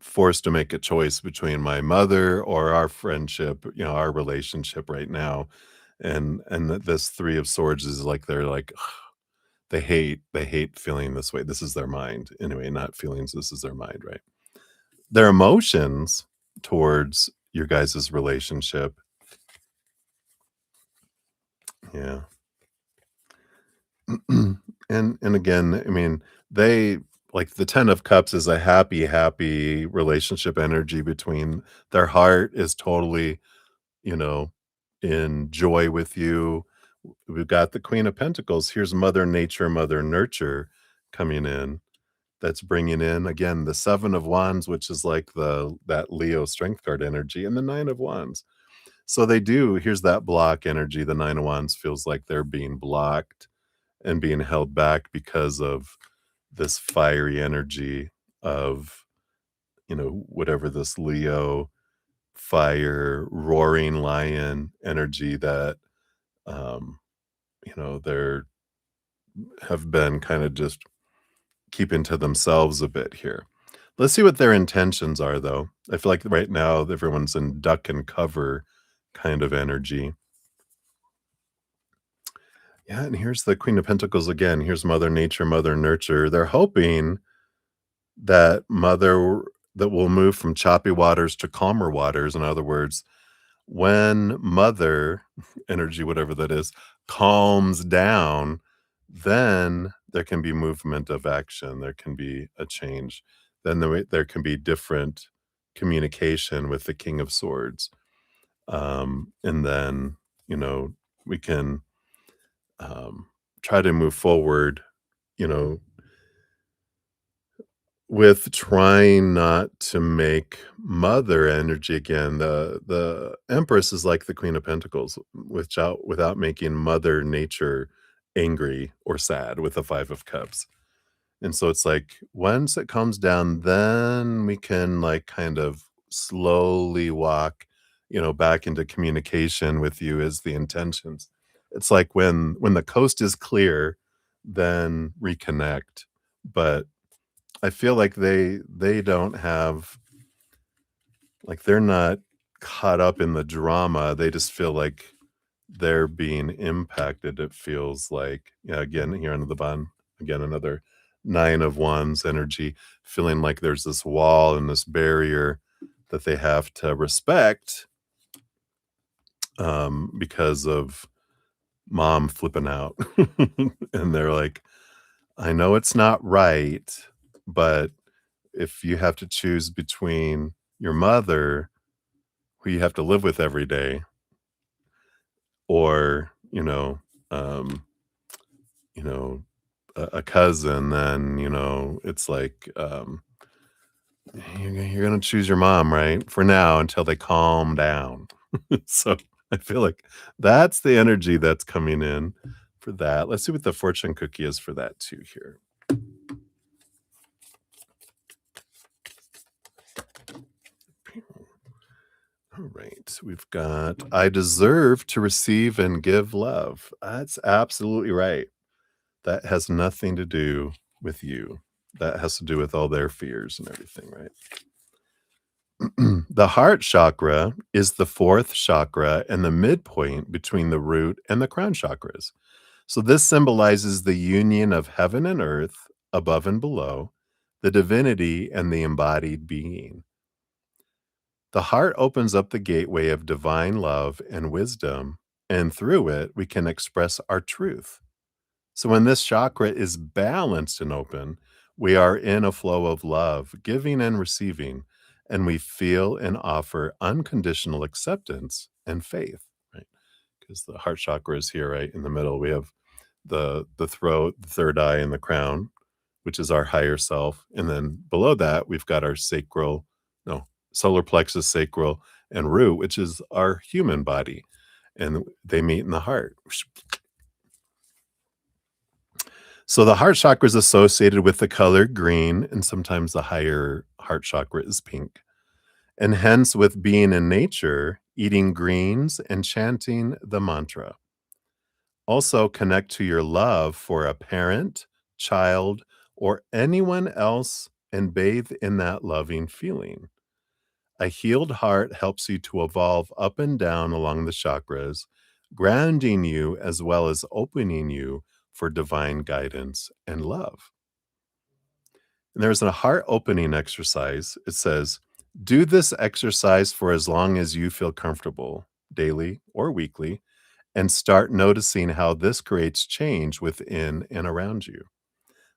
forced to make a choice between my mother or our friendship, our relationship right now. And this Three of Swords is like they're like they hate feeling this way. This is their mind. Anyway, not feelings, this is their mind, right? Their emotions towards your guys' relationship. Yeah. And again, I mean, they like the 10 of cups is a happy relationship energy between their heart is totally, you know, in joy with you. We've got the Queen of Pentacles. Here's Mother Nature, Mother Nurture coming in. That's bringing in again the 7 of Wands, which is like the that Leo strength card energy, and the 9 of Wands. So they do. Here's that block energy. The 9 of Wands feels like they're being blocked and being held back because of this fiery energy of, whatever this Leo fire roaring lion energy that um, they're have been kind of just keeping to themselves a bit here. Let's see what their intentions are though. I feel like right now everyone's in duck and cover kind of energy. Yeah, and here's the Queen of Pentacles again. Here's Mother Nature, Mother Nurture. They're hoping that mother that will move from choppy waters to calmer waters. In other words, when mother energy, whatever that is, calms down, then there can be movement of action. There can be a change. Then there can be different communication with the King of Swords. And then, you know, we can um, try to move forward, you know, with trying not to make mother energy again. The Empress is like the Queen of Pentacles, without making Mother Nature angry or sad with the Five of Cups. And so it's like once it comes down, then we can like kind of slowly walk, back into communication with you as the intentions. It's like when the coast is clear, then reconnect. But I feel like they don't have like they're not caught up in the drama. They just feel like they're being impacted. It feels like, yeah, again, here under the bun, again, another 9 of Wands energy, feeling like there's this wall and this barrier that they have to respect because of mom flipping out. And they're like, I know it's not right, but if you have to choose between your mother, who you have to live with every day, or, um, you know, a cousin, then, it's like, you're gonna choose your mom, right? For now, until they calm down. So, I feel like that's the energy that's coming in for that. Let's see what the fortune cookie is for that too here. All right, we've got I deserve to receive and give love. That's absolutely right. That has nothing to do with you. That has to do with all their fears and everything, right? The heart chakra is the fourth chakra and the midpoint between the root and the crown chakras. So, this symbolizes the union of heaven and earth, above and below, the divinity and the embodied being. The heart opens up the gateway of divine love and wisdom, and through it, we can express our truth. So, when this chakra is balanced and open, we are in a flow of love, giving and receiving, and we feel and offer unconditional acceptance and faith, right? Because the heart chakra is here, right in the middle. We have the throat, the third eye, and the crown, which is our higher self. And then below that, we've got our sacral, no, solar plexus, sacral, and root, which is our human body. And they meet in the heart. So the heart chakra is associated with the color green, and sometimes the higher heart chakra is pink. And hence, with being in nature, eating greens, and chanting the mantra. Also, connect to your love for a parent, child, or anyone else and bathe in that loving feeling. A healed heart helps you to evolve up and down along the chakras, grounding you as well as opening you for divine guidance and love. And there's a heart opening exercise. It says, do this exercise for as long as you feel comfortable, daily or weekly, and start noticing how this creates change within and around you.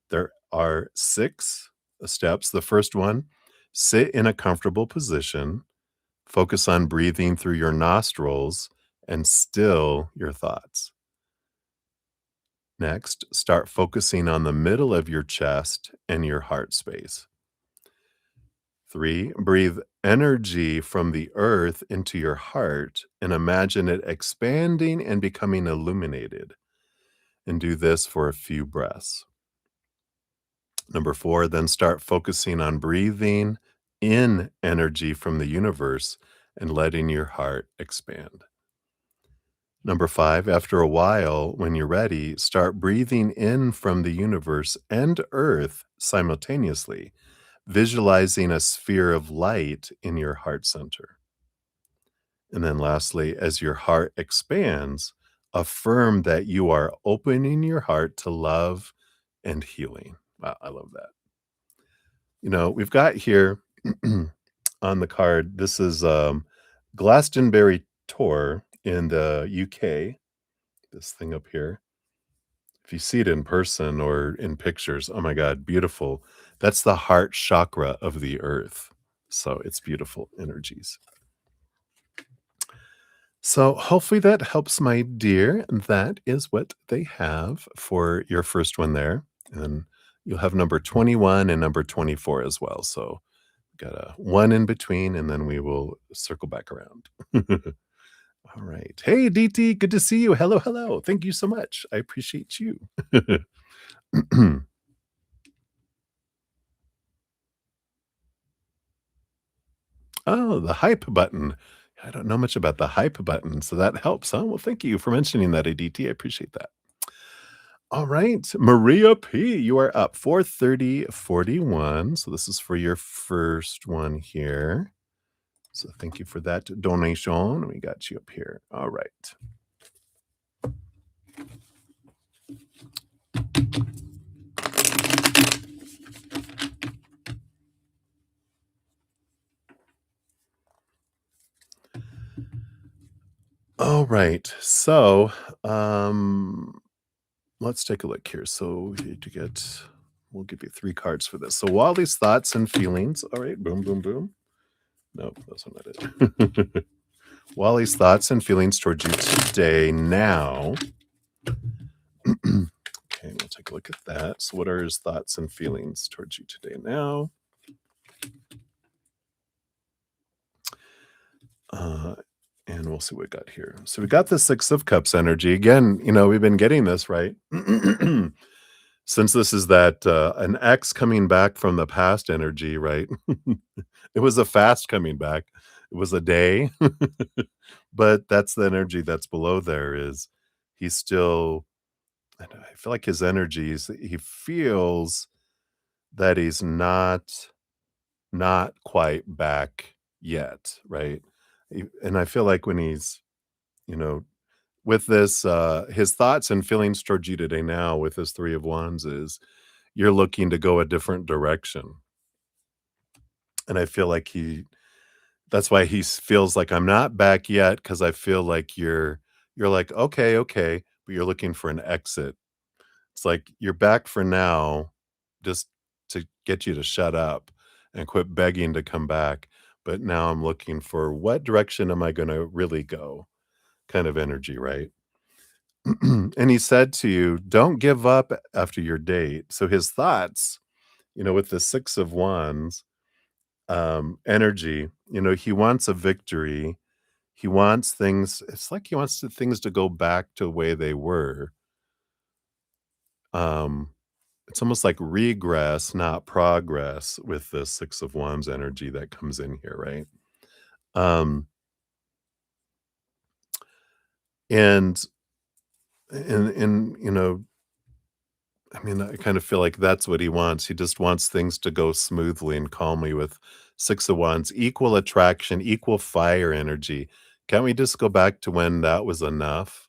There are 6 steps. The first one, sit in a comfortable position, focus on breathing through your nostrils, and still your thoughts. Next, start focusing on the middle of your chest and your heart space. 3, breathe energy from the earth into your heart and imagine it expanding and becoming illuminated. And do this for a few breaths. Number 4, then start focusing on breathing in energy from the universe and letting your heart expand. Number 5, after a while, when you're ready, start breathing in from the universe and earth simultaneously, visualizing a sphere of light in your heart center. And then lastly, as your heart expands, affirm that you are opening your heart to love and healing. Wow, I love that. We've got here on the card, this is Glastonbury tour in the UK. This thing up here. If you see it in person or in pictures, oh my God, beautiful. That's the heart chakra of the earth. So it's beautiful energies. So hopefully that helps, my dear. That is what they have for your first one there. And you'll have number 21 and number 24 as well. So got a one in between, and then we will circle back around. All right. Hey, DT, good to see you. Hello, hello. Thank you so much. I appreciate you. Oh, the hype button. I don't know much about the hype button, so that helps, huh? Well, thank you for mentioning that, ADT. I appreciate that. All right, Maria P, you are up 43041. So this is for your first one here. So thank you for that donation. We got you up here. All right. All right. So, let's take a look here. So we'll give you 3 cards for this. So Wally's thoughts and feelings. All right. Boom, boom, boom. Nope, that's not it. Wally's thoughts and feelings towards you today now. Okay, we'll take a look at that. So, what are his thoughts and feelings towards you today now? Uh, and we'll see what we got here. So, we got the Six of Cups energy. Again, we've been getting this, right? Since this is that an ex coming back from the past energy, right? It was a fast coming back. It was a day. But that's the energy that's below there is he's still I feel like his energies, he feels that he's not quite back yet, right? And I feel like when he's, you know, with this, his thoughts and feelings towards you today now with this Three of Wands is you're looking to go a different direction. And I feel like that's why he feels like I'm not back yet because I feel like you're like, okay, okay, but you're looking for an exit. It's like you're back for now, just to get you to shut up and quit begging to come back. But now I'm looking for what direction am I going to really go kind of energy, right? And he said to you, don't give up after your date. So his thoughts, with the Six of Wands energy, he wants a victory. He wants things, it's like he wants things to go back to the way they were. Um, It's almost like regress, not progress with the Six of Wands energy that comes in here, right? Um, and I mean, I kind of feel like that's what he wants. He just wants things to go smoothly and calmly with Six of Wands, equal attraction, equal fire energy. Can't we just go back to when that was enough?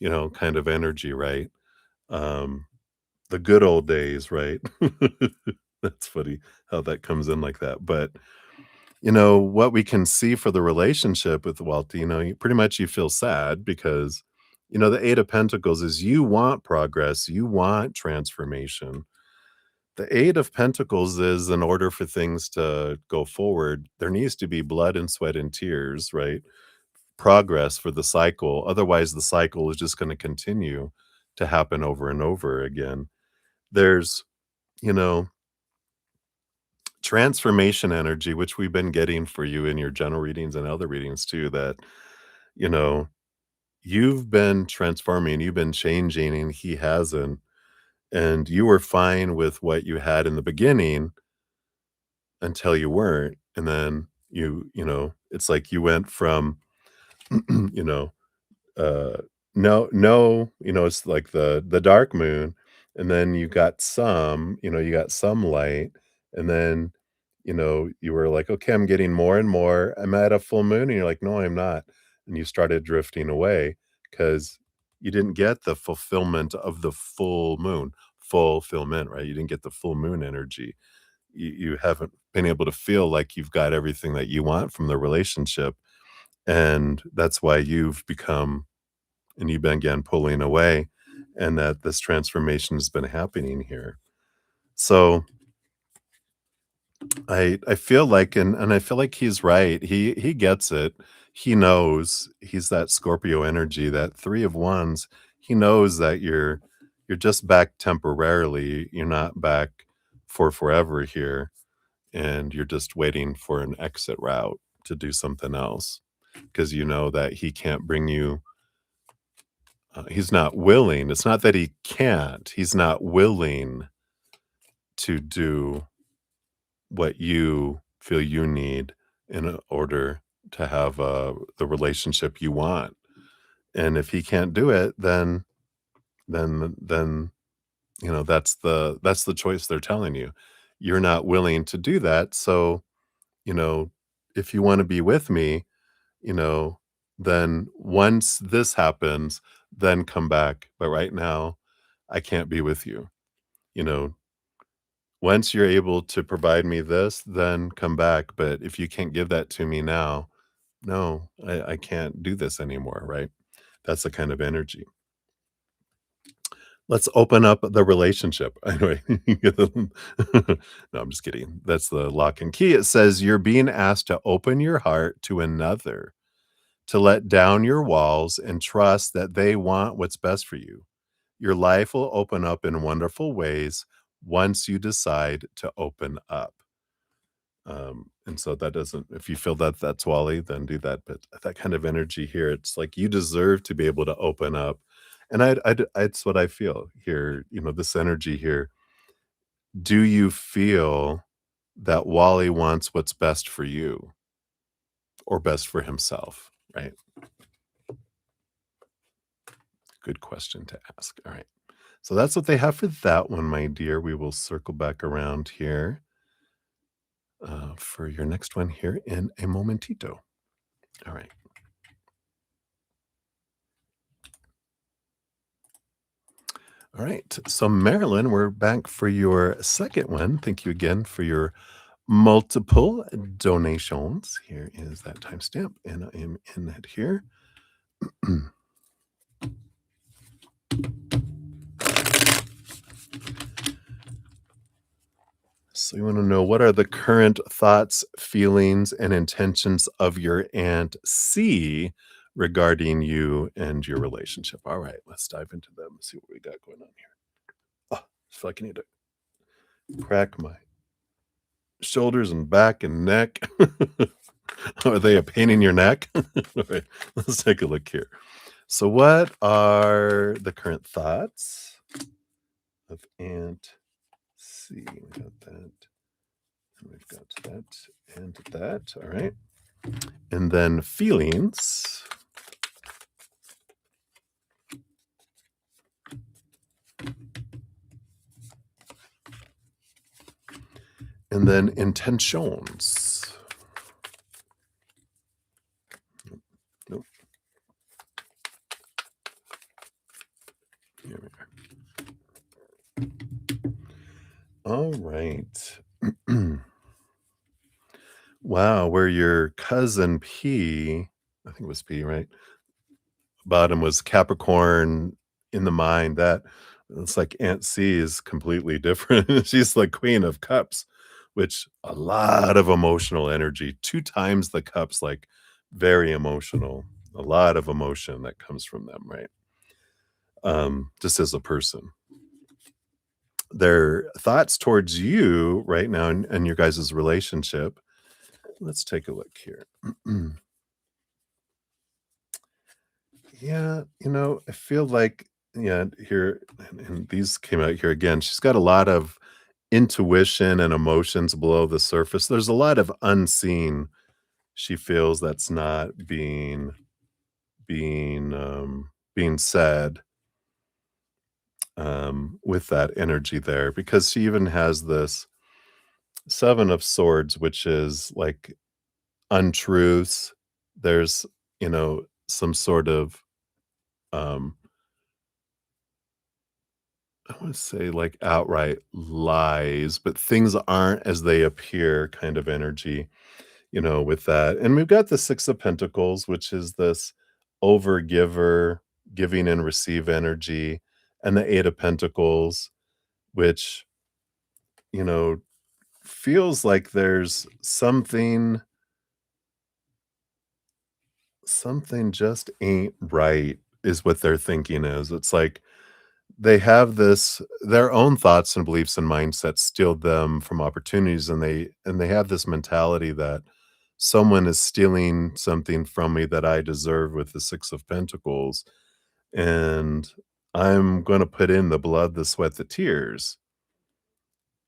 Kind of energy, right? Um, the good old days, right? That's funny how that comes in like that. But what we can see for the relationship with Walter, pretty much you feel sad because, the Eight of Pentacles is you want progress, you want transformation. The Eight of Pentacles is in order for things to go forward, there needs to be blood and sweat and tears, right? Progress for the cycle. Otherwise, the cycle is just going to continue to happen over and over again. There's, you know, transformation energy, which we've been getting for you in your general readings and other readings too, that, you know, you've been transforming, you've been changing, and he hasn't. And you were fine with what you had in the beginning until you weren't. And then it's like you went from, you know, uh no, it's like the dark moon, and then you got some light, and then you were like, okay, I'm getting more and more, I'm at a full moon, and you're like, no, I'm not. And you started drifting away because you didn't get the fulfillment of the full moon fulfillment, right? You didn't get the full moon energy. You haven't been able to feel like you've got everything that you want from the relationship, and that's why you've began pulling away, and that this transformation has been happening here. So I feel like, and I feel like he's right. He gets it. He knows he's that Scorpio energy, that Three of Wands. He knows that you're just back temporarily. You're not back for forever here, and you're just waiting for an exit route to do something else because you know that he can't bring you. He's not willing. It's not that he can't. He's not willing to do what you feel you need in order to have the relationship you want. And if he can't do it, then that's the choice they're telling you. You're not willing to do that. So, you know, if you want to be with me, you know, then once this happens, then come back. But right now, I can't be with you. You know, once you're able to provide me this, then come back. But if you can't give that to me now, no, I can't do this anymore. Right. That's the kind of energy. Let's open up the relationship. Anyway, no, I'm just kidding. That's the lock and key. It says you're being asked to open your heart to another. to let down your walls and trust that they want what's best for you. Your life will open up in wonderful ways once you decide to open up. And so that doesn't, if you feel that that's Wally, then do that. But that kind of energy here, it's like you deserve to be able to open up. And it's what I feel here, this energy here. Do you feel that Wally wants what's best for you or best for himself? Right. Good question to ask. All right. So that's what they have for that one, my dear. We will circle back around here for your next one here in a momentito. All right. All right. So, Marilyn, we're back for your second one. Thank you again for your multiple donations. Here is that timestamp, and I am in it here. So, you want to know, what are the current thoughts, feelings, and intentions of your Aunt C regarding you and your relationship? All right, let's dive into them. See what we got going on here. Oh, I feel like I need to crack my shoulders and back and neck. Are they a pain in your neck? All right, let's take a look here. So, what are the current thoughts of Aunt C? We got that, and we've got that, and that. All right, and then feelings. And then intentions. Nope. Here we are. All right. Wow, where your cousin P, I think it was P, right? Bottom was Capricorn in the mind. That it's like Aunt C is completely different. She's like Queen of Cups, which a lot of emotional energy, 2 times the cups, like very emotional. A lot of emotion that comes from them, right? Just as a person. Their thoughts towards you right now and your guys' relationship. Let's take a look here. Yeah, I feel like, yeah, here, and these came out here again. She's got a lot of intuition and emotions below the surface. There's a lot of unseen she feels that's not being said with that energy there, because she even has this 7 of Swords, which is like untruths. There's, some sort of um I want to say like outright lies, but things aren't as they appear kind of energy, with that. And we've got the 6 of Pentacles, which is this overgiver, giving and receive energy, and the 8 of Pentacles, which, you know, feels like there's something just ain't right, is what their thinking is. It's like they have this their own thoughts and beliefs and mindsets steal them from opportunities, and they have this mentality that someone is stealing something from me that I deserve with the 6 of Pentacles, and I'm gonna put in the blood, the sweat, the tears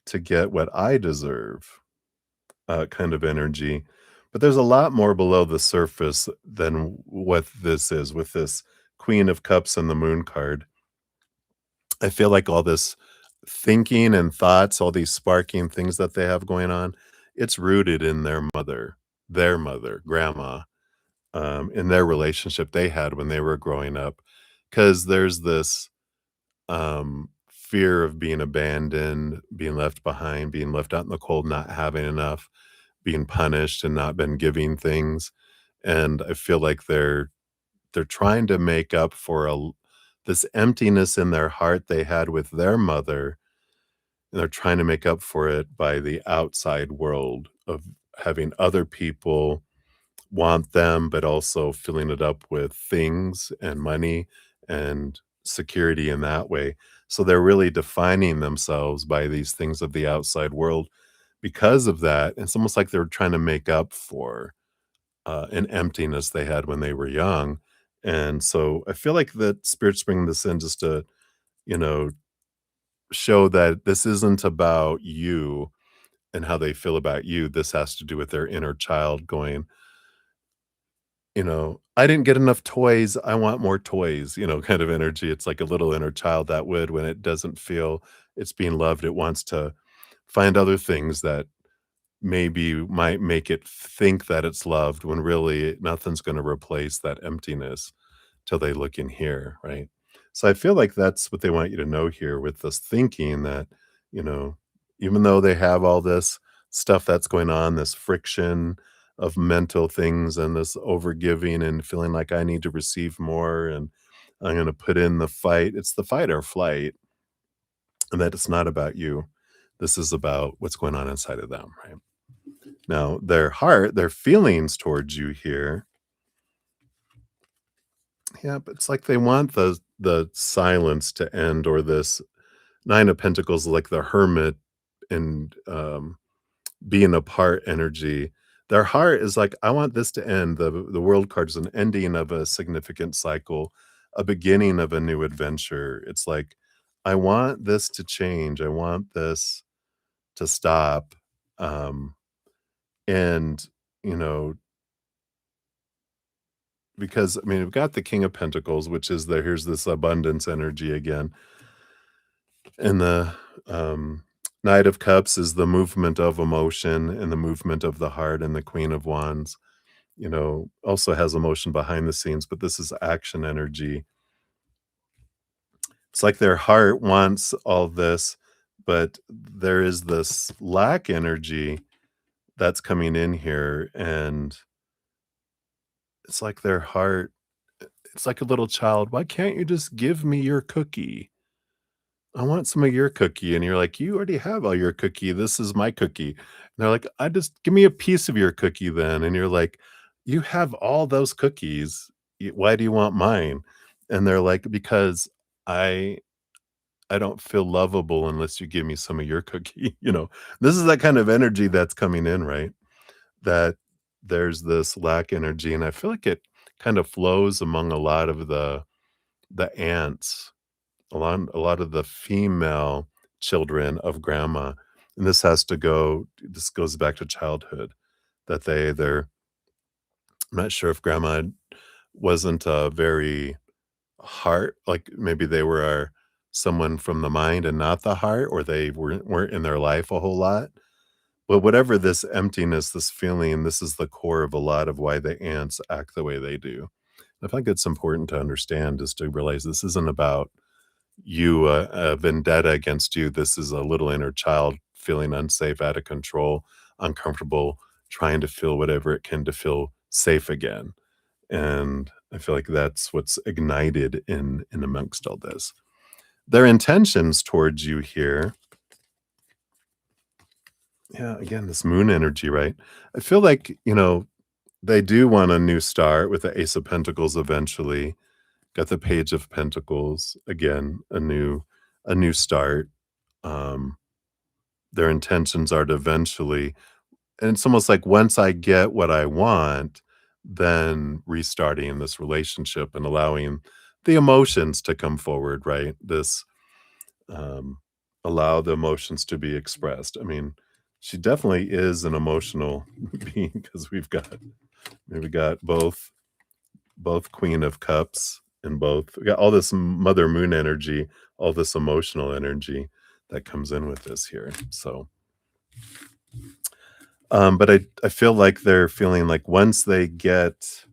to get what I deserve, kind of energy. But there's a lot more below the surface than what this is with this Queen of Cups and the Moon card. I feel like all this thinking and thoughts, all these sparking things that they have going on, it's rooted in their mother, grandma, in their relationship they had when they were growing up. Because there's this fear of being abandoned, being left behind, being left out in the cold, not having enough, being punished and not been giving things. And I feel like they're trying to make up for this emptiness in their heart they had with their mother, and they're trying to make up for it by the outside world of having other people want them, but also filling it up with things and money and security in that way. So they're really defining themselves by these things of the outside world because of that. It's almost like they're trying to make up for an emptiness they had when they were young. And so I feel like that Spirit's bringing this in just to, you know, show that this isn't about you and how they feel about you. This has to do with their inner child going, "I didn't get enough toys, I want more toys," kind of energy. It's like a little inner child that would, when it doesn't feel it's being loved, it wants to find other things that maybe might make it think that it's loved when really nothing's gonna replace that emptiness till they look in here, right? So I feel like that's what they want you to know here with this thinking that, you know, even though they have all this stuff that's going on, this friction of mental things and this overgiving and feeling like I need to receive more and I'm gonna put in the fight. It's the fight or flight, and that it's not about you. This is about what's going on inside of them, right? Now, their heart, their feelings towards you here, yeah, but it's like they want the silence to end or this 9 of Pentacles, like the hermit and, being apart energy. Their heart is like, "I want this to end." The World card is an ending of a significant cycle, a beginning of a new adventure. It's like, "I want this to change. I want this to stop." Um, and, you know, because, I mean, we've got the King of Pentacles, which is here's this abundance energy again. And the Knight of Cups is the movement of emotion and the movement of the heart, and the Queen of Wands, also has emotion behind the scenes, but this is action energy. It's like their heart wants all this, but there is this lack energy that's coming in here, and it's like their heart, it's like a little child. "Why can't you just give me your cookie? I want some of your cookie." And you're like, "You already have all your cookie. This is my cookie." And they're like, "I just give me a piece of your cookie then." And you're like, "You have all those cookies. Why do you want mine?" And they're like, "Because I I don't feel lovable unless you give me some of your cookie." This is that kind of energy that's coming in, right? That there's this lack energy, and I feel like it kind of flows among a lot of the aunts, a lot of the female children of grandma, and this goes back to childhood, that they're I'm not sure if grandma wasn't a very heart, like, maybe they were someone from the mind and not the heart, or they weren't in their life a whole lot, but whatever this emptiness, this feeling, this is the core of a lot of why the ants act the way they do. I think it's important to understand, is to realize this isn't about you, a vendetta against you. This is a little inner child feeling unsafe, out of control, uncomfortable, trying to feel whatever it can to feel safe again. And I feel like that's what's ignited in amongst all this. Their intentions towards you here, yeah, again, this moon energy, right? I feel like, they do want a new start with the Ace of Pentacles eventually. Got the Page of Pentacles, again, a new start. Um, their intentions are to eventually, and it's almost like once I get what I want, then restarting this relationship and allowing the emotions to come forward, right? Um, Allow the emotions to be expressed. I mean, she definitely is an emotional being because we got both Queen of Cups and both we got all this Mother Moon energy, all this emotional energy that comes in with this here. So, but I feel like they're feeling like once they get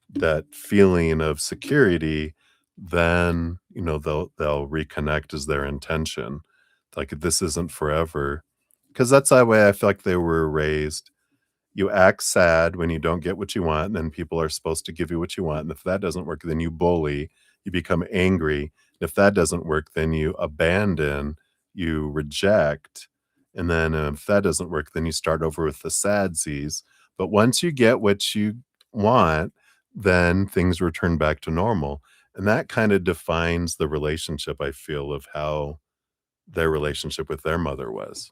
that feeling of security, then they'll reconnect is their intention. Like this isn't forever, because that's the way I feel like they were raised. You act sad when you don't get what you want, and then people are supposed to give you what you want, and if that doesn't work, then you bully, you become angry. If that doesn't work, then you abandon, you reject, and then if that doesn't work, then you start over with the sadsies. But once you get what you want, then things return back to normal. And that kind of defines the relationship, I feel, of how their relationship with their mother was.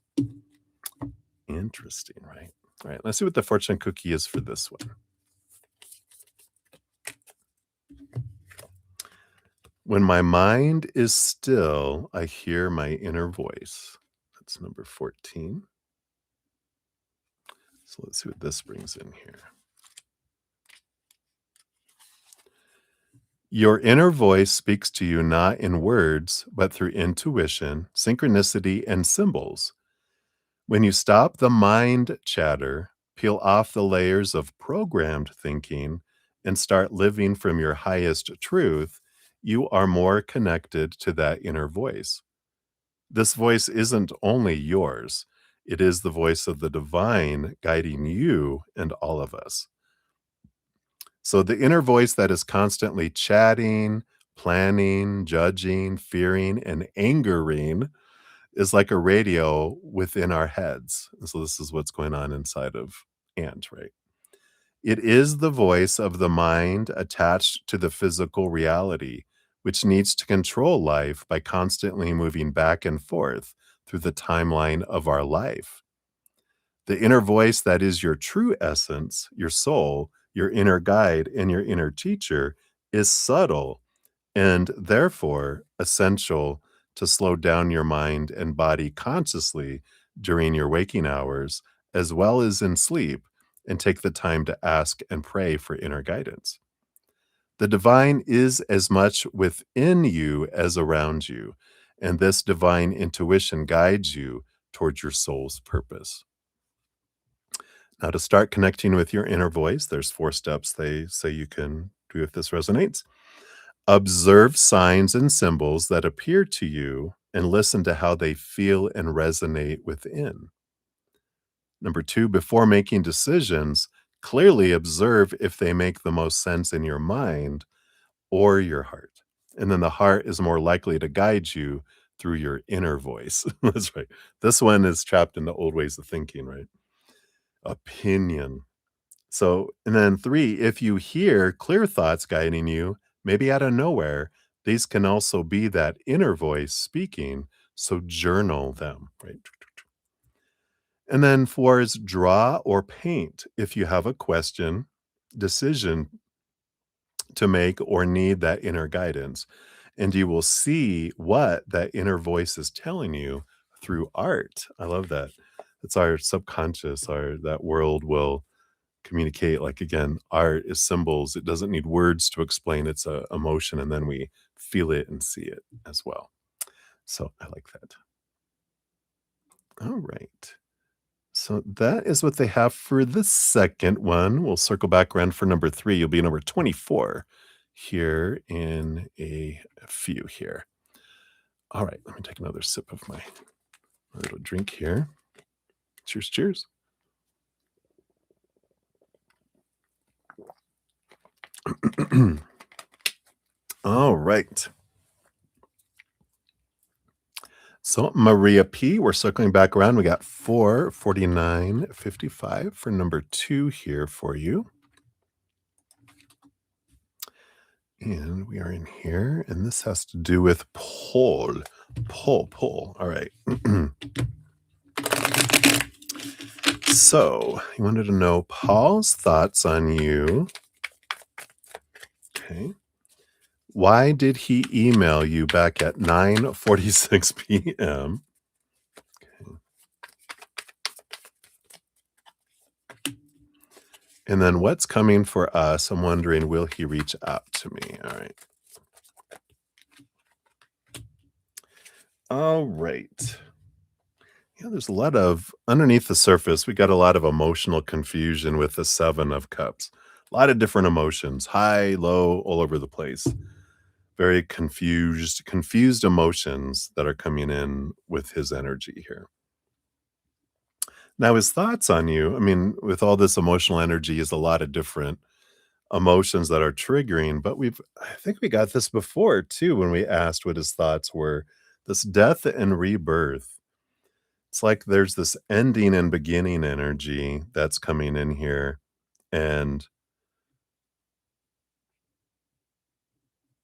Interesting, right? All right, let's see what the fortune cookie is for this one. When my mind is still, I hear my inner voice. That's number 14. So let's see what this brings in here. Your inner voice speaks to you not in words, but through intuition, synchronicity, and symbols. When you stop the mind chatter, peel off the layers of programmed thinking, and start living from your highest truth, you are more connected to that inner voice. This voice isn't only yours, it is the voice of the divine guiding you and all of us. So the inner voice that is constantly chatting, planning, judging, fearing, and angering is like a radio within our heads. And so this is what's going on inside of Ant, right? It is the voice of the mind attached to the physical reality, which needs to control life by constantly moving back and forth through the timeline of our life. The inner voice that is your true essence, your soul, your inner guide, and your inner teacher is subtle and therefore essential to slow down your mind and body consciously during your waking hours, as well as in sleep, and take the time to ask and pray for inner guidance. The divine is as much within you as around you, and this divine intuition guides you towards your soul's purpose. Now, to start connecting with your inner voice, there's 4 steps they say you can do if this resonates. Observe signs and symbols that appear to you and listen to how they feel and resonate within. Number 2, before making decisions, clearly observe if they make the most sense in your mind or your heart. And then the heart is more likely to guide you through your inner voice. That's right. This one is trapped in the old ways of thinking, right? Opinion. So, and then 3, if you hear clear thoughts guiding you, maybe out of nowhere, these can also be that inner voice speaking. So journal them, right? And then 4 is draw or paint if you have a question, decision to make, or need that inner guidance. And you will see what that inner voice is telling you through art. I love that. It's our subconscious, our that world will communicate. Like again, art is symbols. It doesn't need words to explain its emotion, and then we feel it and see it as well. So I like that. All right. So that is what they have for the second one. We'll circle back around for number 3. You'll be number 24 here in a few here. All right, let me take another sip of my little drink here. Cheers, cheers. All right. So Maria P, we're circling back around. We got 449.55 for number 2 here for you. And we are in here, and this has to do with Paul. Paul. All right. So he wanted to know Paul's thoughts on you. Okay. Why did he email you back at 9:46 p.m.? Okay. And then what's coming for us? I'm wondering, will he reach out to me? All right. All right. Yeah, there's a lot of underneath the surface, we got a lot of emotional confusion with the 7 of cups. A lot of different emotions, high, low, all over the place. Very confused emotions that are coming in with his energy here. Now, his thoughts on you, I mean, with all this emotional energy is a lot of different emotions that are triggering, but I think we got this before too when we asked what his thoughts were. This death and rebirth. It's like there's this ending and beginning energy that's coming in here. And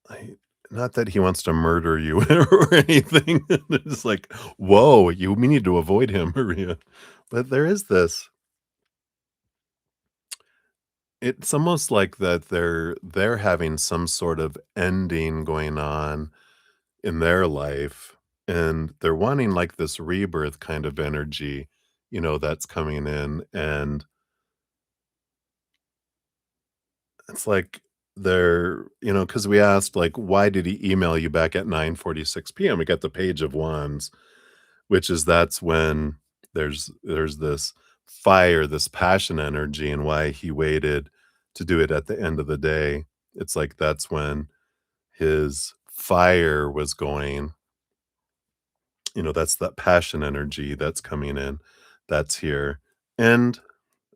I not that he wants to murder you or anything. It's like, "Whoa, you we need to avoid him, Maria." But there is this it's almost like that they're having some sort of ending going on in their life, and they're wanting, like, this rebirth kind of energy, that's coming in, and it's like because we asked, like, "Why did he email you back at 9:46 PM?" We got the Page of Wands, which is that's when there's this fire, this passion energy, and why he waited to do it at the end of the day. It's like that's when his fire was going, that's that passion energy that's coming in, that's here. And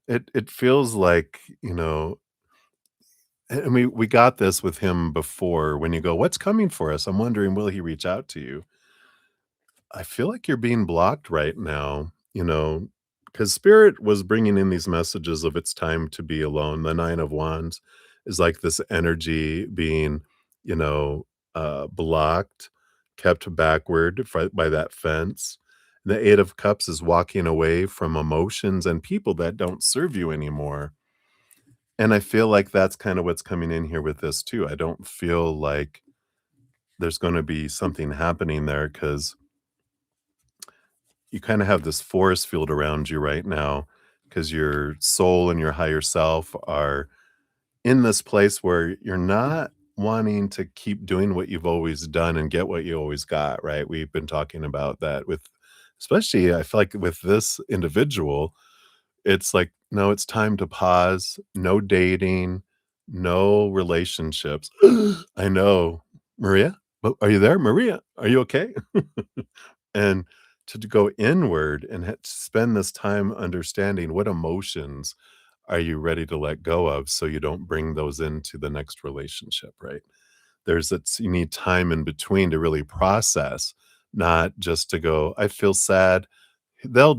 it feels like, and we got this with him before when you go, "What's coming for us?" I'm wondering, will he reach out to you? I feel like you're being blocked right now, because Spirit was bringing in these messages of it's time to be alone. The Nine of Wands is like this energy being, you know, blocked, kept backward by that fence. The Eight of Cups is walking away from emotions and people that don't serve you anymore. And I feel like that's kind of what's coming in here with this too. I don't feel like there's going to be something happening there because you kinda have this force field around you right now, because your soul and your higher self are in this place where you're not wanting to keep doing what you've always done and get what you always got, right? We've been talking about that with especially, I feel like with this individual, it's like, no, it's time to pause, no dating, no relationships. I know. Maria? Are you there? Maria, are you okay? And to go inward and spend this time understanding what emotions are you ready to let go of so you don't bring those into the next relationship, right? You need time in between to really process, not just to go, I feel sad. They'll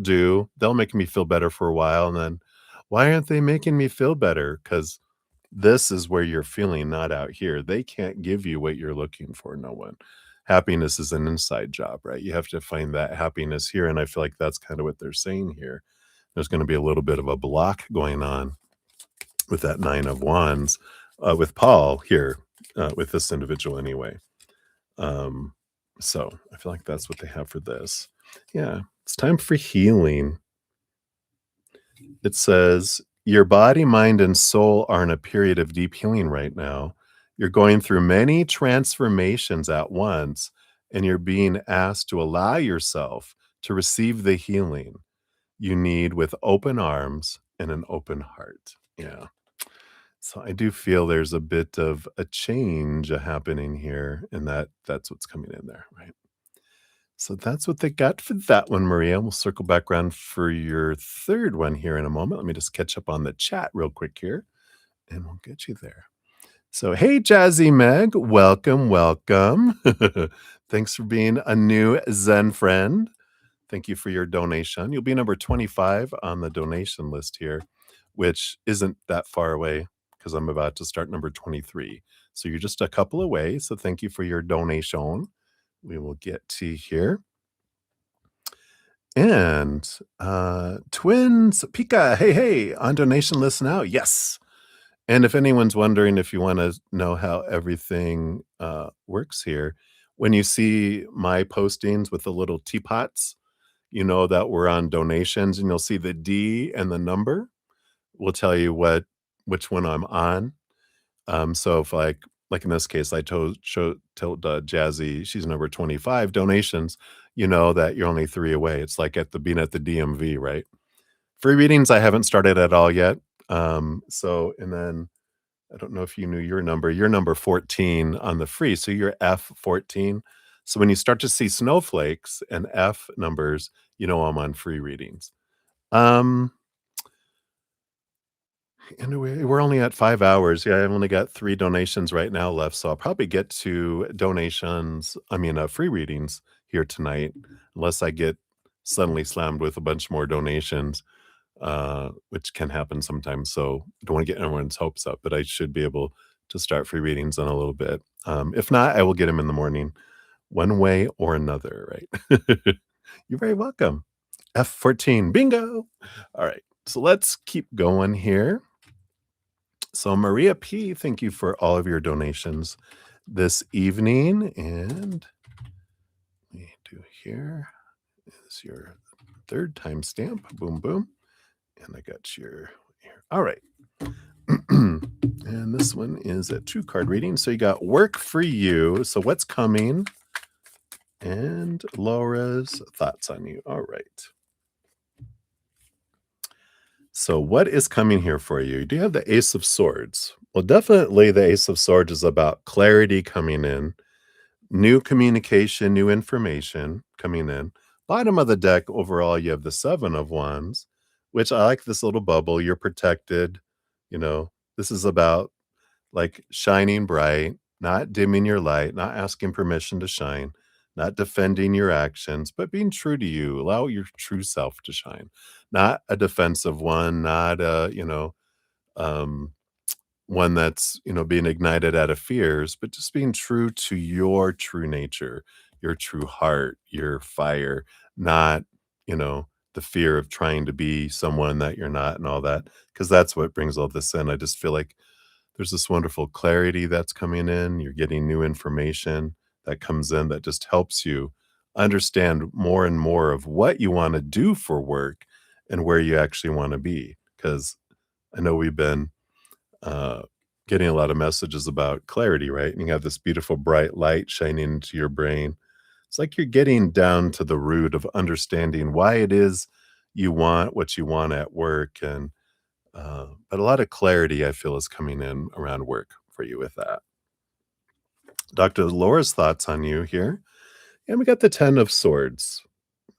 make me feel better for a while. And then why aren't they making me feel better? Because this is where you're feeling, not out here. They can't give you what you're looking for, no one. Happiness is an inside job, right? You have to find that happiness here, and I feel like that's kinda what they're saying here. There's gonna be a little bit of a block going on with that 9 of Wands, with Paul here, with this individual anyway. Um, so I feel like that's what they have for this. Yeah, it's time for healing. It says, "Your body, mind, and soul are in a period of deep healing right now. You're going through many transformations at once, and you're being asked to allow yourself to receive the healing you need with open arms and an open heart." Yeah. So I do feel there's a bit of a change happening here, and that's what's coming in there, right? So that's what they got for that one, Maria. We'll circle back around for your third one here in a moment. Let me just catch up on the chat real quick here, and we'll get you there. So, hey, Jazzy Meg, welcome, welcome. Thanks for being a new Zen friend. Thank you for your donation. You'll be number 25 on the donation list here, which isn't that far away because I'm about to start number 23. So you're just a couple away. So thank you for your donation. We will get to here. And, twins, Pika, hey, hey, on donation list now? Yes. And if anyone's wondering if you wanna know how everything, works here, when you see my postings with the little teapots, you know that we're on donations, and you'll see the D and the number will tell you which one I'm on. So if like in this case, I told Jazzy she's number 25 donations, you know that you're only 3 away. It's like being at the DMV, right? Free readings, I haven't started at all yet. And then I don't know if you knew your number. You're number 14 on the free, so you're F14. So when you start to see snowflakes and F numbers, you know I'm on free readings. Um, Anyway, we're only at 5 hours. Yeah, I've only got 3 donations right now left, so I'll probably get to free readings here tonight, unless I get suddenly slammed with a bunch more donations, which can happen sometimes, so don't wanna get everyone's hopes up, but I should be able to start free readings in a little bit. If not, I will get them in the morning, one way or another, right? You're very welcome. F14, bingo. All right, so let's keep going here. So, Maria P, thank you for all of your donations this evening. And we do here is your third timestamp. Boom, boom. And I got your here. All right. And this one is a 2-card reading. So you got work for you. So what's coming? And Laura's thoughts on you. All right. So what is coming here for you? Do you have the Ace of Swords? Well, definitely the Ace of Swords is about clarity coming in, new communication, new information coming in. Bottom of the deck, overall, you have the Seven of Wands, which I like this little bubble. You're protected. You know, this is about like shining bright, not dimming your light, not asking permission to shine, not defending your actions, but being true to you. Allow your true self to shine, not a defensive one, not a, um, one that's, being ignited out of fears, but just being true to your true nature, your true heart, your fire, not, the fear of trying to be someone that you're not and all that. Cause that's what brings all this in. I just feel like there's this wonderful clarity that's coming in. You're getting new information that comes in that just helps you understand more and more of what you want to do for work and where you actually want to be. Because I know we've been uh, getting a lot of messages about clarity, right? And you have this beautiful bright light shining into your brain. It's like you're getting down to the root of understanding why it is you want what you want at work. And but a lot of clarity, I feel, is coming in around work for you with that. Dr. Laura's thoughts on you here. And we got the 10 of Swords.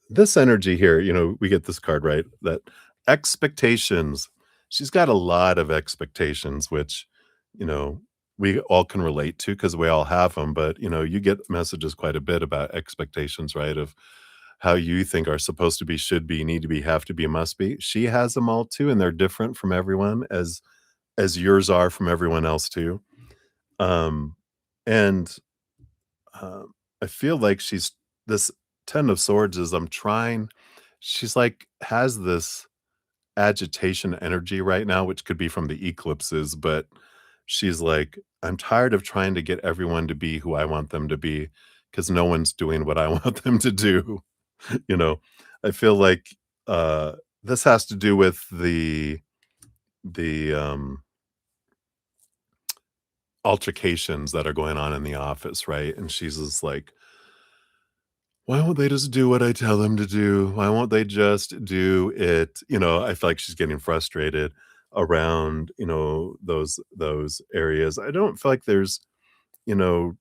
This energy here, we get this card, right? That expectations. She's got a lot of expectations, which, you know, we all can relate to because we all have them. But, you get messages quite a bit about expectations, right? Of how you think are supposed to be, should be, need to be, have to be, must be. She has them all too, and they're different from everyone as yours are from everyone else too. Um, and I feel like she's this 10 of Swords is I'm trying. She's like has this agitation energy right now, which could be from the eclipses, but she's like, I'm tired of trying to get everyone to be who I want them to be because no one's doing what I want them to do. you know, I feel like uh this has to do with the altercations that are going on in the office, right? And she's just like, why won't they just do what I tell them to do? Why won't they just do it? I feel like she's getting frustrated around, those areas. I don't feel like there's, you know,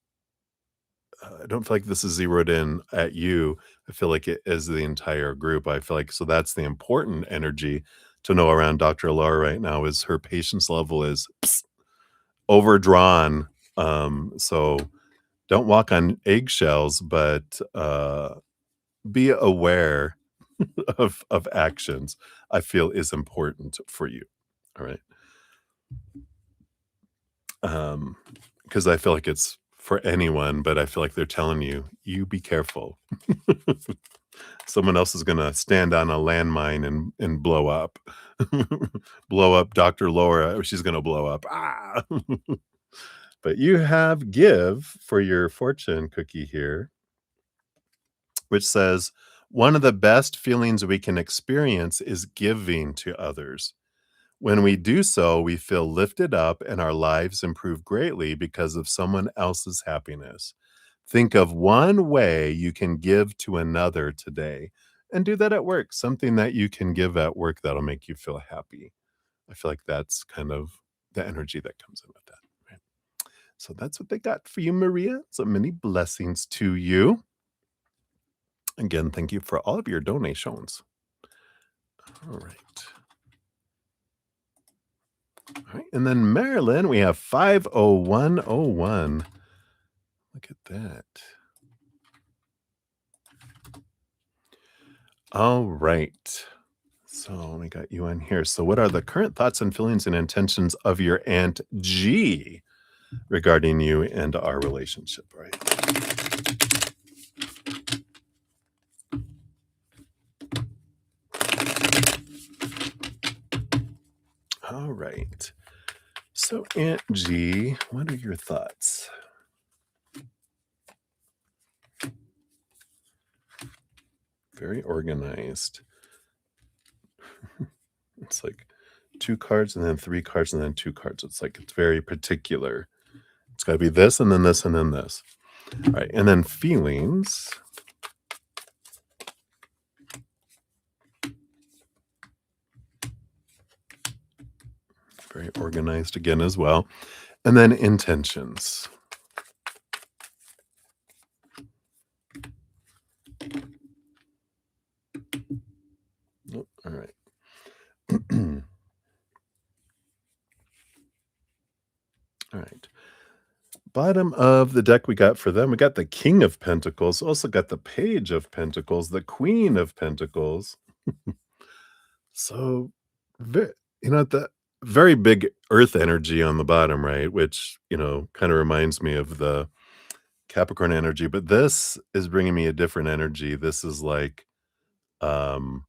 I don't feel like this is zeroed in at you. I feel like it is the entire group. I feel like so that's the important energy to know around Dr. Laura right now is her patience level is overdrawn. So don't walk on eggshells, but be aware of actions. I feel is important for you. All right. Um, because I feel like it's for anyone, but I feel like they're telling you, you be careful. Someone else is gonna stand on a landmine and blow up. Blow up Dr. Laura, she's gonna blow up. Ah. But you have give for your fortune cookie here, which says, one of the best feelings we can experience is giving to others. When we do so, we feel lifted up and our lives improve greatly because of someone else's happiness. Think of one way you can give to another today and do that at work, something that you can give at work that'll make you feel happy. I feel like that's kind of the energy that comes in with that. Right? So that's what they got for you, Maria. So many blessings to you. Again, thank you for all of your donations. All right. All right. And then Marilyn, we have 50101. Look at that. All right. So we got you on here. So, what are the current thoughts and feelings and intentions of your Aunt G? regarding you and our relationship, right? All right. So, Aunt G, what are your thoughts? Very organized. It's like 2 cards and then 3 cards and then 2 cards. It's like it's very particular. It's gotta be this and then this and then this. Right, and then feelings, very organized again as well. And then intentions. Oh, all right. All right. Bottom of the deck we got for them, we got the King of Pentacles, also got the Page of Pentacles, the Queen of Pentacles. So, ve the very big earth energy on the bottom, right? Which, kinda reminds me of the Capricorn energy, but this is bringing me a different energy. This is like, um,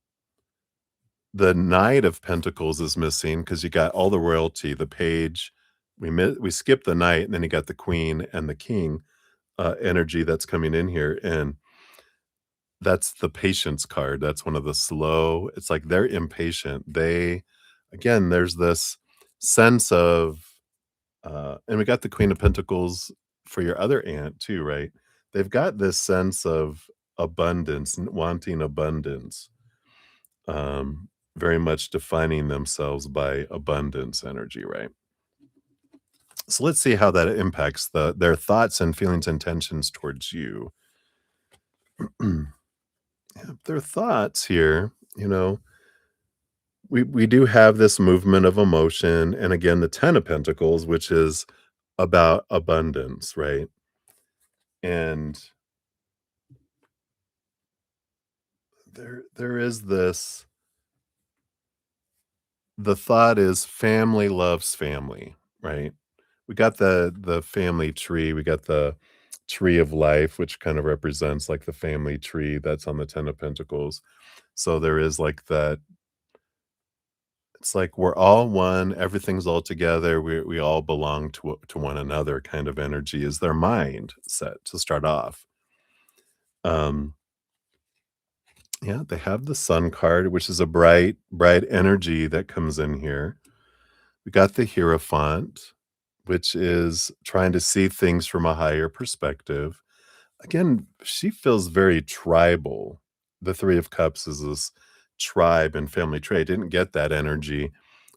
the Knight of Pentacles is missing because you got all the royalty, the page. We skipped the Knight, and then you got the Queen and the King, energy that's coming in here, and that's the Patience card. That's one of the slow it's like they're impatient. There's this sense of, and we got the Queen of Pentacles for your other aunt too, right? They've got this sense of abundance, wanting abundance, very much defining themselves by abundance energy, right? So let's see how that impacts their thoughts and feelings, intentions towards you. Yeah, their thoughts here, we do have this movement of emotion, and again, the Ten of Pentacles, which is about abundance, right? And there is this the thought is family loves family, right? We got the family tree, we got the tree of life, which kind of represents like the family tree that's on the Ten of Pentacles. So there is like that it's like we're all one, everything's all together, we all belong to one another kind of energy is their mind set to start off. Um, yeah, they have the Sun card, which is a bright energy that comes in here. We got the Hierophant, which is trying to see things from a higher perspective. Again, she feels very tribal. The Three of Cups is this tribe and family trait. I didn't get that energy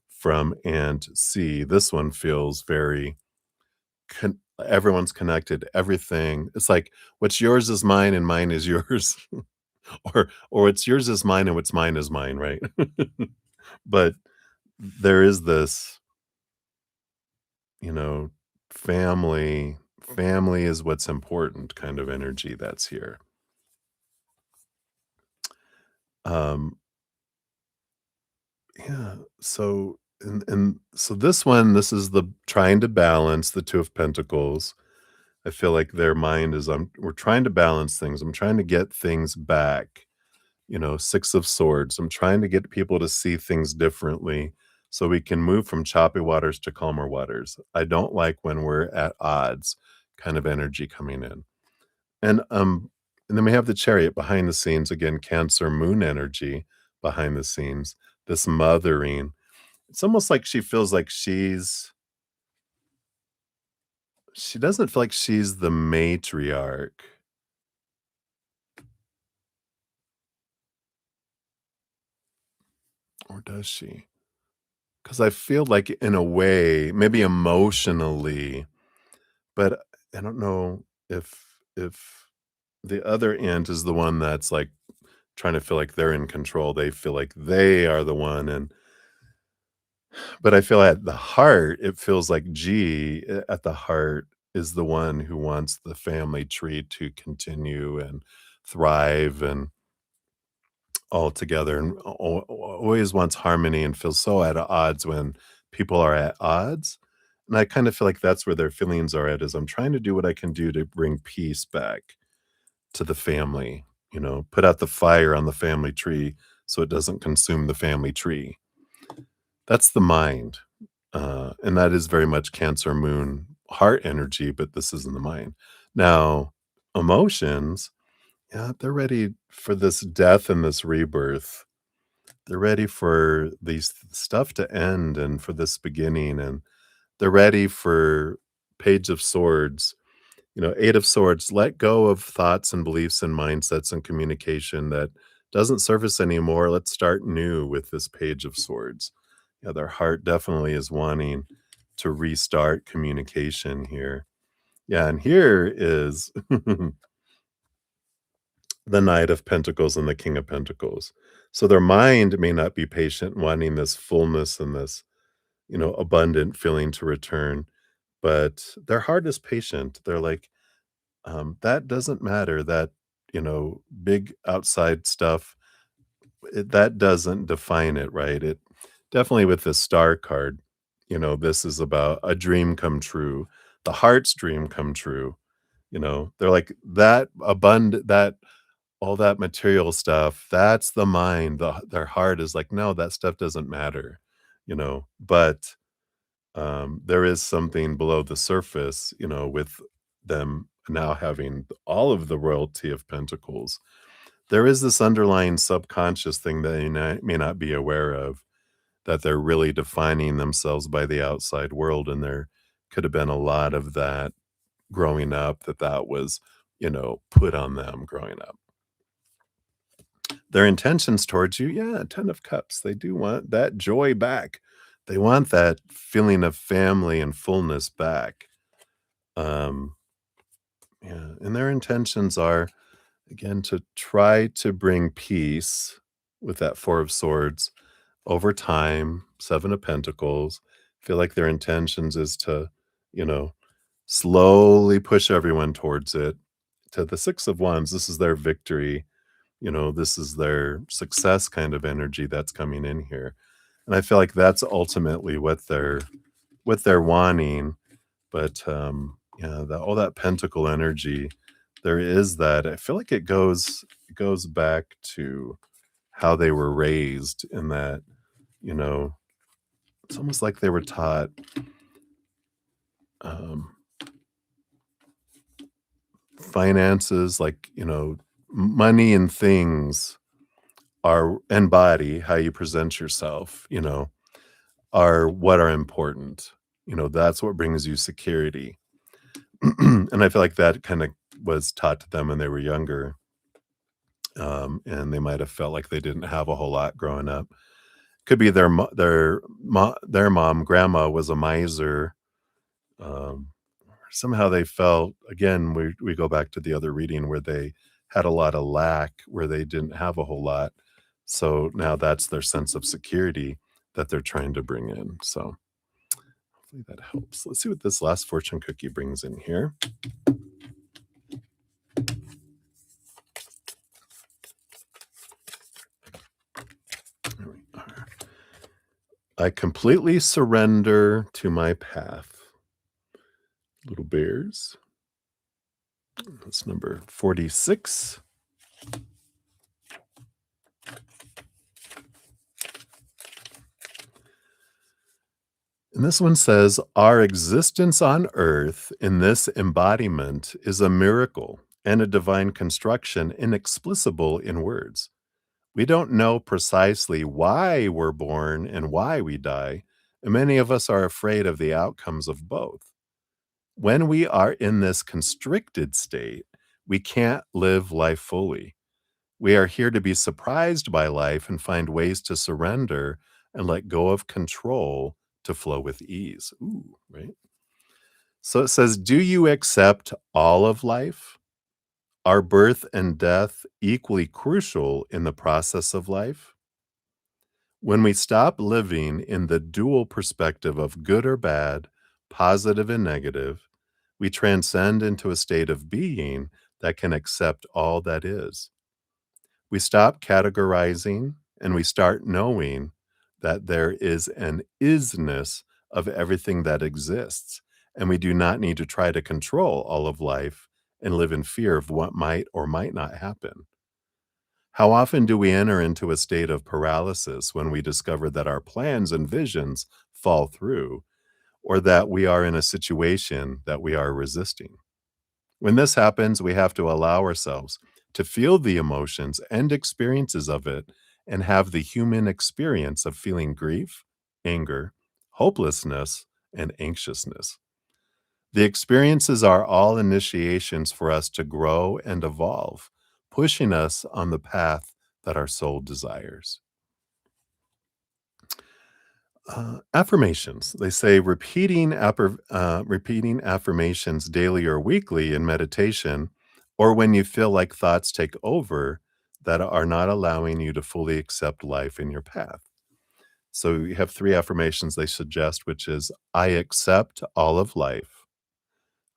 from Aunt C. This one feels very everyone's connected, everything. It's like what's yours is mine and mine is yours. Or what's yours is mine and what's mine is mine, right? But there is this, you know, family is what's important kind of energy that's here. Um, yeah, so and so this one, this is the trying to balance the Two of Pentacles. I feel like their mind is, we're trying to balance things. I'm trying to get things back, Six of Swords. I'm trying to get people to see things differently so we can move from choppy waters to calmer waters. I don't like when we're at odds kind of energy coming in. And and then we have the Chariot behind the scenes again, Cancer moon energy behind the scenes. This mothering. It's almost like she feels like she doesn't feel like she's the matriarch, or does she? Because I feel like in a way, maybe emotionally, but I don't know if the other aunt is the one that's, like, trying to feel like they're in control. They feel like they are the one, but I feel at the heart, it feels like G at the heart is the one who wants the family tree to continue and thrive and all together and always wants harmony and feels so at odds when people are at odds. And I kind of feel like that's where their feelings are at is I'm trying to do what I can do to bring peace back to the family, put out the fire on the family tree so it doesn't consume the family tree. That's the mind. And that is very much Cancer moon heart energy, but this is in the mind. Now, emotions, yeah, they're ready for this death and this rebirth. They're ready for these stuff to end and for this beginning. And they're ready for Page of Swords. Eight of Swords, let go of thoughts and beliefs and mindsets and communication that doesn't serve us anymore. Let's start new with this Page of Swords. Yeah, their heart definitely is wanting to restart communication here. Yeah, and here is the Knight of Pentacles and the King of Pentacles. So their mind may not be patient, wanting this fullness and this, abundant feeling to return, but their heart is patient. They're like, that doesn't matter. That, big outside stuff, that doesn't define it, right? It definitely with the star card, this is about a dream come true, the heart's dream come true. They're like that abundant, that all that material stuff, that's the mind. Their heart is like, no, that stuff doesn't matter, but there is something below the surface, with them now having all of the royalty of pentacles. There is this underlying subconscious thing that you may not be aware of, that they're really defining themselves by the outside world. And there could have been a lot of that growing up, that was, put on them growing up. Their intentions towards you, yeah, 10 of cups. They do want that joy back. They want that feeling of family and fullness back. Um, yeah, and their intentions are, again, to try to bring peace with that Four of Swords over time, Seven of Pentacles. Feel like their intentions is to, you know, slowly push everyone towards it. To the Six of Wands, this is their victory. This is their success kind of energy that's coming in here. And I feel like that's ultimately what they're wanting. But yeah, all that pentacle energy, there is that. I feel like it goes back to how they were raised in that, you know, it's almost like they were taught um finances, like, money and things are and body, how you present yourself, are what are important. That's what brings you security. And I feel like that kind of was taught to them when they were younger. And they might have felt like they didn't have a whole lot growing up. Could be their mom, grandma was a miser. Um, Somehow they felt, again, we go back to the other reading where they had a lot of lack, where they didn't have a whole lot. So now that's their sense of security that they're trying to bring in. So hopefully that helps. Let's see what this last fortune cookie brings in here. There we are. I completely surrender to my path. Little bears. That's number 46. And this one says, our existence on earth in this embodiment is a miracle and a divine construction inexplicable in words. We don't know precisely why we're born and why we die, and many of us are afraid of the outcomes of both. When we are in this constricted state, we can't live life fully. We are here to be surprised by life and find ways to surrender and let go of control to flow with ease. Ooh, right? So it says, do you accept all of life? Are birth and death equally crucial in the process of life? When we stop living in the dual perspective of good or bad, positive and negative, we transcend into a state of being that can accept all that is. We stop categorizing and we start knowing that there is an isness of everything that exists, and we do not need to try to control all of life and live in fear of what might or might not happen. How often do we enter into a state of paralysis when we discover that our plans and visions fall through, or that we are in a situation that we are resisting? When this happens, we have to allow ourselves to feel the emotions and experiences of it and have the human experience of feeling grief, anger, hopelessness, and anxiousness. The experiences are all initiations for us to grow and evolve, pushing us on the path that our soul desires. Affirmations. They say repeating affirmations daily or weekly in meditation, or when you feel like thoughts take over that are not allowing you to fully accept life in your path. So you have three affirmations they suggest, which is I accept all of life.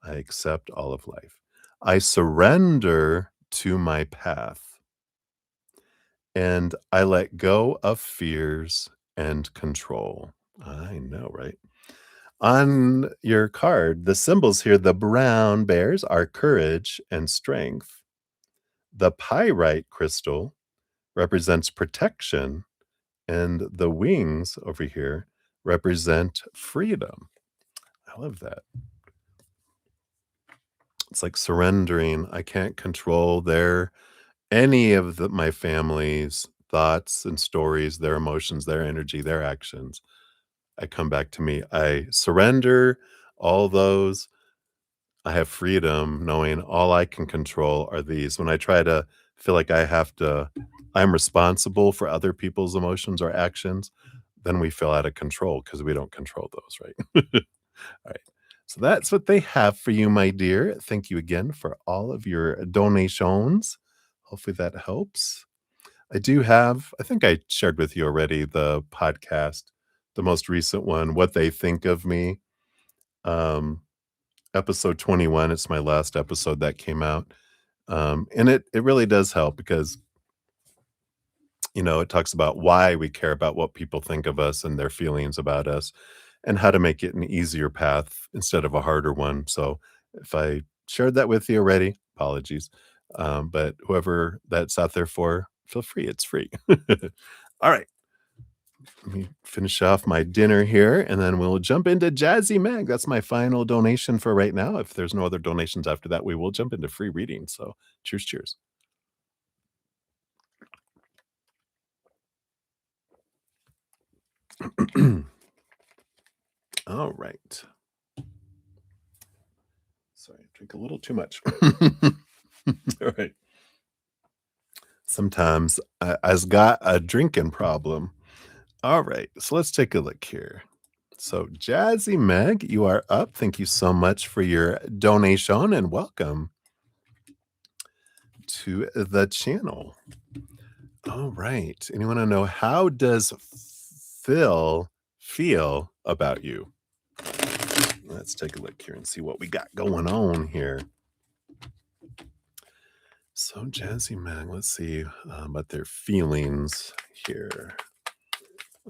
I accept all of life. I surrender to my path. And I let go of fears and control. I know, right? On your card, the symbols here, the brown bears are courage and strength. The pyrite crystal represents protection, and the wings over here represent freedom. I love that. It's like surrendering. I can't control any of my family's thoughts and stories, their emotions, their energy, their actions. I come back to me. I surrender all those. I have freedom knowing all I can control are these. When I try to feel like I'm responsible for other people's emotions or actions, then we feel out of control because we don't control those, right? All right. So that's what they have for you, my dear. Thank you again for all of your donations. Hopefully that helps. I think I shared with you already the podcast, the most recent one, What They Think of Me. Um, Episode 21, it's my last episode that came out. And it really does help because, it talks about why we care about what people think of us and their feelings about us and how to make it an easier path instead of a harder one. So if I shared that with you already, apologies. But whoever that's out there for, feel free. It's free. All right. Let me finish off my dinner here and then we'll jump into Jazzy Mag. That's my final donation for right now. If there's no other donations after that, we will jump into free reading. So cheers, cheers. All right. Sorry, I drink a little too much. All right. Sometimes I's got a drinking problem. All right, so let's take a look here. So, Jazzy Meg, you are up. Thank you so much for your donation and welcome to the channel. All right. Anyone want to know how does Phil feel about you? Let's take a look here and see what we got going on here. So, Jazzy Mag, let's see about their feelings here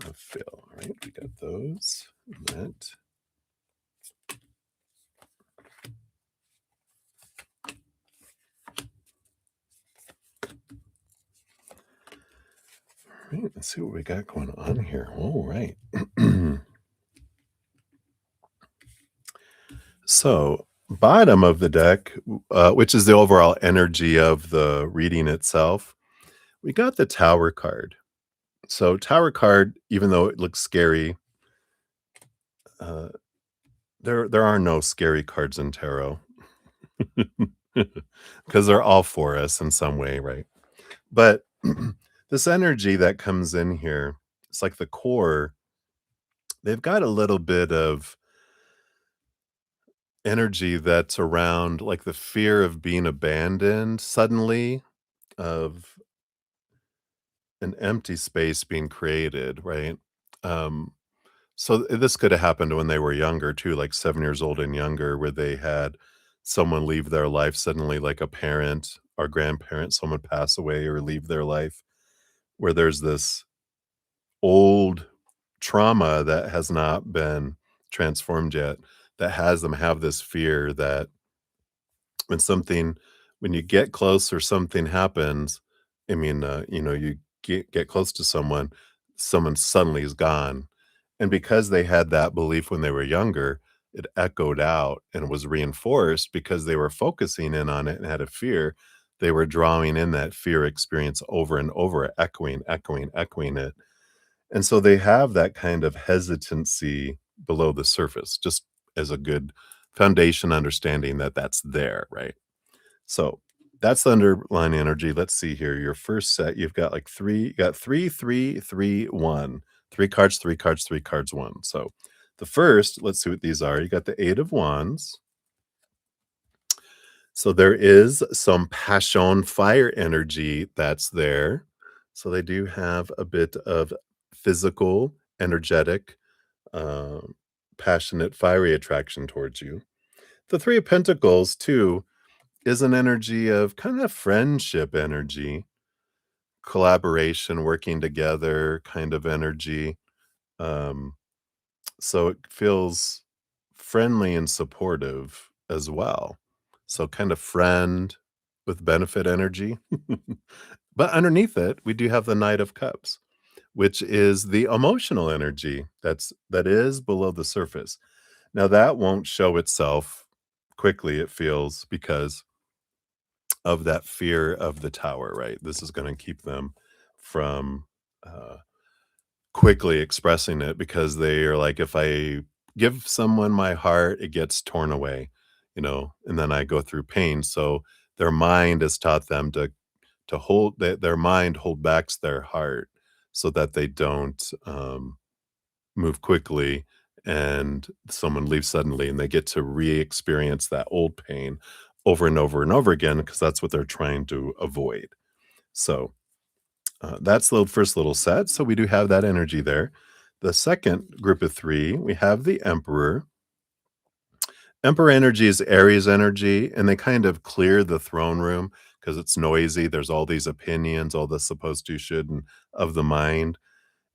of Phil. All right, we got those. That. All right, let's see what we got going on here. All right. So, bottom of the deck, which is the overall energy of the reading itself, we got the Tower card. So, Tower card, even though it looks scary, uh, there are no scary cards in tarot because they're all for us in some way, right? But this energy that comes in here, it's like the core. They've got a little bit of energy that's around like the fear of being abandoned suddenly, of an empty space being created, right? Um, so this could have happened when they were younger too, like 7 years old and younger, where they had someone leave their life suddenly, like a parent or grandparent, someone pass away or leave their life, where there's this old trauma that has not been transformed yet, that has them have this fear that when something when you get close or something happens, I mean, you get close to someone suddenly is gone. And because they had that belief when they were younger, it echoed out and was reinforced because they were focusing in on it and had a fear. They were drawing in that fear experience over and over, echoing, echoing, echoing it. And so they have that kind of hesitancy below the surface, just as a good foundation understanding that that's there, right? So that's the underlying energy. Let's see here. Your first set, you've got like three, you got three, three, three, one. Three cards, three cards, three cards, one. So the first, let's see what these are. You got the Eight of Wands. So there is some passion, fire energy that's there. So they do have a bit of physical, energetic, um, passionate, fiery attraction towards you. The Three of Pentacles, too, is an energy of kind of friendship energy, collaboration, working together kind of energy. Um, so it feels friendly and supportive as well. So kind of friend with benefit energy. But underneath it, we do have the Knight of Cups, which is the emotional energy that is below the surface. Now that won't show itself quickly, it feels, because of that fear of the tower, right? This is gonna keep them from, uh, quickly expressing it because they are like, "If I give someone my heart, it gets torn away," and then I go through pain, so their mind has taught them to hold their mind hold backs their heart so that they don't, move quickly and someone leaves suddenly and they get to re-experience that old pain over and over and over again because that's what they're trying to avoid. So that's the first little set. So we do have that energy there. The second group of three, we have the Emperor. Emperor energy is Aries energy, and they kind of clear the throne room because it's noisy. There's all these opinions, all the supposed to, should, and of the mind.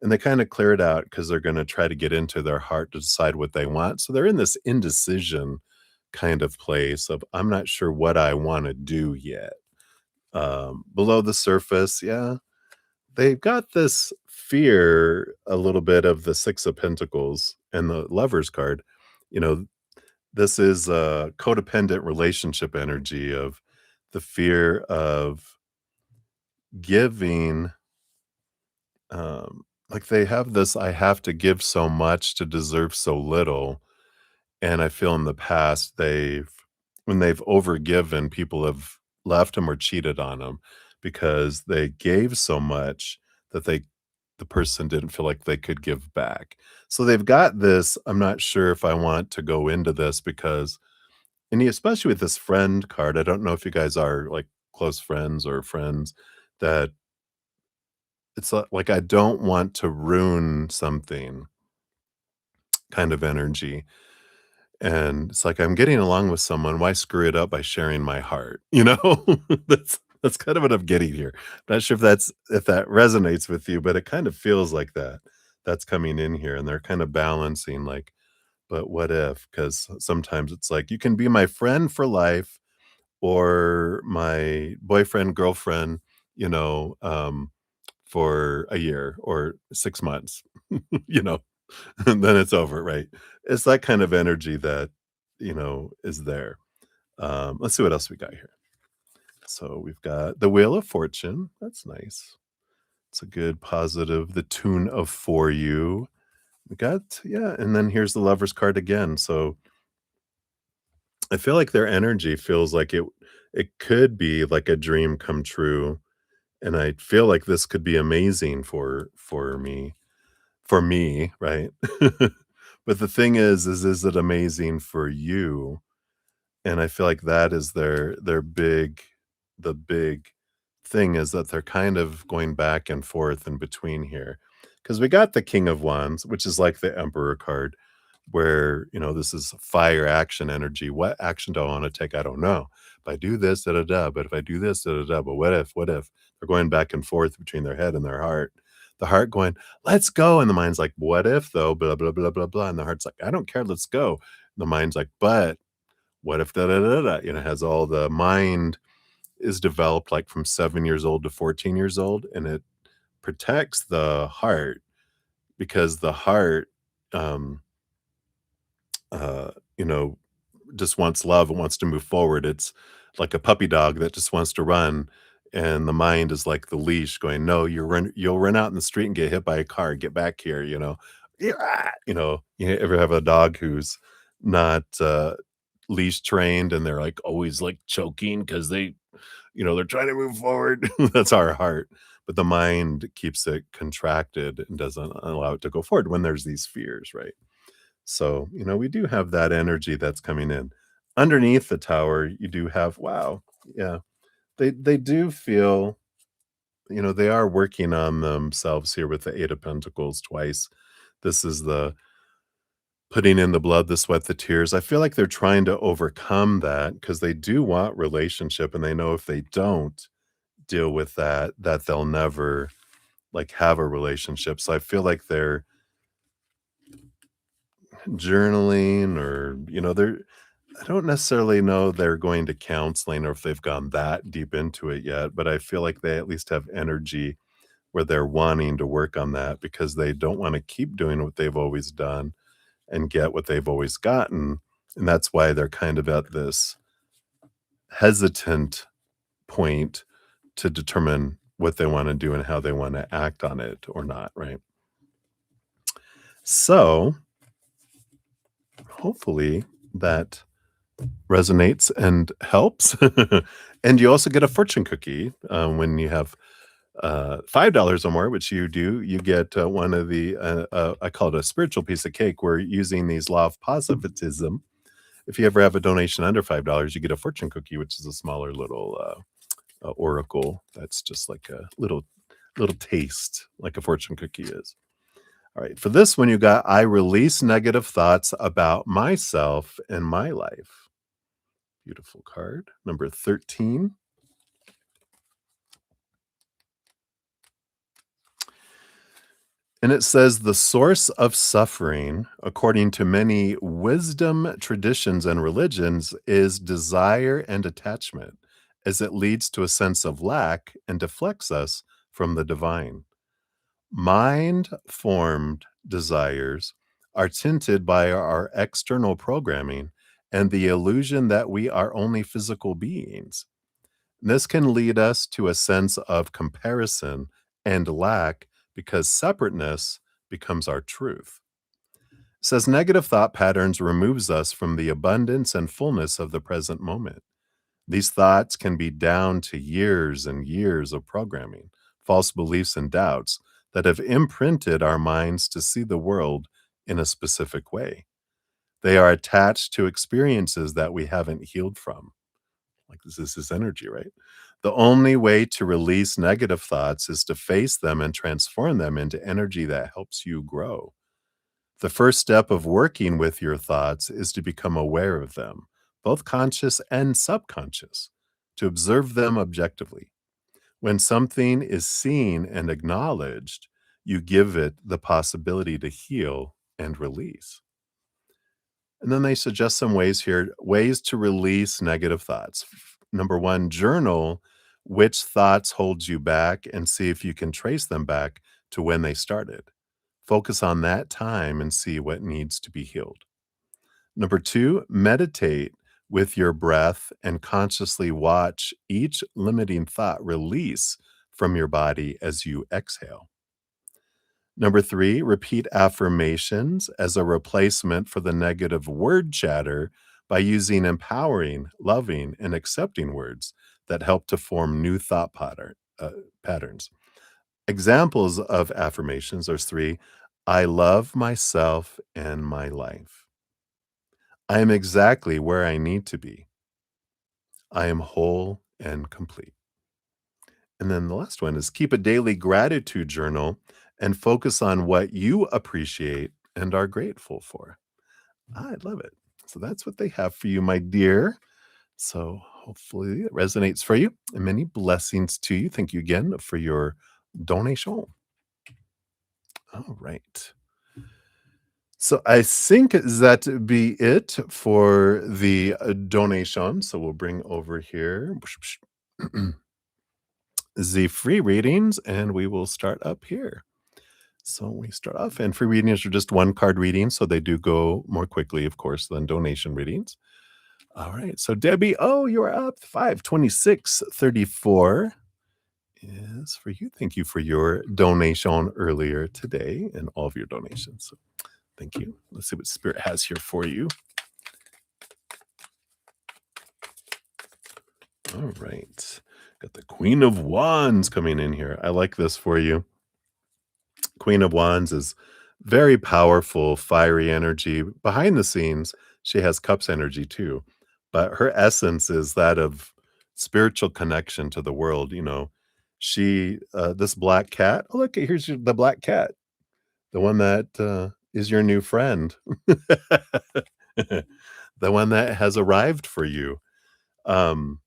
And they kinda clear it out because 'cause they're gonna try to get into their heart to decide what they want. So they're in this indecision kind of place of, "I'm not sure what I wanna do yet." Below the surface, yeah, they've got this fear a little bit of the Six of Pentacles and the Lovers card. You know, this is a codependent relationship energy of the fear of giving. Like they have this, I have to give so much to deserve so little. And I feel in the past, when they've overgiven, people have left them or cheated on them because they gave so much that the person didn't feel like they could give back. So they've got this, I'm not sure if I want to go into this because, especially with this friend card, I don't know if you guys are like close friends or friends that it's like I don't want to ruin something kind of energy. And it's like I'm getting along with someone, why screw it up by sharing my heart, you know? That's kind of what I'm getting here. Not sure if that resonates with you, but it kind of feels like that. That's coming in here and they're kind of balancing like, but what if? Because sometimes it's like you can be my friend for life or my boyfriend, girlfriend, you know, um, for a year or 6 months, you know, and then it's over, right? It's that kind of energy that, is there. Let's see what else we got here. So we've got the Wheel of Fortune. That's nice. It's a good positive. The Tune of For You. We got, yeah, and then here's the Lover's card again. So I feel like their energy feels like it could be like a dream come true. And I feel like this could be amazing for me, right? But the thing is it amazing for you? And I feel like that is their big thing is that they're kind of going back and forth in between here. Because we got the King of Wands, which is like the Emperor card, where, this is fire action energy. What action do I wanna take? I don't know. If I do this, da da da, but if I do this, da da da, but what if? They're going back and forth between their head and their heart. The heart going, "Let's go," and the mind's like, "What if though, blah, blah, blah, blah, blah," and the heart's like, "I don't care, let's go." The mind's like, "But what if da da da da," has all the mind is developed, like, from 7 years old to 14 years old, and it protects the heart because the heart, um, uh, you know, just wants love and wants to move forward. It's like a puppy dog that just wants to run, and the mind is like the leash going, "No, you'll run out in the street and get hit by a car. Get back here," you know? "Yeah," you ever have a dog who's not, leash trained and they're, like, always, like, choking because they're trying to move forward? That's our heart, but the mind keeps it contracted and doesn't allow it to go forward when there's these fears, right? So, we do have that energy that's coming in. Underneath the tower, you do have wow, yeah. They do feel, they are working on themselves here with the 8 of Pentacles twice. This is the putting in the blood, the sweat, the tears. I feel like they're trying to overcome that because they do want relationship and they know if they don't deal with that, that they'll never like have a relationship. So I feel like they're journaling or, they're I don't necessarily know they're going to counseling or if they've gone that deep into it yet, but I feel like they at least have energy where they're wanting to work on that because they don't want to keep doing what they've always done and get what they've always gotten. And that's why they're kind of at this hesitant point to determine what they want to do and how they want to act on it or not, right? So hopefully that resonates and helps. And you also get a fortune cookie when you have $5 or more, which you do. You get one of the I call it a spiritual piece of cake. We're using these law of positivism. If you ever have a donation under $5, you get a fortune cookie, which is a smaller little oracle. That's just like a little taste, like a fortune cookie is. All right, for this one, you got I release negative thoughts about myself and my life. Beautiful card. Number 13. And it says the source of suffering, according to many wisdom traditions and religions, is desire and attachment, as it leads to a sense of lack and deflects us from the divine. Mind formed desires are tinted by our external programming and the illusion that we are only physical beings. This can lead us to a sense of comparison and lack because separateness becomes our truth. It says negative thought patterns removes us from the abundance and fullness of the present moment. These thoughts can be down to years and years of programming, false beliefs and doubts that have imprinted our minds to see the world in a specific way. They are attached to experiences that we haven't healed from. Like this is his energy, right? The only way to release negative thoughts is to face them and transform them into energy that helps you grow. The first step of working with your thoughts is to become aware of them, both conscious and subconscious, to observe them objectively. When something is seen and acknowledged, you give it the possibility to heal and release. And then they suggest some ways here, ways to release negative thoughts. Number one, journal which thoughts hold you back and see if you can trace them back to when they started. Focus on that time and see what needs to be healed. Number two, meditate with your breath and consciously watch each limiting thought release from your body as you exhale. Number three, repeat affirmations as a replacement for the negative word chatter by using empowering, loving, and accepting words that help to form new thought patterns. Examples of affirmations are three. I love myself and my life. I am exactly where I need to be. I am whole and complete. And then the last one is keep a daily gratitude journal and focus on what you appreciate and are grateful for. I love it. So that's what they have for you, my dear. So hopefully it resonates for you and many blessings to you. Thank you again for your donation. All right. So I think that be it for the donation. So we'll bring over here the free readings and we will start up here. So we start off, and free readings are just one card readings, so they do go more quickly, of course, than donation readings. All right. So Debbie, oh, you are up 52634 is for you. Thank you for your donation earlier today and all of your donations. So thank you. Let's see what Spirit has here for you. All right. Got the Queen of Wands coming in here. I like this for you. Queen of Wands is very powerful, fiery energy. Behind the scenes, she has cups energy too. But her essence is that of spiritual connection to the world. This black cat. Oh, look, here's the black cat, the one that is your new friend, the one that has arrived for you. Um,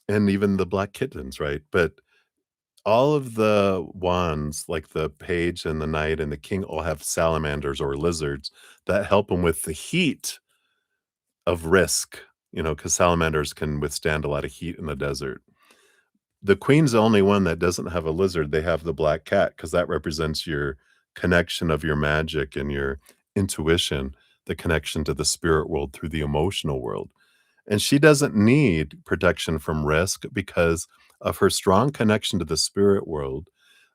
and even the black kittens, right? But all of the wands, like the page and the knight and the king, all have salamanders or lizards that help them with the heat of risk, because salamanders can withstand a lot of heat in the desert. The queen's the only one that doesn't have a lizard. They have the black cat because that represents your connection of your magic and your intuition, the connection to the spirit world through the emotional world. And she doesn't need protection from risk because of her strong connection to the spirit world,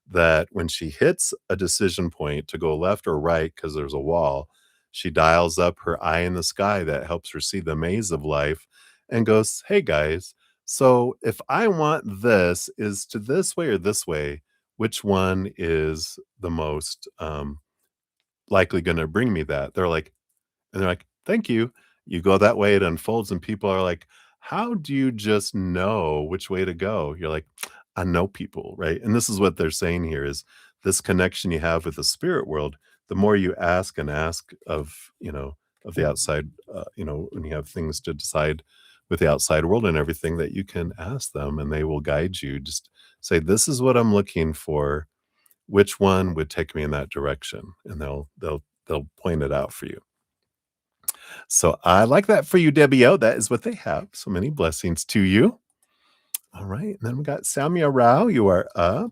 that when she hits a decision point to go left or right because there's a wall, she dials up her eye in the sky that helps her see the maze of life and goes, "Hey guys, so if I want this, is to this way or this way, which one is the most likely going to bring me that?" They're like, "Thank you." You go that way, it unfolds, and people are like, "How do you just know which way to go?" You're like, "I know people," right? And this is what they're saying here is this connection you have with the spirit world, the more you ask and ask of the outside, when you have things to decide with the outside world and everything, that you can ask them and they will guide you. Just say, "This is what I'm looking for. Which one would take me in that direction?" And they'll point it out for you. So I like that for you, Debbie O. That is what they have. So many blessings to you. All right. And then we got Samia Rao. You are up.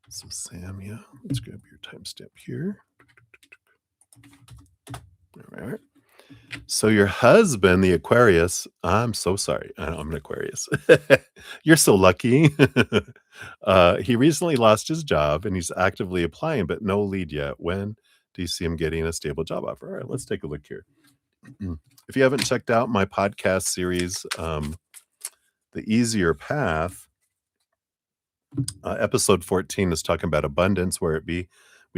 So Samia, let's grab your timestamp here. All right. So your husband, the Aquarius, I'm so sorry. I'm an Aquarius. You're so lucky. He recently lost his job and he's actively applying, but no lead yet. When do you see him getting a stable job offer? All right, let's take a look here. If you haven't checked out my podcast series, The Easier Path, episode 14 is talking about abundance, where we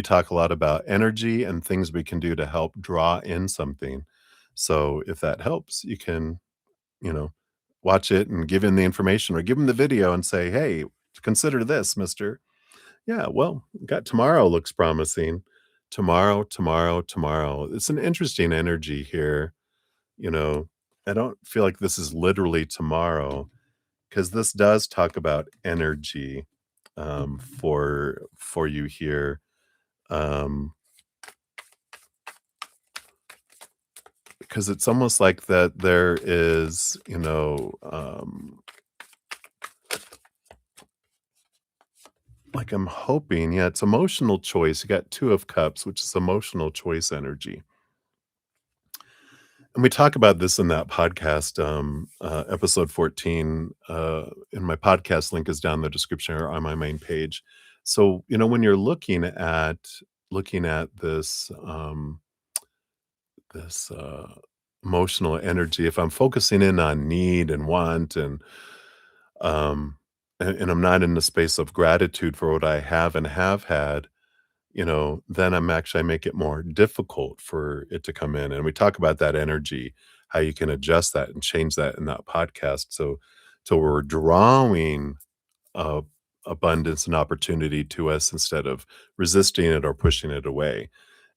talk a lot about energy and things we can do to help draw in something. So if that helps, you can, you know, watch it and give him the information or give him the video and say, "Hey, consider this, mister." Yeah, well, got tomorrow looks promising. Tomorrow, tomorrow, tomorrow. It's an interesting energy here. You know, I don't feel like this is literally tomorrow because this does talk about energy for you here. Um, because it's almost like that there is, like I'm hoping, yeah, it's emotional choice. You got Two of Cups, which is emotional choice energy. And we talk about this in that podcast, episode 14. And my podcast link is down in the description or on my main page. So, when you're looking at this emotional energy, if I'm focusing in on need and want um and I'm not in the space of gratitude for what I have and have had, then I make it more difficult for it to come in. And we talk about that energy, how you can adjust that and change that in that podcast. So we're drawing uh, abundance and opportunity to us instead of resisting it or pushing it away.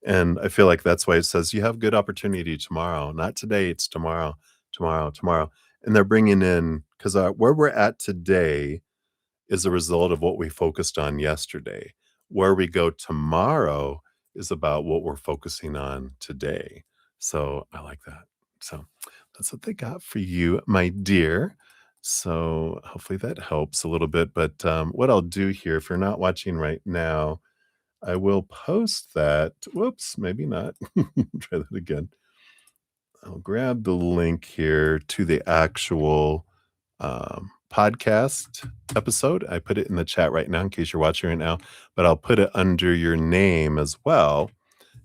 And I feel like that's why it says you have good opportunity tomorrow, not today, it's tomorrow, tomorrow, tomorrow. And they're bringing in, because where we're at today is a result of what we focused on yesterday. where we go tomorrow is about what we're focusing on today. So I like that. So that's what they got for you, my dear. So hopefully that helps a little bit. But what I'll do here, if you're not watching right now, I will post that. Whoops, maybe not. Try that again. I'll grab the link here to the actual podcast episode. I put it in the chat right now in case you're watching right now, but I'll put it under your name as well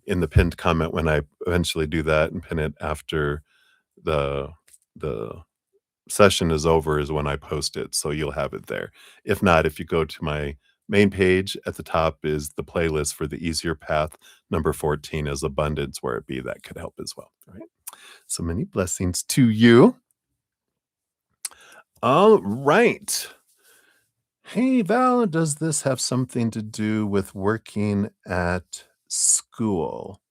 in the pinned comment when I eventually do that and pin it after the the session is over is when I post it. So you'll have it there. If not, if you go to my main page at the top is the playlist for the easier path. Number 14 is abundance where it be. That could help as well. All right. So many blessings to you. All right. Hey, Val, does this have something to do with working at school?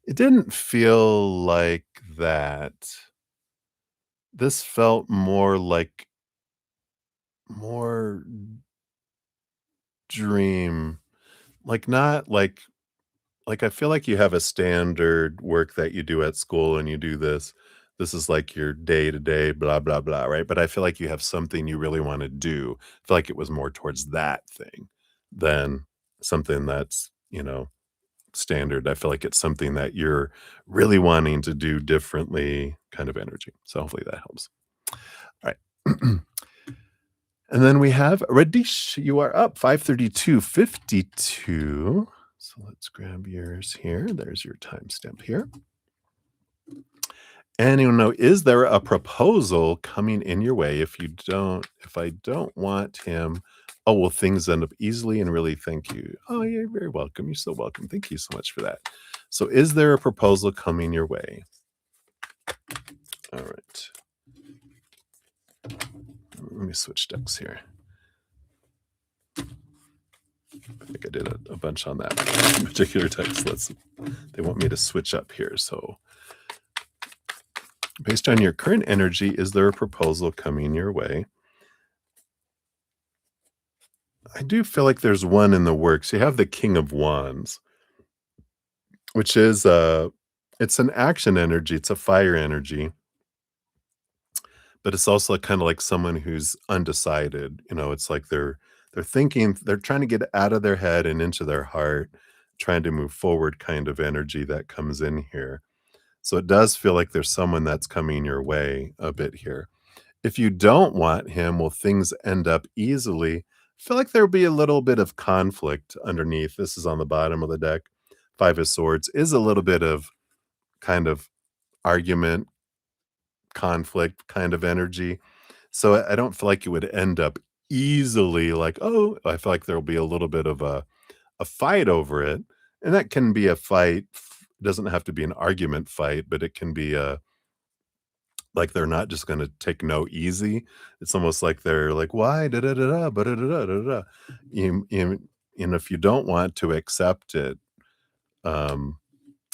It didn't feel like that. This felt more like more dream, like not like I feel like you have a standard work that you do at school and you do this. This is like your day to day, blah, blah, blah, right? But I feel like you have something you really want to do. I feel like it was more towards that thing than something that's, standard. I feel like it's something that you're really wanting to do differently kind of energy. So hopefully that helps. All right. And then we have Radish. You are up 5:32:52. So let's grab yours here. There's your timestamp here. And you know, is there a proposal coming in your way if I don't want him, oh, will things end up easily and really thank you. Oh, you're very welcome. You're so welcome. Thank you so much for that. So is there a proposal coming your way? All right. Let me switch decks here. I think I did a bunch on that particular text. They want me to switch up here. So based on your current energy, is there a proposal coming your way? I do feel like there's one in the works. You have the King of Wands, which is it's an action energy. It's a fire energy, but it's also kind of like someone who's undecided. It's like they're thinking, they're trying to get out of their head and into their heart, trying to move forward kind of energy that comes in here. So it does feel like there's someone that's coming your way a bit here. If you don't want him, will things end up easily? I feel like there'll be a little bit of conflict underneath. This is on the bottom of the deck. Five of Swords is a little bit of kind of argument, conflict kind of energy. So I don't feel like it would end up easily like, oh, I feel like there'll be a little bit of a fight over it. And that can be a fight. It doesn't have to be an argument fight, but it can be like they're not just gonna take no easy. It's almost like they're like, "Why? Da da da da, ba da da da da da." And if you don't want to accept it, um,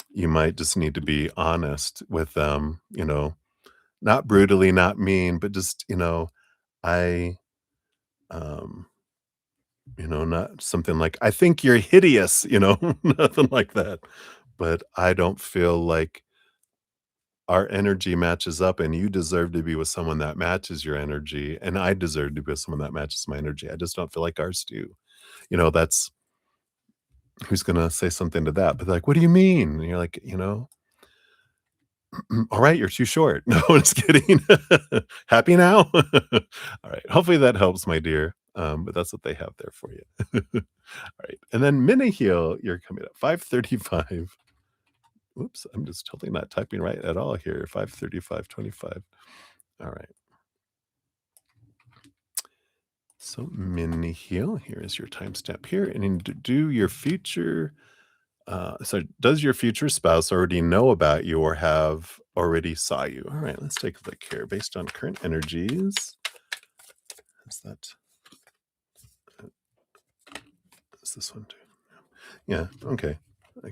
you might just need to be honest with them, not brutally, not mean, but just, I, um, not something like, "I think you're hideous," nothing like that. But I don't feel like our energy matches up and you deserve to be with someone that matches your energy and I deserve to be with someone that matches my energy. I just don't feel like ours do. That's who's gonna say something to that? But like, what do you mean? And you're like, all right, you're too short. No, I'm just kidding. Happy now? All right. Hopefully that helps, my dear. But that's what they have there for you. All right. And then Miniheel, you're coming up 5:35. Oops, I'm just totally not typing right at all here. 5:35:25. All right. So mini heal. Here is your timestamp here. And then do your future. So does your future spouse already know about you or have already saw you? All right, let's take a look here. Based on current energies. Is that is this one too? Yeah, okay. I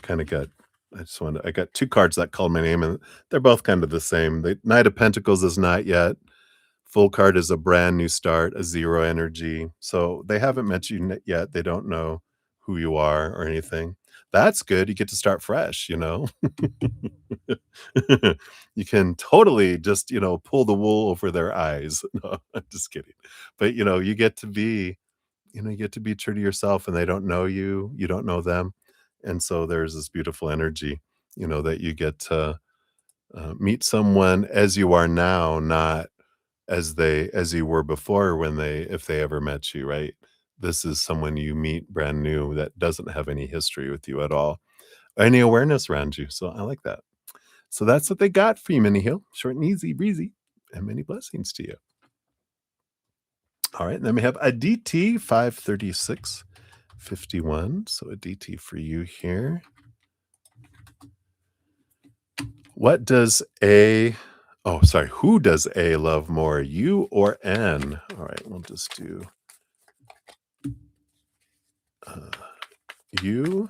got two cards that called my name and they're both kind of the same. The Knight of Pentacles is not yet. Full card is a brand new start, a zero energy. So they haven't met you yet. They don't know who you are or anything. That's good, you get to start fresh, you know? You can totally just, pull the wool over their eyes. No, I'm just kidding. But, you get to be you get to be true to yourself and they don't know you, you don't know them. And so there's this beautiful energy, that you get to meet someone as you are now, not as you were before when if they ever met you, right? This is someone you meet brand new that doesn't have any history with you at all, any awareness around you. So I like that. So that's what they got for you, Minnie Hill. Short and easy, breezy, and many blessings to you. All right, and then we have a DT 53651. So a DT for you here. What does A Oh, sorry, who does A love more, you or N? All right, we'll just do uh, you,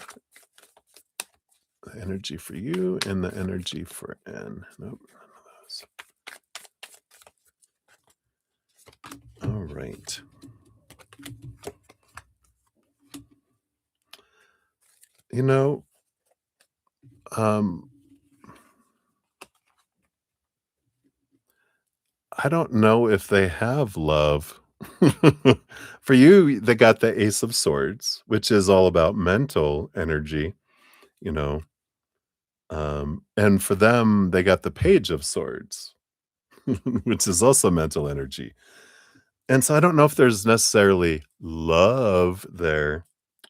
the energy for you, and the energy for N. Nope, none of those. All right. You know, um, I don't know if they have love. For you, they got the Ace of Swords, which is all about mental energy, you know. And for them, they got the Page of Swords, which is also mental energy. And so I don't know if there's necessarily love there.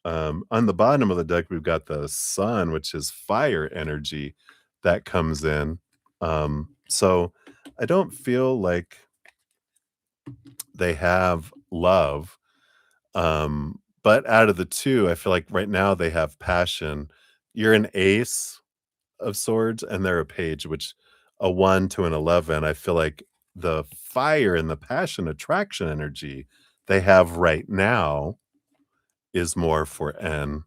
On the bottom of the deck, we've got the Sun, which is fire energy that comes in. So I don't feel like they have love. But out of the two, I feel like right now they have passion. You're an ace of swords and they're a page, which a 1 to an 11, I feel like the fire and the passion attraction energy they have right now is more for N.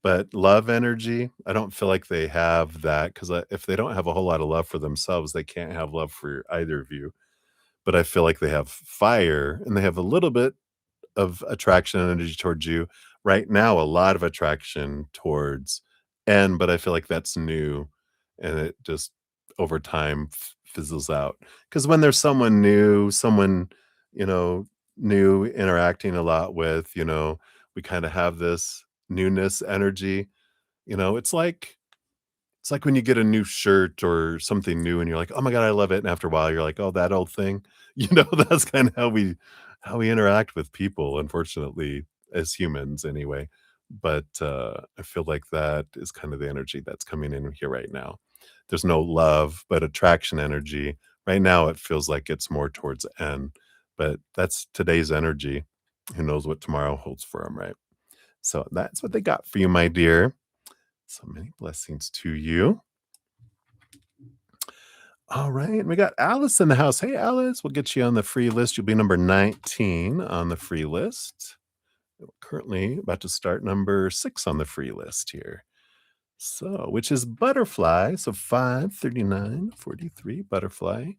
But love energy, I don't feel like they have that because if they don't have a whole lot of love for themselves, they can't have love for either of you. But I feel like they have fire and they have a little bit of attraction energy towards you. Right now, a lot of attraction towards N, but I feel like that's new and it just over time fizzles out. Because when there's someone new, someone, you know, new interacting a lot with, we kind of have this newness energy. It's like when you get a new shirt or something new and you're like, "Oh my god, I love it." And after a while, you're like, "Oh, that old thing." That's kinda how we interact with people, unfortunately, as humans anyway. But, I feel like that is kind of the energy that's coming in here right now. There's no love, but attraction energy. Right now, it feels like it's more towards N, but that's today's energy. Who knows what tomorrow holds for them, right? So that's what they got for you, my dear. So many blessings to you. All right, we got Alice in the house. Hey, Alice, we'll get you on the free list. You'll be number 19 on the free list. We're currently about to start number 6 on the free list here. So, which is butterfly. So 53943 butterfly.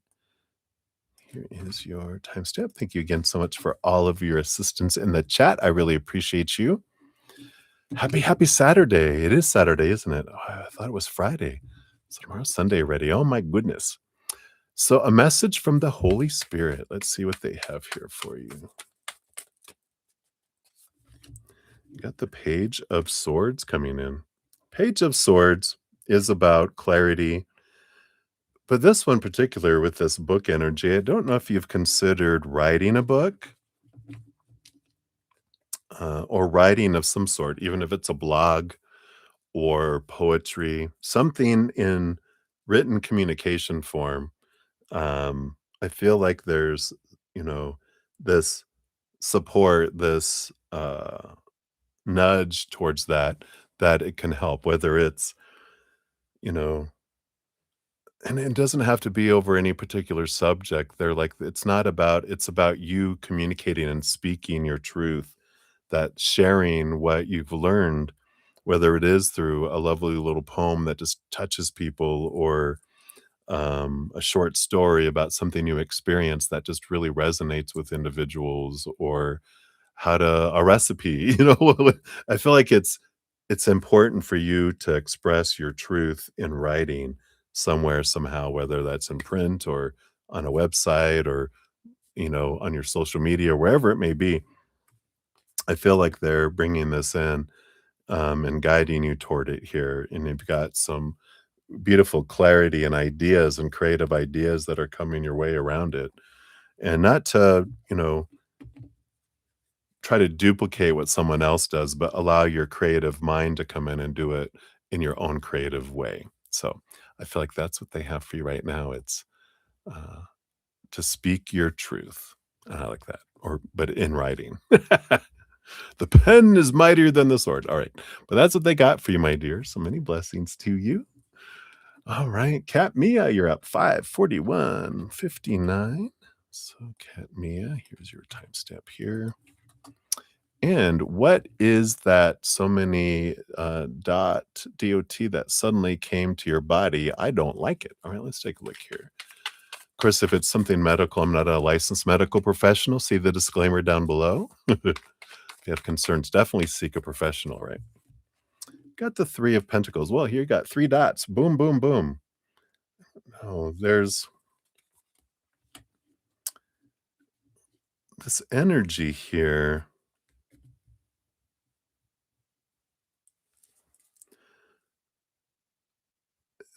Here is your timestamp. Thank you again so much for all of your assistance in the chat. I really appreciate you. Happy Saturday. It is Saturday, isn't it? Oh, I thought it was Friday. So tomorrow's Sunday already. Oh my goodness. So a message from the Holy Spirit. Let's see what they have here for you. You got the Page of Swords coming in. Page of Swords is about clarity. But this one particular with this book energy, I don't know if you've considered writing a book or writing of some sort, even if it's a blog or poetry, something in written communication form. I feel like there's, you know, this support, this nudge towards that it can help, whether it's, you know, and it doesn't have to be over any particular subject. They're like, it's about you communicating and speaking your truth, that sharing what you've learned, whether it is through a lovely little poem that just touches people or a short story about something you experienced that just really resonates with individuals or how to a recipe, you know? I feel like it's important for you to express your truth in writing somewhere, somehow, whether that's in print or on a website or, on your social media, wherever it may be. I feel like they're bringing this in, and guiding you toward it here, and you've got some beautiful clarity and ideas and creative ideas that are coming your way around it. And not to, try to duplicate what someone else does, but allow your creative mind to come in and do it in your own creative way. So I feel like that's what they have for you right now. It's uh, to speak your truth. And I like that. Or, but in writing. The pen is mightier than the sword. All right. But that's what they got for you, my dear. So many blessings to you. All right. Cat Mia, you're up 541.59. So, Cat Mia, here's your timestamp here. And what is that so many dot that suddenly came to your body? I don't like it. All right, let's take a look here. Of course, if it's something medical, I'm not a licensed medical professional. See the disclaimer down below. If you have concerns, definitely seek a professional, right? Got the Three of Pentacles. Well, here you got three dots. Boom, boom, boom. Oh, there's this energy here.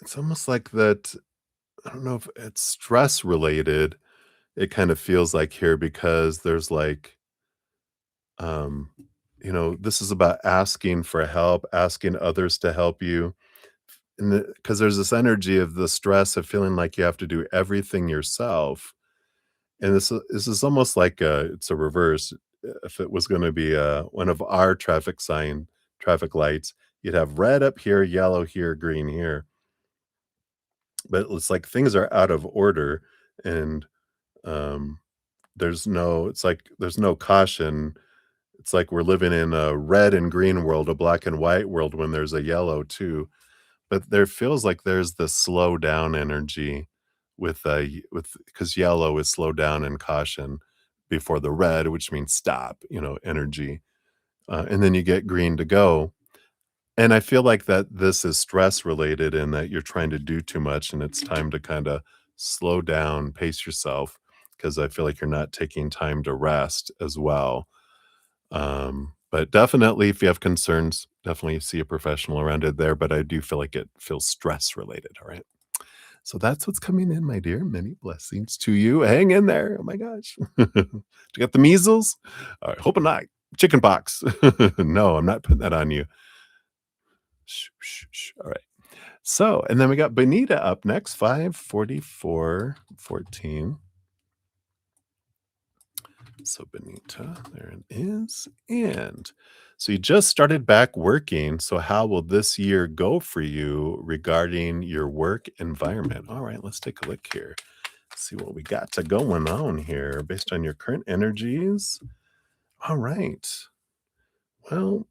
It's almost like that. I don't know if it's stress related. It kind of feels like here because there's like, um, this is about asking for help, asking others to help you. And because there's this energy of the stress of feeling like you have to do everything yourself. And this is almost like it's a reverse. If it was going to be one of our traffic lights, you'd have red up here, yellow here, green here. But it's like things are out of order, and um, it's like there's no caution. It's like we're living in a red and green world, a black and white world when there's a yellow too. But there feels like there's this slow down energy with because yellow is slow down and caution before the red, which means stop, energy. And then you get green to go. And I feel like that this is stress related and that you're trying to do too much and it's time to kind of slow down, pace yourself because I feel like you're not taking time to rest as well. But definitely, if you have concerns, definitely see a professional around it there. But I do feel like it feels stress related. All right. So that's what's coming in, my dear. Many blessings to you. Hang in there. Oh my gosh. You got the measles? All right. Hoping not. Chicken pox. No, I'm not putting that on you. Shh, shh, shh. All right. So, and then we got Benita up next, 544.14. So Benita, there it is. And so you just started back working. So how will this year go for you regarding your work environment? All right, let's take a look here. See what we got to going on here based on your current energies. All right. Well,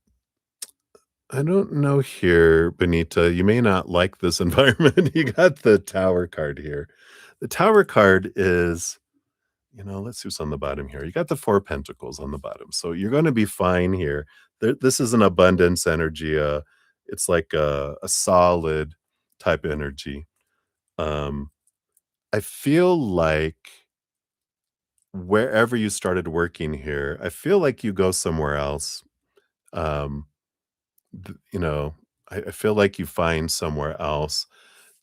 I don't know here, Benita. You may not like this environment. You got the Tower card here. The Tower card is let's see what's on the bottom here. You got the Four Pentacles on the bottom. So you're going to be fine here. This is an abundance energy. It's like a solid type energy. Um, I feel like wherever you started working here, I feel like you go somewhere else. Um, th- you know, I feel like you find somewhere else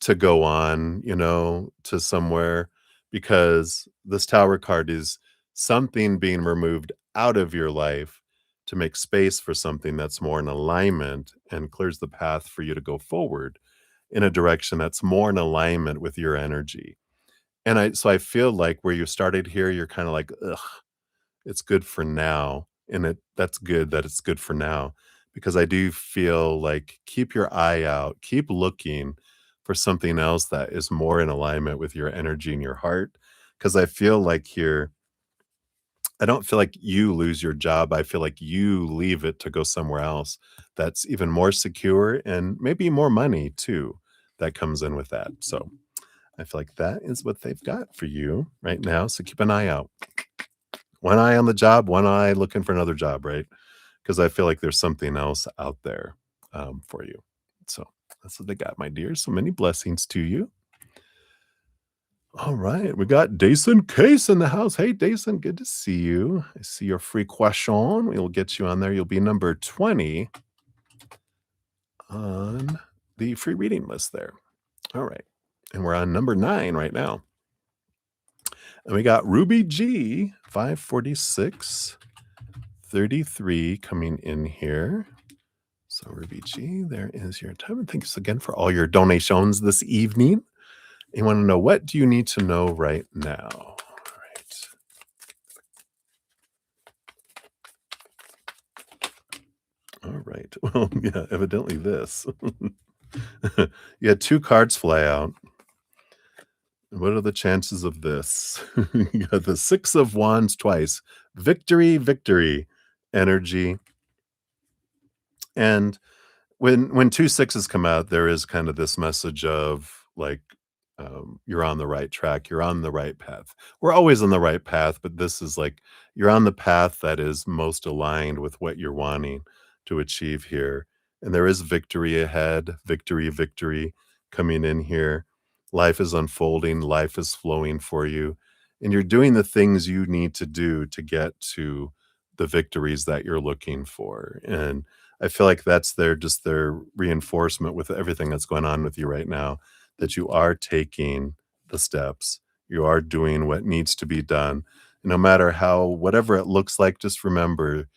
to go on, to somewhere because this Tower card is something being removed out of your life to make space for something that's more in alignment and clears the path for you to go forward in a direction that's more in alignment with your energy. And I feel like where you started here, you're kind of like, ugh, it's good for now, and that's good that it's good for now, because I do feel like keep your eye out, keep looking for something else that is more in alignment with your energy and your heart, because I feel like here I don't feel like you lose your job, I feel like you leave it to go somewhere else that's even more secure and maybe more money too that comes in with that, so I feel like that is what they've got for you right now, so keep an eye out. one eye on the job, one eye looking for another job, right? Because I feel like there's something else out there for you. So that's what they got, my dear. So many blessings to you. All right, we got Dason Case in the house. Hey, Dason, good to see you. I see your free question. We'll get you on there. You'll be number 20 on the free reading list there. All right, and we're on number 9 right now. And we got Ruby G, 54633 coming in here. So Ruby G, there is your time. And thanks again for all your donations this evening. You want to know, what do you need to know right now? All right. All right. Well, yeah, evidently this. You had 2 cards fly out. What are the chances of this? You got the 6 of Wands twice. Victory, victory, energy. And when 2 sixes come out, there is kind of this message of like, you're on the right track, you're on the right path. We're always on the right path, but this is like you're on the path that is most aligned with what you're wanting to achieve here. And there is victory ahead, victory, victory coming in here. Life is unfolding, life is flowing for you, and you're doing the things you need to do to get to the victories that you're looking for. And I feel like that's their reinforcement with everything that's going on with you right now, that you are taking the steps. You are doing what needs to be done. No matter how, whatever it looks like, just remember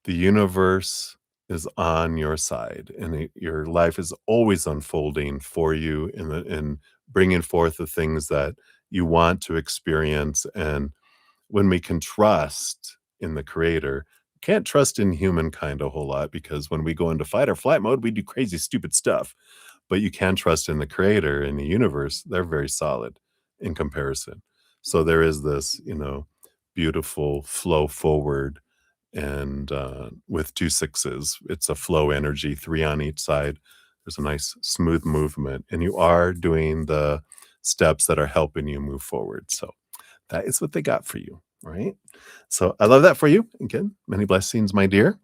the universe is on your side, and your life is always unfolding for you in bringing forth the things that you want to experience. And when we can trust in the creator, can't trust in humankind a whole lot, because when we go into fight or flight mode, we do crazy, stupid stuff. But you can trust in the creator and the universe. They're very solid in comparison. So there is this, beautiful flow forward. And with 2 sixes, it's a flow energy, 3 on each side. There's a nice smooth movement, and you are doing the steps that are helping you move forward. So that is what they got for you, right? So I love that for you. Again, many blessings, my dear.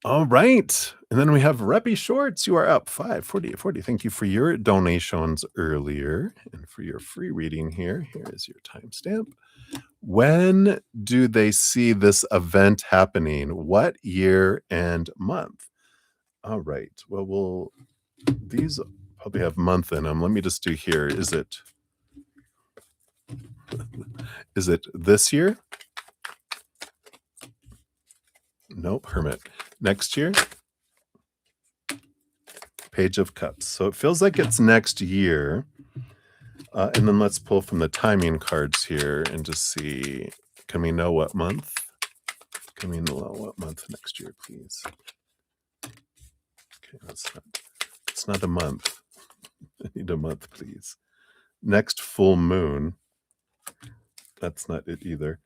All right. And then we have Reppy Shorts. You are up 540. Thank you for your donations earlier and for your free reading here. Here is your timestamp. When do they see this event happening? What year and month? All right. Well, these probably have month in them. Let me just do here. Is it this year? Nope, Hermit. Next year? Page of Cups. So it feels like it's next year. And then let's pull from the timing cards here and just see, can we know what month? Can we know what month next year, please? Okay, it's not a month. I need a month, please. Next full moon. That's not it either.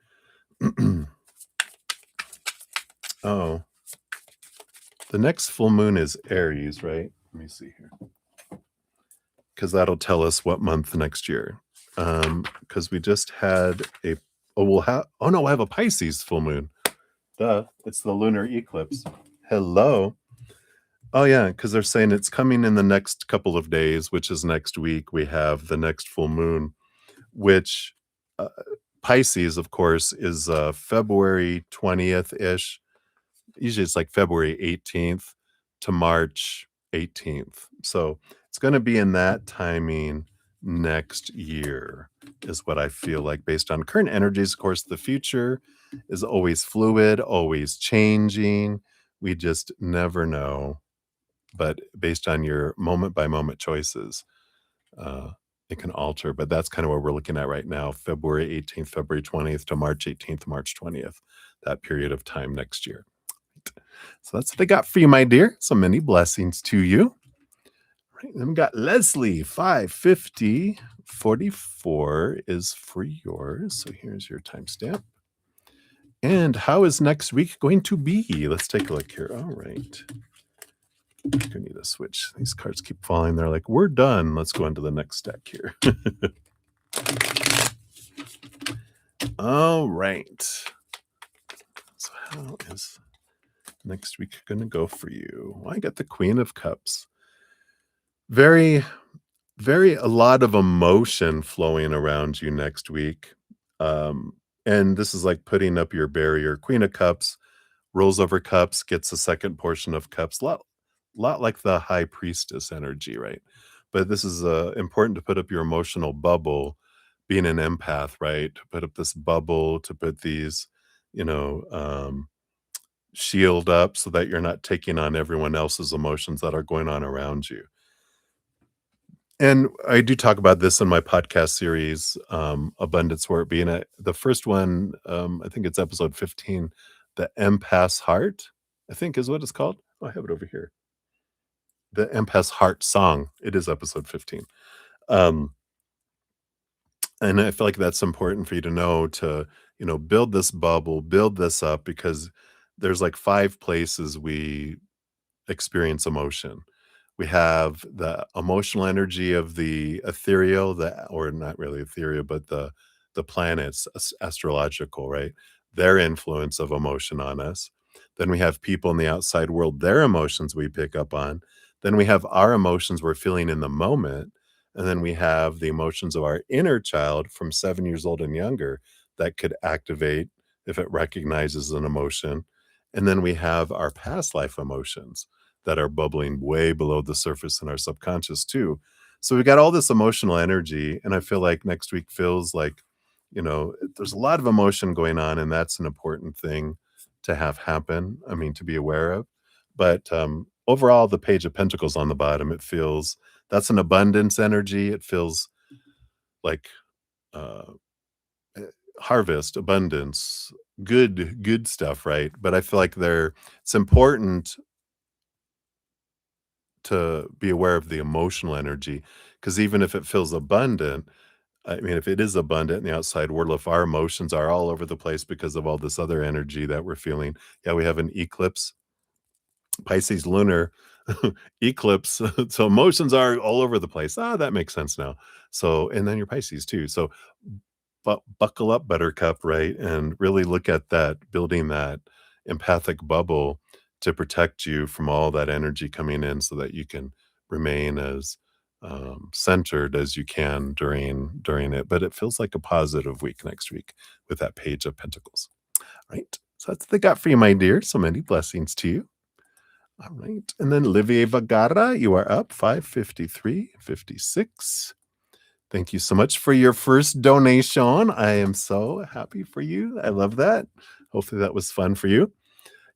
Oh, the next full moon is Aries, right? Let me see here, because that'll tell us what month next year. Because we just had we'll have a Pisces full moon. Duh, it's the lunar eclipse. Hello. Oh yeah, because they're saying it's coming in the next couple of days, which is next week. We have the next full moon, which Pisces, of course, is February 20th-ish. Usually it's like February 18th to March 18th. So it's going to be in that timing next year, is what I feel like, based on current energies. Of course, the future is always fluid, always changing. We just never know. But based on your moment by moment choices, it can alter. But that's kind of what we're looking at right now, February 18th, February 20th to March 18th, March 20th, that period of time next year. So that's what they got for you, my dear. So many blessings to you. Right, then we got Leslie, 55044 is for yours. So here's your timestamp. And how is next week going to be? Let's take a look here. All right. I need to switch. These cards keep falling. They're like, we're done. Let's go into the next deck here. All right. So how is next week gonna go for you? Well, I got the Queen of Cups. Very, very a lot of emotion flowing around you next week. Um, and this is like putting up your barrier. Queen of Cups rolls over cups, gets a second portion of cups. Lot like the high priestess energy, right? But this is important to put up your emotional bubble, being an empath, right? To put up this bubble, to put these, you know, shield up so that you're not taking on everyone else's emotions that are going on around you. And I do talk about this in my podcast series, Abundance Where It Be. And the first one, I think it's episode 15, The Empath's Heart, I think is what it's called. Oh, I have it over here. The Empath's Heart Song. It is episode 15. Um, and I feel like that's important for you to know to, build this bubble, build this up because there's like 5 places we experience emotion. We have the emotional energy of the ethereal, or not really ethereal, but the planets, astrological, right? Their influence of emotion on us. Then we have people in the outside world, their emotions we pick up on. Then we have our emotions we're feeling in the moment. And then we have the emotions of our inner child from 7 years old and younger that could activate if it recognizes an emotion. And then we have our past life emotions that are bubbling way below the surface in our subconscious too. So we got all this emotional energy, and I feel like next week feels like, there's a lot of emotion going on, and that's an important thing to have happen. I mean, to be aware of. But overall, the Page of Pentacles on the bottom, it feels that's an abundance energy. It feels like uh, eh, harvest, abundance, good stuff, right? But I feel like it's important to be aware of the emotional energy, because even if it feels abundant, I mean, if it is abundant in the outside world, if our emotions are all over the place because of all this other energy that we're feeling, yeah, we have an eclipse, Pisces lunar eclipse, so emotions are all over the place. That makes sense now. So, and then your Pisces too. So, but buckle up, Buttercup, right? And really look at that, building that empathic bubble to protect you from all that energy coming in so that you can remain as centered as you can during it. But it feels like a positive week next week with that Page of Pentacles. Right. So that's what they got for you, my dear. So many blessings to you. All right. And then Livia Vagara, you are up 553.56. Thank you so much for your first donation. I am so happy for you. I love that. Hopefully that was fun for you.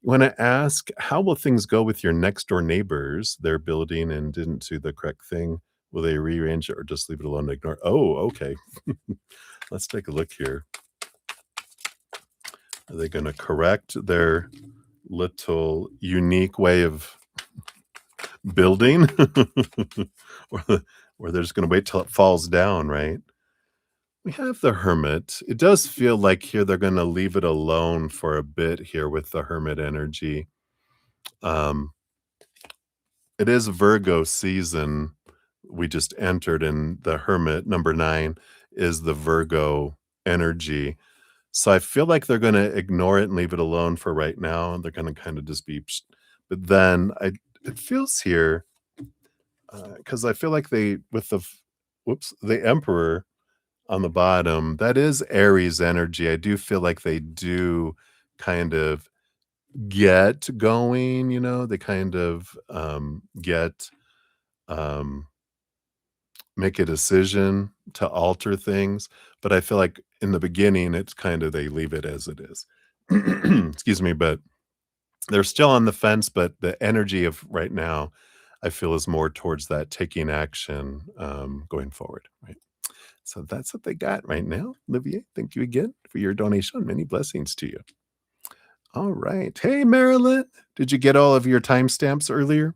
You want to ask, how will things go with your next door neighbors? They're building and didn't do the correct thing. Will they rearrange it or just leave it alone and ignore it? Oh, okay. Let's take a look here. Are they going to correct their little unique way of building? or, or they're just going to wait till it falls down, right? We have the Hermit. It does feel like here they're gonna leave it alone for a bit here with the Hermit energy. Um, it is Virgo season we just entered, and the Hermit, number 9, is the Virgo energy. So I feel like they're gonna ignore it and leave it alone for right now, and they're gonna kinda just be but then it feels here, because I feel like they with the Emperor on the bottom, that is Aries energy. I do feel like they do kind of get going, they kind of, um, make a decision to alter things, but I feel like in the beginning, it's kind of they leave it as it is. Excuse me, but they're still on the fence, but the energy of right now, I feel is more towards that taking action, going forward, right? So that's what they got right now. Olivier, thank you again for your donation. Many blessings to you. All right. Hey, Marilyn, did you get all of your timestamps earlier?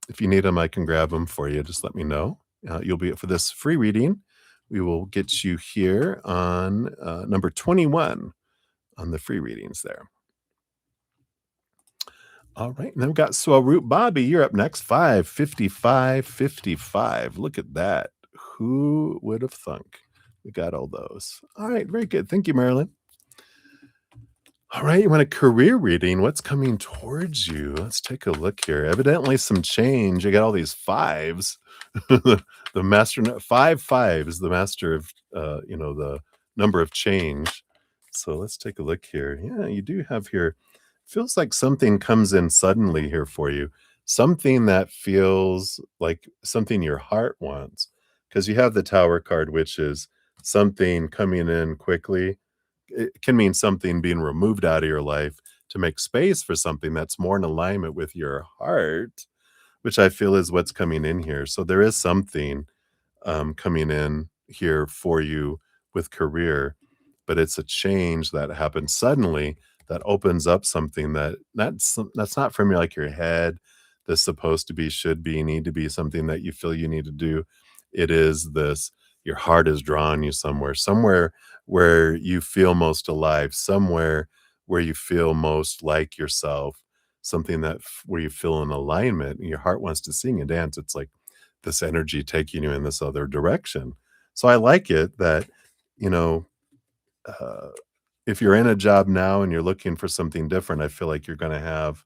If you need them, I can grab them for you. Just let me know. You'll be for this free reading. We will get you here on number 21 on the free readings there. All right. And then we've got Swaroot Bobby. You're up next. 555.55. Look at that. Who would have thunk? We got all those. All right, very good. Thank you, Marilyn. All right, you want a career reading? What's coming towards you? Let's take a look here. Evidently, some change. You got all these fives. The master, five five is the master of, the number of change. So let's take a look here. Yeah, you do have here. Feels like something comes in suddenly here for you. Something that feels like something your heart wants, because you have the Tower card, which is something coming in quickly. It can mean something being removed out of your life to make space for something that's more in alignment with your heart, which I feel is what's coming in here. So there is something coming in here for you with career, but it's a change that happens suddenly that opens up something that's not from your like your head. That's supposed to be, should be, need to be something that you feel you need to do. It is this. Your heart is drawing you somewhere where you feel most alive, somewhere where you feel most like yourself, something where you feel in alignment and your heart wants to sing and dance. It's like this energy taking you in this other direction. So I like it that, you know, uh, if you're in a job now and you're looking for something different, I feel like you're going to have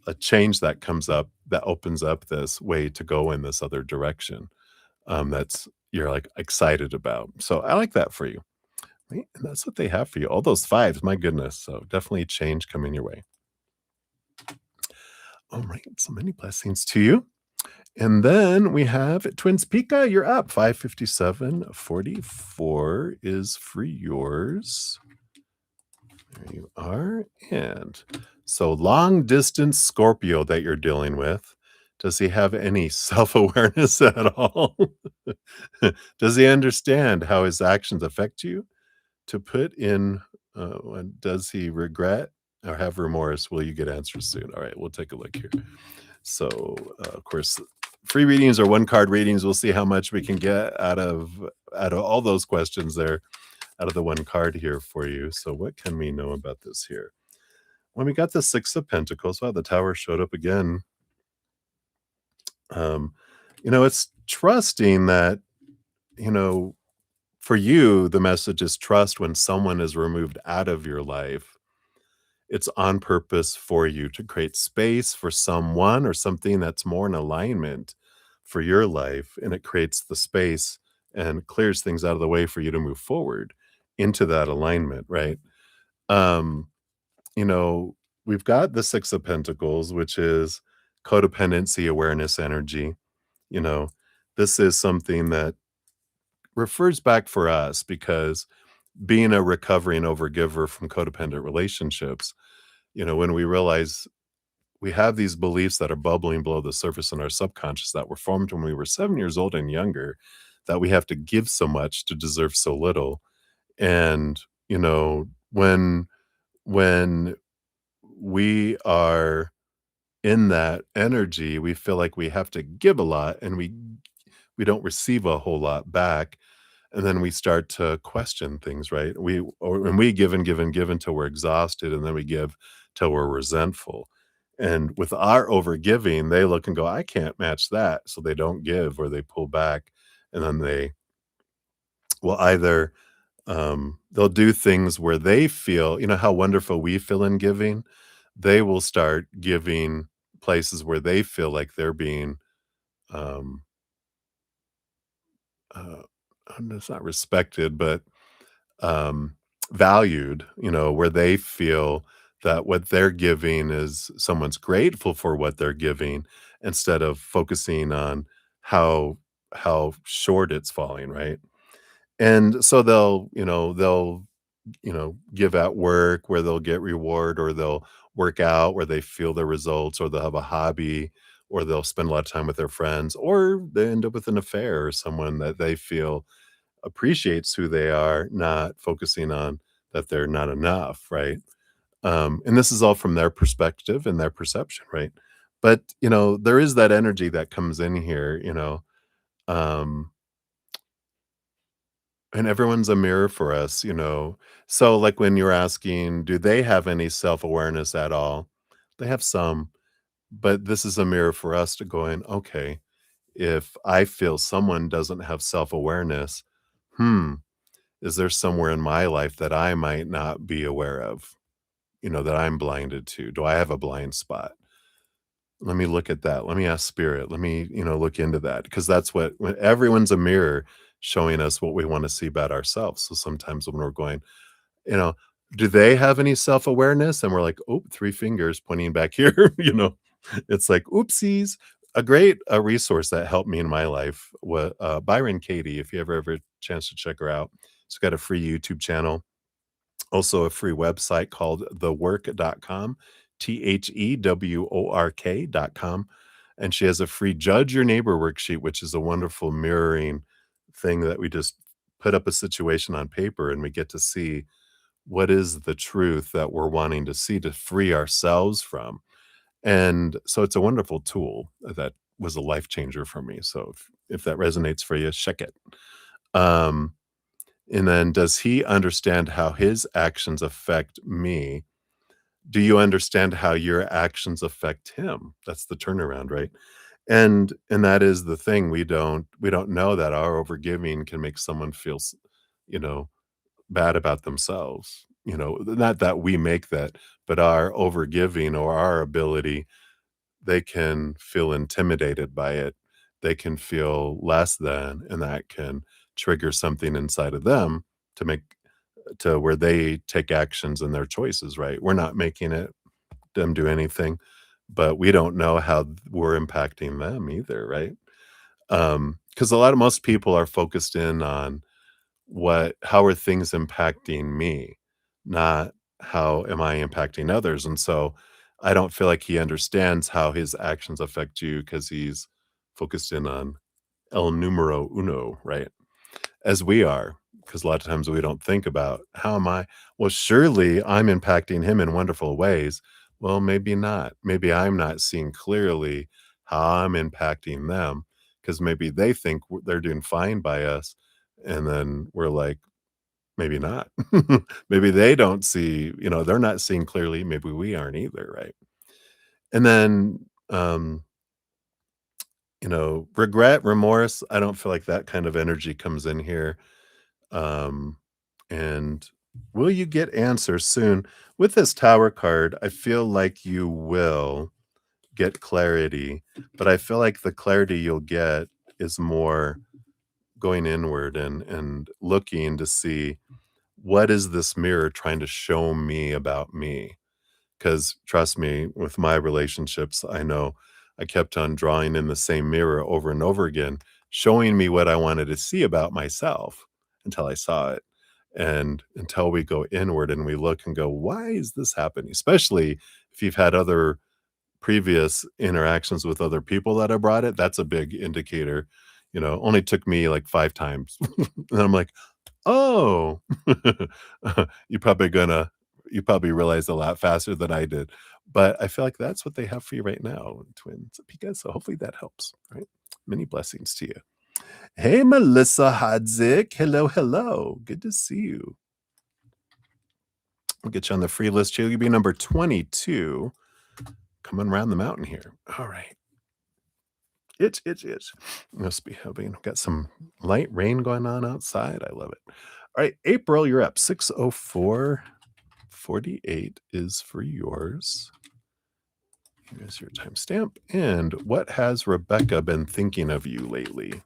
a change that comes up that opens up this way to go in this other direction. That's you're like excited about. So I like that for you. Right? And that's what they have for you. All those fives, my goodness. So definitely change coming your way. All right. So many blessings to you. And then we have Twins Pika, you're up. 557.44 is for yours. There you are. And so long distance Scorpio that you're dealing with, does he have any self-awareness at all? Does he understand how his actions affect you? To put in, does he regret or have remorse? Will you get answers soon? All right, we'll take a look here. So, of course, free readings or one card readings. We'll see how much we can get out of all those questions there, out of the one card here for you. So, what can we know about this here? When we got the Six of Pentacles, wow, the Tower showed up again. Um, it's trusting that, you know, for you, the message is trust when someone is removed out of your life. It's on purpose for you to create space for someone or something that's more in alignment for your life, and it creates the space and clears things out of the way for you to move forward into that alignment, right? Um, you know, we've got the Six of Pentacles, which is codependency awareness energy. You know, this is something that refers back for us because being a recovering overgiver from codependent relationships, when we realize we have these beliefs that are bubbling below the surface in our subconscious that were formed when we were 7 years old and younger, that we have to give so much to deserve so little. And, when we are in that energy, we feel like we have to give a lot and we don't receive a whole lot back. And then we start to question things, right? And we give and give and give until we're exhausted, and then we give till we're resentful. And with our overgiving, they look and go, I can't match that. So they don't give or they pull back. And then they will either they'll do things where they feel, how wonderful we feel in giving. They will start giving places where they feel like they're being um uh, it's not respected, but um, valued, where they feel that what they're giving is someone's grateful for what they're giving instead of focusing on how short it's falling, right? And so they'll give at work where they'll get reward, or they'll work out where they feel the results, or they'll have a hobby, or they'll spend a lot of time with their friends, or they end up with an affair or someone that they feel appreciates who they are, not focusing on that they're not enough, right? And this is all from their perspective and their perception, right? But there is that energy that comes in here, um, and everyone's a mirror for us. So, like when you're asking, do they have any self awareness at all? They have some, but this is a mirror for us to go in. Okay, if I feel someone doesn't have self awareness, hmm. Is there somewhere in my life that I might not be aware of, that I'm blinded to? Do I have a blind spot? Let me look at that. Let me ask spirit. Let me, look into that because that's what when everyone's a mirror showing us what we want to see about ourselves. So sometimes when we're going, you know, do they have any self-awareness? And we're like, oh, three fingers pointing back here, It's like, oopsies. A great resource that helped me in my life was Byron Katie. If you ever have a chance to check her out, she's got a free YouTube channel, also a free website called thework.com, thework.com. And she has a free Judge Your Neighbor worksheet, which is a wonderful mirroring thing that we just put up a situation on paper and we get to see what is the truth that we're wanting to see to free ourselves from. And so it's a wonderful tool that was a life changer for me. So if that resonates for you, check it. Um, and then does he understand how his actions affect me? Do you understand how your actions affect him? That's the turnaround, right? And that is the thing. We don't know that our overgiving can make someone feel, you know, bad about themselves. Not that we make that, but our overgiving or our ability, they can feel intimidated by it. They can feel less than, and that can trigger something inside of them to make to where they take actions and their choices, right? We're not making them do anything, but we don't know how we're impacting them either, right? Because most people are focused in on how are things impacting me, not how am I impacting others. And so I don't feel like he understands how his actions affect you because he's focused in on el numero uno, right? As we are, because a lot of times we don't think about how am I well, surely I'm impacting him in wonderful ways. Well, maybe not. Maybe I'm not seeing clearly how I'm impacting them because maybe they think they're doing fine by us. And then we're like, maybe not. Maybe they don't see, they're not seeing clearly. Maybe we aren't either. Right. And then, regret, remorse. I don't feel like that kind of energy comes in here. Um, and will you get answers soon? With this Tower card, I feel like you will get clarity, but I feel like the clarity you'll get is more going inward and looking to see what is this mirror trying to show me about me. Because trust me, with my relationships, I know I kept on drawing in the same mirror over and over again, showing me what I wanted to see about myself until I saw it. And until we go inward and we look and go, why is this happening? Especially if you've had other previous interactions with other people that have brought it, that's a big indicator. Only took me like 5 times. And I'm like, oh, you probably gonna you probably realized a lot faster than I did. But I feel like that's what they have for you right now, twins. Because so hopefully that helps, right? Many blessings to you. Hey, Melissa Hadzik. Hello, hello. Good to see you. We'll get you on the free list here. You'll be number 22 coming around the mountain here. All right. Itch. Must be having got some light rain going on outside. I love it. All right, April, you're up. 6:04:48 is for yours. Here's your timestamp. And what has Rebecca been thinking of you lately?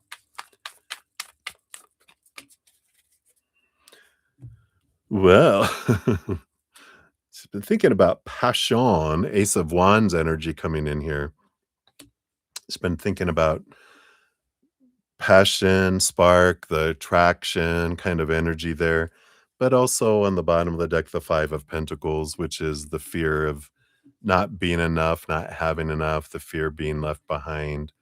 Well, she's been thinking about passion, Ace of Wands energy coming in here. She's been thinking about passion, spark, the attraction kind of energy there. But also on the bottom of the deck, the Five of Pentacles, which is the fear of not being enough, not having enough, the fear of being left behind,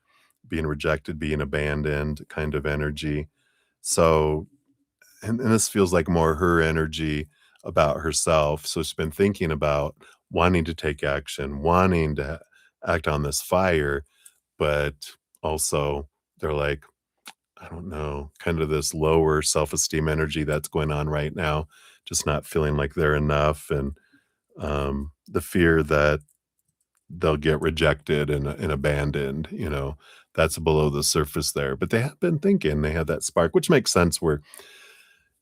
being rejected, being abandoned kind of energy. So, and this feels like more her energy about herself. So she's been thinking about wanting to take action, wanting to act on this fire, but also they're like, I don't know, kind of this lower self-esteem energy that's going on right now, just not feeling like they're enough. And the fear that they'll get rejected and abandoned, that's below the surface there. But they have been thinking they had that spark, which makes sense where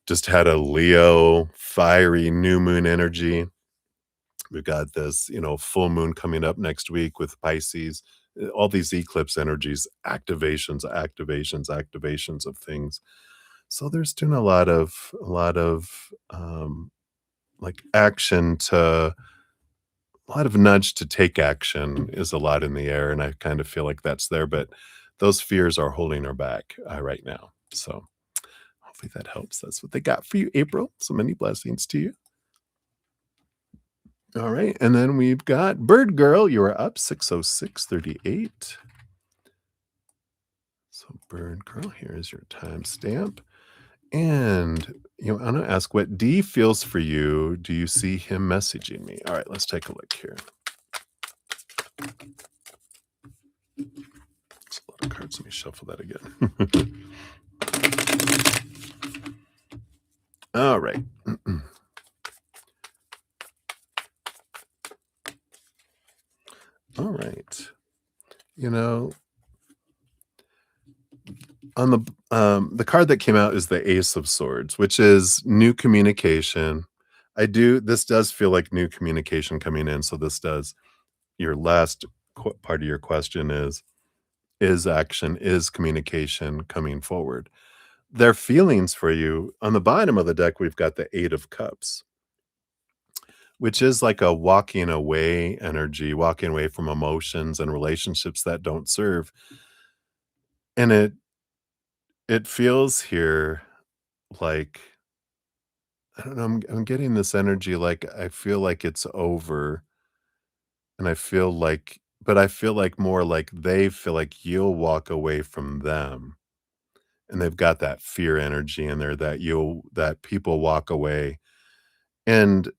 Just had a Leo, fiery new moon energy. We've got this, full moon coming up next week with Pisces. All these eclipse energies, activations of things. So there's doing a lot of like action to a lot of nudge to take action is a lot in the air, and I kind of feel like that's there, but those fears are holding her back right now. So hopefully that helps. That's what they got for you, April. So many blessings to you. All right. And then we've got Bird Girl. You are up 60638. So, Bird Girl, here is your timestamp. And I'm going to ask what D feels for you. Do you see him messaging me? All right, let's take a look here. It's a lot of cards. Let me shuffle that again. All right. All right. You know, on the card that came out is the Ace of Swords, which is new communication. This does feel like new communication coming in. So this does your last part of your question is action, is communication coming forward. Their feelings for you. On the bottom of the deck, we've got the Eight of Cups, which is like a walking away energy, walking away from emotions and relationships that don't serve. And it feels here like I don't know, I'm getting this energy like I feel like it's over, and I feel like more like they feel like you'll walk away from them, and they've got that fear energy in there that people walk away, and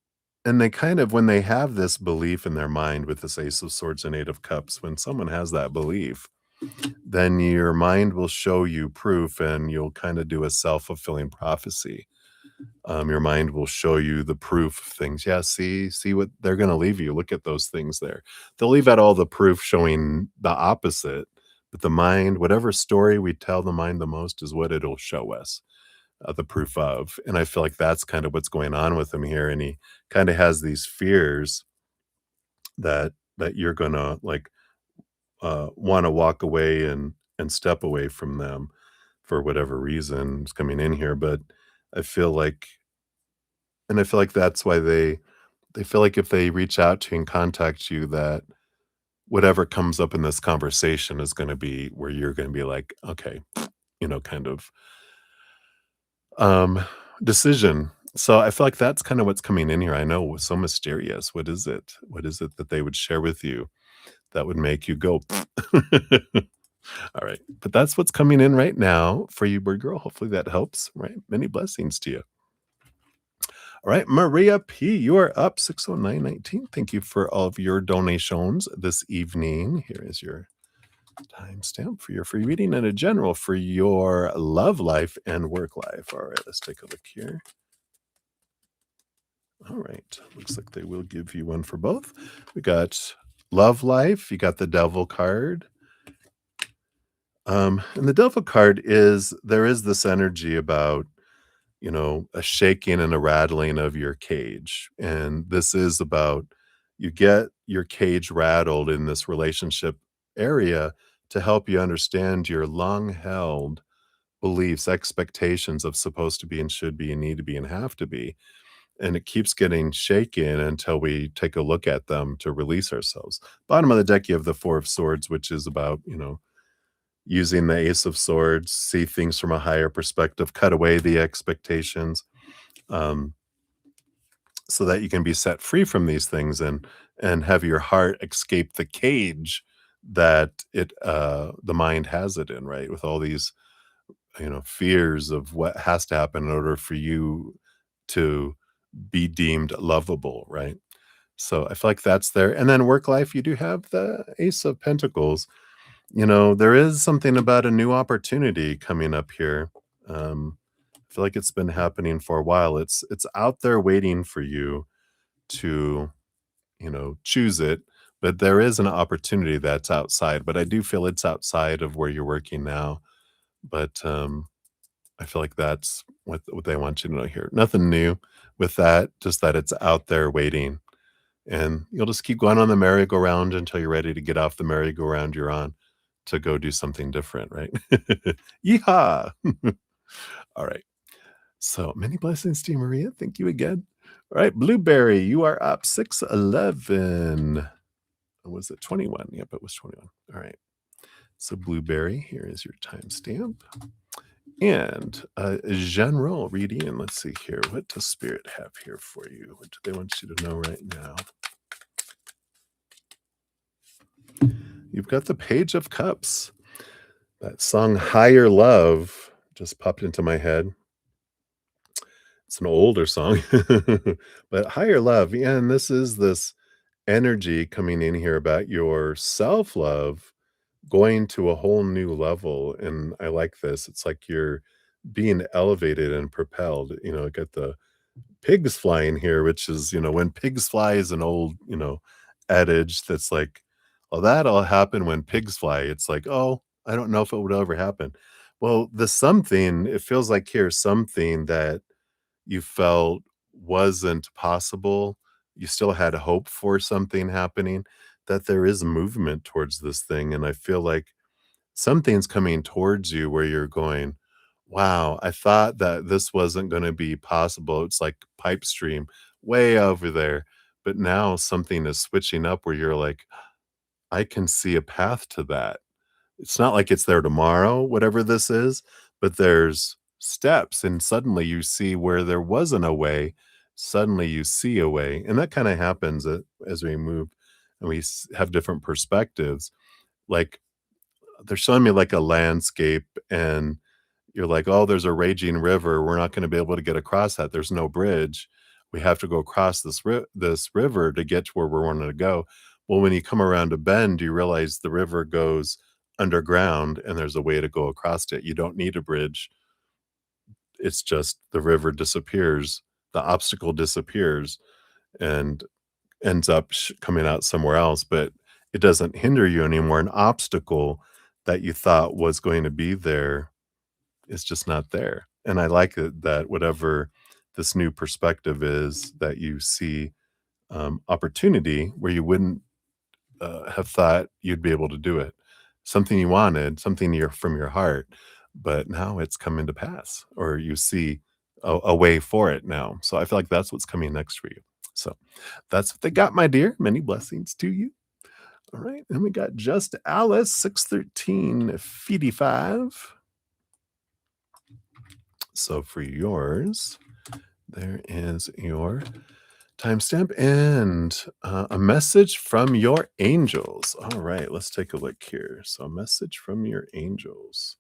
they kind of when they have this belief in their mind with this Ace of Swords and Eight of Cups, when someone has that belief, then your mind will show you proof, and you'll kinda do a self-fulfilling prophecy. Your mind will show you the proof of things. Yeah, see what they're gonna leave you. Look at those things there. They'll leave out all the proof showing the opposite, but the mind, whatever story we tell the mind the most is what it'll show us, the proof of. And I feel like that's kind of what's going on with him here, and he kinda has these fears that you're gonna, like, wanna walk away and step away from them for whatever reason is coming in here, but I feel like I feel like that's why they feel like if they reach out to you and contact you that whatever comes up in this conversation is gonna be where you're gonna be like, "Okay," kind of, um, decision. So I feel like that's kinda what's coming in here. I know, so mysterious. What is it? What is it that they would share with you that would make you go, Alright, but that's what's coming in right now for you, bird girl. Hopefully that helps, right? Many blessings to you. All right, Maria P., you are up 60919. Thank you for all of your donations this evening. Here is your timestamp for your free reading and a general for your love life and work life. All right, let's take a look here. All right, looks like they will give you one for both. We got love life. You got the devil card. And the devil card there is this energy about a shaking and a rattling of your cage. And this is about you get your cage rattled in this relationship area to help you understand your long held beliefs, expectations of supposed to be and should be and need to be and have to be. And it keeps getting shaken until we take a look at them to release ourselves. Bottom of the deck, you have the Four of Swords, which is about, using the Ace of Swords, see things from a higher perspective, cut away the expectations, um, so that you can be set free from these things and have your heart escape the cage that the mind has it in, right? With all these, fears of what has to happen in order for you to be deemed lovable, right? So I feel like that's there. And then work life, you do have the Ace of Pentacles. There is something about a new opportunity coming up here. I feel like it's been happening for a while. It's out there waiting for you to, choose it, but there is an opportunity that's outside, but I do feel it's outside of where you're working now. But I feel like that's what they want you to know here. Nothing new with that, just that it's out there waiting, and you'll just keep going on the merry-go-round until you're ready to get off the merry-go-round you're on to go do something different, right? Yeehaw! All right. So many blessings to you, Maria. Thank you again. All right, Blueberry, you are up 611. Or was it 21? Yep, it was 21. All right. So, Blueberry, here is your timestamp. And general reading. Let's see here. What does Spirit have here for you? What do they want you to know right now? You've got the Page of Cups. That song Higher Love just popped into my head. It's an older song, but Higher Love, yeah, and this energy coming in here about your self-love going to a whole new level, and I like this. It's like you're being elevated and propelled, got the pigs flying here, which is, when pigs fly is an old, adage that's like, well, that'll happen when pigs fly. It's like, oh, I don't know if it would ever happen. Well, the something, it feels like here, something that you felt wasn't possible, you still had hope for something happening, that there is movement towards this thing, and I feel like something's coming towards you where you're going, "Wow, I thought that this wasn't gonna be possible." It's like pipe stream way over there, but now something is switching up where you're like, "I can see a path to that." It's not like it's there tomorrow, whatever this is, but there's steps, and suddenly you see where there wasn't a way, suddenly you see a way, and that kinda happens as we move and we have different perspectives. Like, they're showing me, like, a landscape, and you're like, "Oh, there's a raging river, we're not gonna be able to get across that, there's no bridge. We have to go across this river to get to where we're wanting to go." Well, when you come around a bend, you realize the river goes underground, and there's a way to go across it. You don't need a bridge. It's just the river disappears, the obstacle disappears, and ends up coming out somewhere else, but it doesn't hinder you anymore. An obstacle that you thought was going to be there is just not there. And I like it that whatever this new perspective is, that you see opportunity where you wouldn't have thought you'd be able to do it. Something you wanted, something from your heart, but now it's coming to pass, or you see a way for it now. So I feel like that's what's coming next for you. So that's what they got, my dear. Many blessings to you. All right. And we got Just Alice, 613 five. So for yours, there is your timestamp and a message from your angels. All right, let's take a look here. So, a message from your angels.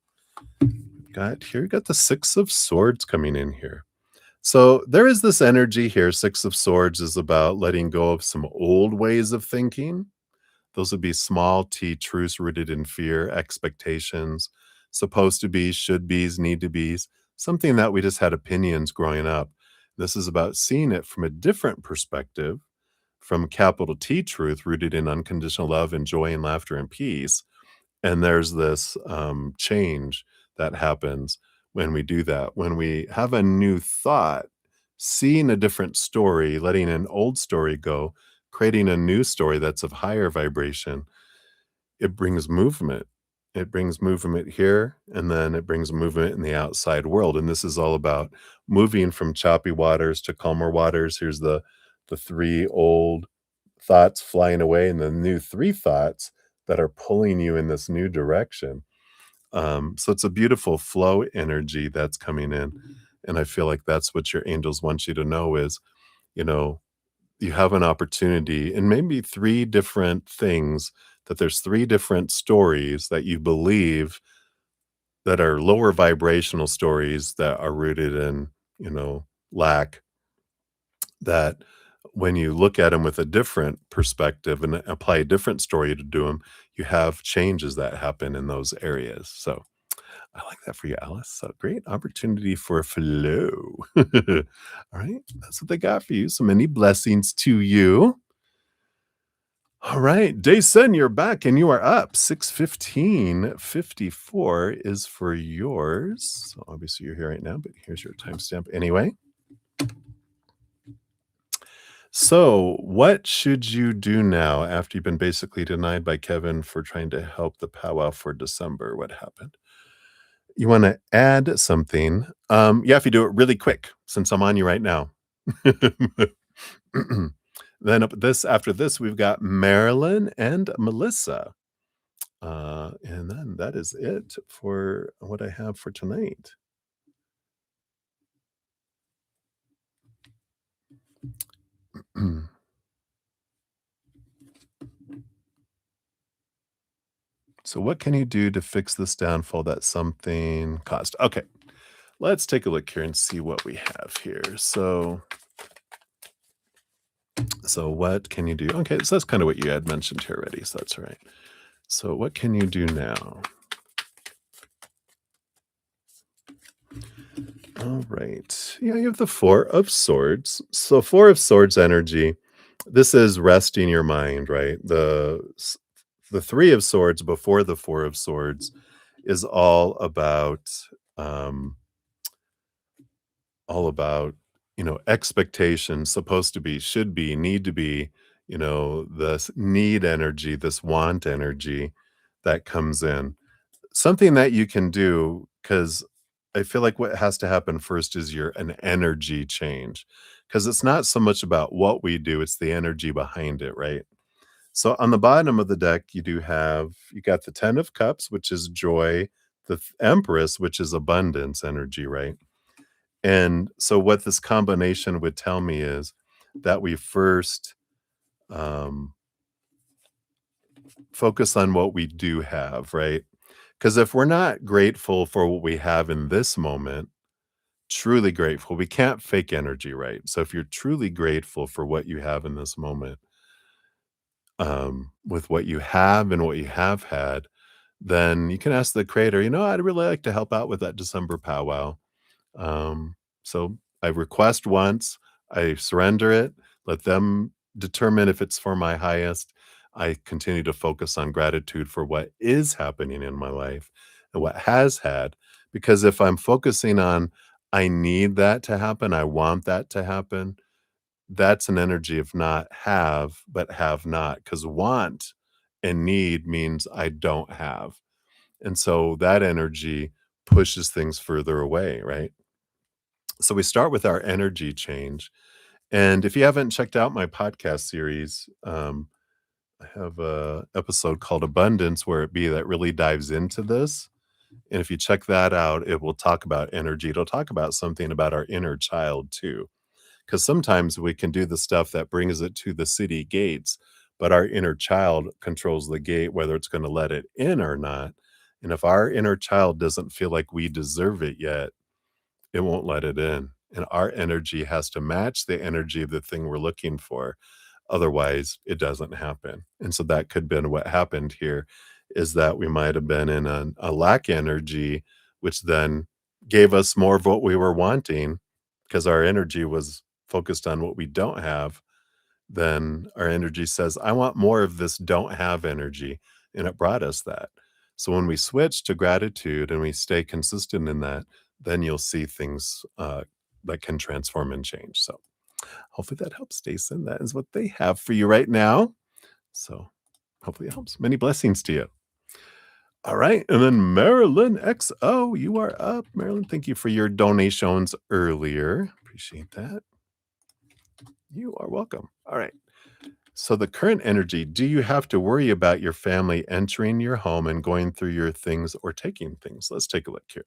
Got the Six of Swords coming in here. So, there is this energy here. Six of Swords is about letting go of some old ways of thinking. Those would be small t truths rooted in fear, expectations, supposed to be, should be's, need to be's, something that we just had opinions growing up. This is about seeing it from a different perspective, from capital T truth rooted in unconditional love and joy and laughter and peace. And there's this change that happens when we do that. When we have a new thought, seeing a different story, letting an old story go, creating a new story that's of higher vibration, it brings movement. It brings movement here, and then it brings movement in the outside world. And this is all about moving from choppy waters to calmer waters. Here's the three old thoughts flying away, and the new three thoughts that are pulling you in this new direction. So it's a beautiful flow energy that's coming in. And I feel like that's what your angels want you to know is, you know, you have an opportunity and maybe three different things, that there's three different stories that you believe that are lower vibrational stories that are rooted in, lack, that when you look at them with a different perspective and apply a different story to do them, you have changes that happen in those areas. So I like that for you, Alice. So great opportunity for flow. All right. That's what they got for you. So many blessings to you. All right, Jason, you're back and you are up. 6:15:54 is for yours. So obviously you're here right now, but here's your timestamp anyway. So, what should you do now after you've been basically denied by Kevin for trying to help the powwow for December? What happened? You want to add something. Yeah, if you do it really quick, since I'm on you right now. Then after this, we've got Marilyn and Melissa. And then that is it for what I have for tonight. So, what can you do to fix this downfall that something caused? Okay, let's take a look here and see what we have here. So what can you do? Okay, so that's kind of what you had mentioned here already. So that's all right. So, what can you do now? All right. Yeah, you have the Four of Swords. So, Four of Swords energy. This is resting your mind, right? The Three of Swords before the Four of Swords is um, all about expectations. Supposed to be, should be, need to be. This need energy, this want energy that comes in. Something that you can do, because I feel like what has to happen first is an energy change, because it's not so much about what we do, it's the energy behind it, right? So on the bottom of the deck, you got the 10 of cups, which is joy, the empress, which is abundance energy, right? And so what this combination would tell me is that we first um, focus on what we do have, right? Because if we're not grateful for what we have in this moment, truly grateful, we can't fake energy, right? So if you're truly grateful for what you have in this moment, with what you have and what you have had, then you can ask the creator, I'd really like to help out with that December powwow. So I request once, I surrender it, let them determine if it's for my highest. I continue to focus on gratitude for what is happening in my life and what has had. Because if I'm focusing on, I need that to happen, I want that to happen, that's an energy of not have, but have not. Because want and need means I don't have. And so that energy pushes things further away, right? So we start with our energy change. And if you haven't checked out my podcast series, I have a episode called Abundance where it be that really dives into this. And if you check that out, it will talk about energy. It'll talk about something about our inner child too. Because sometimes we can do the stuff that brings it to the city gates, but our inner child controls the gate, whether it's going to let it in or not. And if our inner child doesn't feel like we deserve it yet, it won't let it in. And our energy has to match the energy of the thing we're looking for. Otherwise, it doesn't happen. And so that could have been what happened here, is that we might have been in a lack energy, which then gave us more of what we were wanting because our energy was focused on what we don't have. Then our energy says, I want more of this don't have energy. And it brought us that. So when we switch to gratitude and we stay consistent in that, then you'll see things that can transform and change. So hopefully that helps, Jason. That is what they have for you right now. So hopefully it helps. Many blessings to you. All right. And then Marilyn XO, you are up. Marilyn, thank you for your donations earlier. Appreciate that. You are welcome. All right. So the current energy, do you have to worry about your family entering your home and going through your things or taking things? Let's take a look here.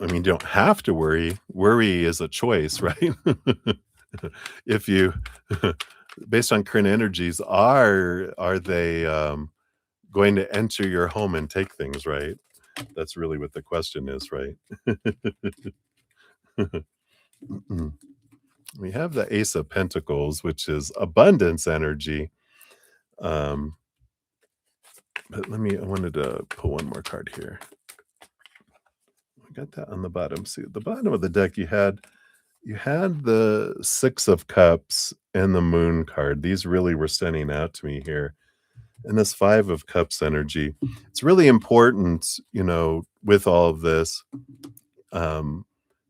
I mean, you don't have to worry. Worry is a choice, right? If you based on current energies, are they going to enter your home and take things, right? That's really what the question is, right? We have the Ace of Pentacles, which is abundance energy. Um, but I wanted to pull one more card here. I got that on the bottom. See, at the bottom of the deck, you had the 6 of Cups and the Moon card. These really were standing out to me here. And this 5 of Cups energy. It's really important, with all of this, um,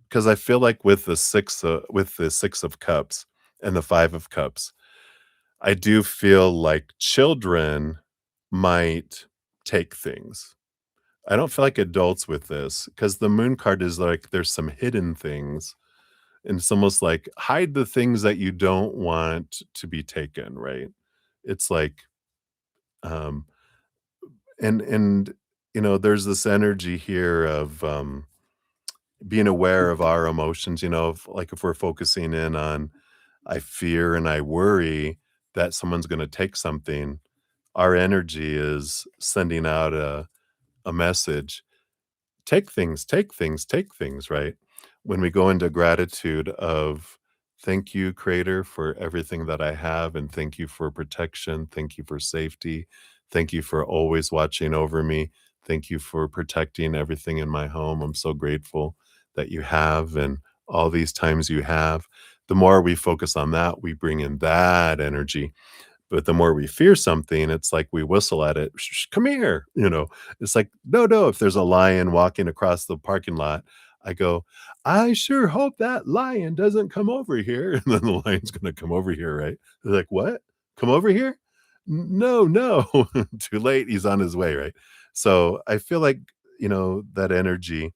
because I feel like with the 6 of Cups and the 5 of Cups, I do feel like children might take things. I don't feel like adults with this because the Moon card is like there's some hidden things, and it's almost like hide the things that you don't want to be taken, right? It's like, um, and there's this energy here of, being aware of our emotions, if we're focusing in on, I fear and I worry that someone's gonna take something, our energy is sending out a message. Take things, take things, take things, right? When we go into gratitude of, "Thank you, Creator, for everything that I have, and thank you for protection, thank you for safety, thank you for always watching over me, thank you for protecting everything in my home. I'm so grateful that you have, and all these times you have." The more we focus on that, we bring in that energy, but the more we fear something, it's like we whistle at it, "Shh, shh, come here," It's like, "No, no," if there's a lion walking across the parking lot, I go, "I sure hope that lion doesn't come over here," and then the lion's gonna come over here, right? They're like, "What? Come over here? No, no." Too late, he's on his way, right? So, I feel like, that energy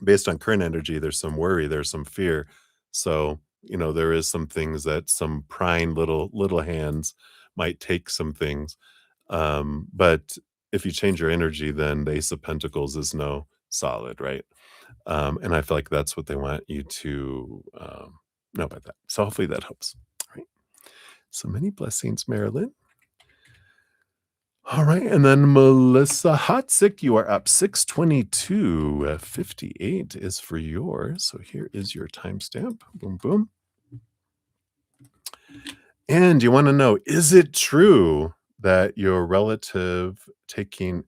based on current energy, there's some worry, there's some fear. So, there is some things that some prying little hands might take some things. But if you change your energy, then the Ace of Pentacles is no solid, right? And I feel like that's what they want you to know about that. So hopefully that helps. All right. So many blessings, Marilyn. All right, and then Melissa Hotzik, you are up 622. 58 is for yours. So here is your timestamp. Boom, boom. And you want to know, is it true that your relative uh,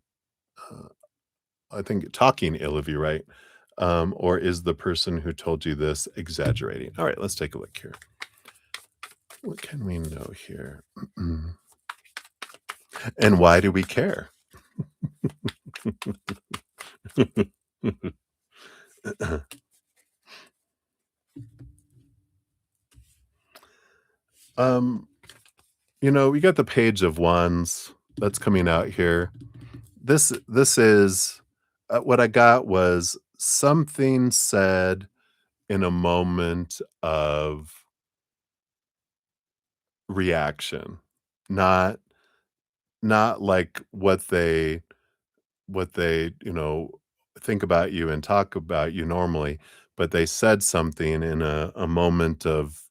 I think, talking ill of you, right? Or is the person who told you this exaggerating? All right, let's take a look here. What can we know here? And why do we care? um, we got the Page of Wands that's coming out here. This is what I got was something said in a moment of reaction, not not like what they think about you and talk about you normally, but they said something in a moment of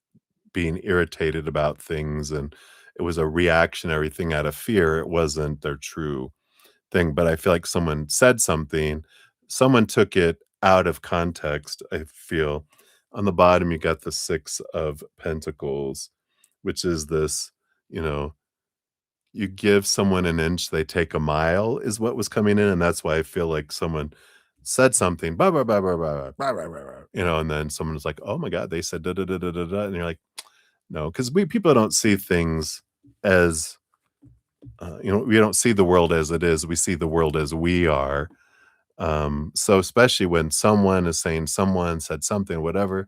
being irritated about things, and it was a reactionary thing out of fear. It wasn't their true thing, but I feel like someone took it out of context, I feel. On the bottom, you got the 6 of Pentacles, which is this, you know, you give someone an inch, they take a mile is what was coming in, and that's why I feel like someone said something, "Blah, blah, blah, blah, blah, blah, blah, blah, blah," and then someone was like, "Oh my god, they said da da da da da da," and you're like, "No," because we people don't see things as, we don't see the world as it is, we see the world as we are. So especially when someone is saying someone said something, whatever,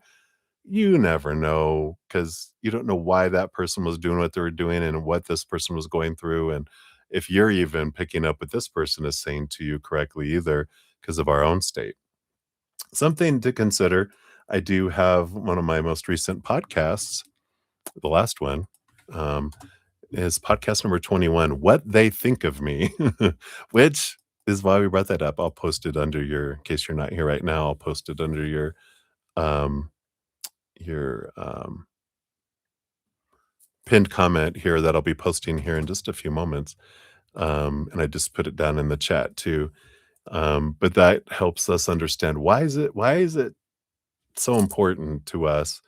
you never know because you don't know why that person was doing what they were doing and what this person was going through. And if you're even picking up what this person is saying to you correctly either because of our own state. Something to consider. I do have one of my most recent podcasts, the last one, um, is podcast number 21, What They Think of Me, which is why we brought that up. I'll post it under in case you're not here right now, I'll post it under um, your pinned comment here that I'll be posting here in just a few moments. And I just put it down in the chat too. But that helps us understand why is it so important to us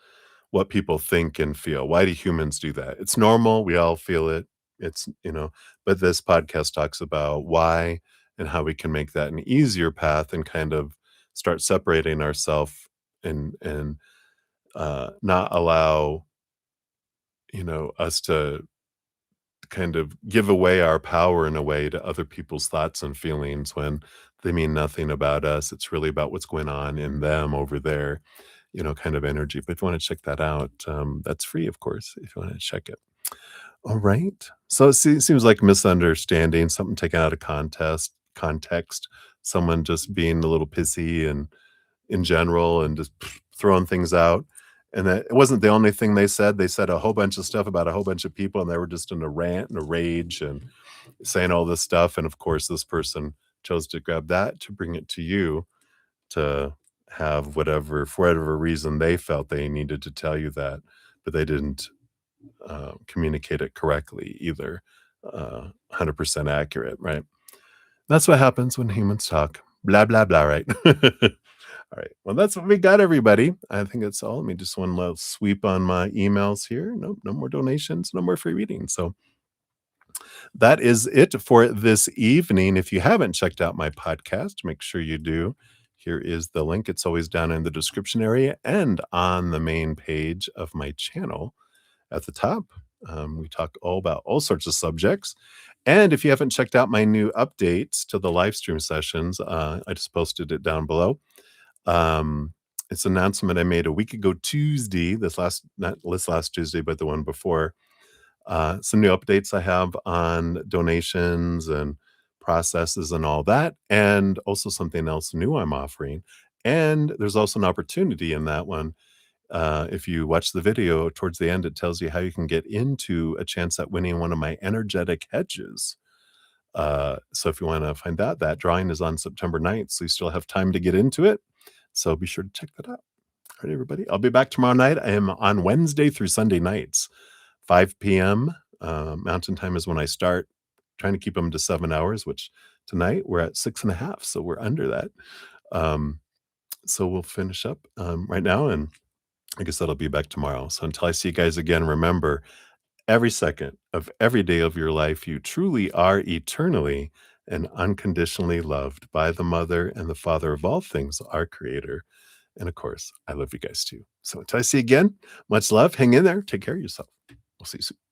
what people think and feel. Why do humans do that? It's normal. We all feel it. But this podcast talks about why and how we can make that an easier path and kind of start separating ourselves and not allow, us to kind of give away our power in a way to other people's thoughts and feelings when they mean nothing about us. It's really about what's going on in them over there, kind of energy. But if you want to check that out, that's free, of course, if you want to check it. All right. So seems like misunderstanding, something taken out of context, someone just being a little pissy and in general and just throwing things out. And that it wasn't the only thing they said. They said a whole bunch of stuff about a whole bunch of people, and they were just in a rant and a rage and saying all this stuff. And of course, this person chose to grab that to bring it to you to have whatever, for whatever reason, they felt they needed to tell you that, but they didn't communicate it correctly either. 100% accurate, right? That's what happens when humans talk. Blah, blah, blah, right? All right. Well, that's what we got, everybody. I think that's all. Let me just one little sweep on my emails here. Nope, no more donations, no more free readings. So that is it for this evening. If you haven't checked out my podcast, make sure you do. Here is the link. It's always down in the description area and on the main page of my channel at the top. We talk all about all sorts of subjects. And if you haven't checked out my new updates to the live stream sessions, I just posted it down below. It's an announcement I made a week ago Tuesday, not this last Tuesday, but the one before. Some new updates I have on donations and processes and all that, and also something else new I'm offering. And there's also an opportunity in that one. If you watch the video towards the end, it tells you how you can get into a chance at winning one of my energetic hedges. So if you want to find that drawing is on September 9th, so you still have time to get into it. So be sure to check that out. All right, everybody. I'll be back tomorrow night. I am on Wednesday through Sunday nights, 5 p.m. Mountain time is when I start. Trying to keep them to 7 hours, which tonight we're at 6.5, so we're under that. So we'll finish up right now, and I guess that'll be back tomorrow. So until I see you guys again, remember every second of every day of your life, you truly are eternally and unconditionally loved by the Mother and the Father of all things, our Creator. And of course, I love you guys too. So until I see you again, much love. Hang in there. Take care of yourself. We'll see you soon.